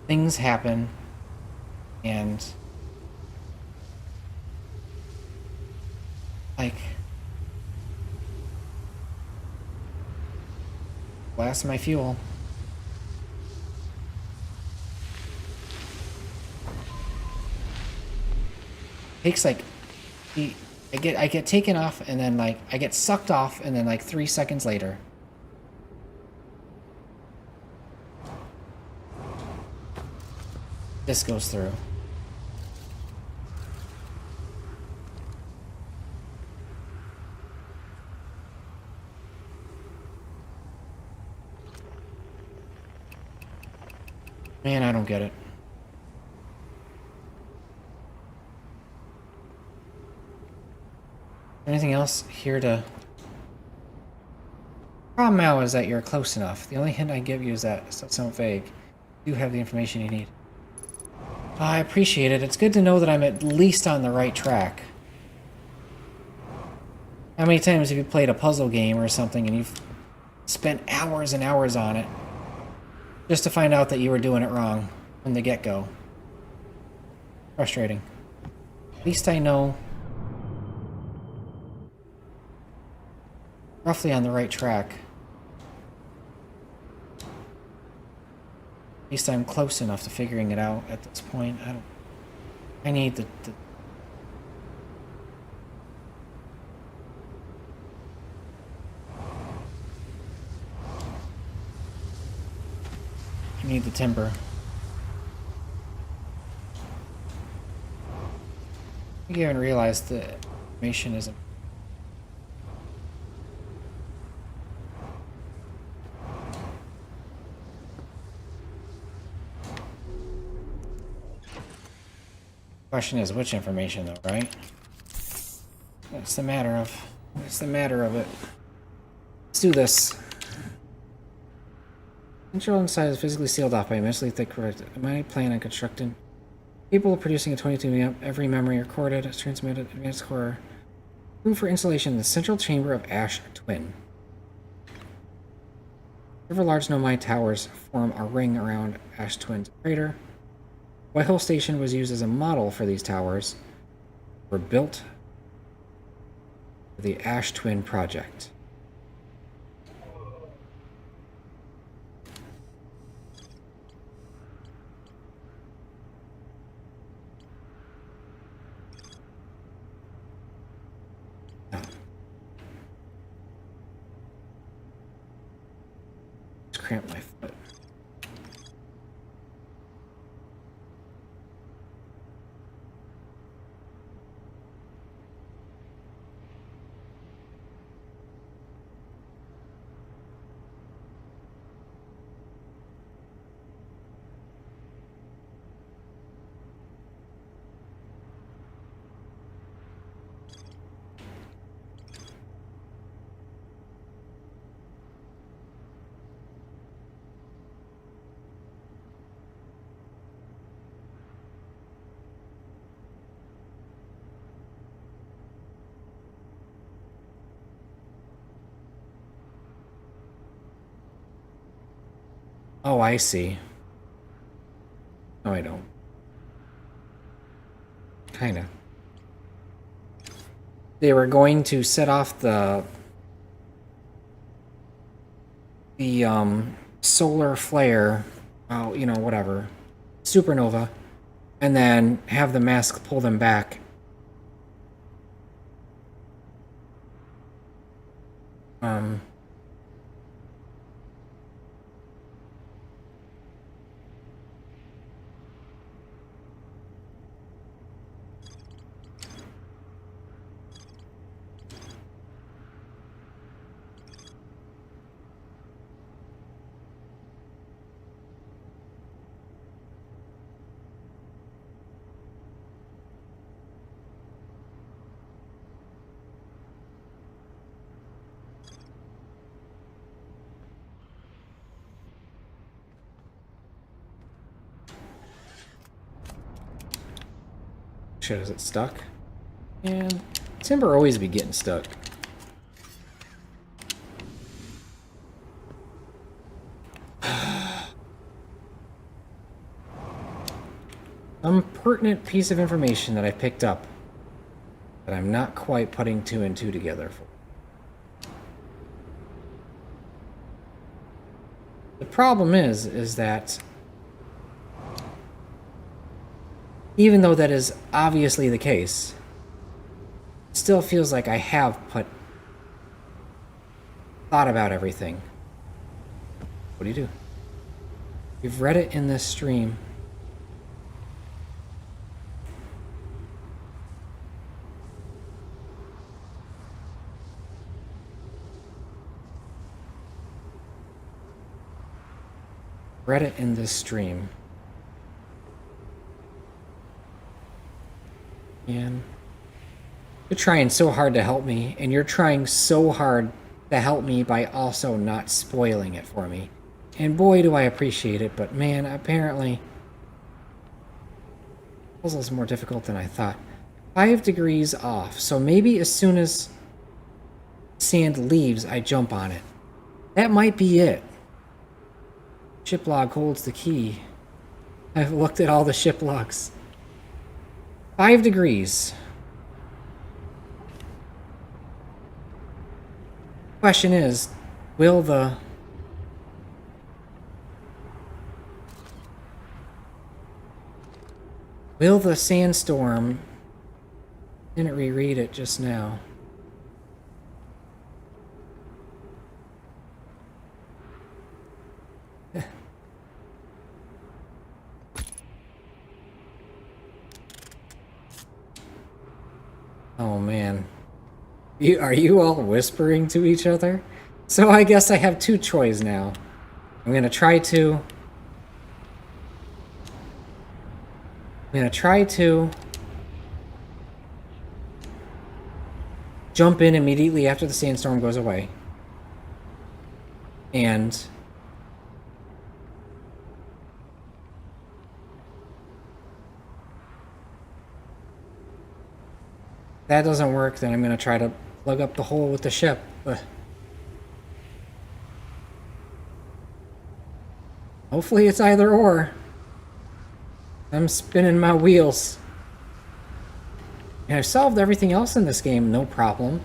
things happen, and like blast my fuel. Takes like I get taken off and then like I get sucked off and then like 3 seconds later this goes through. Man, I don't get it. Anything else here to... Problem now is that you're close enough. The only hint I give you is that it's somewhat vague. You have the information you need. I appreciate it. It's good to know that I'm at least on the right track. How many times have you played a puzzle game or something and you've spent hours and hours on it just to find out that you were doing it wrong from the get-go? Frustrating. At least I know roughly on the right track. At least I'm close enough to figuring it out at this point. I need the I need the timber. I think you haven't realized the information isn't. Question is which information though, right? What's the matter of it? Let's do this. Control inside is physically sealed off by immensely thick correct. My plan on constructing capable of producing a 22 every memory recorded, transmitted, advanced core. Room for installation in the central chamber of Ash Twin. Several large nomai towers form a ring around Ash Twin's crater. Whitehall Station was used as a model for these towers. Were built for the Ash Twin project. Cramp my foot. Oh, I see. No, I don't. Kinda. They were going to set off the solar flare, oh, you know, whatever, supernova, and then have the mask pull them back. Shit, is it stuck? And timber always be getting stuck. Some pertinent piece of information that I picked up that I'm not quite putting two and two together for. The problem is that even though that is obviously the case, it still feels like I have thought about everything. What do you do? You've read it in this stream. Read it in this stream. And you're trying so hard to help me, and you're trying so hard to help me by also not spoiling it for me. And boy, do I appreciate it, but man, apparently the puzzle's more difficult than I thought. 5 degrees off, so maybe as soon as sand leaves, I jump on it. That might be it. Ship log holds the key. I've looked at all the ship logs. 5 degrees. Question is, will the sandstorm... Didn't reread it just now. Oh man. Are you all whispering to each other? So I guess I have two choices now. I'm gonna try to jump in immediately after the sandstorm goes away. And if that doesn't work, then I'm gonna try to plug up the hole with the ship. Hopefully it's either or. I'm spinning my wheels. And I've solved everything else in this game, no problem.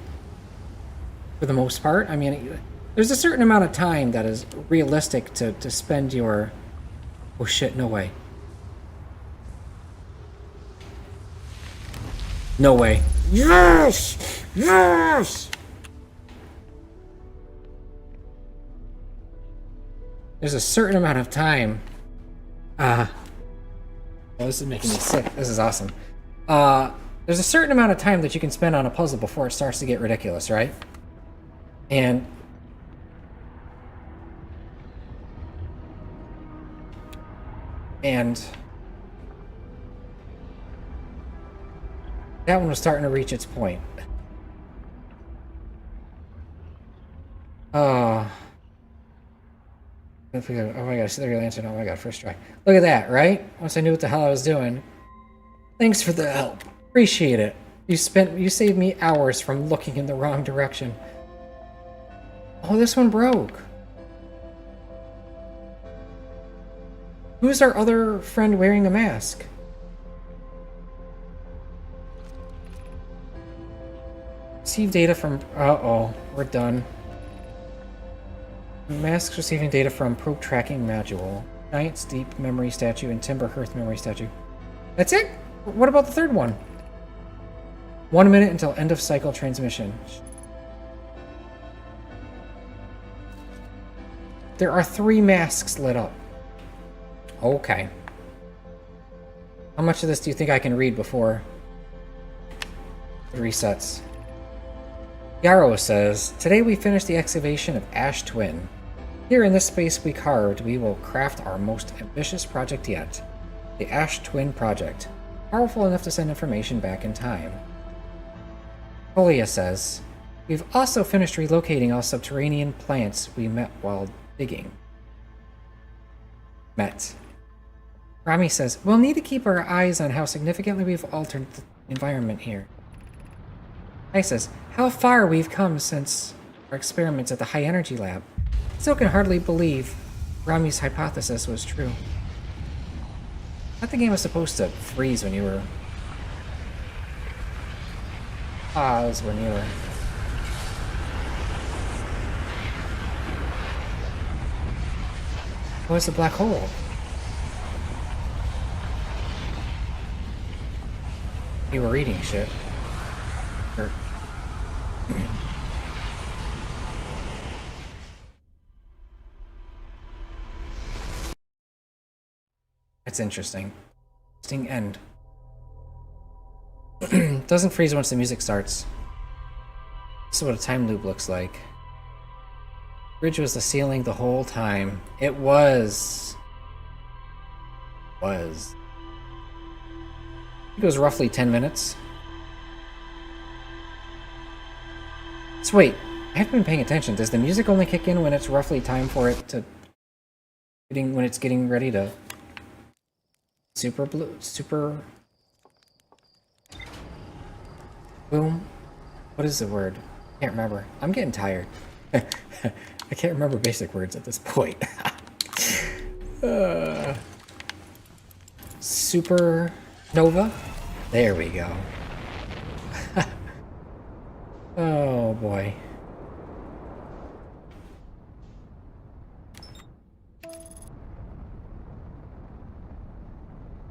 For the most part. I mean, there's a certain amount of time that is realistic to spend your... Oh shit, no way. No way. Yes! Yes! There's a certain amount of time. Oh, this is making me sick. This is awesome. There's a certain amount of time that you can spend on a puzzle before it starts to get ridiculous, right? And that one was starting to reach its point. Oh my god, see the real answer. Oh my god, first try. Look at that, right? Once I knew what the hell I was doing. Thanks for the help. Appreciate it. You saved me hours from looking in the wrong direction. Oh, this one broke. Who's our other friend wearing a mask? Receive data from... Uh-oh, we're done. Masks receiving data from probe tracking module. Giant's Deep memory statue and Timber Hearth memory statue. That's it? What about the third one? 1 minute until end of cycle transmission. There are 3 masks lit up. Okay. How much of this do you think I can read before it resets? Yarrow says, today we finished the excavation of Ash Twin. Here in this space we carved, we will craft our most ambitious project yet. The Ash Twin Project. Powerful enough to send information back in time. Polia says, we've also finished relocating all subterranean plants we met while digging. Rami says, we'll need to keep our eyes on how significantly we've altered the environment here. Kai says, how far we've come since our experiments at the high energy lab. Still can hardly believe Rami's hypothesis was true. I thought the game was supposed to freeze when you were... Pause when you were... What's the black hole? You were reading shit. Or... That's interesting. Interesting end. Doesn't freeze once the music starts. This is what a time loop looks like. Bridge was the ceiling the whole time. It was. It was roughly 10 minutes. So wait, I haven't been paying attention. Does the music only kick in when it's roughly time for it to... when it's getting ready to... Super boom? What is the word? I can't remember. I'm getting tired. I can't remember basic words at this point. Supernova? There we go. Oh boy.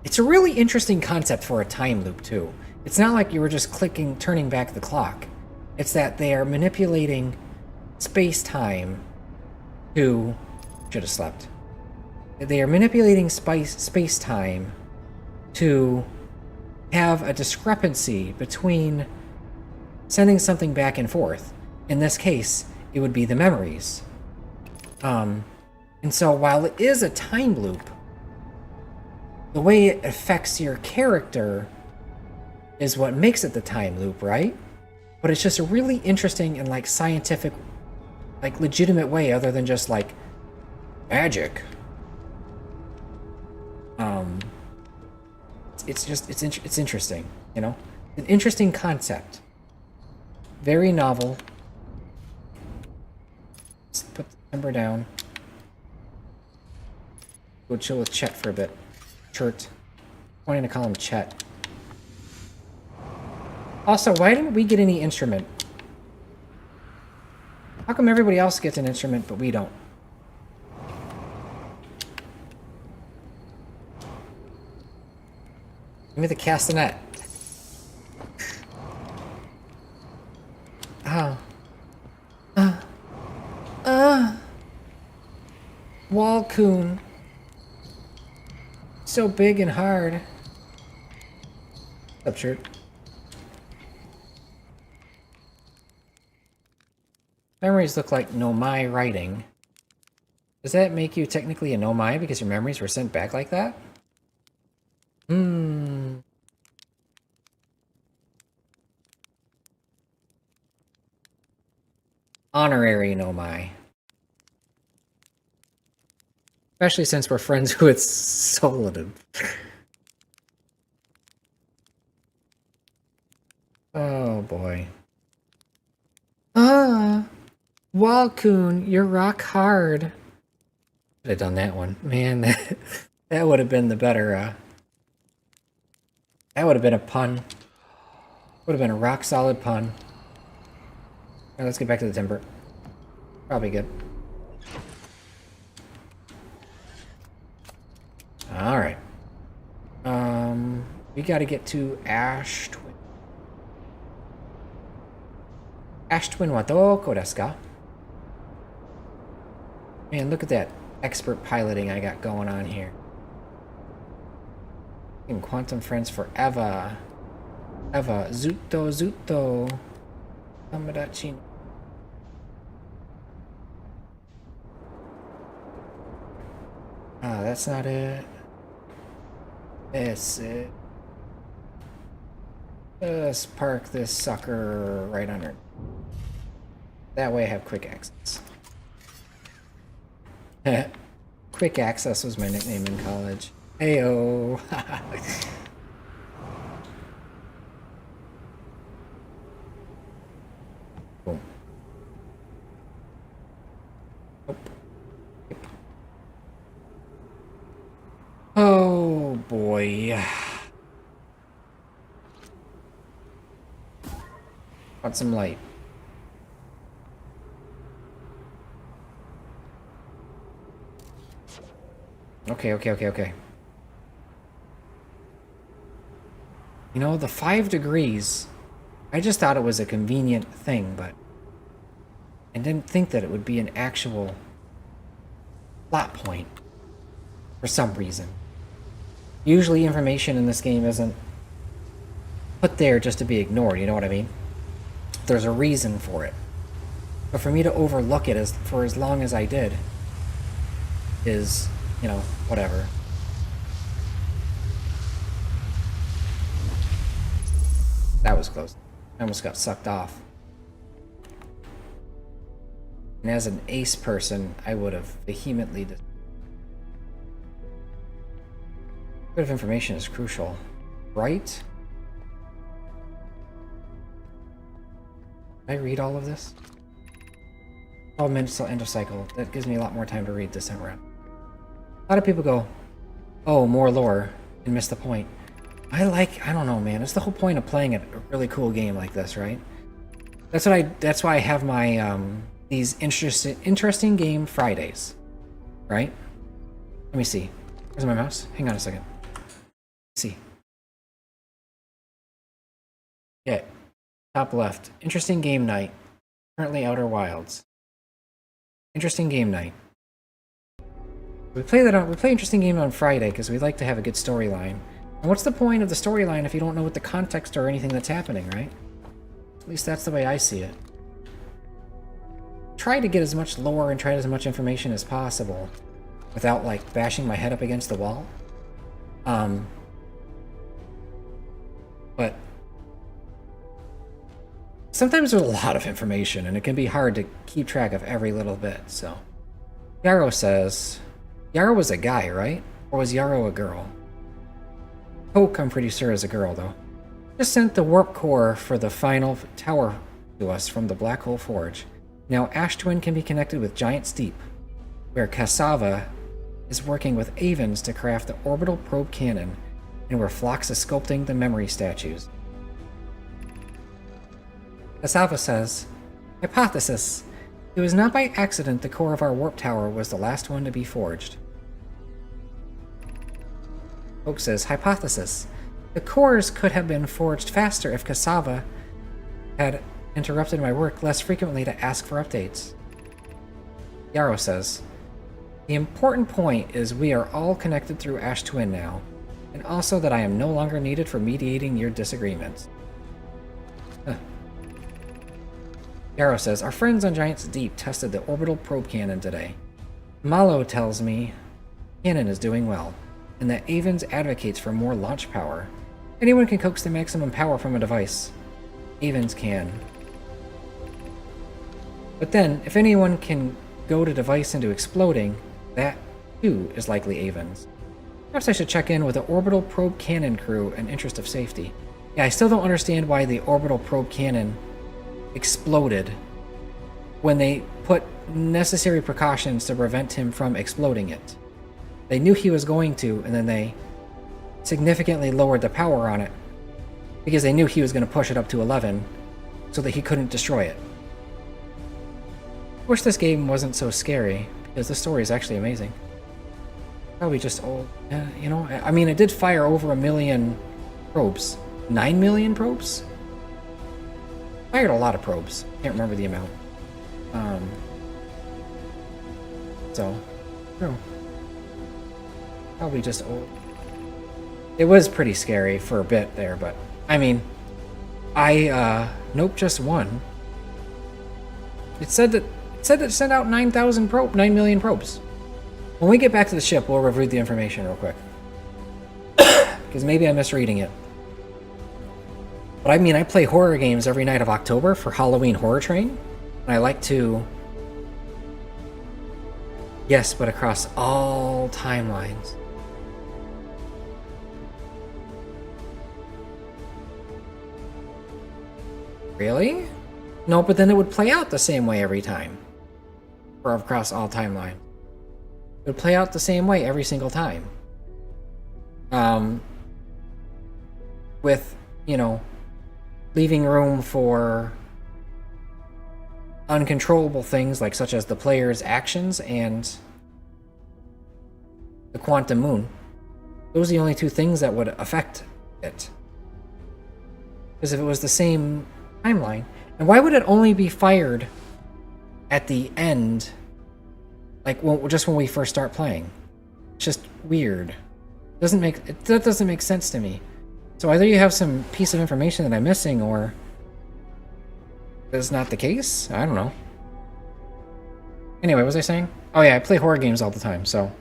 It's a really interesting concept for a time loop, too. It's not like you were just turning back the clock. It's that they are manipulating space-time to... Should have slept. They are manipulating space-time to have a discrepancy between sending something back and forth. In this case, it would be the memories. And so while it is a time loop, the way it affects your character is what makes it the time loop, right? But it's just a really interesting and, like, scientific, like, legitimate way other than just, like, magic. It's interesting, you know? An interesting concept. Very novel. Let's put the timber down. Go chill with Chet for a bit. Chert. I'm wanting to call him Chet. Also, why didn't we get any instrument? How come everybody else gets an instrument, but we don't? Give me the castanet. Walcoon. So big and hard. What's up, shirt? Memories look like Nomai writing. Does that make you technically a Nomai because your memories were sent back like that? Honorary Nomai. Especially since we're friends with Soladin. Oh boy. Walcoon, you're rock hard. Should have done that one. Man, That would have been the better, that would have been a pun. Would have been a rock solid pun. Alright, let's get back to the timber. Probably good. Alright. We gotta get to Ash Twin. Ash Twin wa doko desu ka? Man, look at that expert piloting I got going on here. In Quantum Friends forever. Eva, Zuto, Zuto. Tomodachi. Ah, that's not it. That's it. Let's park this sucker right under. That way I have quick access. Quick access was my nickname in college. Heyo. Boom. Nope. Oh boy. Want some light. Okay. You know, the 5 degrees, I just thought it was a convenient thing, but I didn't think that it would be an actual plot point for some reason. Usually information in this game isn't put there just to be ignored, you know what I mean? There's a reason for it. But for me to overlook it for as long as I did is, you know, whatever. That was close. I almost got sucked off. And as an ace person, I would have vehemently... Bit of information is crucial, right? Did I read all of this? 12 minutes till end of cycle. That gives me a lot more time to read this time around. A lot of people go, oh, more lore, and miss the point. I don't know, man. It's the whole point of playing a really cool game like this, right? That's why I have my, these interesting game Fridays, right? Let me see. Where's my mouse? Hang on a second. Let's see. Yeah. Top left. Interesting game night. Currently Outer Wilds. Interesting game night. We play interesting game on Friday because we like to have a good storyline. And what's the point of the storyline if you don't know what the context or anything that's happening, right? At least that's the way I see it. Try to get as much lore and try to get as much information as possible without, like, bashing my head up against the wall. But sometimes there's a lot of information and it can be hard to keep track of every little bit, so. Yarrow says... Yarrow was a guy, right? Or was Yarrow a girl? Poke, I'm pretty sure, is a girl, though. Just sent the warp core for the final tower to us from the Black Hole Forge. Now Ash Twin can be connected with Giant Steep, where Cassava is working with Avens to craft the orbital probe cannon, and where Phlox is sculpting the memory statues. Cassava says, hypothesis. It was not by accident the core of our warp tower was the last one to be forged. Oak says, hypothesis. The cores could have been forged faster if Cassava had interrupted my work less frequently to ask for updates. Yarrow says, the important point is we are all connected through Ash Twin now, and also that I am no longer needed for mediating your disagreements. Huh. Yarrow says, our friends on Giant's Deep tested the orbital probe cannon today. Malo tells me cannon is doing well, and that Avens advocates for more launch power. Anyone can coax the maximum power from a device. Avens can. But then, if anyone can goad a device into exploding, that too is likely Avens. Perhaps I should check in with the orbital probe cannon crew in interest of safety. Yeah, I still don't understand why the orbital probe cannon exploded when they put necessary precautions to prevent him from exploding it. They knew he was going to, and then they significantly lowered the power on it because they knew he was going to push it up to 11 so that he couldn't destroy it. I wish this game wasn't so scary because the story is actually amazing. Probably just old. You know, I mean, it did fire over 1 million probes. 9 million probes? Fired a lot of probes. Can't remember the amount. So, no. Probably just old. It was pretty scary for a bit there, but I mean, nope, just one. It said it sent out 9 million probes. When we get back to the ship, we'll review the information real quick. Because maybe I'm misreading it. But I mean, I play horror games every night of October for Halloween Horror Train. And I like to... Yes, but across all timelines. Really? No, but then it would play out the same way every time. Or across all timelines. It would play out the same way every single time. With, you know, leaving room for uncontrollable things like such as the player's actions and the quantum moon. Those are the only two things that would affect it. Because if it was the same timeline, and why would it only be fired at the end? Like, well, just when we first start playing. It's just weird. That doesn't make sense to me. So either you have some piece of information that I'm missing, or that's not the case? I don't know. Anyway, what was I saying? Oh yeah, I play horror games all the time, so...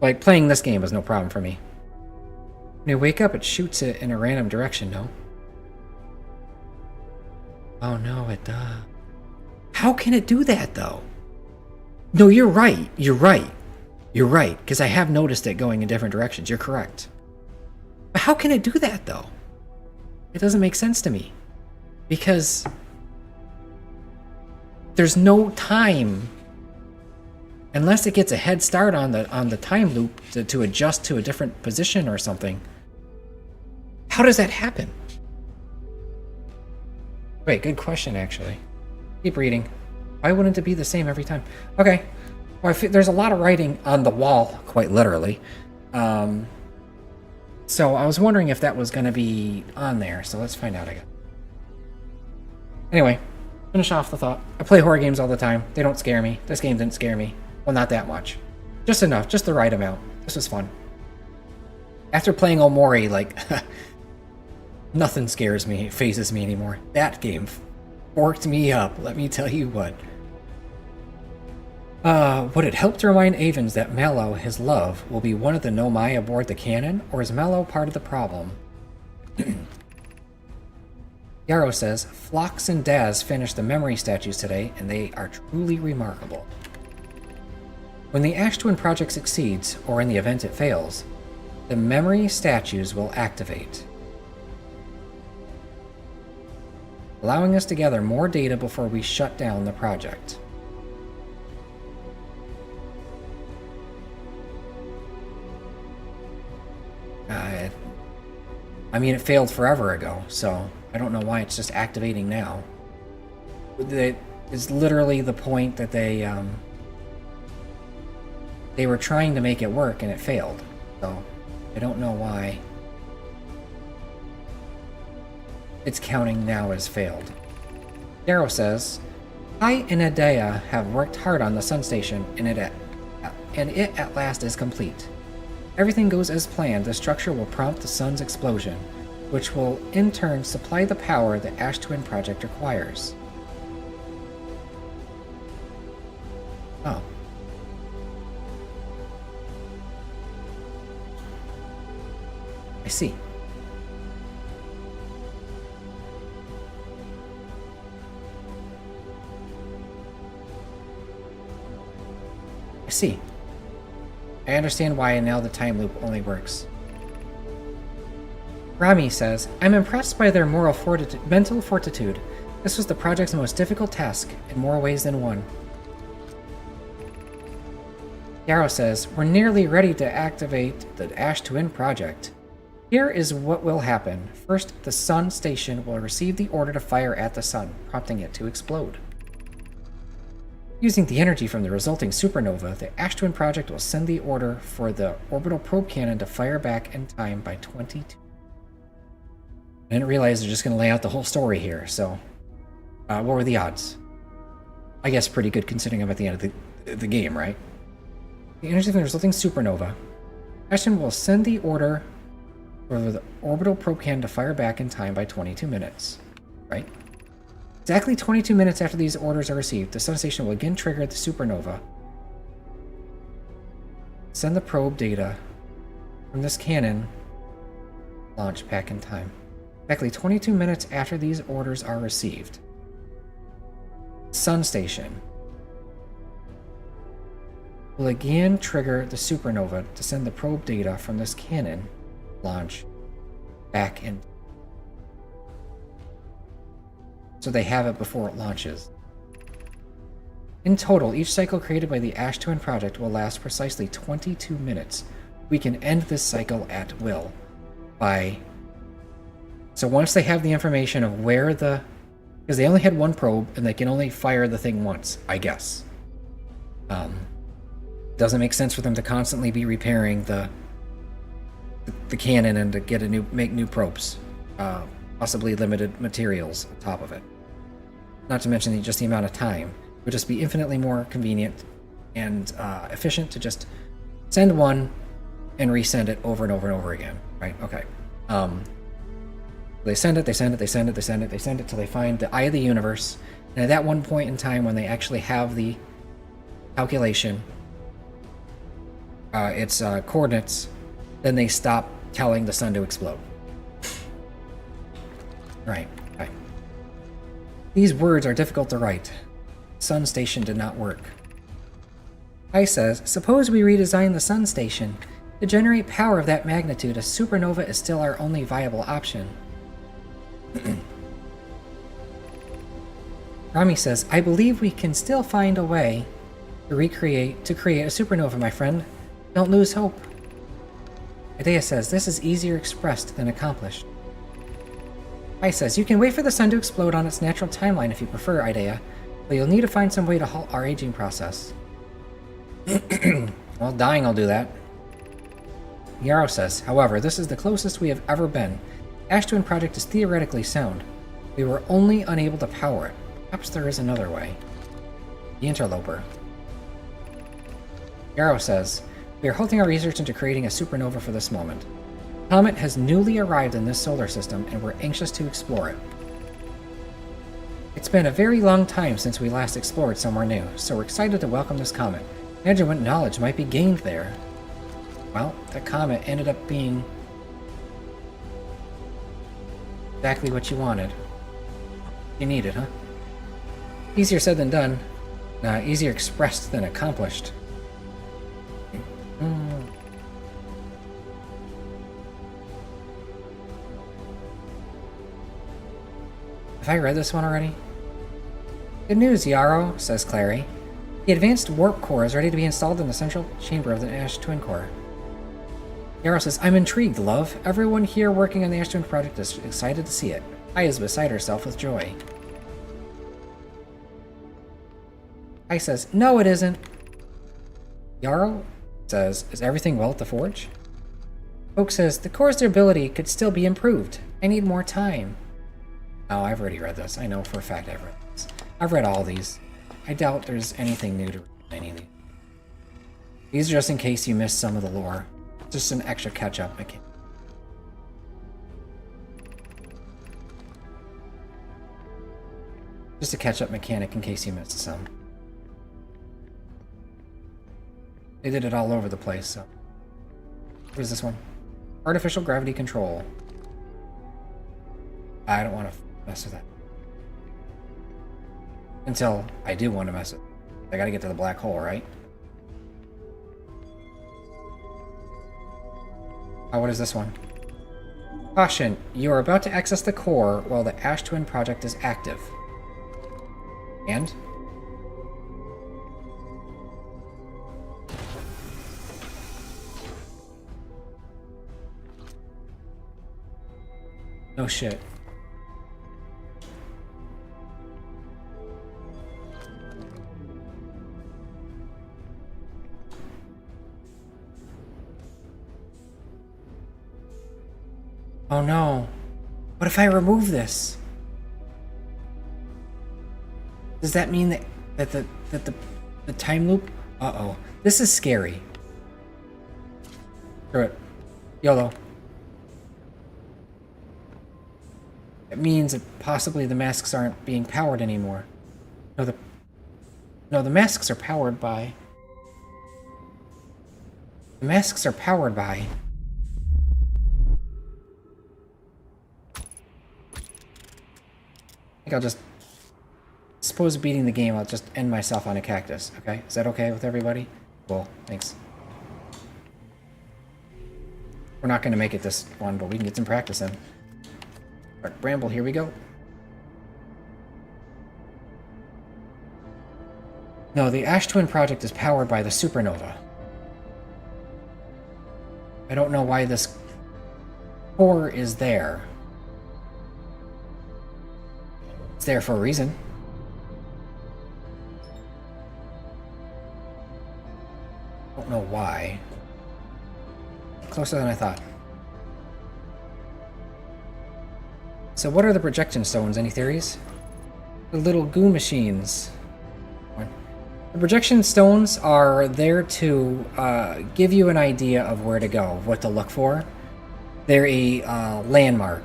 Like, playing this game is no problem for me. When you wake up, it shoots it in a random direction, no? Oh no, it does. How can it do that, though? No, you're right. You're right. You're right, because I have noticed it going in different directions. You're correct. But how can it do that, though? It doesn't make sense to me. Because there's no time, unless it gets a head start on the time loop to adjust to a different position or something. How does that happen? Wait, good question, actually. Keep reading. Why wouldn't it be the same every time? Okay. Well, there's a lot of writing on the wall, quite literally. So I was wondering if that was going to be on there. So let's find out, I guess. Anyway, finish off the thought. I play horror games all the time. They don't scare me. This game didn't scare me. Well, not that much. Just enough. Just the right amount. This was fun. After playing Omori, like... nothing scares me, phases me anymore. That game forked me up, let me tell you what. Would it help to remind Avens that Mallow, his love, will be one of the Nomai aboard the cannon, or is Mallow part of the problem? Yarrow says, Phlox and Daz finished the memory statues today, and they are truly remarkable. When the Ash Twin project succeeds, or in the event it fails, the memory statues will activate, allowing us to gather more data before we shut down the project. I mean, it failed forever ago, so I don't know why it's just activating now. It's literally the point that they were trying to make it work and it failed, so I don't know why it's counting now as failed. Darrow says, I and Adea have worked hard on the Sun Station, and it at last is complete. Everything goes as planned. The structure will prompt the sun's explosion, which will in turn supply the power the Ash Twin project requires. Oh. I see. I see. I understand why now the time loop only works. Rami says, I'm impressed by their mental fortitude. This was the project's most difficult task in more ways than one. Yarrow says, we're nearly ready to activate the Ash Twin project. Here is what will happen. First, the Sun Station will receive the order to fire at the Sun, prompting it to explode. Using the energy from the resulting supernova, the Ash Twin project will send the order for the orbital probe cannon to fire back in time by 22. I didn't realize they're just going to lay out the whole story here, so what were the odds? I guess pretty good considering I'm at the end of the game, right? The energy from the resulting supernova, Ash Twin will send the order for the orbital probe cannon to fire back in time by 22 minutes, right? Exactly 22 minutes after these orders are received, the Sun Station will again trigger the supernova. Send the probe data from this cannon launch back in time. Exactly 22 minutes after these orders are received, Sun Station will again trigger the supernova to send the probe data from this cannon launch back in. So they have it before it launches. In total, each cycle created by the Ash Twin project will last precisely 22 minutes. We can end this cycle at will by... So once they have the information of where the... Because they only had one probe, and they can only fire the thing once, I guess. Doesn't make sense for them to constantly be repairing the cannon and to get make new probes. Possibly limited materials on top of it. Not to mention just the amount of time. It would just be infinitely more convenient and efficient to just send one and resend it over and over and over again. Right? Okay. They send it, they send it, they send it, they send it, they send it till they find the eye of the universe. And at that one point in time when they actually have the calculation, its coordinates, then they stop telling the sun to explode. Right. Okay. These words are difficult to write. Sun Station did not work. Kai says, suppose we redesign the Sun Station. To generate power of that magnitude, a supernova is still our only viable option. Rami says, I believe we can still find a way to create a supernova, my friend. Don't lose hope. Idea says, this is easier expressed than accomplished. Kai says, you can wait for the sun to explode on its natural timeline if you prefer, Idea, but you'll need to find some way to halt our aging process. Well, dying will do that. Yarrow says, however, this is the closest we have ever been. Ash Twin project is theoretically sound. We were only unable to power it. Perhaps there is another way. The Interloper. Yarrow says, we are halting our research into creating a supernova for this moment. The comet has newly arrived in this solar system, and we're anxious to explore it. It's been a very long time since we last explored somewhere new, so we're excited to welcome this comet. Imagine what knowledge might be gained there. Well, that comet ended up being exactly what you wanted. You needed, huh? Easier said than done. Easier expressed than accomplished. Have I read this one already? Good news, Yarrow, says Clary. The advanced warp core is ready to be installed in the central chamber of the Ash Twin core. Yarrow says, I'm intrigued, love. Everyone here working on the Ash Twin project is excited to see it. Kai is beside herself with joy. Kai says, no it isn't. Yarrow says, is everything well at the forge? Oak says, the core's durability could still be improved. I need more time. Oh, I've already read this. I know for a fact I've read this. I've read all these. I doubt there's anything new to read in any of these. These are just in case you missed some of the lore. Just an extra catch-up mechanic. Just a catch-up mechanic in case you missed some. They did it all over the place, so... What is this one? Artificial gravity control. I don't want to mess with that. Until I do want to mess with it. I gotta get to the black hole, right? Oh, what is this one? Caution, you are about to access the core while the Ash Twin project is active. And? No shit. Oh no. What if I remove this? Does that mean that the time loop? Uh-oh. This is scary. Screw it. YOLO. It means that possibly the masks aren't being powered anymore. No, the masks are powered by... The masks are powered by... I think I'll just... Suppose beating the game, I'll just end myself on a cactus, okay? Is that okay with everybody? Cool, thanks. We're not gonna make it this one, but we can get some practice in. Alright, Bramble, here we go. No, the Ash Twin project is powered by the supernova. I don't know why this core is there. It's there for a reason. I don't know why. Closer than I thought. So what are the projection stones? Any theories? The little goo machines. The projection stones are there to give you an idea of where to go, what to look for. They're a landmark.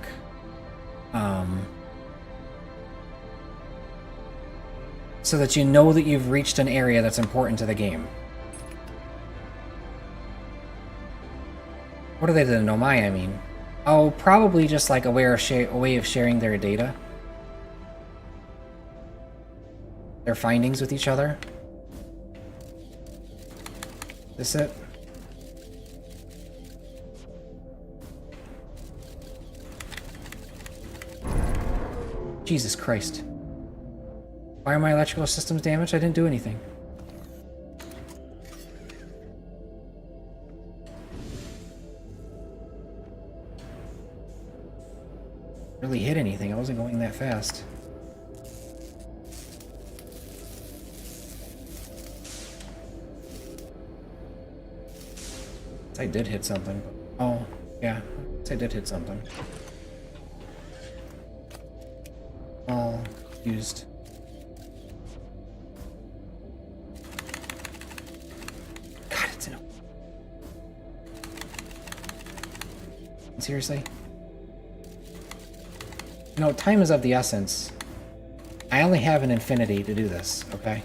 So that you know that you've reached an area that's important to the game. What are they, the Nomai, I mean? Oh, probably just like a way of sharing their data. Their findings with each other. Is this it? Jesus Christ. Why are my electrical systems damaged? I didn't do anything. Really hit anything. I wasn't going that fast. I did hit something. Oh, yeah. I did hit something. All used. God, it's in a... Seriously? You know, time is of the essence. I only have an infinity to do this, okay?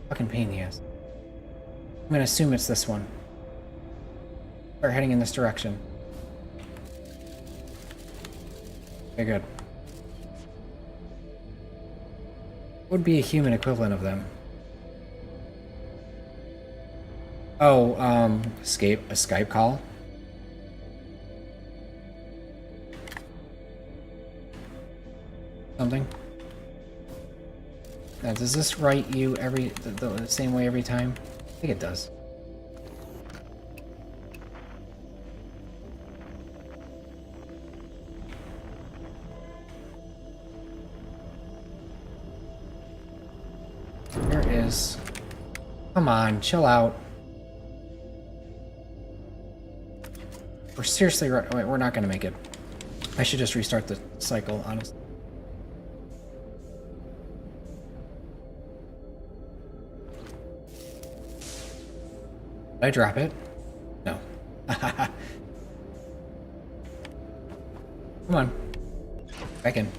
Fucking pain in the ass. I'm gonna assume it's this one. Start heading in this direction. Okay, good. What would be a human equivalent of them? Oh, a Skype call? Something? Now, does this write you the same way every time? I think it does. There it is. Come on, chill out. We're seriously right. Wait, we're not gonna make it. I should just restart the cycle, honestly. Did I drop it? No. Come on. Back in.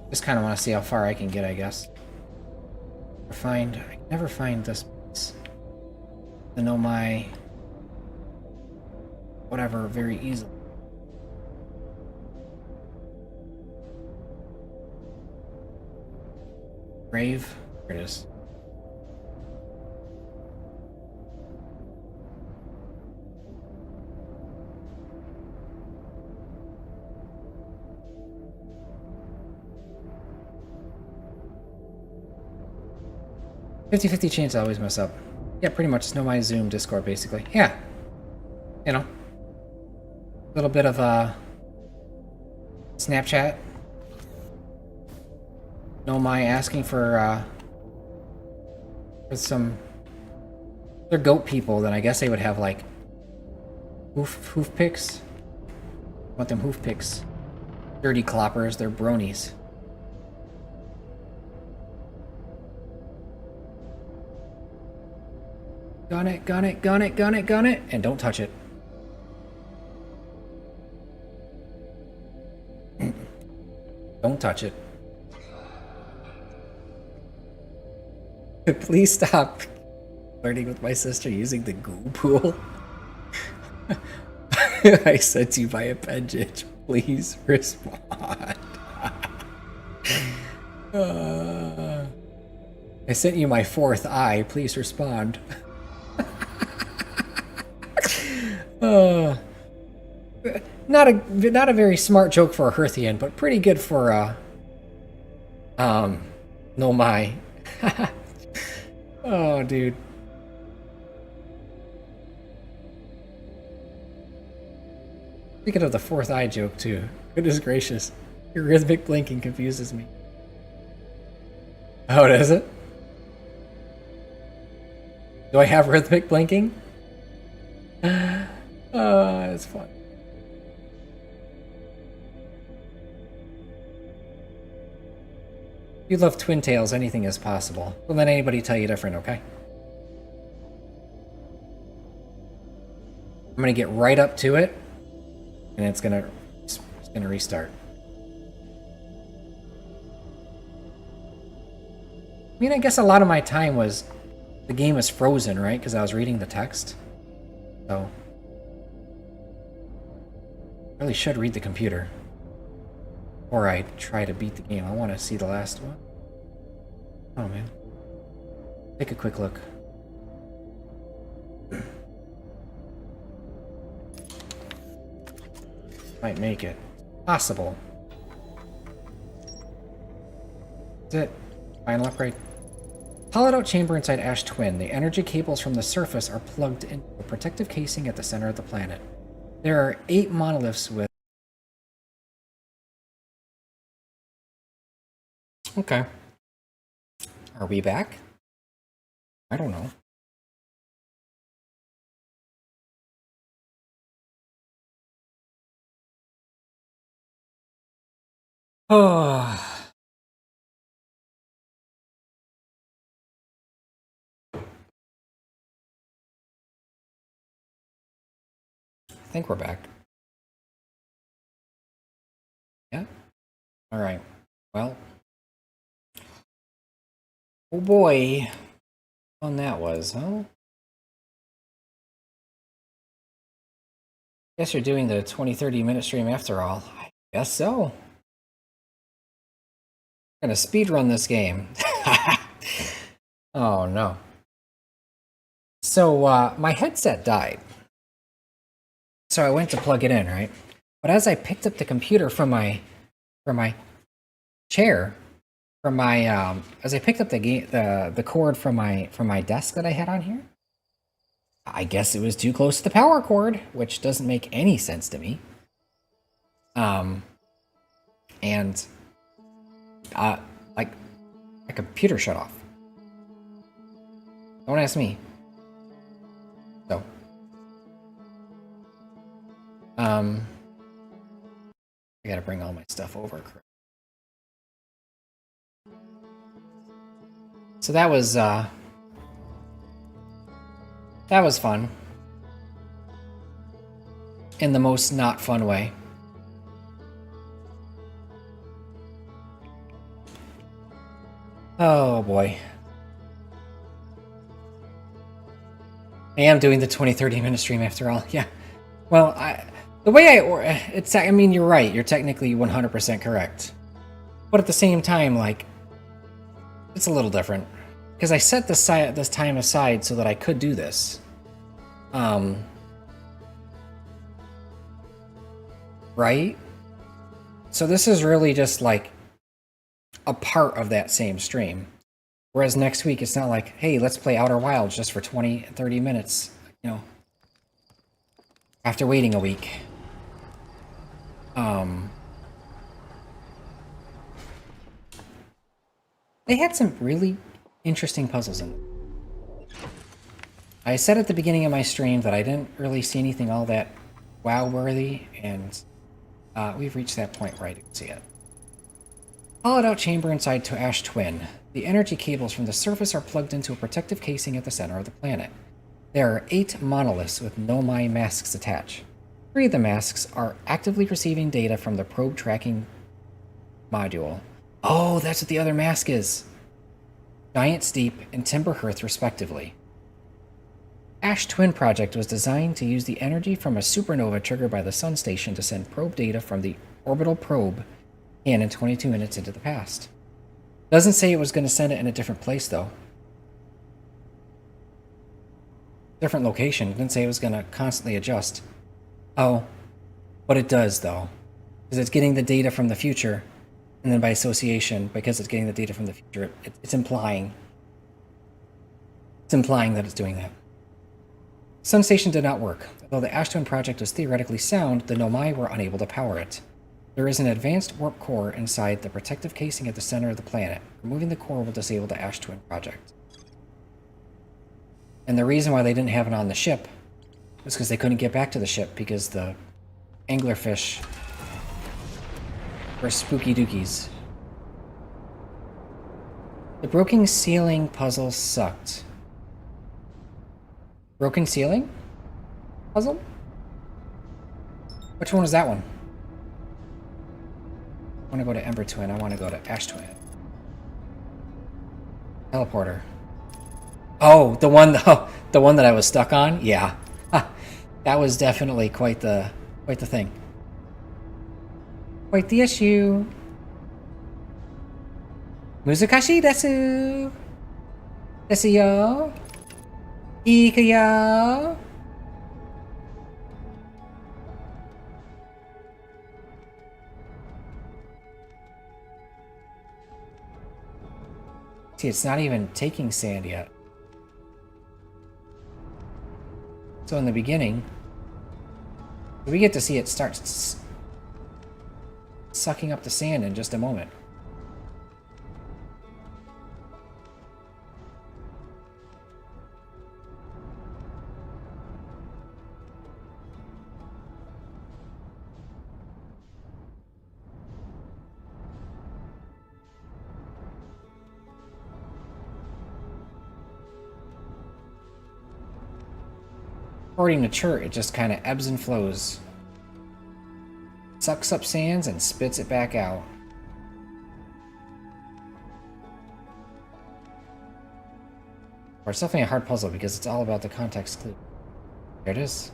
Just kind of want to see how far I can get, I guess. I never find this place. To know my... whatever very easily. Grave? There it is. 50-50 chance I always mess up. Yeah, pretty much. It's no my Zoom Discord, basically. Yeah. You know. A little bit of Snapchat. No my asking for some... They're goat people, then I guess they would have, like, hoof picks. Want them hoof picks. Dirty cloppers, they're bronies. Gun it, gun it, gun it, gun it, gun it, and don't touch it. Don't touch it. Please stop flirting with my sister using the goo pool. I sent you by a Penjitch. Please respond. I sent you my fourth eye. Please respond. Not a very smart joke for a Hearthian, but pretty good for no my. Oh, dude. Thinking of the fourth eye joke too. Goodness gracious, your rhythmic blinking confuses me. Oh, does it? Do I have rhythmic blinking? Oh, that's fun. You love Twin Tails, anything is possible. Don't let anybody tell you different, okay? I'm gonna get right up to it, and it's gonna restart. I mean, I guess a lot of my time was the game was frozen, right? Because I was reading the text. So I really should read the computer. Or I try to beat the game. I want to see the last one. Oh man. Take a quick look. Might make it. Possible. That's it. Final upgrade. Hollowed out chamber inside Ash Twin. The energy cables from the surface are plugged into a protective casing at the center of the planet. There are 8 monoliths with... Okay. Are we back? I don't know. Oh. I think we're back. Yeah? Alright. Well. Oh boy. Fun that was, huh? Guess you're doing the 20-30 minute stream after all. I guess so. I'm gonna speedrun this game. Oh no. So my headset died. So I went to plug it in, right? But as I picked up the computer from my chair, as I picked up the cord from my desk that I had on here, I guess it was too close to the power cord, which doesn't make any sense to me. And like my computer shut off. Don't ask me. So I gotta bring all my stuff over. So that was fun. In the most not fun way. Oh boy. I am doing the 20-30 minute stream after all. Yeah. Well, I mean, you're right. You're technically 100% correct. But at the same time, like, it's a little different. Because I set this time aside so that I could do this. Right? So this is really just like a part of that same stream. Whereas next week, it's not like, hey, let's play Outer Wilds just for 20, 30 minutes, you know, after waiting a week. They had some really interesting puzzles in them. I said at the beginning of my stream that I didn't really see anything all that wow-worthy, and we've reached that point where I didn't see it. Hollowed-out chamber inside to Ash Twin. The energy cables from the surface are plugged into a protective casing at the center of the planet. There are 8 monoliths with Nomai masks attached. 3 of the masks are actively receiving data from the probe tracking module. Oh, that's what the other mask is! Giant Steep and Timber Hearth, respectively. Ash Twin Project was designed to use the energy from a supernova triggered by the Sun Station to send probe data from the orbital probe in 22 minutes into the past. Doesn't say it was going to send it in a different place, though. Different location. It didn't say it was going to constantly adjust. Oh, but it does, though. Because it's getting the data from the future, and then by association, because it's getting the data from the future, it's implying... It's implying that it's doing that. Sun Station did not work. Although the Ash Twin project was theoretically sound, the Nomai were unable to power it. There is an advanced warp core inside the protective casing at the center of the planet. Removing the core will disable the Ash Twin project. And the reason why they didn't have it on the ship was because they couldn't get back to the ship because the anglerfish were spooky dookies. The broken ceiling puzzle sucked. Broken ceiling puzzle? Which one was that one? I want to go to Ember Twin. I want to go to Ash Twin. Teleporter. Oh, the one that I was stuck on? Yeah. That was definitely quite the thing. Quite the issue. Muzukashi desu. Desu yo. Iku yo. See, it's not even taking sand yet. So in the beginning, we get to see it start sucking up the sand in just a moment. According to Chert, it just kind of ebbs and flows. Sucks up sands and spits it back out. Or it's definitely a hard puzzle because it's all about the context clue. There it is.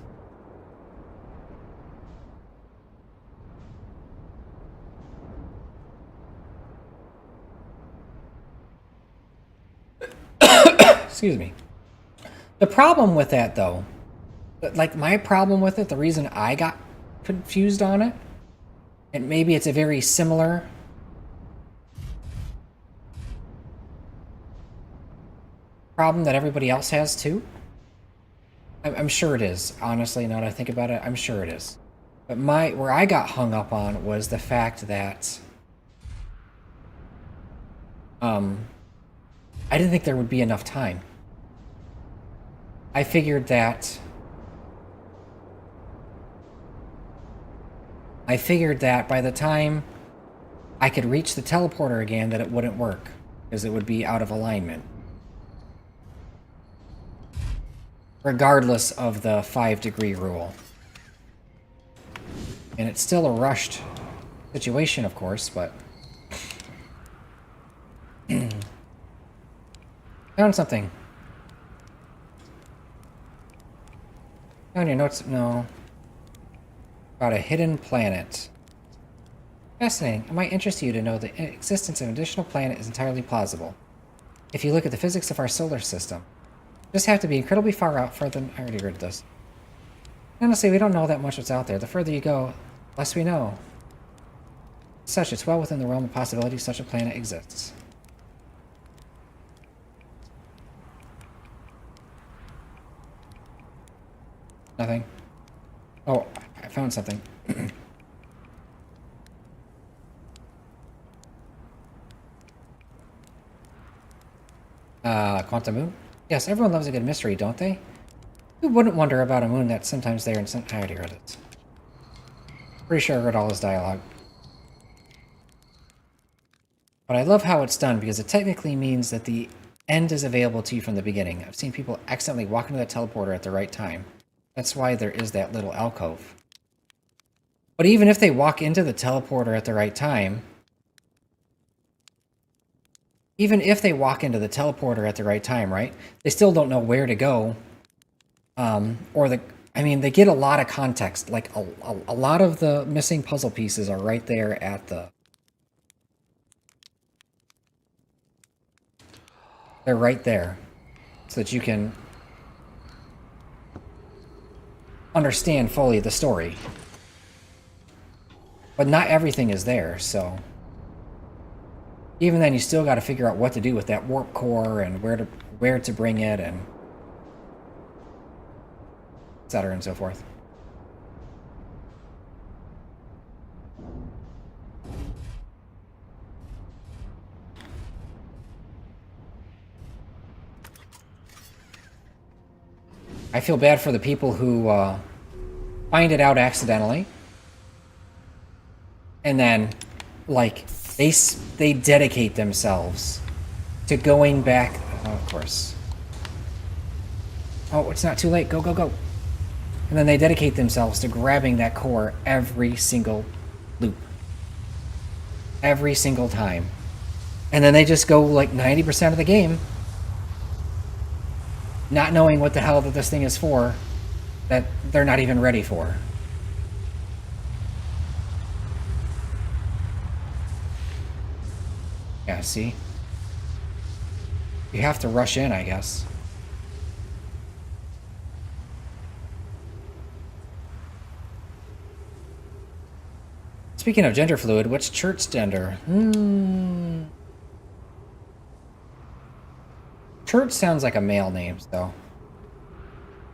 Excuse me. The problem with that, though, like my problem with it, the reason I got confused on it, and maybe it's a very similar problem that everybody else has too. I'm sure it is. Honestly, now that I think about it, I'm sure it is. But where I got hung up on was the fact that I didn't think there would be enough time. I figured that by the time I could reach the teleporter again that it wouldn't work because it would be out of alignment. Regardless of the 5-degree rule. And it's still a rushed situation, of course, but... Found something. Found your notes? No. About a hidden planet. Fascinating. It might interest you to know the existence of an additional planet is entirely plausible. If you look at the physics of our solar system. Just have to be incredibly far out further than... I already read this. Honestly, we don't know that much what's out there. The further you go, the less we know. As such, it's well within the realm of possibility such a planet exists. Nothing. Oh, I found something. Quantum Moon? Yes, everyone loves a good mystery, don't they? Who wouldn't wonder about a moon that's sometimes there and I already read it. Pretty sure I read all his dialogue. But I love how it's done because it technically means that the end is available to you from the beginning. I've seen people accidentally walk into the teleporter at the right time. That's why there is that little alcove. But even if they walk into the teleporter at the right time, right? They still don't know where to go. I mean, they get a lot of context. Like, a lot of the missing puzzle pieces are right there at the... They're right there. So that you can understand fully the story. But not everything is there, so... Even then, you still got to figure out what to do with that warp core and where to bring it and... etc. and so forth. I feel bad for the people who find it out accidentally, and then, like, they dedicate themselves to going back. Oh, of course. Oh, it's not too late. Go, go, go. And then they dedicate themselves to grabbing that core every single loop. Every single time. And then they just go like 90% of the game not knowing what the hell that this thing is for, that they're not even ready for. Yeah, see? You have to rush in, I guess. Speaking of gender fluid, what's Church's gender? Church sounds like a male name, so.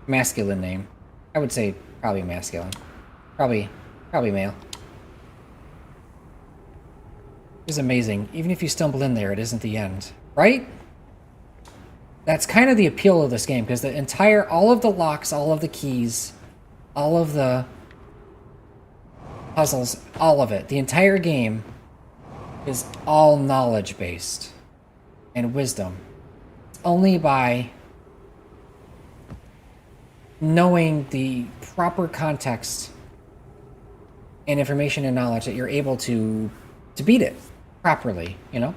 Masculine name. I would say probably masculine. Probably male. It's amazing. Even if you stumble in there, it isn't the end. Right? That's kind of the appeal of this game, because all of the locks, all of the keys, all of the puzzles, all of it, the entire game is all knowledge-based and wisdom. Only by knowing the proper context and information and knowledge that you're able to beat it properly, you know?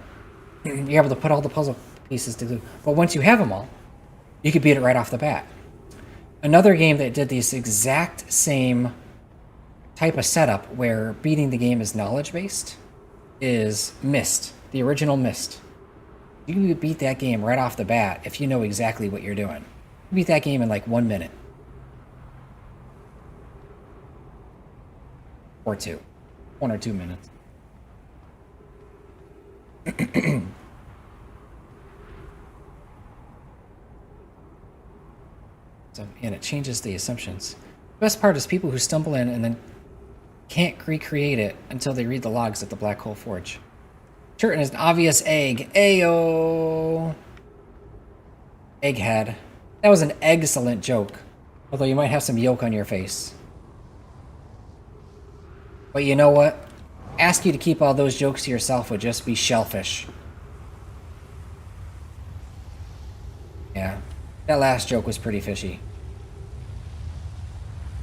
You're able to put all the puzzle pieces together. But once you have them all, you could beat it right off the bat. Another game that did this exact same type of setup where beating the game is knowledge-based is Myst, the original Myst. You can beat that game right off the bat if you know exactly what you're doing. You beat that game in like 1 minute. Or 2. 1 or 2 minutes. And it changes the assumptions. The best part is people who stumble in and then can't recreate it until they read the logs at the Black Hole Forge. Churton is an obvious egg. Ayo! Egghead. That was an excellent joke. Although you might have some yolk on your face. But you know what? Ask you to keep all those jokes to yourself would just be shellfish. Yeah. That last joke was pretty fishy.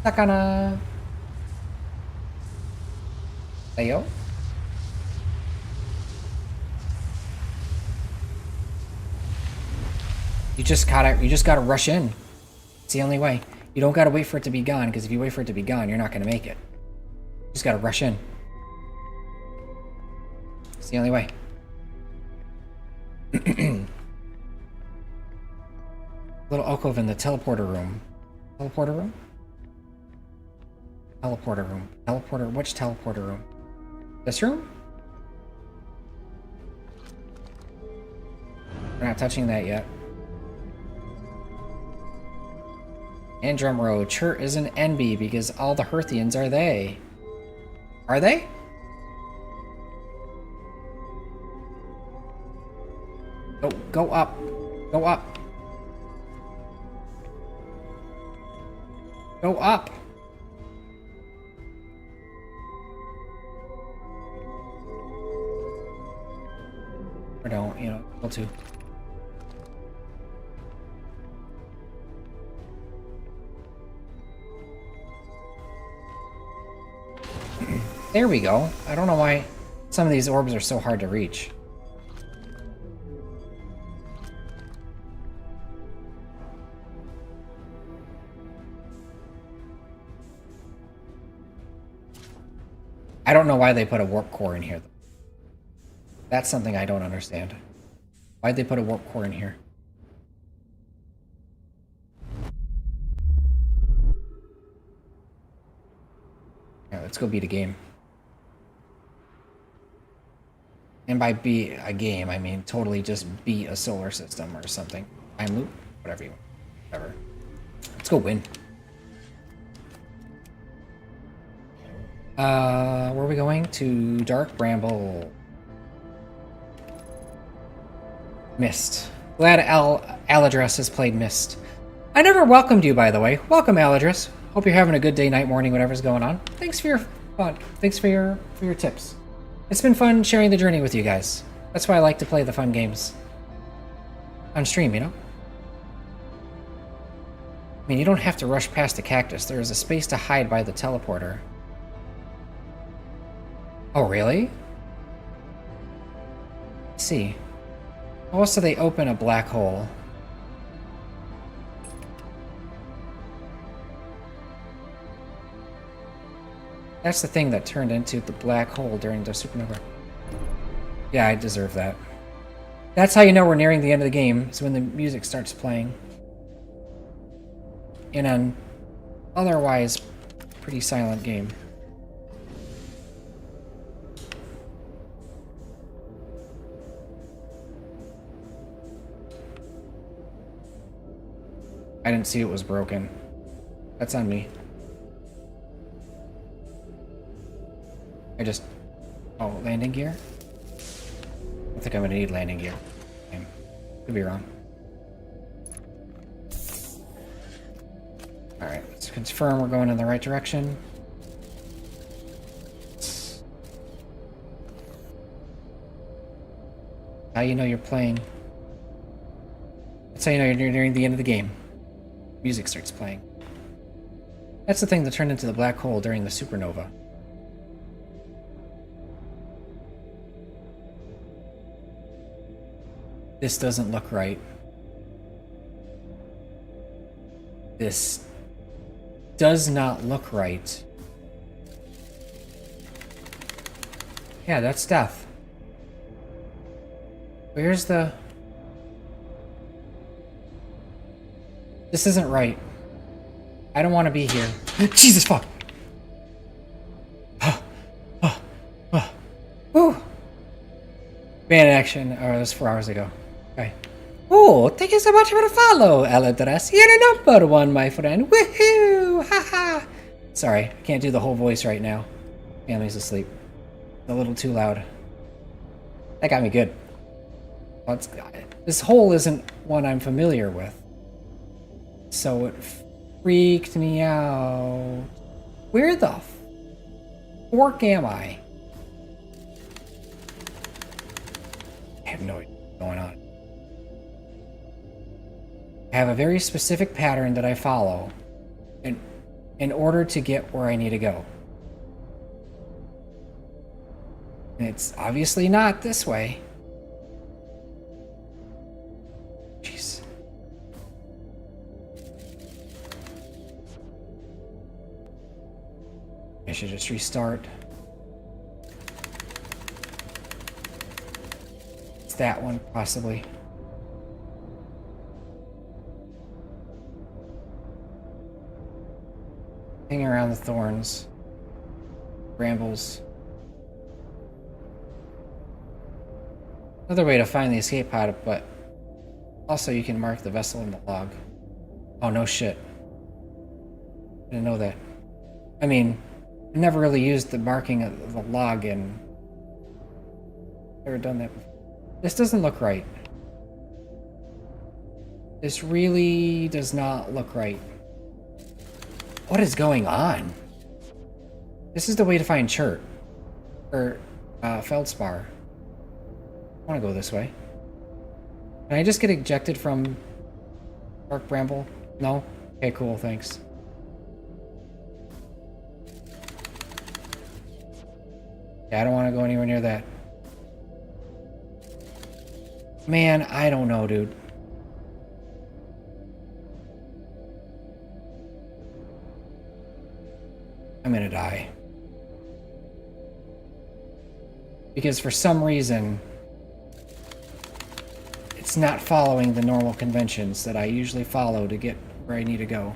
Sakana! Ayo? You just gotta rush in. It's the only way. You don't gotta wait for it to be gone, because if you wait for it to be gone, you're not gonna make it. You just gotta rush in. It's the only way. Little alcove in the teleporter room. Teleporter room? Teleporter room. Teleporter. Which teleporter room? This room? We're not touching that yet. And drumroll, Chur is an NB because all the Hearthians are they. Are they? Go up. Go up. Go up. Or don't, you know, go to. There we go. I don't know why some of these orbs are so hard to reach. I don't know why they put a warp core in here, though. That's something I don't understand. Why'd they put a warp core in here? Yeah, let's go beat a game. And by beat a game, I mean totally just beat a solar system or something. Time loop? Whatever you want. Whatever. Let's go win. Where are we going? To Dark Bramble. Mist. Glad Aladris has played Mist. I never welcomed you, by the way. Welcome, Aladris. Hope you're having a good day, night, morning, whatever's going on. Thanks for your fun. Thanks for your tips. It's been fun sharing the journey with you guys. That's why I like to play the fun games on stream, you know? I mean, you don't have to rush past the cactus. There is a space to hide by the teleporter. Oh, really? Let's see. Also, they open a black hole. That's the thing that turned into the black hole during the supernova. Yeah, I deserve that. That's how you know we're nearing the end of the game, is when the music starts playing. In an otherwise pretty silent game. I didn't see it was broken. That's on me. Oh, landing gear? I don't think I'm gonna need landing gear. Could be wrong. Alright, let's confirm we're going in the right direction. How you know you're playing. That's how you know you're nearing the end of the game. Music starts playing. That's the thing that turned into the black hole during the supernova. This doesn't look right. This does not look right. Yeah, that's death. Where's the... This isn't right. I don't want to be here. Jesus fuck! Woo! Band action. Oh, that was 4 hours ago. Okay. Oh, thank you so much for the follow, Aladris. You're the number one, my friend. Woohoo! Haha! Sorry, I can't do the whole voice right now. Family's asleep. A little too loud. That got me good. This hole isn't one I'm familiar with. So it freaked me out. Where the fork am I? I have no idea what's going on. I have a very specific pattern that I follow in order to get where I need to go. And it's obviously not this way. Jeez. I should just restart. It's that one, possibly. Hang around the thorns. Brambles. Another way to find the escape pod, but also you can mark the vessel in the log. Oh, no shit. Didn't know that. I mean, I never really used the marking of the log in. Never done that before. This doesn't look right. This really does not look right. What is going on? This is the way to find Chert. Or, Feldspar. I want to go this way. Can I just get ejected from Dark Bramble? No? Okay, cool, thanks. Yeah, I don't want to go anywhere near that. Man, I don't know, dude. I'm gonna die. Because for some reason, it's not following the normal conventions that I usually follow to get where I need to go.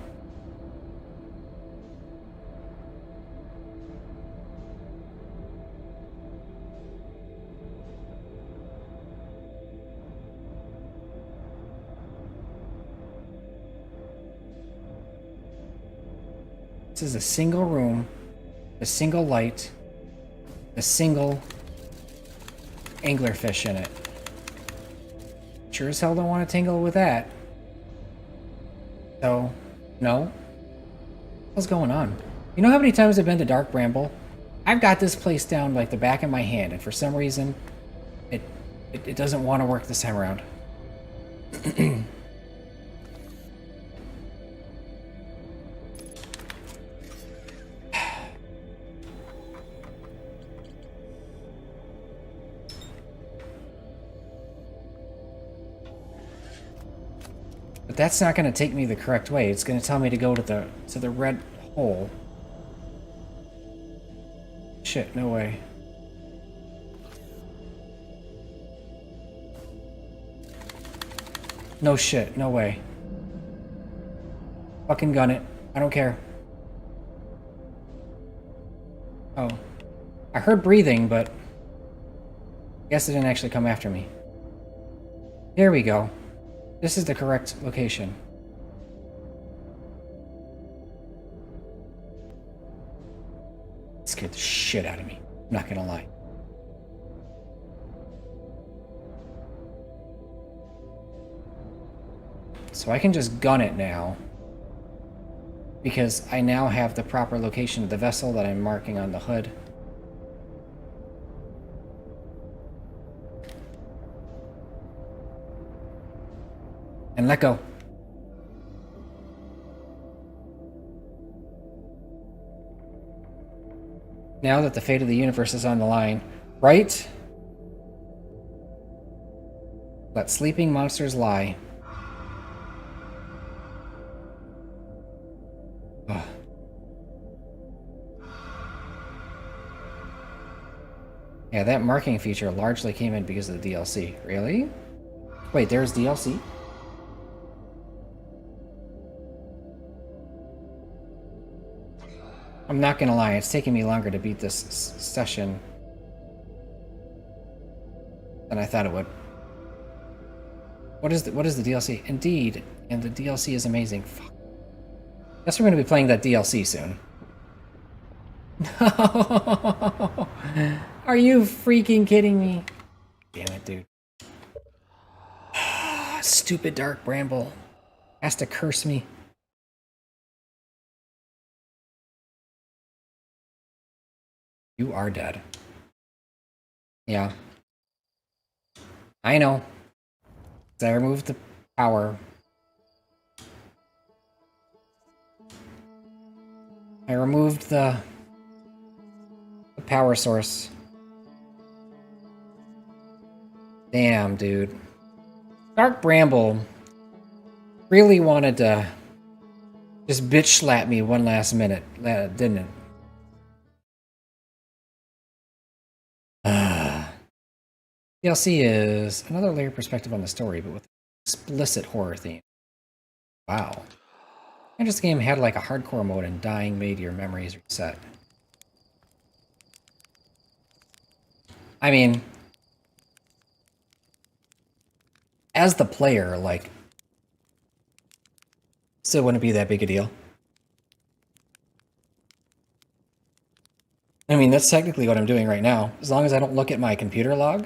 This is a single room, a single light, a single anglerfish in it. Sure as hell don't want to tangle with that. So, no. What's going on? You know how many times I've been to Dark Bramble? I've got this place down like the back of my hand, and for some reason, it doesn't want to work this time around. But that's not going to take me the correct way. It's going to tell me to go to the red hole. Shit, no way. No shit, no way. Fucking gun it. I don't care. Oh. I heard breathing, but I guess it didn't actually come after me. There we go. This is the correct location. It scared the shit out of me. I'm not gonna lie. So I can just gun it now. Because I now have the proper location of the vessel that I'm marking on the hood. And let go. Now that the fate of the universe is on the line, right? Let sleeping monsters lie. Ugh. Yeah, that marking feature largely came in because of the DLC. Really? Wait, there's DLC? I'm not gonna lie, it's taking me longer to beat this session than I thought it would. What is the DLC? Indeed, and the DLC is amazing. Fuck. Guess we're gonna be playing that DLC soon. No! Are you freaking kidding me? Damn it, dude. Stupid Dark Bramble. Has to curse me. You are dead. Yeah. I know. I removed the power. I removed the power source. Damn, dude. Dark Bramble really wanted to just bitch slap me one last minute, didn't it? DLC is another layer perspective on the story, but with explicit horror theme. Wow. And this game had like a hardcore mode and dying made your memories reset. I mean, as the player, like, still wouldn't be that big a deal. I mean, that's technically what I'm doing right now. As long as I don't look at my computer log.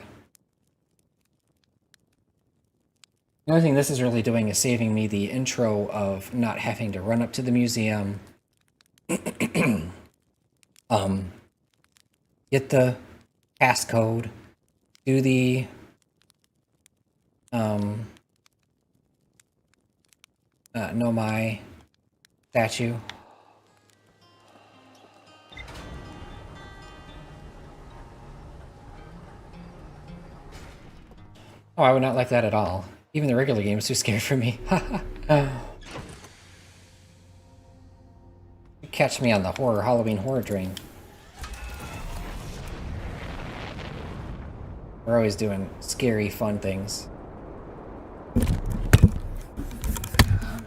The only thing this is really doing is saving me the intro of not having to run up to the museum, get the passcode, do the Nomai statue. Oh, I would not like that at all. Even the regular game is too scary for me. Catch me on the Halloween horror train. We're always doing scary, fun things. Oh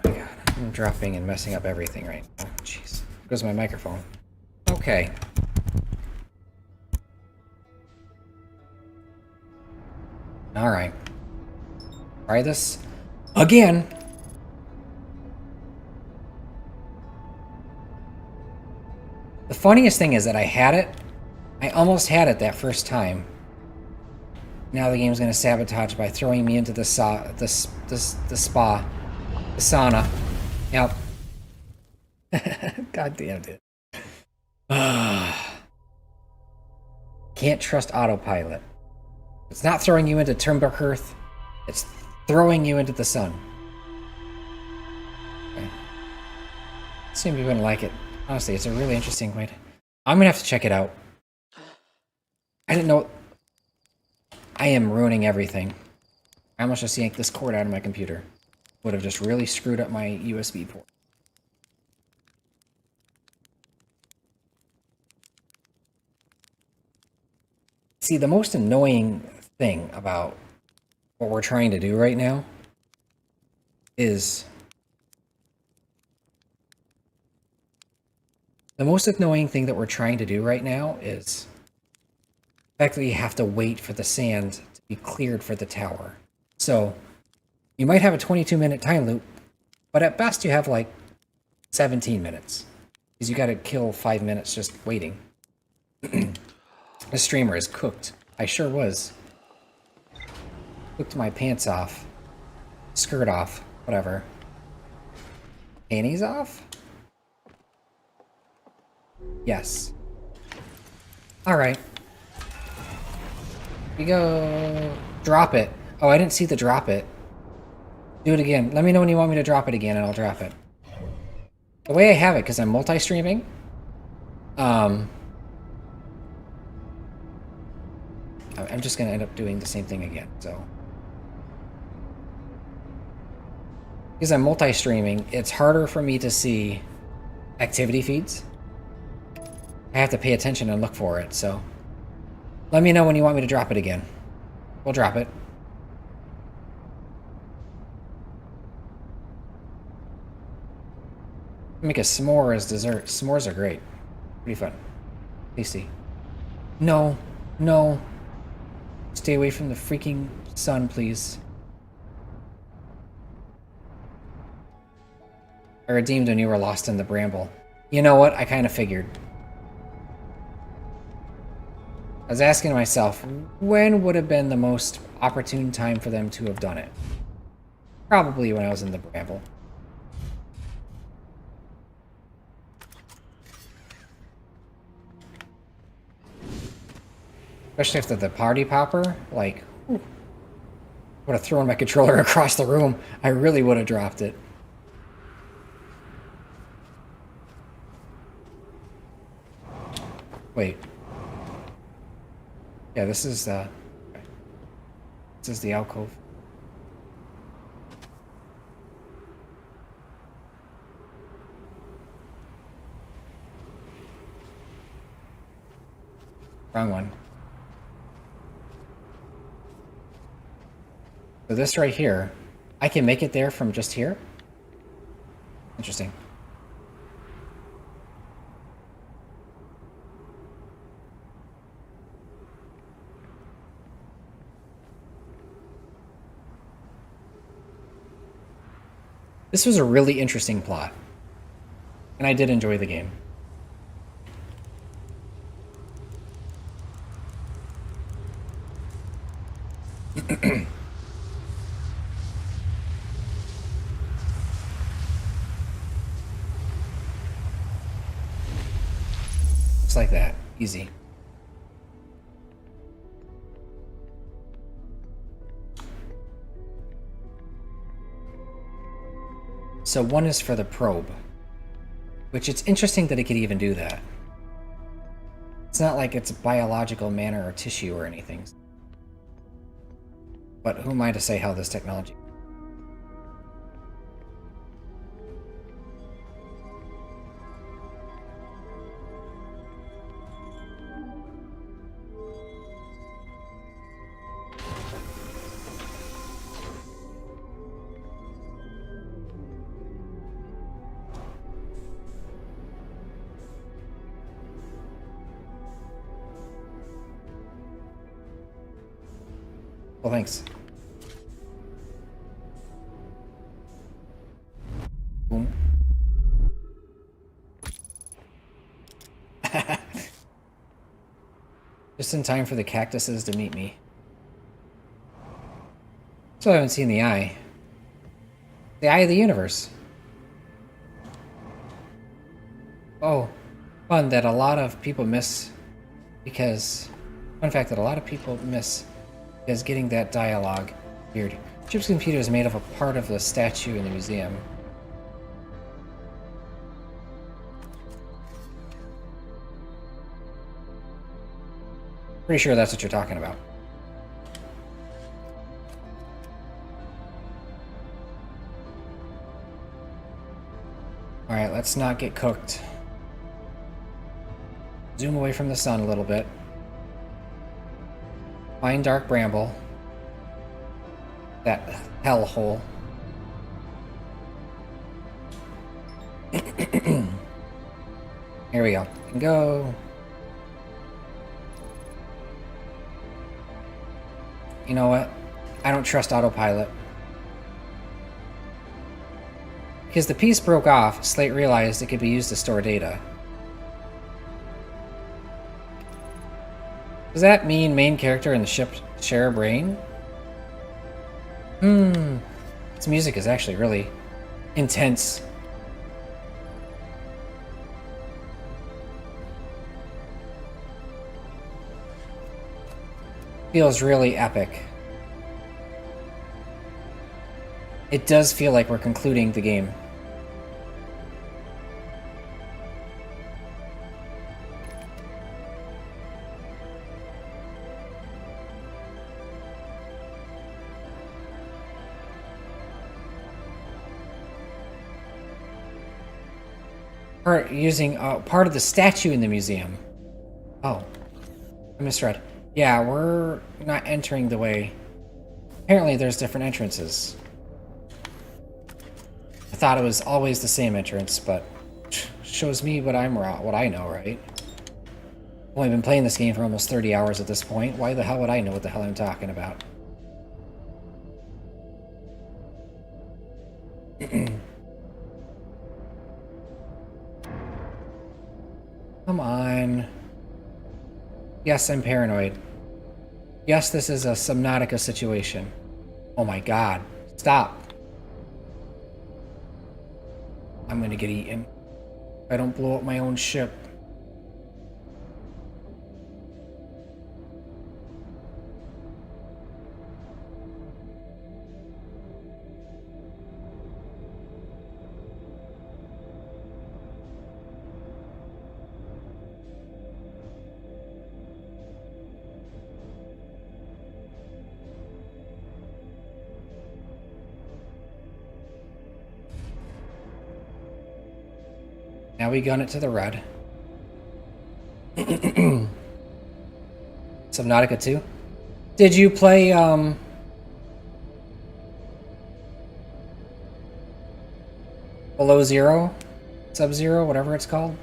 my god, I'm dropping and messing up everything right now. Jeez. There goes my microphone. Okay. Alright. Try this again. The funniest thing is that I had it. I almost had it that first time. Now the game's gonna sabotage by throwing me into the spa. The sauna. Yep. God damn it. Can't trust autopilot. It's not throwing you into Timberhearth. It's throwing you into the sun. Okay. Assume you wouldn't like it. Honestly, it's a really interesting way to... I'm gonna have to check it out. I didn't know... I am ruining everything. I almost just yanked this cord out of my computer. Would have just really screwed up my USB port. See, the most annoying thing about what we're trying to do right now is... The most annoying thing that we're trying to do right now is the fact that you have to wait for the sand to be cleared for the tower. So, you might have a 22-minute time loop, but at best you have like 17 minutes. Because you gotta kill 5 minutes just waiting. The streamer is cooked. I sure was. Cooked my pants off. Skirt off. Whatever. Panties off? Yes. Alright. We go... Drop it. Oh, I didn't see the drop it. Do it again. Let me know when you want me to drop it again and I'll drop it. The way I have it, because I'm multi-streaming, I'm just going to end up doing the same thing again, so... Because I'm multi-streaming, it's harder for me to see activity feeds. I have to pay attention and look for it, so... Let me know when you want me to drop it again. We'll drop it. Make a s'more as dessert. S'mores are great. Pretty fun. Tasty. No. No. Stay away from the freaking sun, please. I redeemed when you were lost in the bramble. You know what? I kind of figured. I was asking myself, when would have been the most opportune time for them to have done it? Probably when I was in the bramble. Especially after the party popper, like, would have thrown my controller across the room. I really would have dropped it. Wait. Yeah, this is the alcove. Wrong one. So this right here, I can make it there from just here? Interesting. This was a really interesting plot. And I did enjoy the game. Just like that. Easy. So one is for the probe. Which it's interesting that it could even do that. It's not like it's biological matter or tissue or anything. But who am I to say how this technology... Well, thanks. Boom. Just in time for the cactuses to meet me. So I haven't seen the eye. The eye of the universe. Oh, fun that a lot of people miss because... Fun fact that a lot of people miss because getting that dialogue weird. Chip's computer is made of a part of the statue in the museum. Pretty sure that's what you're talking about. Alright, let's not get cooked. Zoom away from the sun a little bit. Find Dark Bramble. That hellhole. Here we go. And go. You know what? I don't trust autopilot. Because the piece broke off, Slate realized it could be used to store data. Does that mean main character and the ship share a brain? This music is actually really intense. Feels really epic. It does feel like we're concluding the game. Or using part of the statue in the museum. Oh, I misread. Yeah, we're not entering the way. Apparently there's different entrances. I thought it was always the same entrance, but shows me what I know, right? I've only been playing this game for almost 30 hours at this point. Why the hell would I know what the hell I'm talking about? Come on. Yes, I'm paranoid. Yes, this is a Subnautica situation. Oh my god. Stop. I'm gonna get eaten. If I don't blow up my own ship. Now we gun it to the red. Subnautica 2? Did you play, Below Zero? Sub-Zero? Whatever it's called?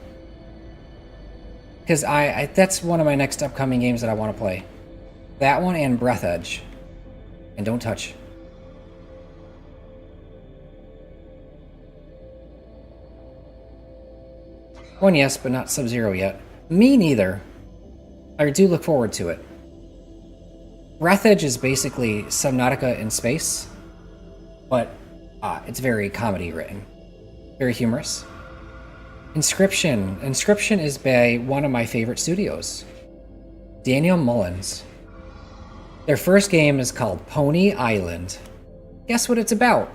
Because I that's one of my next upcoming games that I want to play. That one and Breath Edge. And don't touch. One yes, but not Sub-Zero yet. Me neither. I do look forward to it. Breath Edge is basically Subnautica in space, but it's very comedy written. Very humorous. Inscription. Inscription is by one of my favorite studios, Daniel Mullins. Their first game is called Pony Island. Guess what it's about?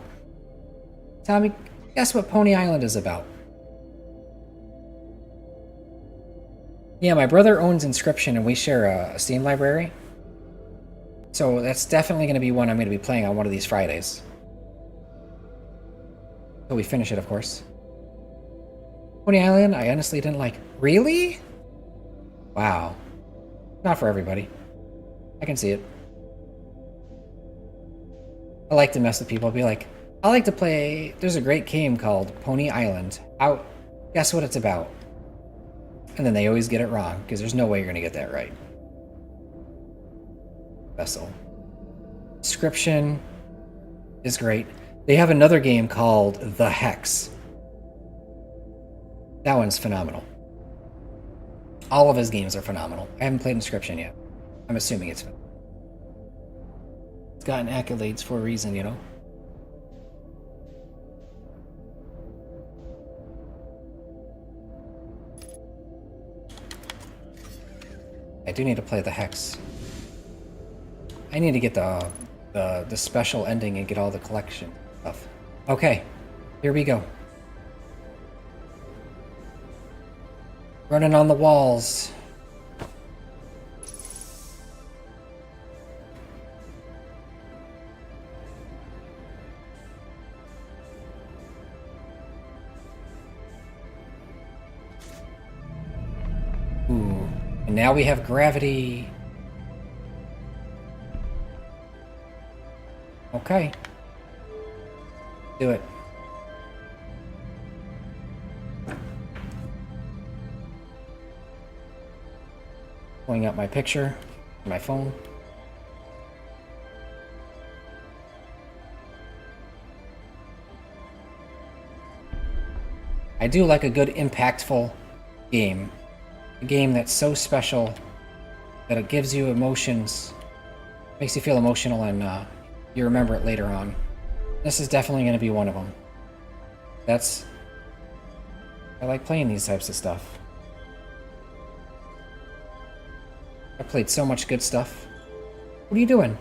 Tommy, guess what Pony Island is about? Yeah, my brother owns Inscription and we share a Steam library. So that's definitely going to be one I'm going to be playing on one of these Fridays. So we finish it, of course. Pony Island, I honestly didn't like. Really? Wow. Not for everybody. I can see it. I like to mess with people. I'll be like, I like to play. There's a great game called Pony Island. Guess what it's about? And then they always get it wrong, because there's no way you're going to get that right. Vessel. Inscription is great. They have another game called The Hex. That one's phenomenal. All of his games are phenomenal. I haven't played Inscription yet. I'm assuming it's phenomenal. It's gotten accolades for a reason, you know? I do need to play The Hex. I need to get the special ending and get all the collection stuff. Okay, here we go. Running on the walls. Ooh, and now we have gravity. Okay. Do it. Pulling up my picture on my phone. I do like a good impactful game. A game that's so special that it gives you emotions, makes you feel emotional, and you remember it later on. This is definitely going to be one of them. I like playing these types of stuff. I played so much good stuff. What are you doing?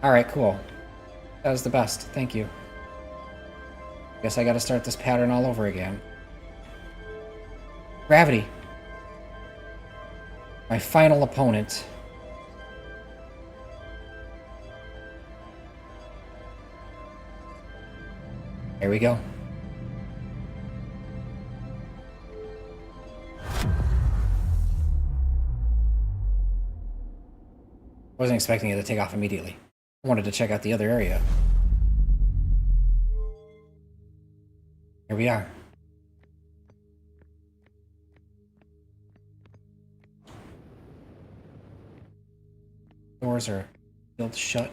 Alright, cool. That was the best. Thank you. Guess I gotta start this pattern all over again. Gravity. My final opponent. Here we go. Wasn't expecting it to take off immediately. I wanted to check out the other area. Here we are. Doors are sealed shut.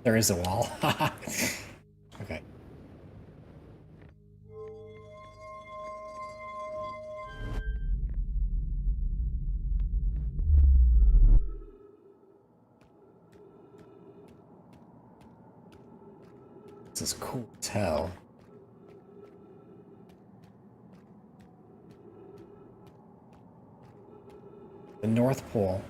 There is a wall. Okay. This is cool as hell. The North Pole.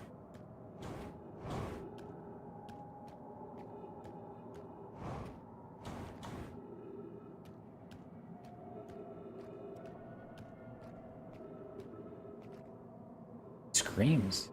Screams.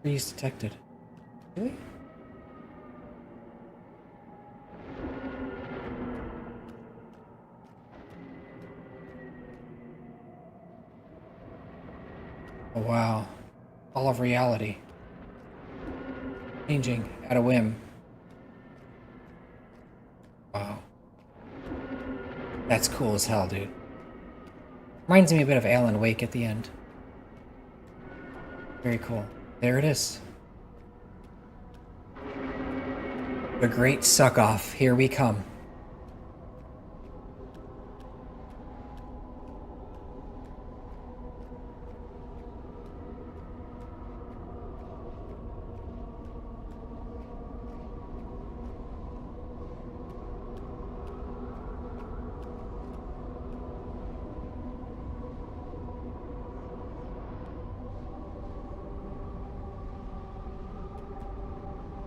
Freeze detected. Really? Oh wow. All of reality. Changing at a whim. Wow. That's cool as hell, dude. Reminds me a bit of Alan Wake at the end. Very cool. There it is. The great suck-off. Here we come.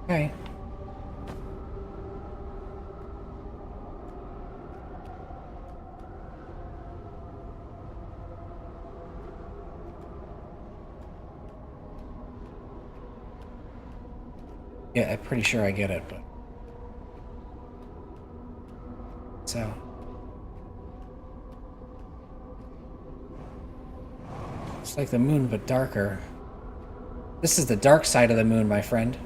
Okay. Yeah, I'm pretty sure I get it, but... So... It's like the moon, but darker. This is the dark side of the moon, my friend.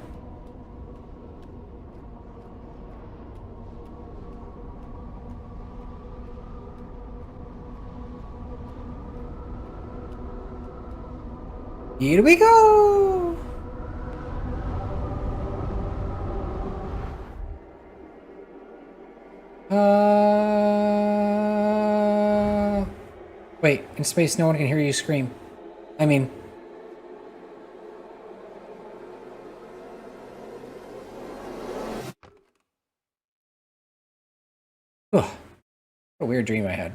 Here we go! Wait, in space no one can hear you scream. I mean... Ugh. What a weird dream I had.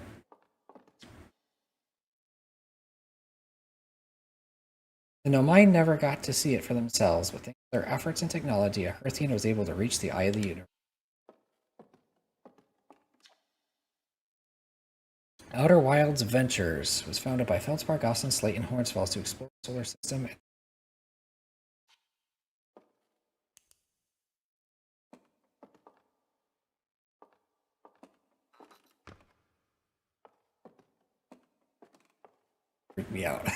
The Nomai never got to see it for themselves, but thanks to their efforts and technology, a Hearthian was able to reach the eye of the universe. Outer Wilds Ventures was founded by Feldspar, Gosselin, Slate, and Hornsfells to explore the solar system. Freak me out.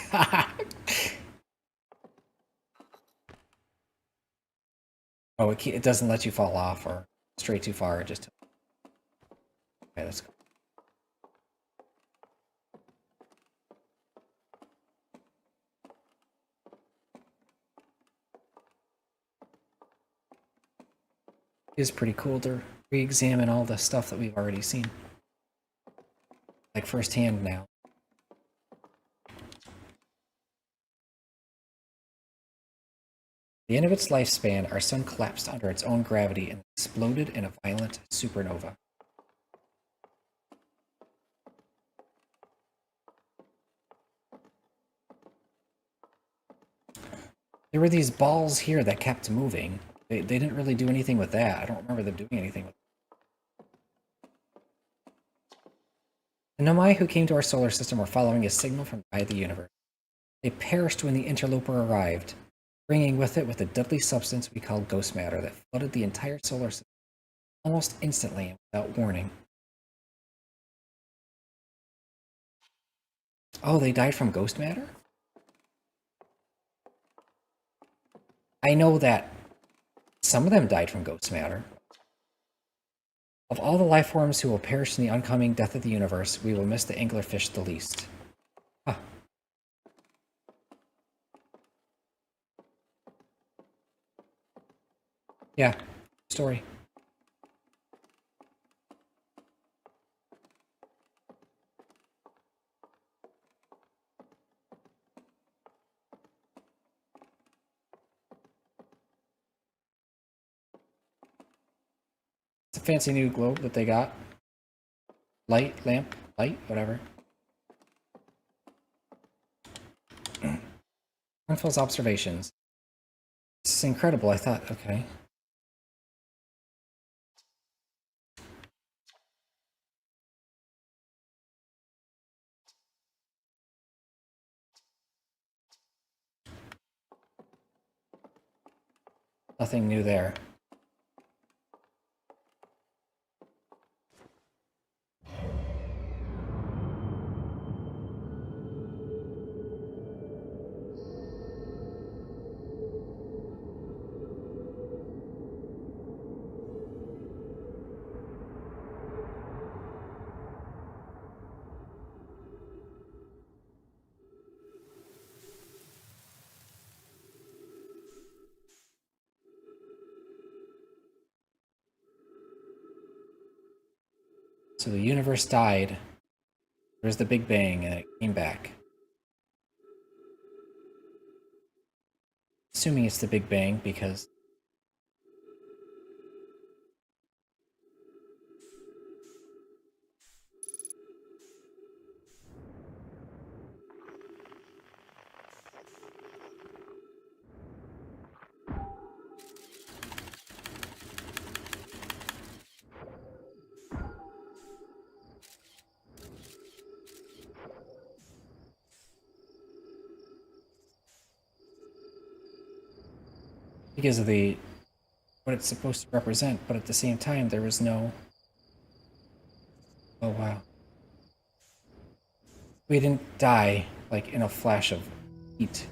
Oh, it doesn't let you fall off or stray too far. Just okay, that's cool. It is pretty cool to re-examine all the stuff that we've already seen, like firsthand now. At the end of its lifespan, our sun collapsed under its own gravity and exploded in a violent supernova. There were these balls here that kept moving. They didn't really do anything with that. I don't remember them doing anything with it. The Nomai who came to our solar system were following a signal from the eye of the universe. They perished when the interloper arrived, bringing with it a deadly substance we call ghost matter that flooded the entire solar system almost instantly and without warning. Oh, they died from ghost matter? I know that some of them died from ghost matter. Of all the life forms who will perish in the oncoming death of the universe, we will miss the anglerfish the least. Huh. Yeah, story. It's a fancy new globe that they got. Light, lamp, light, whatever. Hornfield's observations. This is incredible, I thought, okay. Nothing new there. So the universe died. There was the Big Bang, and it came back. Assuming it's the Big Bang, because of the what it's supposed to represent, but at the same time there was no. Oh wow. We didn't die like in a flash of heat.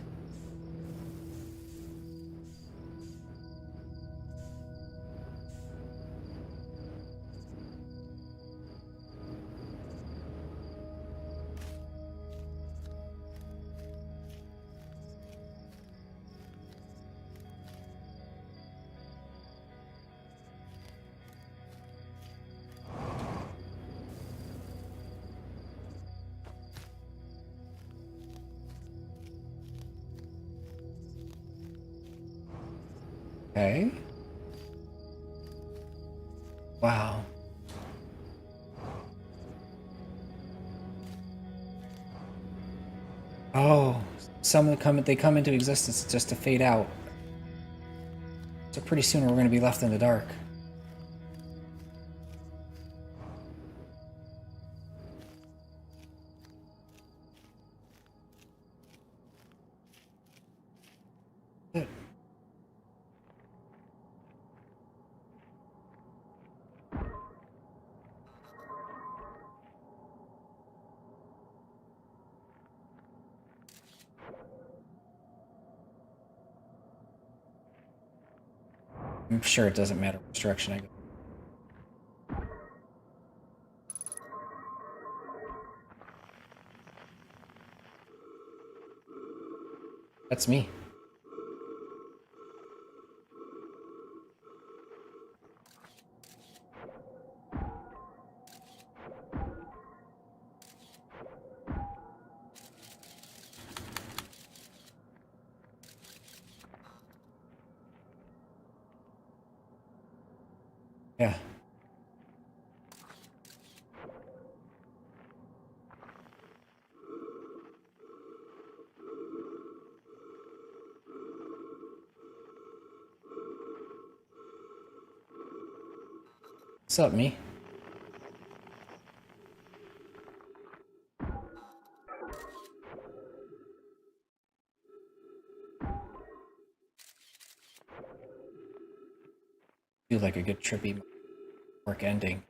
Okay. Wow. Oh, some of them come into existence just to fade out. So pretty soon we're going to be left in the dark. I'm sure it doesn't matter which direction I go. That's me. Yeah. What's up, me? Feel like a good trippy work ending.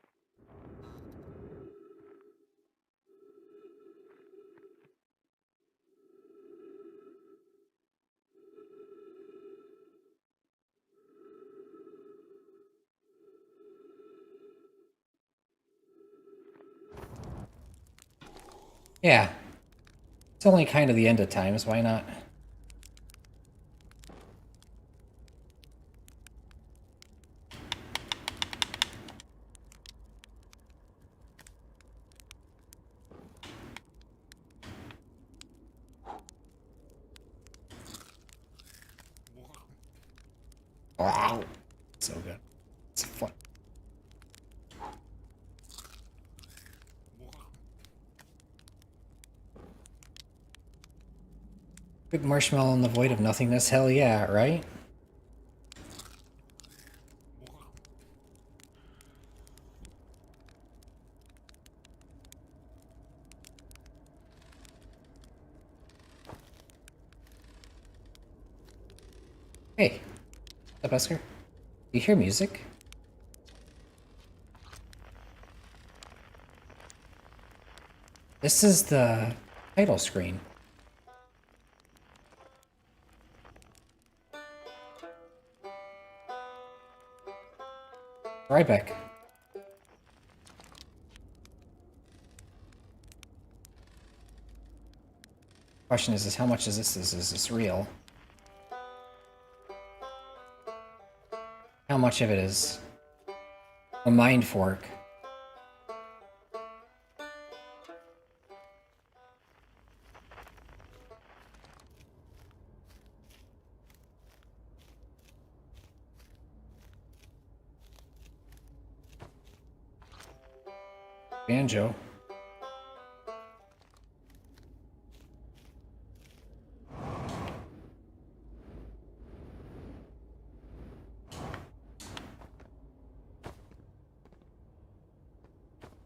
Yeah. It's only kind of the end of times, why not? Wow. So good. It's fun. Big marshmallow in the void of nothingness, hell yeah, right? Hey, up, Esker? Do you hear music? This is the title screen. Ryback. Question is how much is this real? How much of it is a mind fork? Banjo.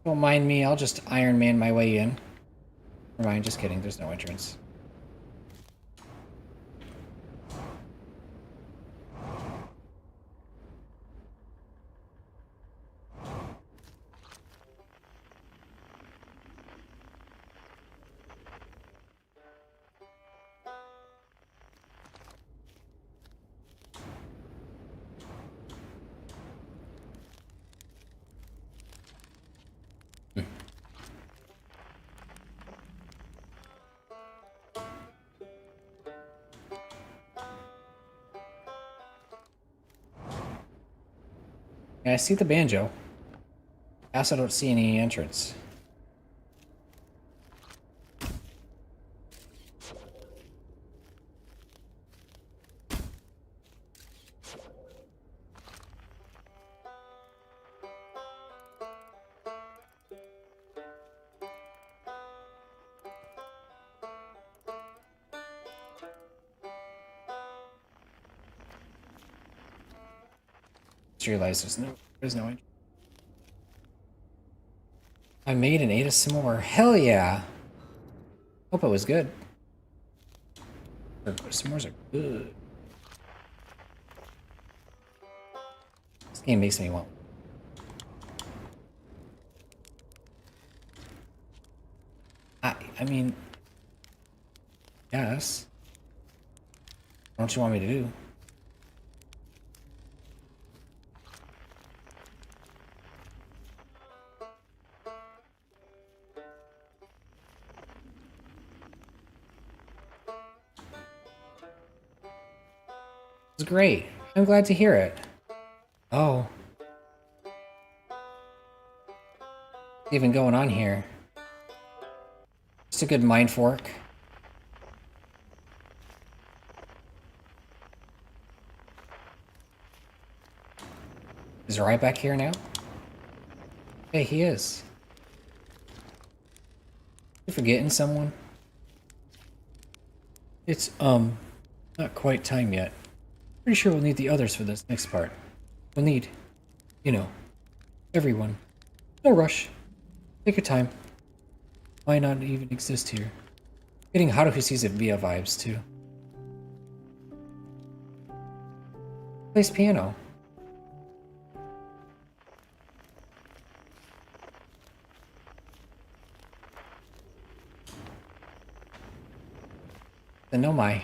Don't mind me, I'll just Iron Man my way in. Never mind, just kidding, there's no entrance. Yeah, I see the banjo. I also don't see any entrance. Just realized there's no entrance. I made and ate a s'more. Hell yeah! Hope it was good. S'mores are good. This game makes me want. I mean, yes. What don't you want me to do? It's great. I'm glad to hear it. Oh. What's even going on here? Just a good mind fork. Is Ryback here now? Hey, he is. You forgetting someone? It's, not quite time yet. Pretty sure we'll need the others for this next part. We'll need, you know, everyone. No rush. Take your time. Might not even exist here. Getting Haruhi sees it via vibes, too. Plays piano. The Nomai.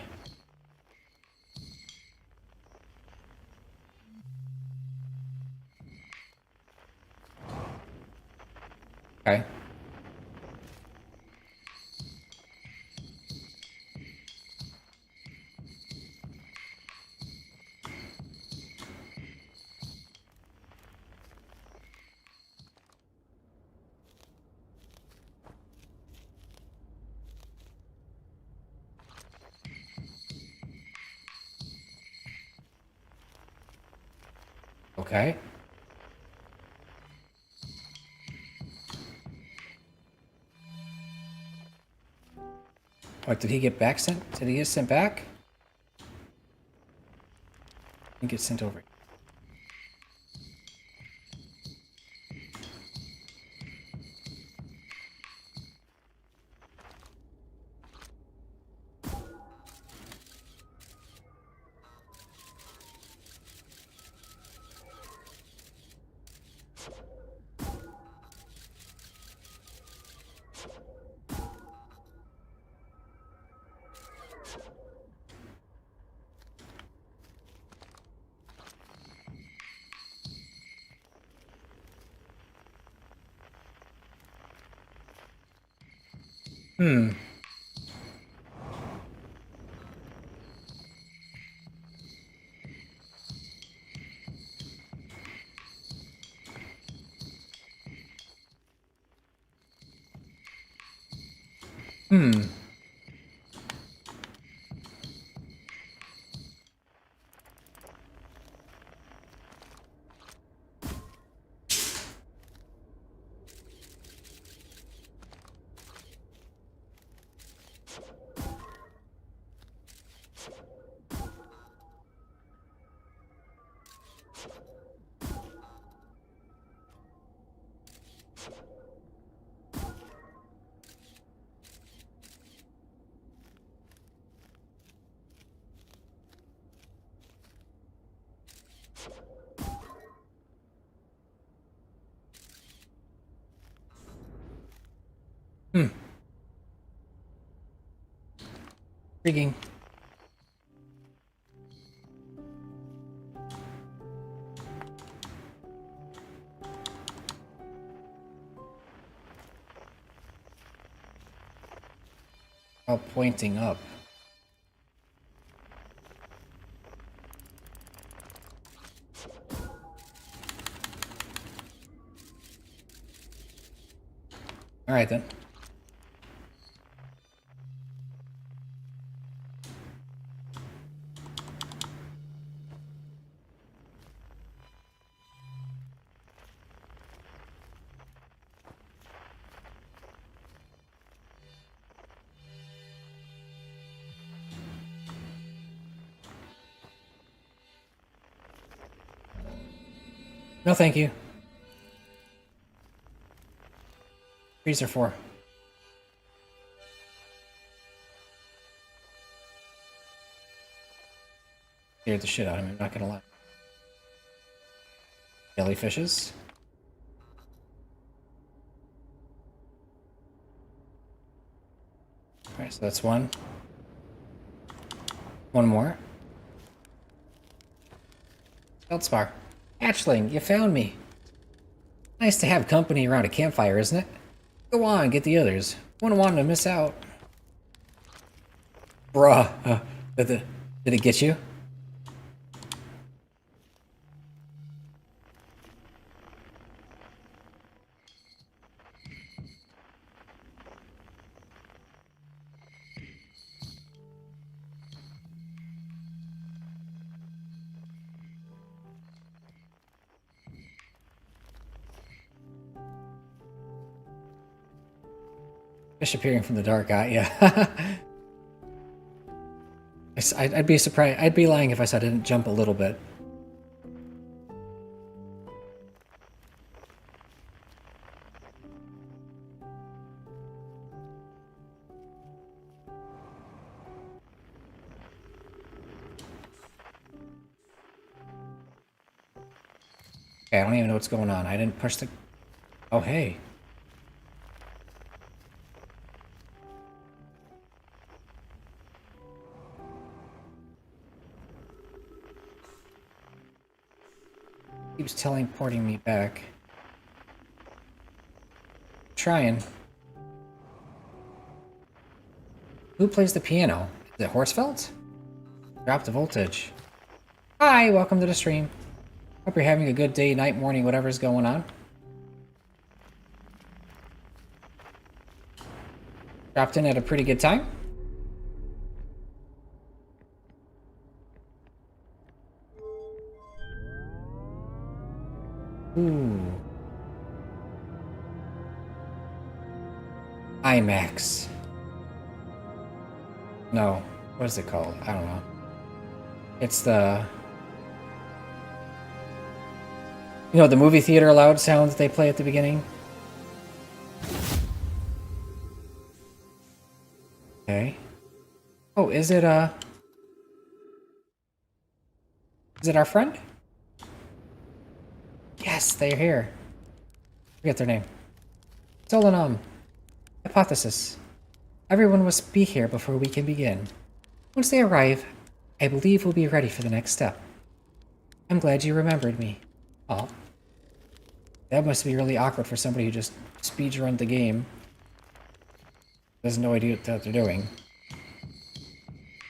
Okay. Okay. What, did he get back sent? Did he get sent back? He get sent over. Hmm. Hmm. Hmm. Intriguing. All pointing up. All right then. No, thank you. Freezer 4. Scared the shit out of me, I'm not gonna lie. Jellyfishes. Alright, so that's one. One more. Feldspar. Hatchling, you found me. Nice to have company around a campfire, isn't it? Go on, get the others. Wouldn't want to miss out. Bruh. Did it get you? Fish appearing from the dark eye, yeah. I'd be surprised. I'd be lying if I said I didn't jump a little bit. Okay, I don't even know what's going on. I didn't push the... Oh, hey. Keeps teleporting me back. Trying. Who plays the piano? Is it Horsfeld? Drop the voltage. Hi, welcome to the stream. Hope you're having a good day, night, morning, whatever's going on. Dropped in at a pretty good time. Ooh. IMAX. No. What is it called? I don't know. It's the... You know, the movie theater loud sounds they play at the beginning? Okay. Oh, is it our friend? Yes, they're here. Forget their name. Solanum. Hypothesis. Everyone must be here before we can begin. Once they arrive, I believe we'll be ready for the next step. I'm glad you remembered me. Oh. That must be really awkward for somebody who just speedrun the game. Has no idea what they're doing.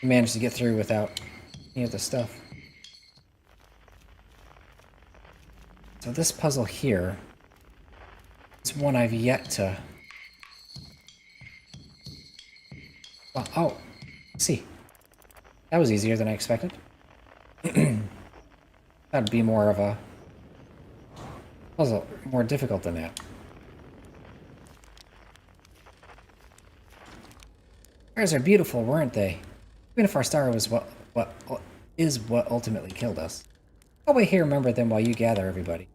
He managed to get through without any of the stuff. So this puzzle here is one I've yet to... Well, oh, see. That was easier than I expected. That'd be more of a puzzle, more difficult than that. Stars are beautiful, weren't they? Even if our star was what ultimately killed us. I'll wait here and remember them while you gather everybody.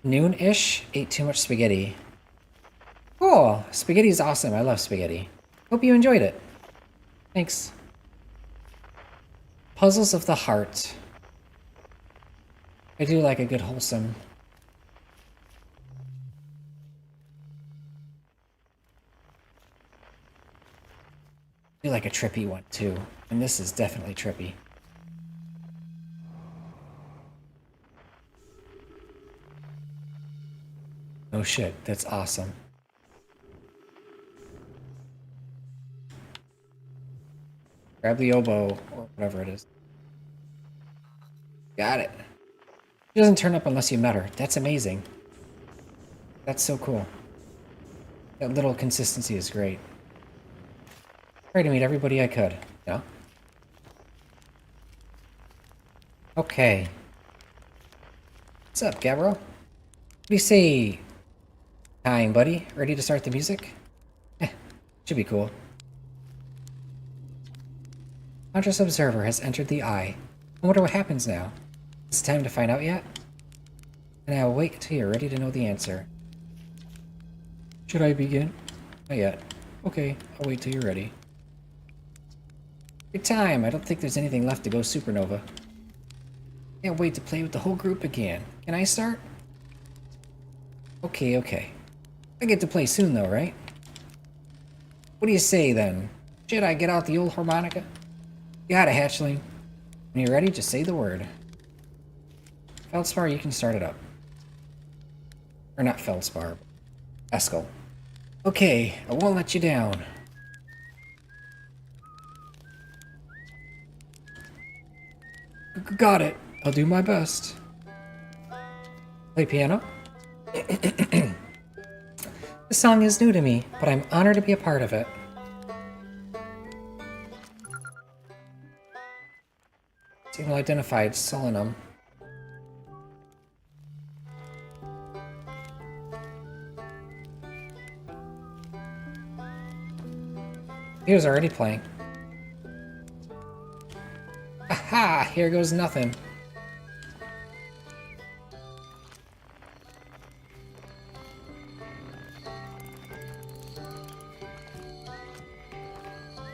Noon-ish? Ate too much spaghetti. Cool! Spaghetti's awesome. I love spaghetti. Hope you enjoyed it. Thanks. Puzzles of the Heart. I do like a good wholesome... I do like a trippy one, too. And this is definitely trippy. Oh shit, that's awesome. Grab the oboe, or whatever it is. Got it. She doesn't turn up unless you met her. That's amazing. That's so cool. That little consistency is great. Try to meet everybody I could, yeah? Okay. What's up, Gabriel? What do you say? Time, buddy. Ready to start the music? Should be cool. Conscious Observer has entered the eye. I wonder what happens now. Is it time to find out yet? And I'll wait until you're ready to know the answer. Should I begin? Not yet. Okay, I'll wait till you're ready. Good time. I don't think there's anything left to go supernova. Can't wait to play with the whole group again. Can I start? Okay. I get to play soon though, right? What do you say then? Should I get out the old harmonica? Got it, hatchling. When you're ready, just say the word. Feldspar, you can start it up. Or not Feldspar, but Eskel. Okay, I won't let you down. Got it. I'll do my best. Play piano? This song is new to me, but I'm honored to be a part of it. Signal identified, Solanum. He was already playing. Aha! Here goes nothing.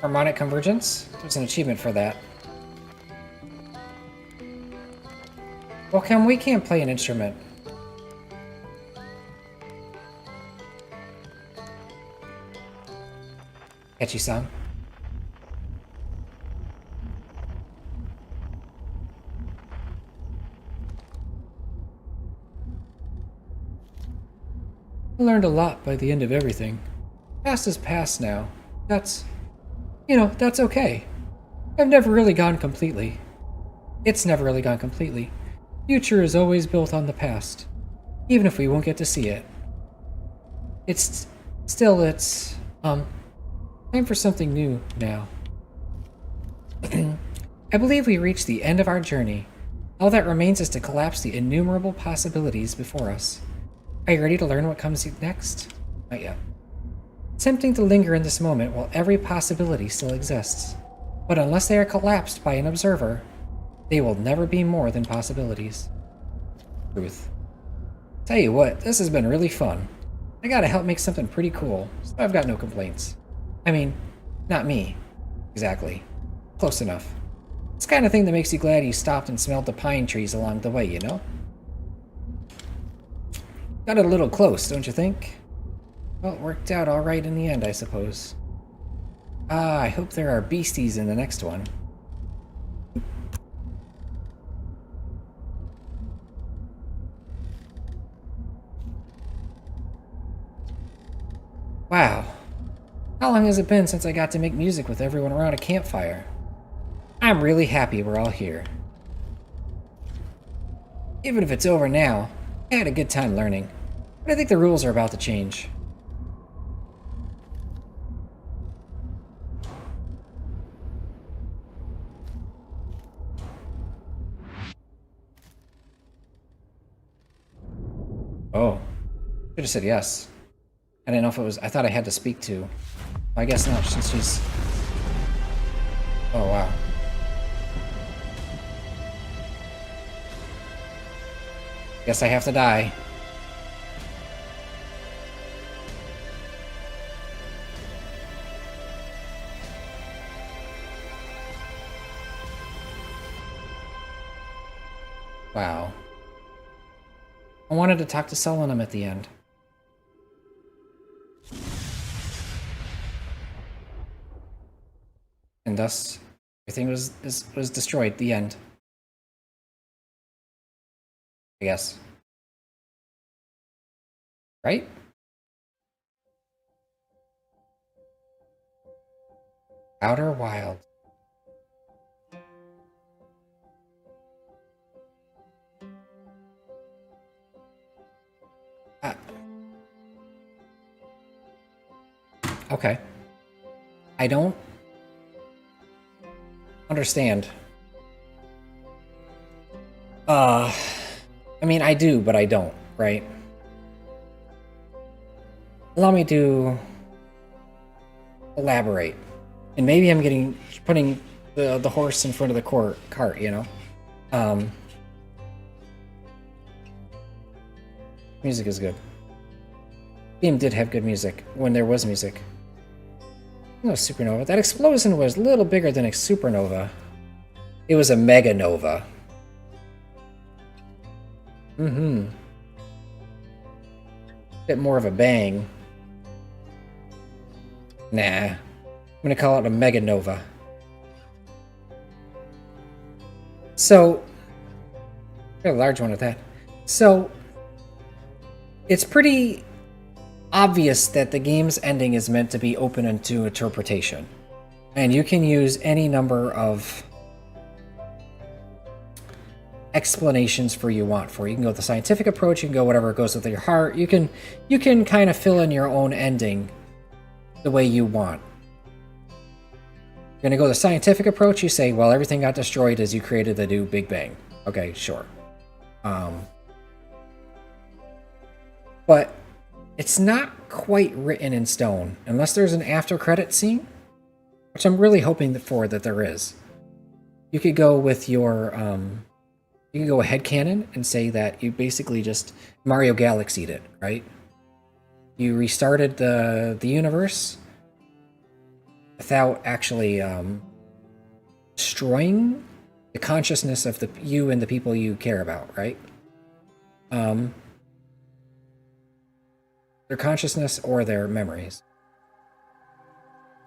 Harmonic convergence? There's an achievement for that. Well, we can't play an instrument. Catchy song. I learned a lot by the end of everything. Past is past now. That's okay. I've never really gone completely. It's never really gone completely. Future is always built on the past, even if we won't get to see it. It's time for something new now. I believe we reached the end of our journey. All that remains is to collapse the innumerable possibilities before us. Are you ready to learn what comes next? Not yet. It's tempting to linger in this moment while every possibility still exists. But unless they are collapsed by an observer, they will never be more than possibilities. Truth. Tell you what, this has been really fun. I gotta help make something pretty cool, so I've got no complaints. I mean, not me. Exactly. Close enough. It's the kind of thing that makes you glad you stopped and smelled the pine trees along the way, you know? Got it a little close, don't you think? Well, it worked out alright in the end, I suppose. I hope there are beasties in the next one. Wow. How long has it been since I got to make music with everyone around a campfire? I'm really happy we're all here. Even if it's over now, I had a good time learning. But I think the rules are about to change. Oh. Should have said yes. I didn't know if it was... I thought I had to speak to... Well, I guess not, since she's... Oh, wow. Guess I have to die. Wow. I wanted to talk to Solanum at the end. And thus, everything was destroyed. The end. I guess. Right? Outer Wild. Okay. I don't understand. I mean, I do, but I don't, right? Allow me to elaborate. And maybe I'm putting the horse in front of the cart, you know? Music is good. Game did have good music when there was music. No supernova. That explosion was a little bigger than a supernova. It was a meganova. Bit more of a bang. Nah. I'm gonna call it a meganova. So, got a large one at that. So, it's pretty obvious that the game's ending is meant to be open into interpretation. And you can use any number of explanations you want for. You can go with the scientific approach, you can go whatever goes with your heart. You can kind of fill in your own ending the way you want. You're gonna go the scientific approach, you say, well, everything got destroyed as you created the new Big Bang. Okay, sure. But it's not quite written in stone, unless there's an after credit scene, which I'm really hoping that there is. You could go with your, you can go a headcanon and say that you basically just Mario Galaxied it, right? You restarted the universe without actually destroying the consciousness of you and the people you care about, right? Their consciousness or their memories.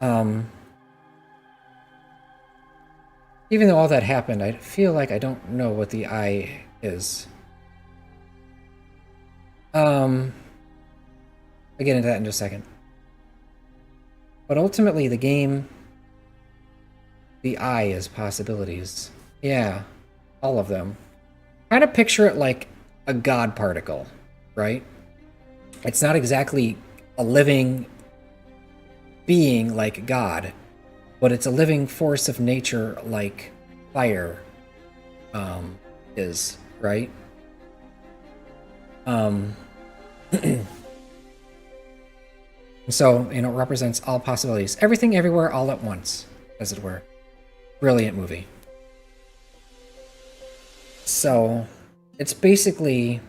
Even though all that happened, I feel like I don't know what the eye is. I'll get into that in just a second. But ultimately, the game, the eye is possibilities. Yeah, all of them. Kind of picture it like a God particle, right? It's not exactly a living being like God, but it's a living force of nature like fire is, right? So, you know, it represents all possibilities. Everything, everywhere, all at once, as it were. Brilliant movie. So, it's basically...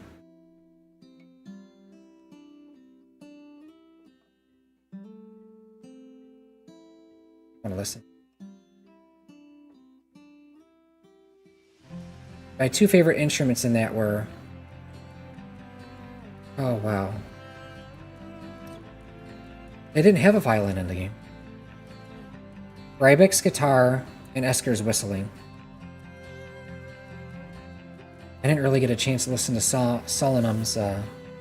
I want to listen. My two favorite instruments in that were... Oh, wow. They didn't have a violin in the game. Rybek's guitar and Esker's whistling. I didn't really get a chance to listen to Solanum's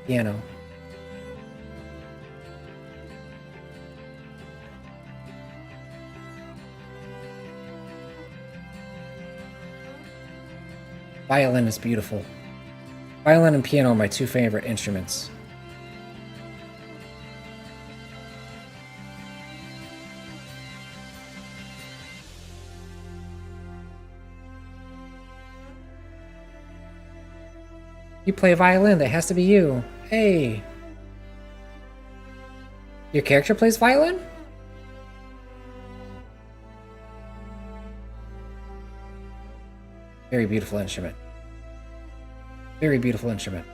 piano. Violin is beautiful. Violin and piano are my two favorite instruments. You play violin, that has to be you. Hey. Your character plays violin? Very beautiful instrument. Very beautiful instrument.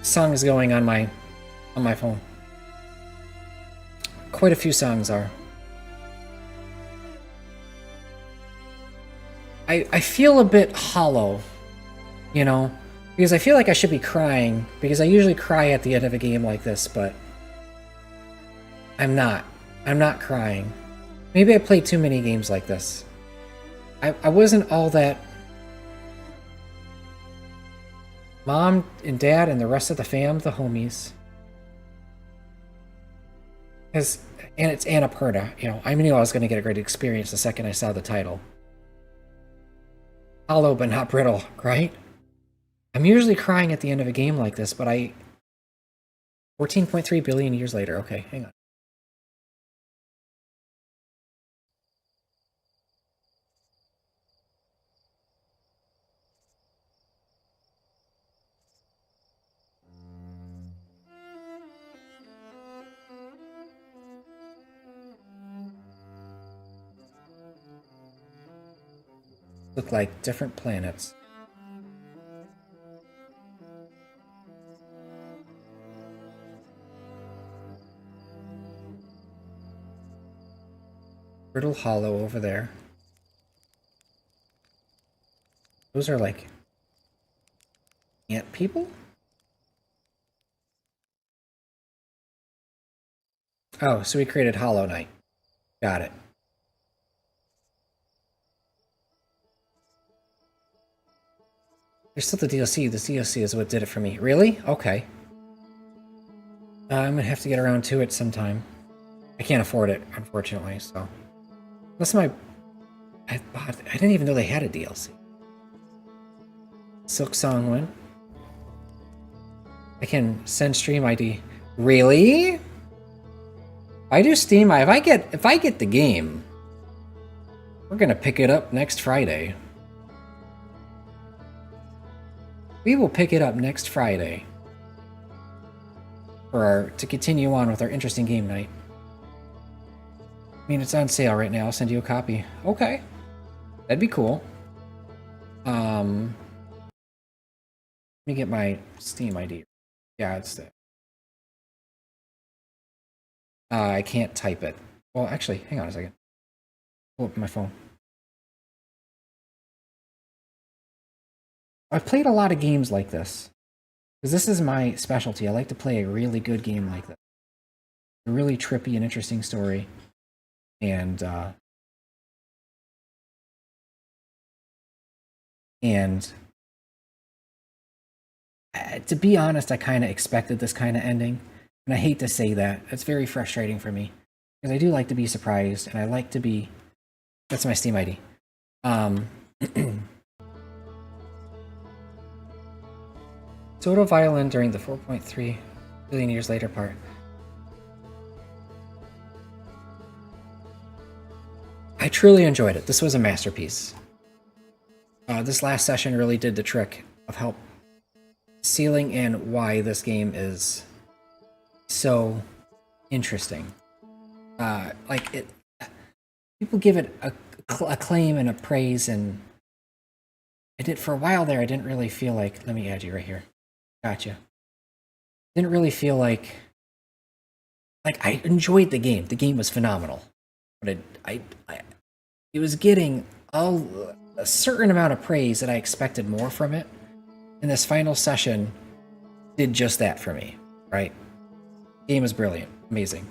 Song is going on my phone. Quite a few songs are. I feel a bit hollow, you know, because I feel like I should be crying, because I usually cry at the end of a game like this, but I'm not. I'm not crying. Maybe I played too many games like this. I wasn't all that... Mom and Dad and the rest of the fam, the homies. And it's Annapurna, you know. I knew I was going to get a great experience the second I saw the title. Hollow but not brittle, right? I'm usually crying at the end of a game like this, but 14.3 billion years later. Okay, hang on. Look like different planets. Brittle Hollow over there. Those are like ant people? Oh, so we created Hollow Knight. Got it. There's still the DLC. The DLC is what did it for me. Really? Okay. I'm gonna have to get around to it sometime. I can't afford it, unfortunately, so... Unless I didn't even know they had a DLC. Silk Song win. I can send Stream ID. Really? I do Steam. If I get the game, we're gonna pick it up next Friday. We will pick it up next Friday to continue on with our interesting game night. I mean, it's on sale right now. I'll send you a copy. Okay, that'd be cool. Let me get my Steam ID. Yeah, it's there. I can't type it. Well, actually, hang on a second. Pull up my phone. I've played a lot of games like this, because this is my specialty. I like to play a really good game like this. A really trippy and interesting story. And to be honest, I kind of expected this kind of ending. And I hate to say that. It's very frustrating for me. Because I do like to be surprised, and I like to be... That's my Steam ID. Total violin during the 4.3 billion years later part. I truly enjoyed it. This was a masterpiece. This last session really did the trick of help sealing in why this game is so interesting. People give it acclaim and a praise, and I did for a while there. I didn't really feel like. Let me add you right here. Gotcha. Didn't really feel like I enjoyed the game. The game was phenomenal, but it was getting a certain amount of praise that I expected more from it. And this final session did just that for me. Right? The game is brilliant, amazing.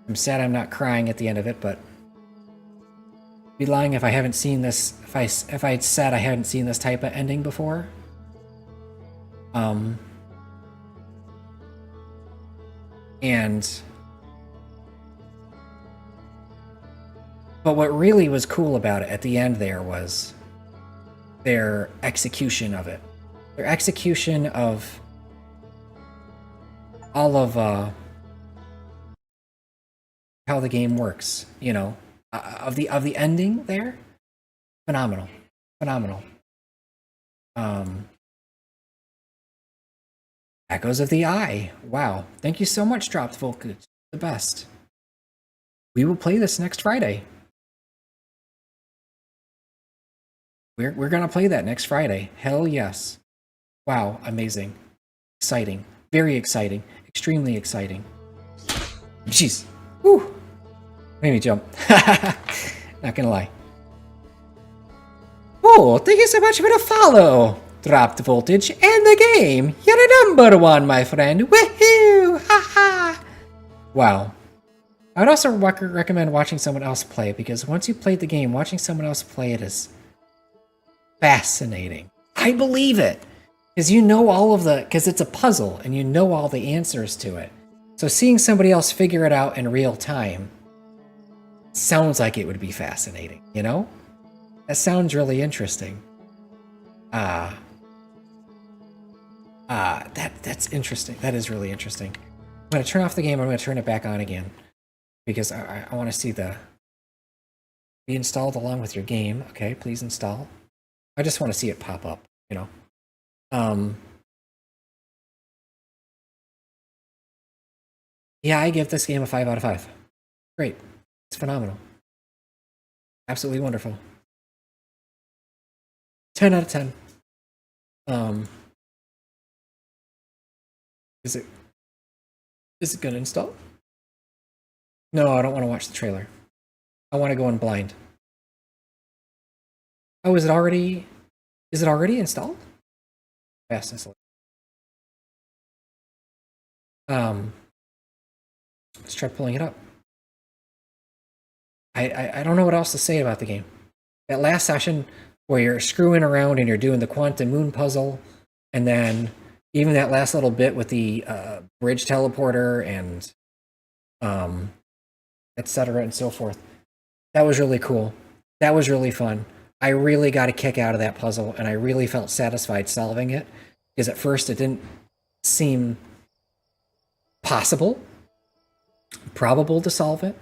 I'm sad I'm not crying at the end of it, but I'd be lying if I haven't seen this. If I had said I hadn't seen this type of ending before. And But what really was cool about it at the end there was their execution of it. Their execution of all of how the game works, you know, of the ending there. Phenomenal. Phenomenal. Echoes of the Eye. Wow. Thank you so much, Dropped Voltage. The best. We will play this next Friday. We're gonna play that next Friday. Hell yes. Wow, amazing. Exciting. Very exciting. Extremely exciting. Jeez. Whew. Made me jump. Not gonna lie. Oh, thank you so much for the follow. Dropped Voltage and the game. You're the number one, my friend. Woohoo! Ha ha! Wow. I would also recommend watching someone else play, because once you played the game, watching someone else play it is fascinating. I believe it. Because you know all of the... Because it's a puzzle, and you know all the answers to it. So seeing somebody else figure it out in real time sounds like it would be fascinating, you know? That sounds really interesting. That's interesting. That is really interesting. I'm going to turn off the game. I'm going to turn it back on again, because I want to see the... Be installed along with your game. Okay, please install. I just want to see it pop up, you know? Yeah, I give this game a 5 out of 5. Great. It's phenomenal. Absolutely wonderful. 10 out of 10. Is it gonna install? No, I don't want to watch the trailer. I want to go in blind. Oh, is it already installed? Fast install. Let's try pulling it up. I don't know what else to say about the game. That last session where you're screwing around and you're doing the Quantum Moon puzzle, and then even that last little bit with the bridge teleporter and etc. and so forth. That was really cool. That was really fun. I really got a kick out of that puzzle, and I really felt satisfied solving it, because at first it didn't seem probable to solve it,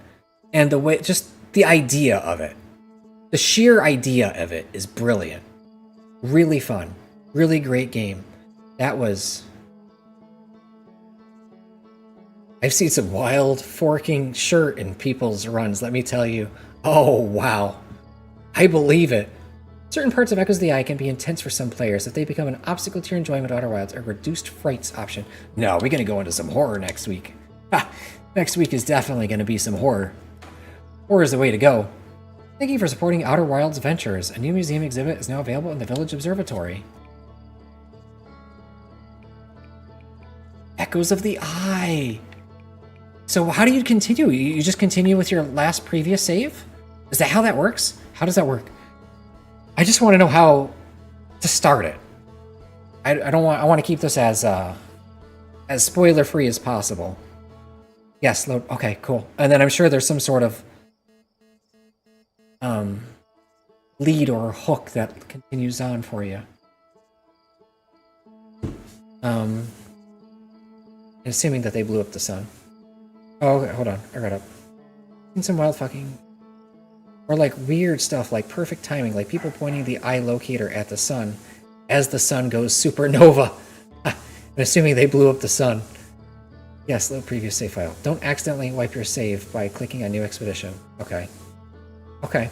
and the way, just the idea of it, the sheer idea of it is brilliant. Really fun. Really great game. That was... I've seen some wild forking shirt in people's runs, let me tell you. Oh, wow. I believe it. Certain parts of Echoes of the Eye can be intense for some players. If they become an obstacle to your enjoyment of Outer Wilds, a reduced frights option. No, we're going to go into some horror next week. Ha! Next week is definitely going to be some horror. Horror is the way to go. Thank you for supporting Outer Wilds Ventures. A new museum exhibit is now available in the Village Observatory. Echoes of the Eye. So how do you continue? You just continue with your last previous save? Is that how that works? How does that work? I just want to know how to start it. I want to keep this as spoiler free as possible. Yes, load. Okay, cool. And then I'm sure there's some sort of lead or hook that continues on for you. Assuming that they blew up the sun. Oh, okay, hold on. I read up. Seen some wild fucking... Or like weird stuff, like perfect timing, like people pointing the eye locator at the sun as the sun goes supernova. And assuming they blew up the sun. Yes, load previous save file. Don't accidentally wipe your save by clicking on new expedition. Okay. Okay.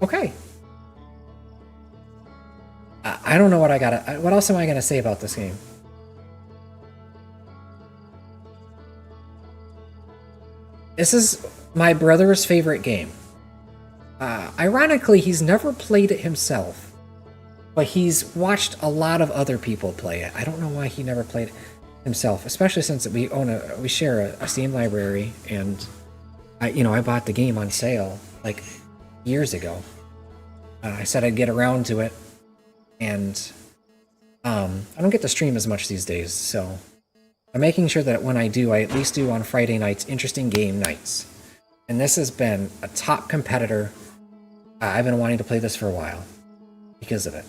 Okay. I don't know what I gotta... What else am I gonna say about this game? This is my brother's favorite game. Ironically, he's never played it himself, but he's watched a lot of other people play it. I don't know why he never played it himself, especially since we share a Steam library, and I bought the game on sale like years ago. I said I'd get around to it, and I don't get to stream as much these days, so I'm making sure that when I do, I at least do on Friday nights interesting game nights. And this has been a top competitor. I've been wanting to play this for a while because of it.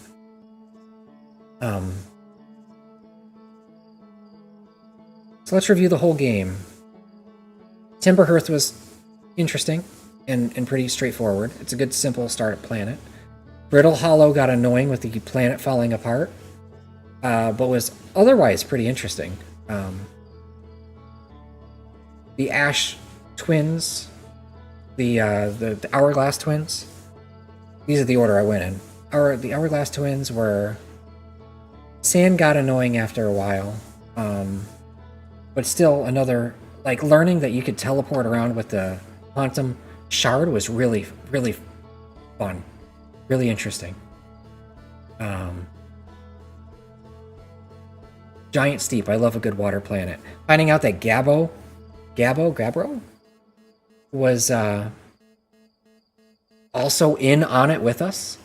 So let's review the whole game. Timberhearth was interesting and pretty straightforward. It's a good, simple start at Planet. Brittle Hollow got annoying with the planet falling apart, but was otherwise pretty interesting. The Ash twins, the Hourglass twins. These are the order I went in. The Hourglass twins were... Sand got annoying after a while, but still another... Like, learning that you could teleport around with the Quantum Shard was really, really fun. Really interesting. Giant Steep. I love a good water planet. Finding out that Gabbro was also in on it with us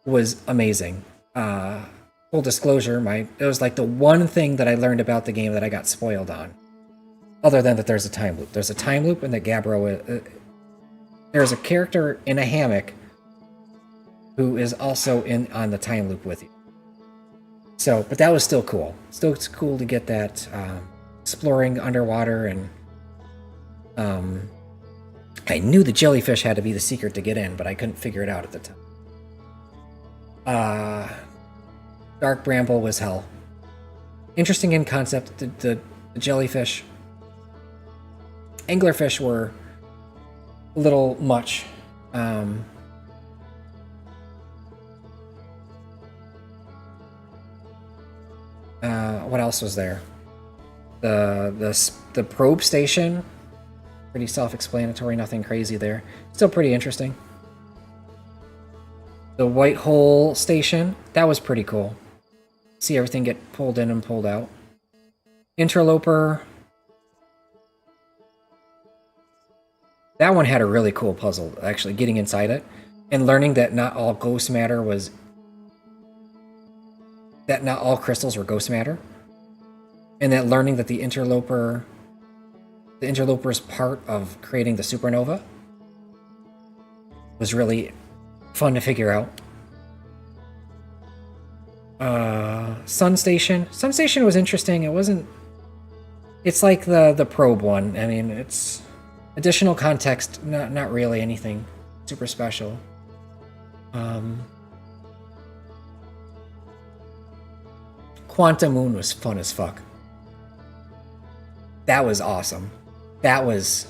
was amazing. Full disclosure, it was like the one thing that I learned about the game that I got spoiled on. Other than that there's a time loop. There's a time loop and that Gabbro... there's a character in a hammock who is also in on the time loop with you. So, but that was still cool. Still, it's cool to get that exploring underwater, and I knew the jellyfish had to be the secret to get in, but I couldn't figure it out at the time. Dark Bramble was hell. Interesting in concept. The jellyfish, anglerfish were a little much. What else was there? The probe station, pretty self-explanatory, nothing crazy there. Still pretty interesting. The white hole station, that was pretty cool. See everything get pulled in and pulled out. Interloper. That one had a really cool puzzle, actually, getting inside it and learning that not all ghost matter was... that not all crystals were ghost matter. And that learning that the interloper's part of creating the supernova was really fun to figure out. Sun Station. Sun Station was interesting. It wasn't... It's like the probe one. I mean, it's additional context, not really anything super special. Quantum Moon was fun as fuck. That was awesome. That was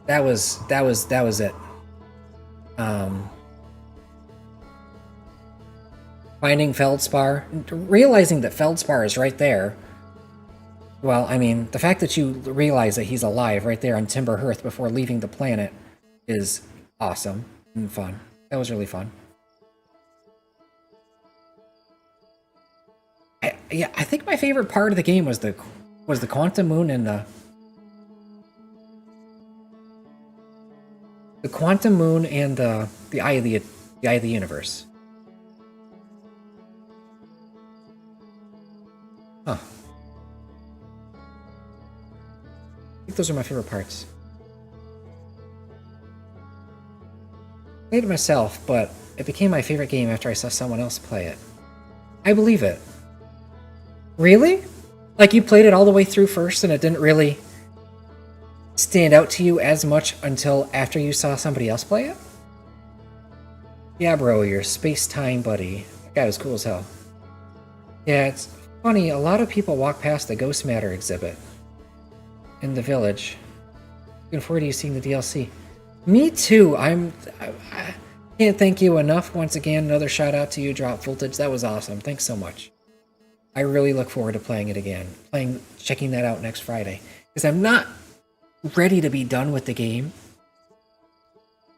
it. Finding Feldspar, realizing that Feldspar is right there. Well, I mean, the fact that you realize that he's alive right there on Timberhearth before leaving the planet is awesome and fun. That was really fun. I think my favorite part of the game was the Quantum Moon and the Quantum Moon and the Eye of the Universe. Huh. I think those are my favorite parts. I played it myself, but it became my favorite game after I saw someone else play it. I believe it. Really? Like, you played it all the way through first and it didn't really stand out to you as much until after you saw somebody else play it? Yeah, bro, your space-time buddy. That guy was cool as hell. Yeah, it's funny, a lot of people walk past the Ghost Matter exhibit in the village. Looking forward to you seeing the DLC. Me too. I can't thank you enough. Once again, another shout out to you, Drop Voltage. That was awesome. Thanks so much. I really look forward to playing it again. Checking that out next Friday. Because I'm not ready to be done with the game,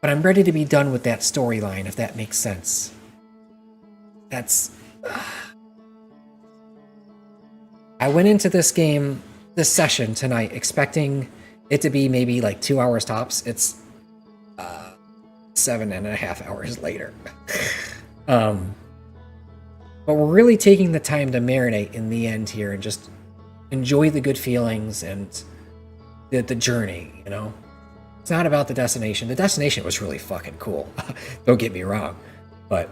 but I'm ready to be done with that storyline, if that makes sense. That's... I went into this game, this session tonight, expecting it to be maybe like 2 hours tops. It's 7.5 hours later. But we're really taking the time to marinate in the end here and just enjoy the good feelings and the journey, you know? It's not about the destination. The destination was really fucking cool. Don't get me wrong. But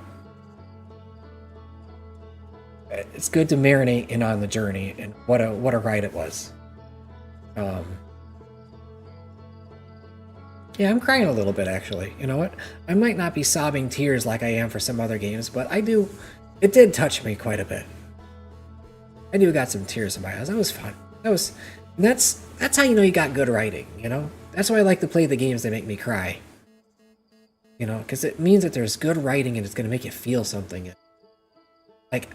it's good to marinate in on the journey, and what a ride it was. Yeah, I'm crying a little bit, actually. You know what? I might not be sobbing tears like I am for some other games, but I do. It did touch me quite a bit. I do got some tears in my eyes. That was fun. That's how you know you got good writing, you know? That's why I like to play the games that make me cry. You know, because it means that there's good writing and it's going to make you feel something. Like,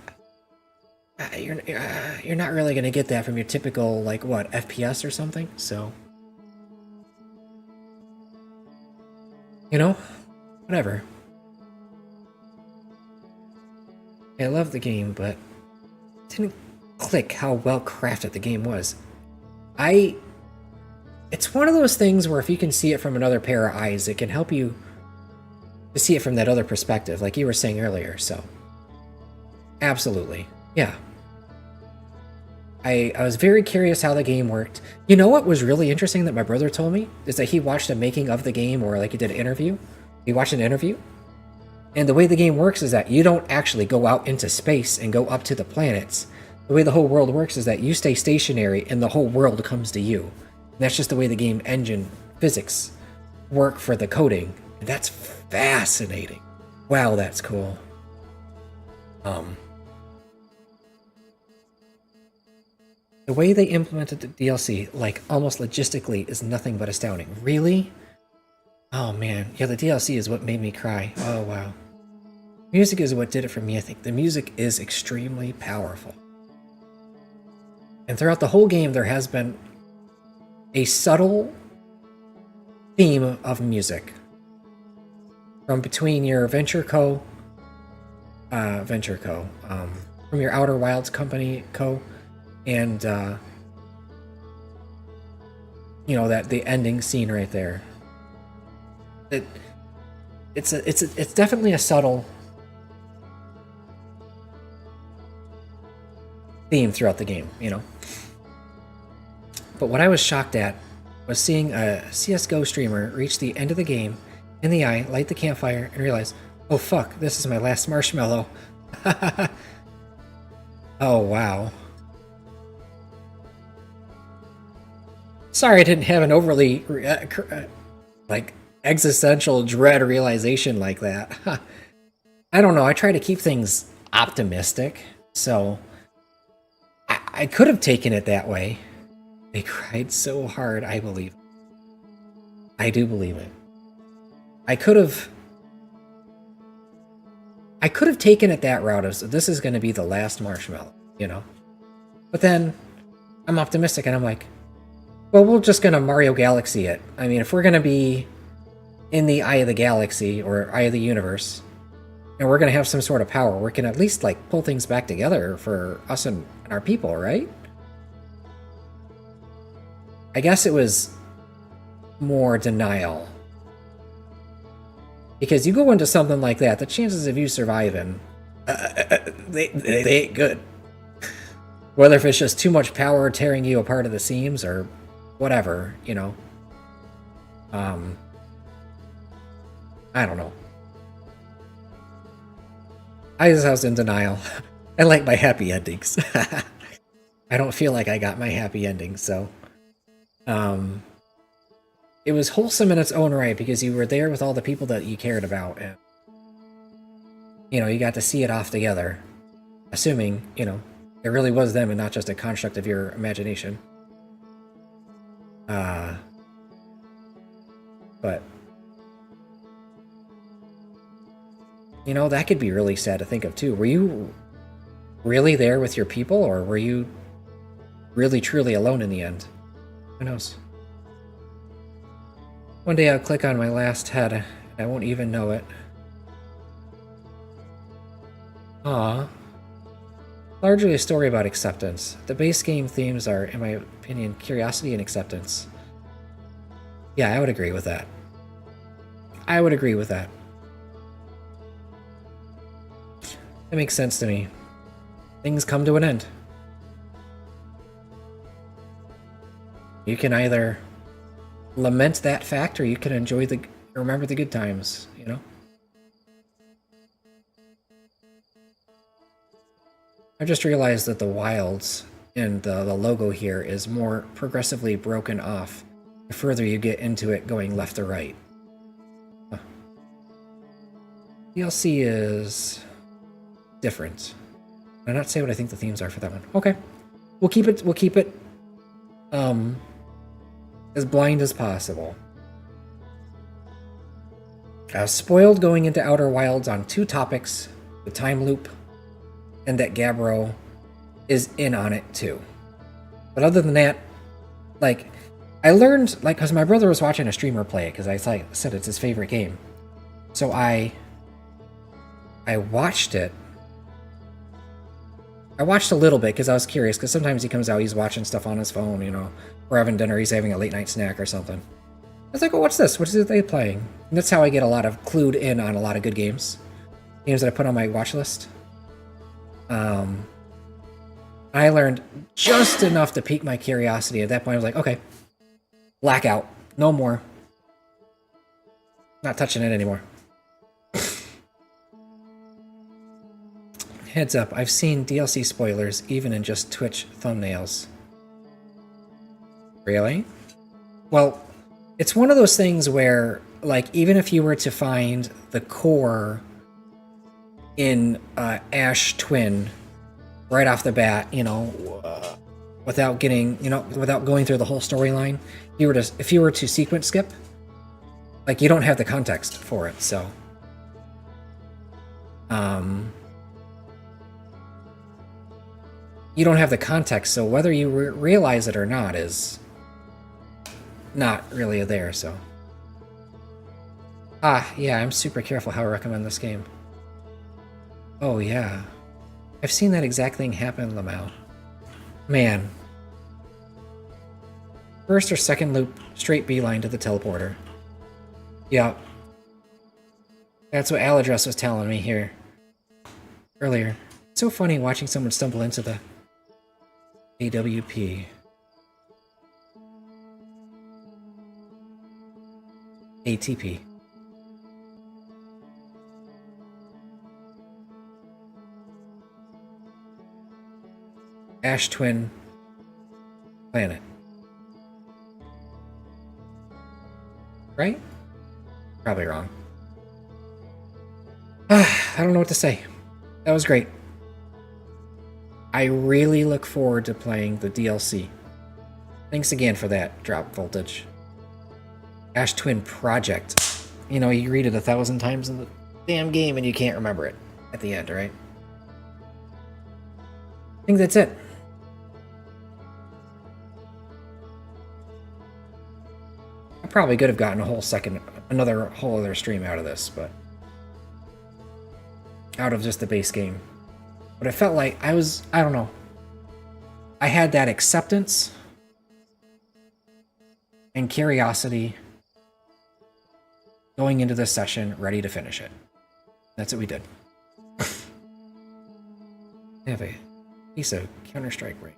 you're not really going to get that from your typical, like, what, FPS or something? So, you know, whatever. I love the game, but it didn't click how well crafted the game was. It's one of those things where if you can see it from another pair of eyes, it can help you to see it from that other perspective, like you were saying earlier, so. Absolutely. Yeah. I was very curious how the game worked. You know what was really interesting that my brother told me? Is that he watched a making of the game, or like he did an interview. He watched an interview. And the way the game works is that you don't actually go out into space and go up to the planets. The way the whole world works is that you stay stationary and the whole world comes to you. And that's just the way the game engine physics work for the coding. And that's fascinating. Wow, that's cool. The way they implemented the DLC, like, almost logistically, is nothing but astounding. Really? Oh, man. Yeah, the DLC is what made me cry. Oh, wow. Music is what did it for me, I think. The music is extremely powerful. And throughout the whole game, there has been a subtle theme of music. From between your from your Outer Wilds company, and you know, that the ending scene right there. It's definitely a subtle theme throughout the game, you know. But what I was shocked at was seeing a CSGO streamer reach the end of the game in the eye, light the campfire, and realize, oh fuck, this is my last marshmallow. Oh wow. Sorry I didn't have an overly, like, existential dread realization like that. I don't know, I try to keep things optimistic, so I could have taken it that way. They cried so hard, I believe. I do believe it. I could have taken it that route of, this is going to be the last marshmallow, you know? But then, I'm optimistic and I'm like, well, we're just going to Mario Galaxy it. I mean, if we're going to be in the eye of the galaxy, or eye of the universe, and we're going to have some sort of power, we can at least, like, pull things back together for us and our people, right? I guess it was more denial. Because you go into something like that, the chances of you surviving, they ain't good. Whether if it's just too much power tearing you apart at the seams, or whatever, you know. I don't know. I was in denial. I like my happy endings. I don't feel like I got my happy ending, so... it was wholesome in its own right, because you were there with all the people that you cared about, and, you know, you got to see it off together. Assuming, you know, it really was them and not just a construct of your imagination. But, you know, that could be really sad to think of, too. Were you really there with your people, or were you really, truly alone in the end? Who knows? One day I'll click on my last head, and I won't even know it. Aww. Largely a story about acceptance. The base game themes are, in my opinion, curiosity and acceptance. Yeah, I would agree with that. I would agree with that. It makes sense to me. Things come to an end. You can either lament that fact, or you can remember the good times, you know? I just realized that the wilds in the logo here is more progressively broken off the further you get into it going left to right. Huh. DLC is different. Did I not say what I think the themes are for that one? Okay. We'll keep it as blind as possible. I was spoiled going into Outer Wilds on 2 topics, the time loop, and that Gabbro is in on it too. But other than that, like, I learned, like, because my brother was watching a streamer play it, because I said it's his favorite game. So I watched it. I watched a little bit because I was curious, because sometimes he comes out, he's watching stuff on his phone, you know. We're having dinner, he's having a late night snack or something. I was like, oh, what's this? What is it they playing? And that's how I get a lot of clued in on a lot of good games. Games that I put on my watch list. I learned just enough to pique my curiosity. At that point, I was like, okay, blackout. No more. Not touching it anymore. Heads up, I've seen DLC spoilers even in just Twitch thumbnails. Really? Well, it's one of those things where, like, even if you were to find the core in Ash Twin right off the bat, you know, without going through the whole storyline, if you were to sequence skip, like, you don't have the context for it, so you don't have the context, so whether you realize it or not is not really there, so. Yeah, I'm super careful how I recommend this game. Oh, yeah. I've seen that exact thing happen, Lamau. Man. First or second loop, straight beeline to the teleporter. Yep. That's what Aladress was telling me here earlier. It's so funny watching someone stumble into the AWP. ATP. Ash Twin Planet. Right? Probably wrong. I don't know what to say. That was great. I really look forward to playing the DLC. Thanks again for that, Drop Voltage. Ash Twin Project. You know, you read it 1,000 times in the damn game and you can't remember it at the end, right? I think that's it. I probably could have gotten another whole other stream out of this, but out of just the base game. But I felt like I don't know. I had that acceptance and curiosity going into this session, ready to finish it. That's what we did. I have a piece of Counter-Strike right.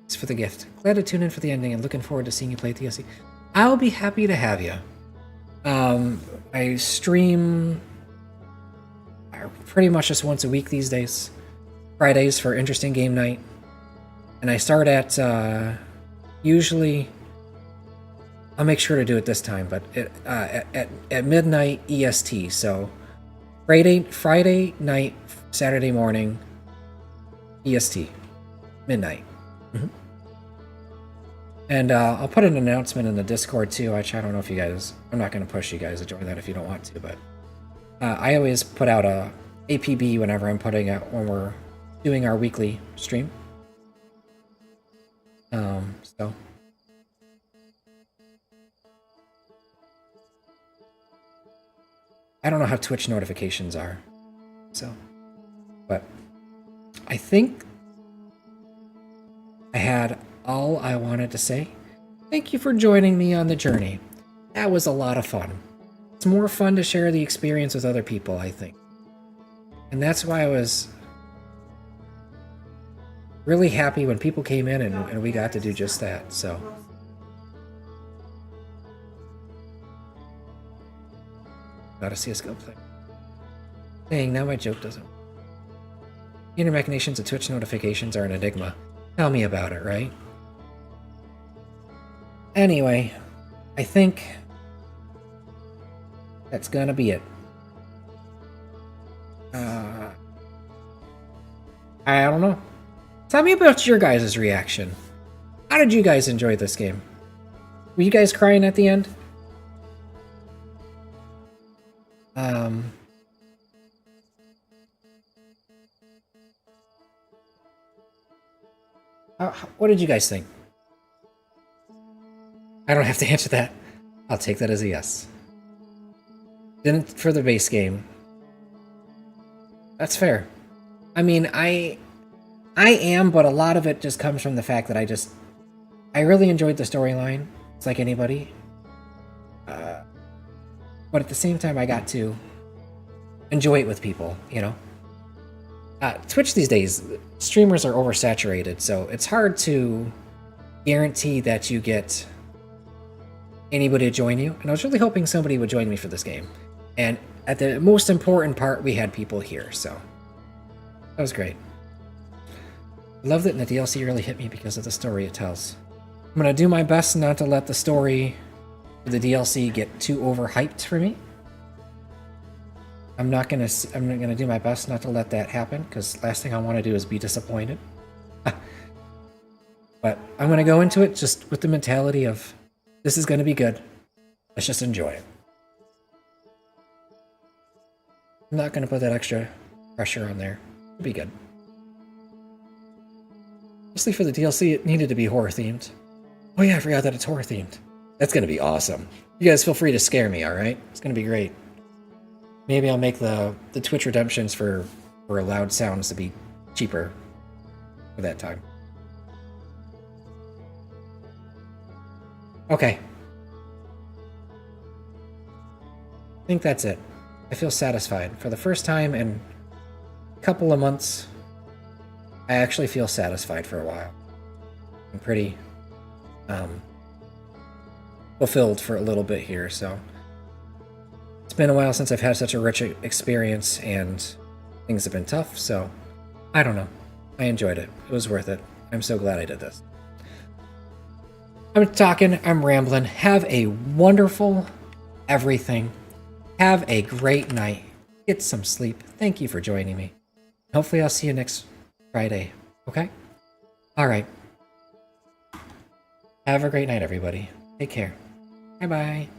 It's for the gift. Glad to tune in for the ending and looking forward to seeing you play DLC. I'll be happy to have you. I stream pretty much just once a week these days. Fridays for Interesting Game Night. And I start at, usually, I'll make sure to do it this time, but at midnight EST, so Friday night, Saturday morning, EST, midnight. Mm-hmm. And I'll put an announcement in the Discord too, which I don't know if you guys, I'm not going to push you guys to join that if you don't want to, but I always put out a APB whenever I'm putting out, when we're doing our weekly stream. So. I don't know how Twitch notifications are, so, but I think I had all I wanted to say. Thank you for joining me on the journey. That was a lot of fun. It's more fun to share the experience with other people, I think. And that's why I was really happy when people came in and we got to do just that, so. Gotta see us go play. Dang, now my joke doesn't. Inner machinations of Twitch notifications are an enigma. Tell me about it, right? Anyway, I think that's gonna be it. I don't know. Tell me about your guys' reaction. How did you guys enjoy this game? Were you guys crying at the end? What did you guys think? I don't have to answer that. I'll take that as a yes. Didn't for the base game. That's fair. I mean, I am, but a lot of it just comes from the fact that I really enjoyed the storyline. It's like anybody. But at the same time, I got to enjoy it with people, you know? Twitch these days, streamers are oversaturated, so it's hard to guarantee that you get anybody to join you. And I was really hoping somebody would join me for this game. And at the most important part, we had people here, so that was great. I love that the DLC really hit me because of the story it tells. I'm gonna do my best not to let the story of the DLC get too overhyped for me. I'm gonna do my best not to let that happen, because last thing I want to do is be disappointed. But I'm gonna go into it just with the mentality of this is gonna be good. Let's just enjoy it. I'm not gonna put that extra pressure on there. It'll be good. Mostly for the DLC, it needed to be horror themed. Oh yeah, I forgot that it's horror themed. That's gonna be awesome. You guys feel free to scare me, alright? It's gonna be great. Maybe I'll make the Twitch redemptions for loud sounds to be cheaper for that time. Okay. I think that's it. I feel satisfied. For the first time in a couple of months, I actually feel satisfied for a while. I'm pretty fulfilled for a little bit here, so. It's been a while since I've had such a rich experience, and things have been tough, so I don't know. I enjoyed it. It was worth it. I'm so glad I did this. I'm talking, I'm rambling. Have a wonderful everything. Have a great night. Get some sleep. Thank you for joining me. Hopefully I'll see you next Friday, okay? Alright. Have a great night, everybody. Take care. Bye-bye.